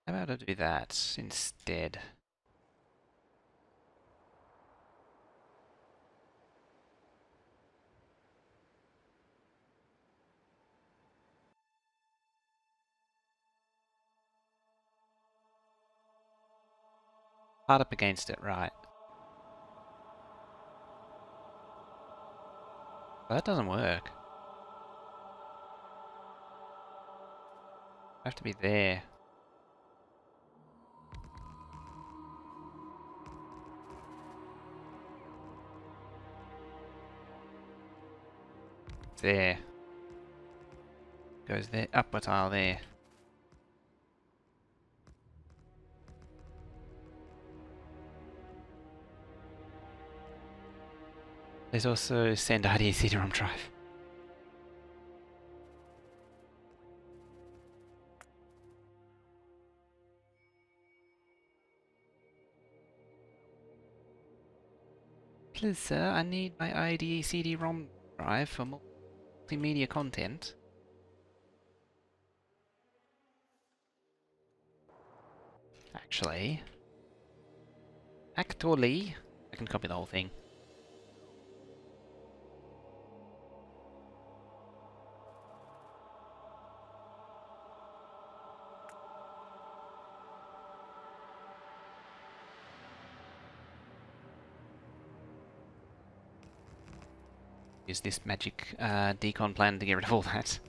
How about I do that instead? Hard up against it, right. But that doesn't work. I have to be there. There. Goes there, up a tile there. There's also Standardizing CD-ROM drive. Please sir, I need my IDE CD-ROM drive for multimedia content. Actually, I can copy the whole thing. Use this magic decon plan to get rid of all that.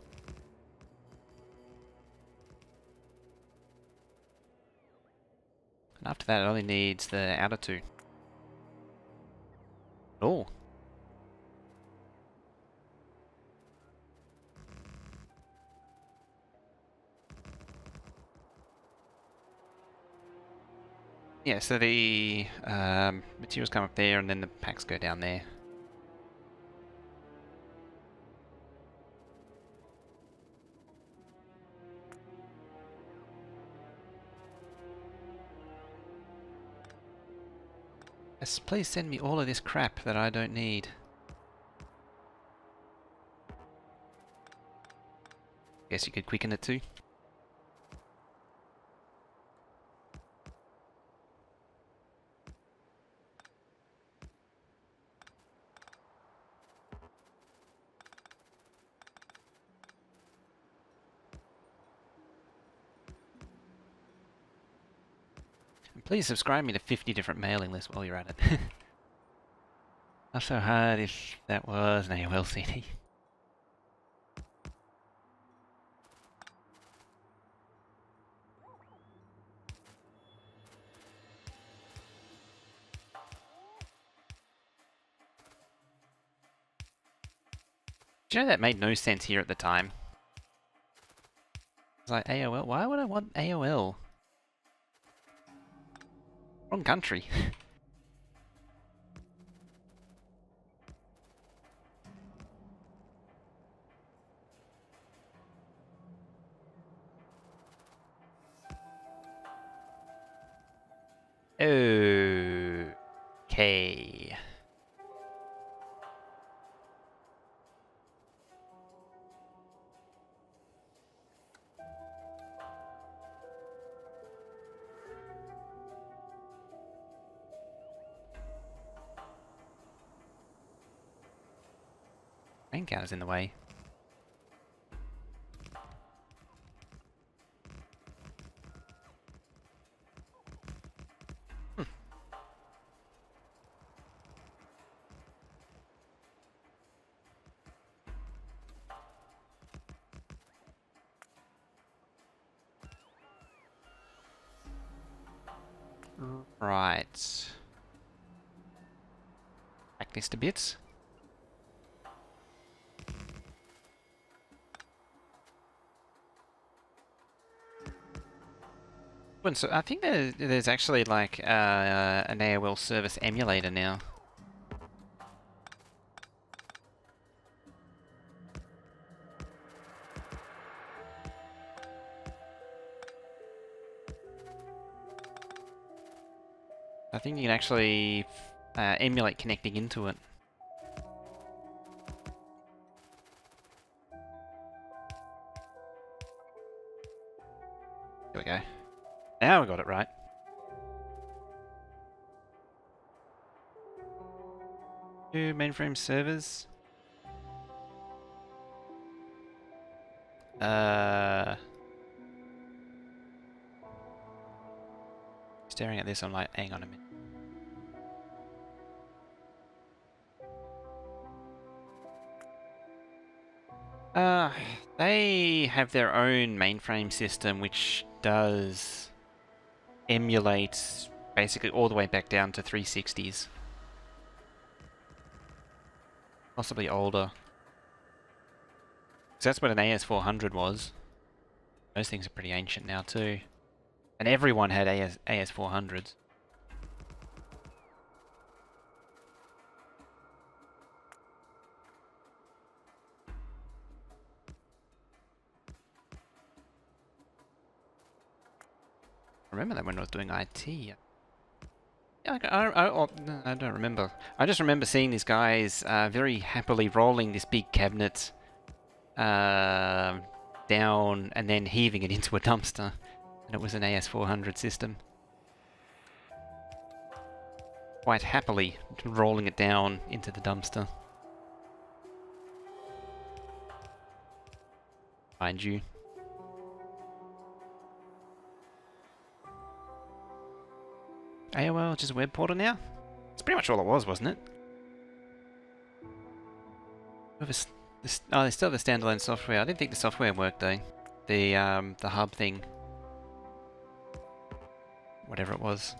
And after that, it only needs the outer two. Oh. Yeah, so the materials come up there and then the packs go down there. Yes, please send me all of this crap that I don't need. Guess you could quicken it too. And please subscribe me to 50 different mailing lists while you're at it. Not so hard if that was an AOL CD. Do you know that made no sense here at the time? It's like AOL. Why would I want AOL? Wrong country. Okay. Rain counter's in the way. Right. Back this to bits. And so I think there's actually like an AOL service emulator now. I think you can actually emulate connecting into it. There we go. Now we got it right. Two mainframe servers. Staring at this, I'm like, hang on a minute. They have their own mainframe system which does emulate basically all the way back down to 360s. Possibly older. 'Cause that's what an AS400 was. Those things are pretty ancient now too. And everyone had AS400s. I remember that when I was doing IT. Yeah, I don't remember. I just remember seeing these guys very happily rolling this big cabinet down and then heaving it into a dumpster. And it was an AS400 system. Quite happily rolling it down into the dumpster. Mind you. AOL, just a web portal now? That's pretty much all it was, wasn't it? Oh, they still have the standalone software. I didn't think the software worked though. The hub thing. Whatever it was.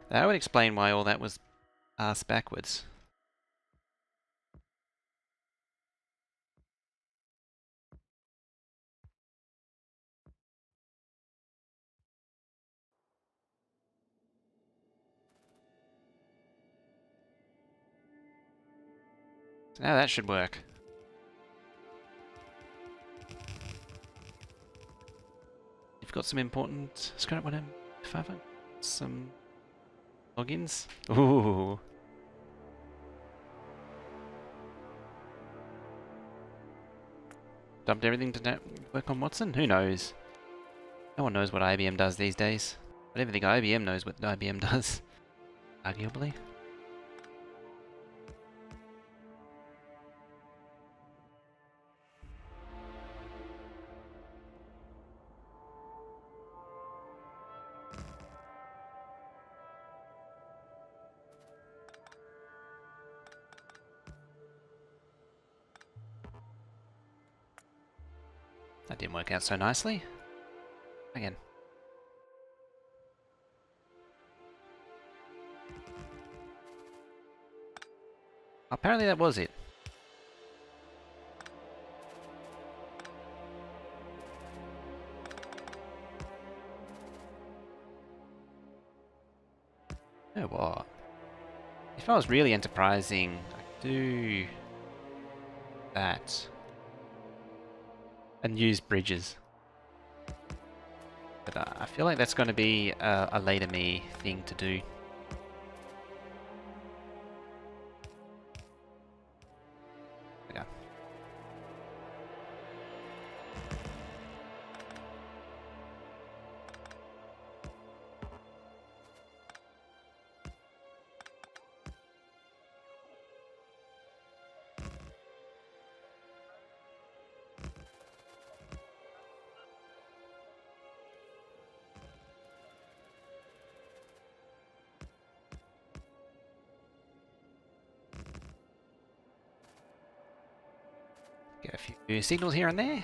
That would explain why all that was ass backwards. So now that should work. You've got some important script one M5, some logins. Ooh. Dumped everything to work on Watson? Who knows? No one knows what IBM does these days. I don't even think IBM knows what IBM does. Arguably. That didn't work out so nicely. Again. Apparently that was it. You know what? If I was really enterprising, I'd do that. And use bridges. But I feel like that's going to be a later me thing to do. Okay. Get a few signals here and there.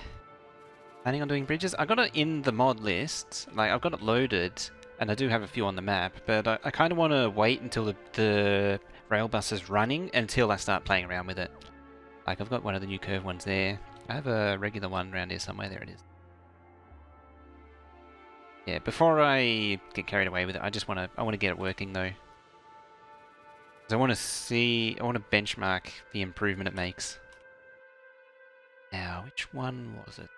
Planning on doing bridges. I got it in the mod list. Like, I've got it loaded, and I do have a few on the map, but I kind of want to wait until the Railbus is running until I start playing around with it. Like, I've got one of the new curve ones there. I have a regular one around here somewhere. There it is. Yeah, before I get carried away with it, I want to get it working though. 'Cause I want to benchmark the improvement it makes. Now, which one was it?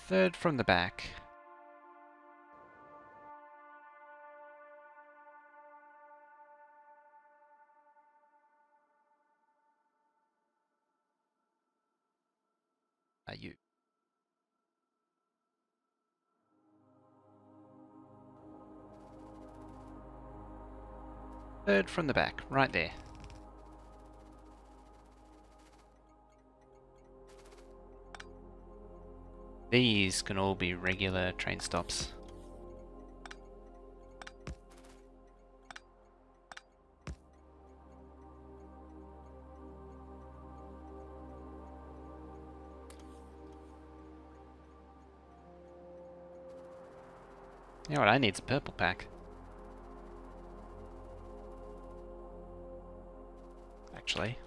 Third from the back. You. Third from the back, right there. These can all be regular train stops. You know what I need's a purple pack. Actually.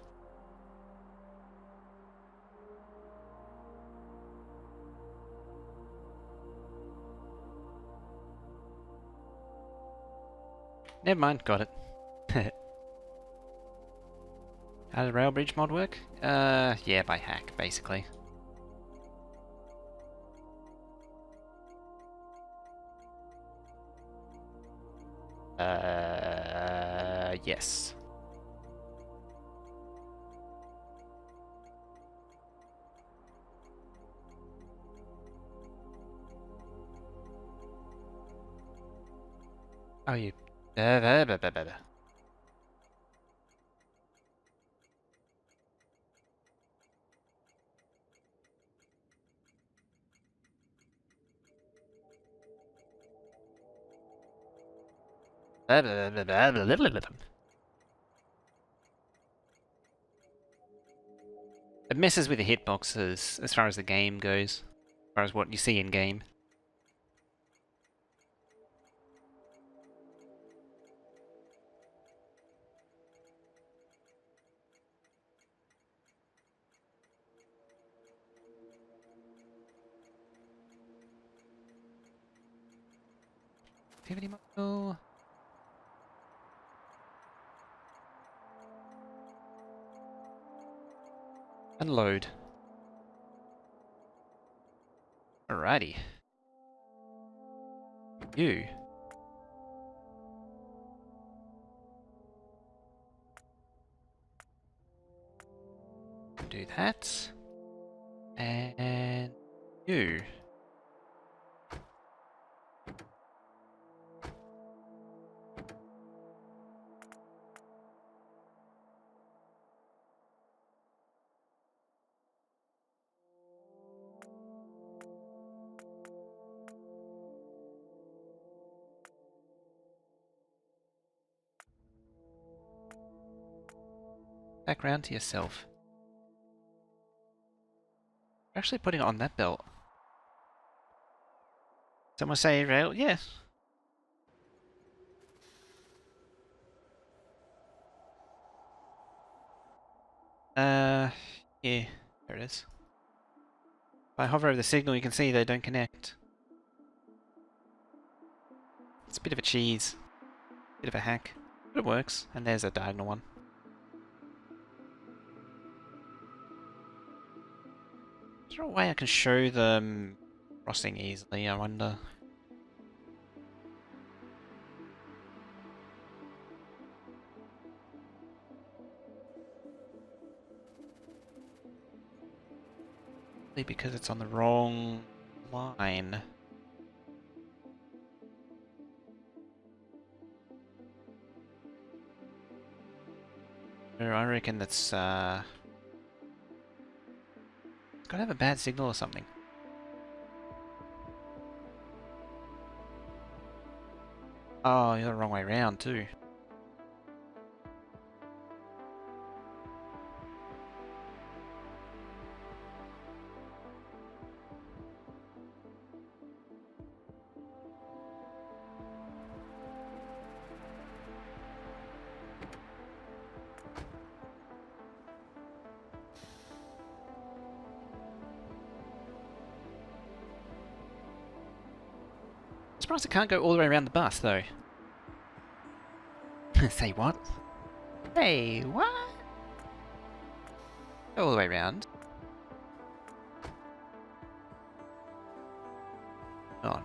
Never mind, got it. How does rail bridge mod work? Yeah, by hack, basically. Yes. Oh, you. It messes with the hitboxes as far as the game goes, as far as what you see in game. Activity model. And load. Alrighty. You. Do that. And you. Back round to yourself. You're actually putting it on that belt. Someone say rail? Yes. Yeah, there it is. If I hover over the signal, you can see they don't connect. It's a bit of a cheese. Bit of a hack. But it works. And there's a diagonal one. Is there a way I can show them crossing easily, I wonder? Probably because it's on the wrong line. I reckon that's, it's gotta have a bad signal or something. Oh, you're the wrong way around too. Surprised it can't go all the way around the bus though. Say what? Hey, what? Go all the way around. Oh.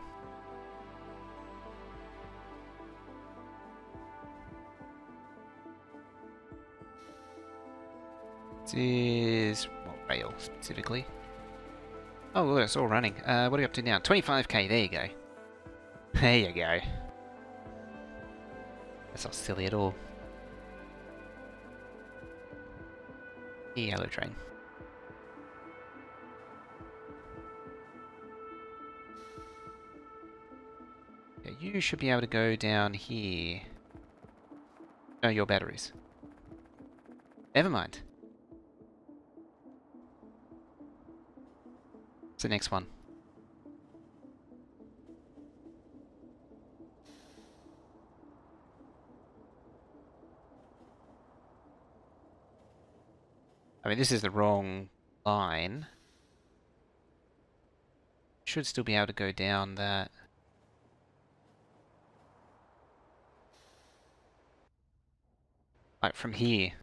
This is what rail specifically? Oh, look, it's all running. What are we up to now? 25k. There you go. There you go. That's not silly at all. Yellow train. Yeah, you should be able to go down here. No, your batteries. Never mind. What's the next one? I mean, this is the wrong line. Should still be able to go down that. Like from here.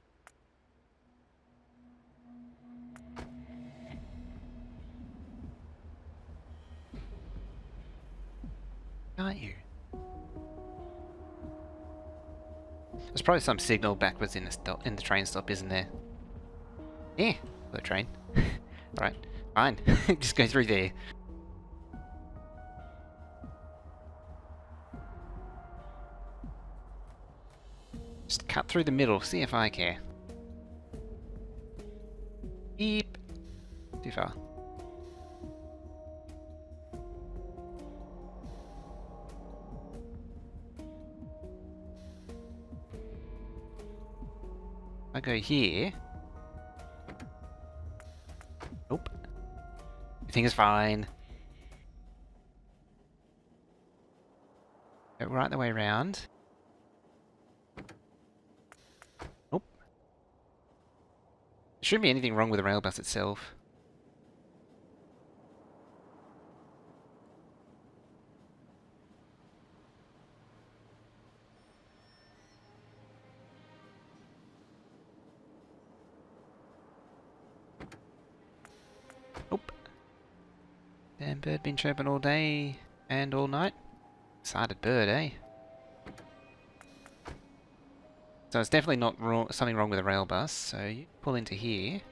Can't you? There's probably some signal backwards in the train stop, isn't there? Yeah, the train. Alright, fine. Just go through there. Just cut through the middle, see if I care. Beep. Too far. I go here. Nope. Everything is fine. Go right the way around. Nope. There shouldn't be anything wrong with the Railbus itself. Nope. Damn bird been chirping all day and all night. Excited bird, eh? So it's definitely not wrong, something wrong with the Railbus, so you pull into here.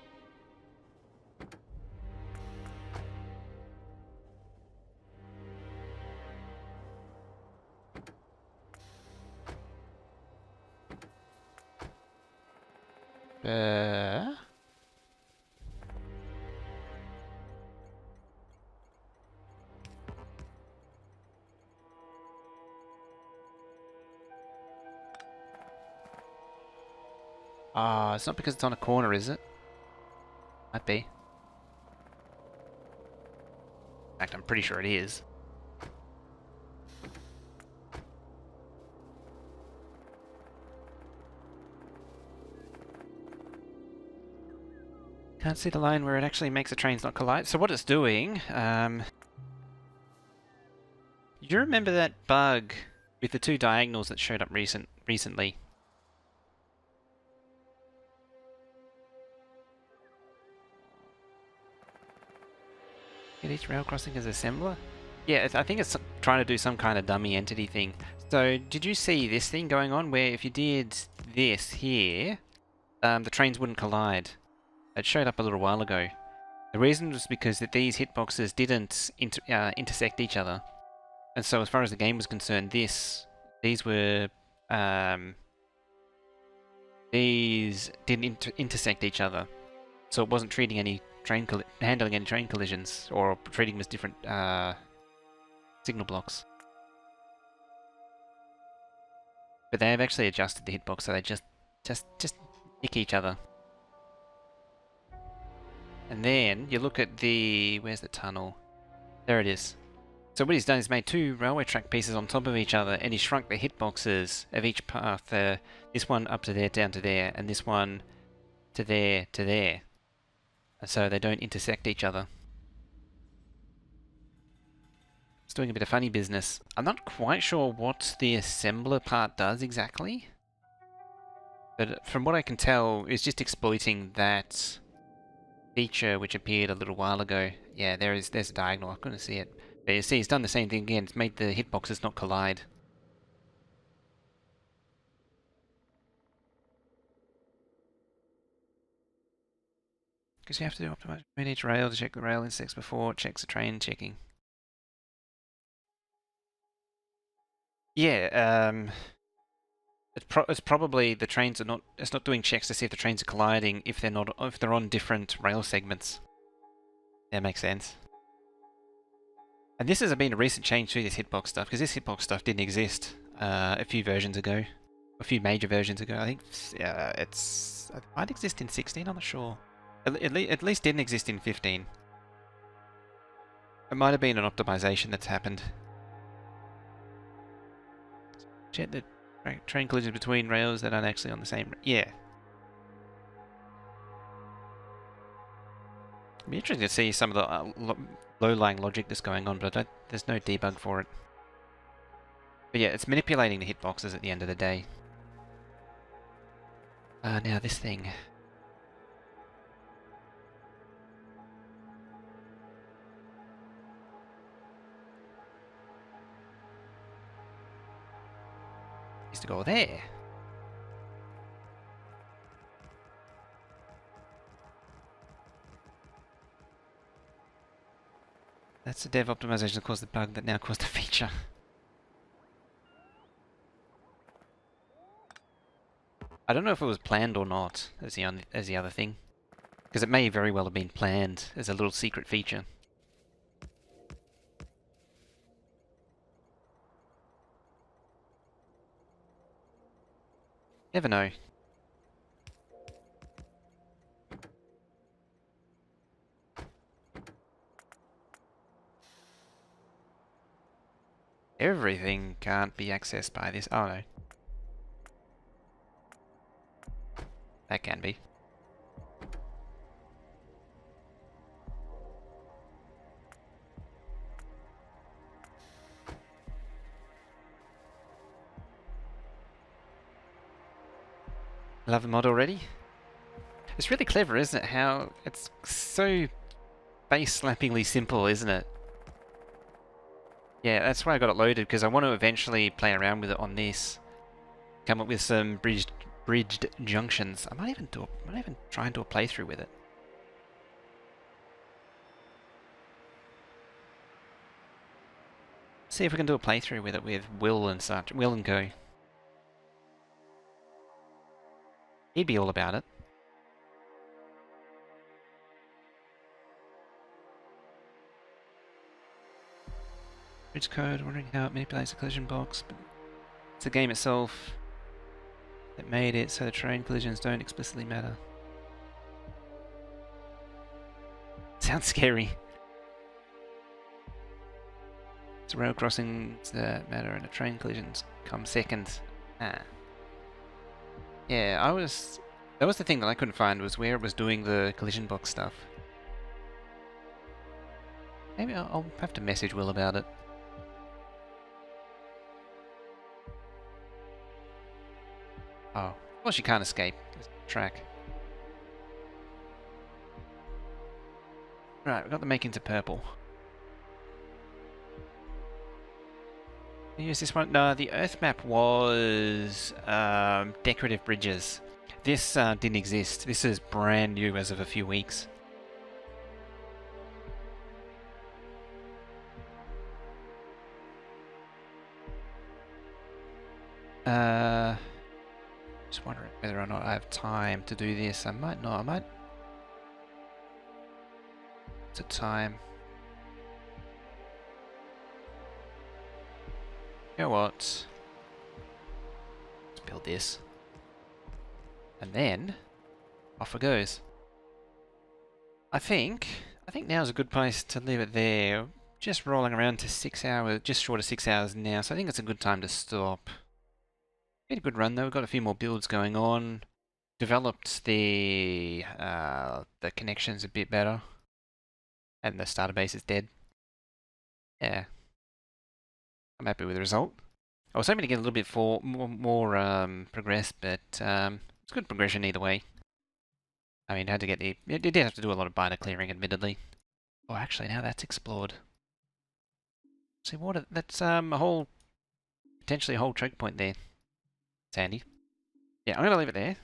Ah, it's not because it's on a corner, is it? Might be. In fact, I'm pretty sure it is. Can't see the line where it actually makes the trains not collide. So what it's doing, you remember that bug with the two diagonals that showed up recently? Get each rail crossing as assembler? Yeah, I think it's trying to do some kind of dummy entity thing. So, did you see this thing going on where if you did this here, the trains wouldn't collide? It showed up a little while ago. The reason was because that these hitboxes didn't intersect each other. And so as far as the game was concerned, these were, these didn't intersect each other. So it wasn't treating any handling any train collisions, or treating them as different signal blocks. But they have actually adjusted the hitbox so they just nick each other. And then you look at the... where's the tunnel? There it is. So what he's done is made two railway track pieces on top of each other, and he shrunk the hitboxes of each path. This one up to there, down to there, and this one to there, to there. And so they don't intersect each other. It's doing a bit of funny business. I'm not quite sure what the assembler part does exactly. But from what I can tell, it's just exploiting that feature which appeared a little while ago. Yeah, there's a diagonal. I couldn't see it. But you see, it's done the same thing again. It's made the hitboxes not collide. Because you have to do optimize between each rail to check the rail insects before it checks the train checking. Yeah, it's probably the trains are not. It's not doing checks to see if the trains are colliding if they're on different rail segments. That makes sense. And this has been a recent change to this hitbox stuff, because this hitbox stuff didn't exist a few versions ago, a few major versions ago. I think it might exist in 16. I'm not sure. At least didn't exist in 15. It might have been an optimization that's happened. Check the train collisions between rails that aren't actually on the same... Yeah. It'd be interesting to see some of the low-lying logic that's going on, but there's no debug for it. But yeah, it's manipulating the hitboxes at the end of the day. Now this thing. Needs to go there. That's the dev optimization that caused the bug that now caused the feature. I don't know if it was planned or not, as the other thing. Because it may very well have been planned as a little secret feature. Never know. Everything can't be accessed by this. Oh no. That can be. Love the mod already? It's really clever, isn't it? How it's so face-slappingly simple, isn't it? Yeah, that's why I got it loaded, because I want to eventually play around with it on this. Come up with some bridged junctions. I might even try and do a playthrough with it. See if we can do a playthrough with it with Will and such. Will and Go. He'd be all about it. Bridge code, wondering how it manipulates the collision box, but it's the game itself. that made it so the terrain collisions don't explicitly matter. Sounds scary. So rail crossings that matter and the train collisions come second. Ah. Yeah, that was the thing that I couldn't find, was where it was doing the collision box stuff. Maybe I'll have to message Will about it. Oh, well, she can't escape this track. Right, we've got the makings of purple. Use this one. No, the Earth map was decorative bridges. This didn't exist. This is brand new as of a few weeks. Just wondering whether or not I have time to do this. I might not. I might. It's a time. You know what? Let's build this. And then off it goes. I think now's a good place to leave it there. Just rolling around to 6 hours, just short of 6 hours now, so I think it's a good time to stop. Had a good run though. We've got a few more builds going on. Developed the connections a bit better, and the starter base is dead. Yeah, I'm happy with the result. I was hoping to get a little bit more progress, but it's good progression either way. I mean, had to get it did have to do a lot of binder clearing, admittedly. Oh, actually, now that's explored. See, that's potentially a whole choke point there. It's handy. Yeah, I'm gonna leave it there.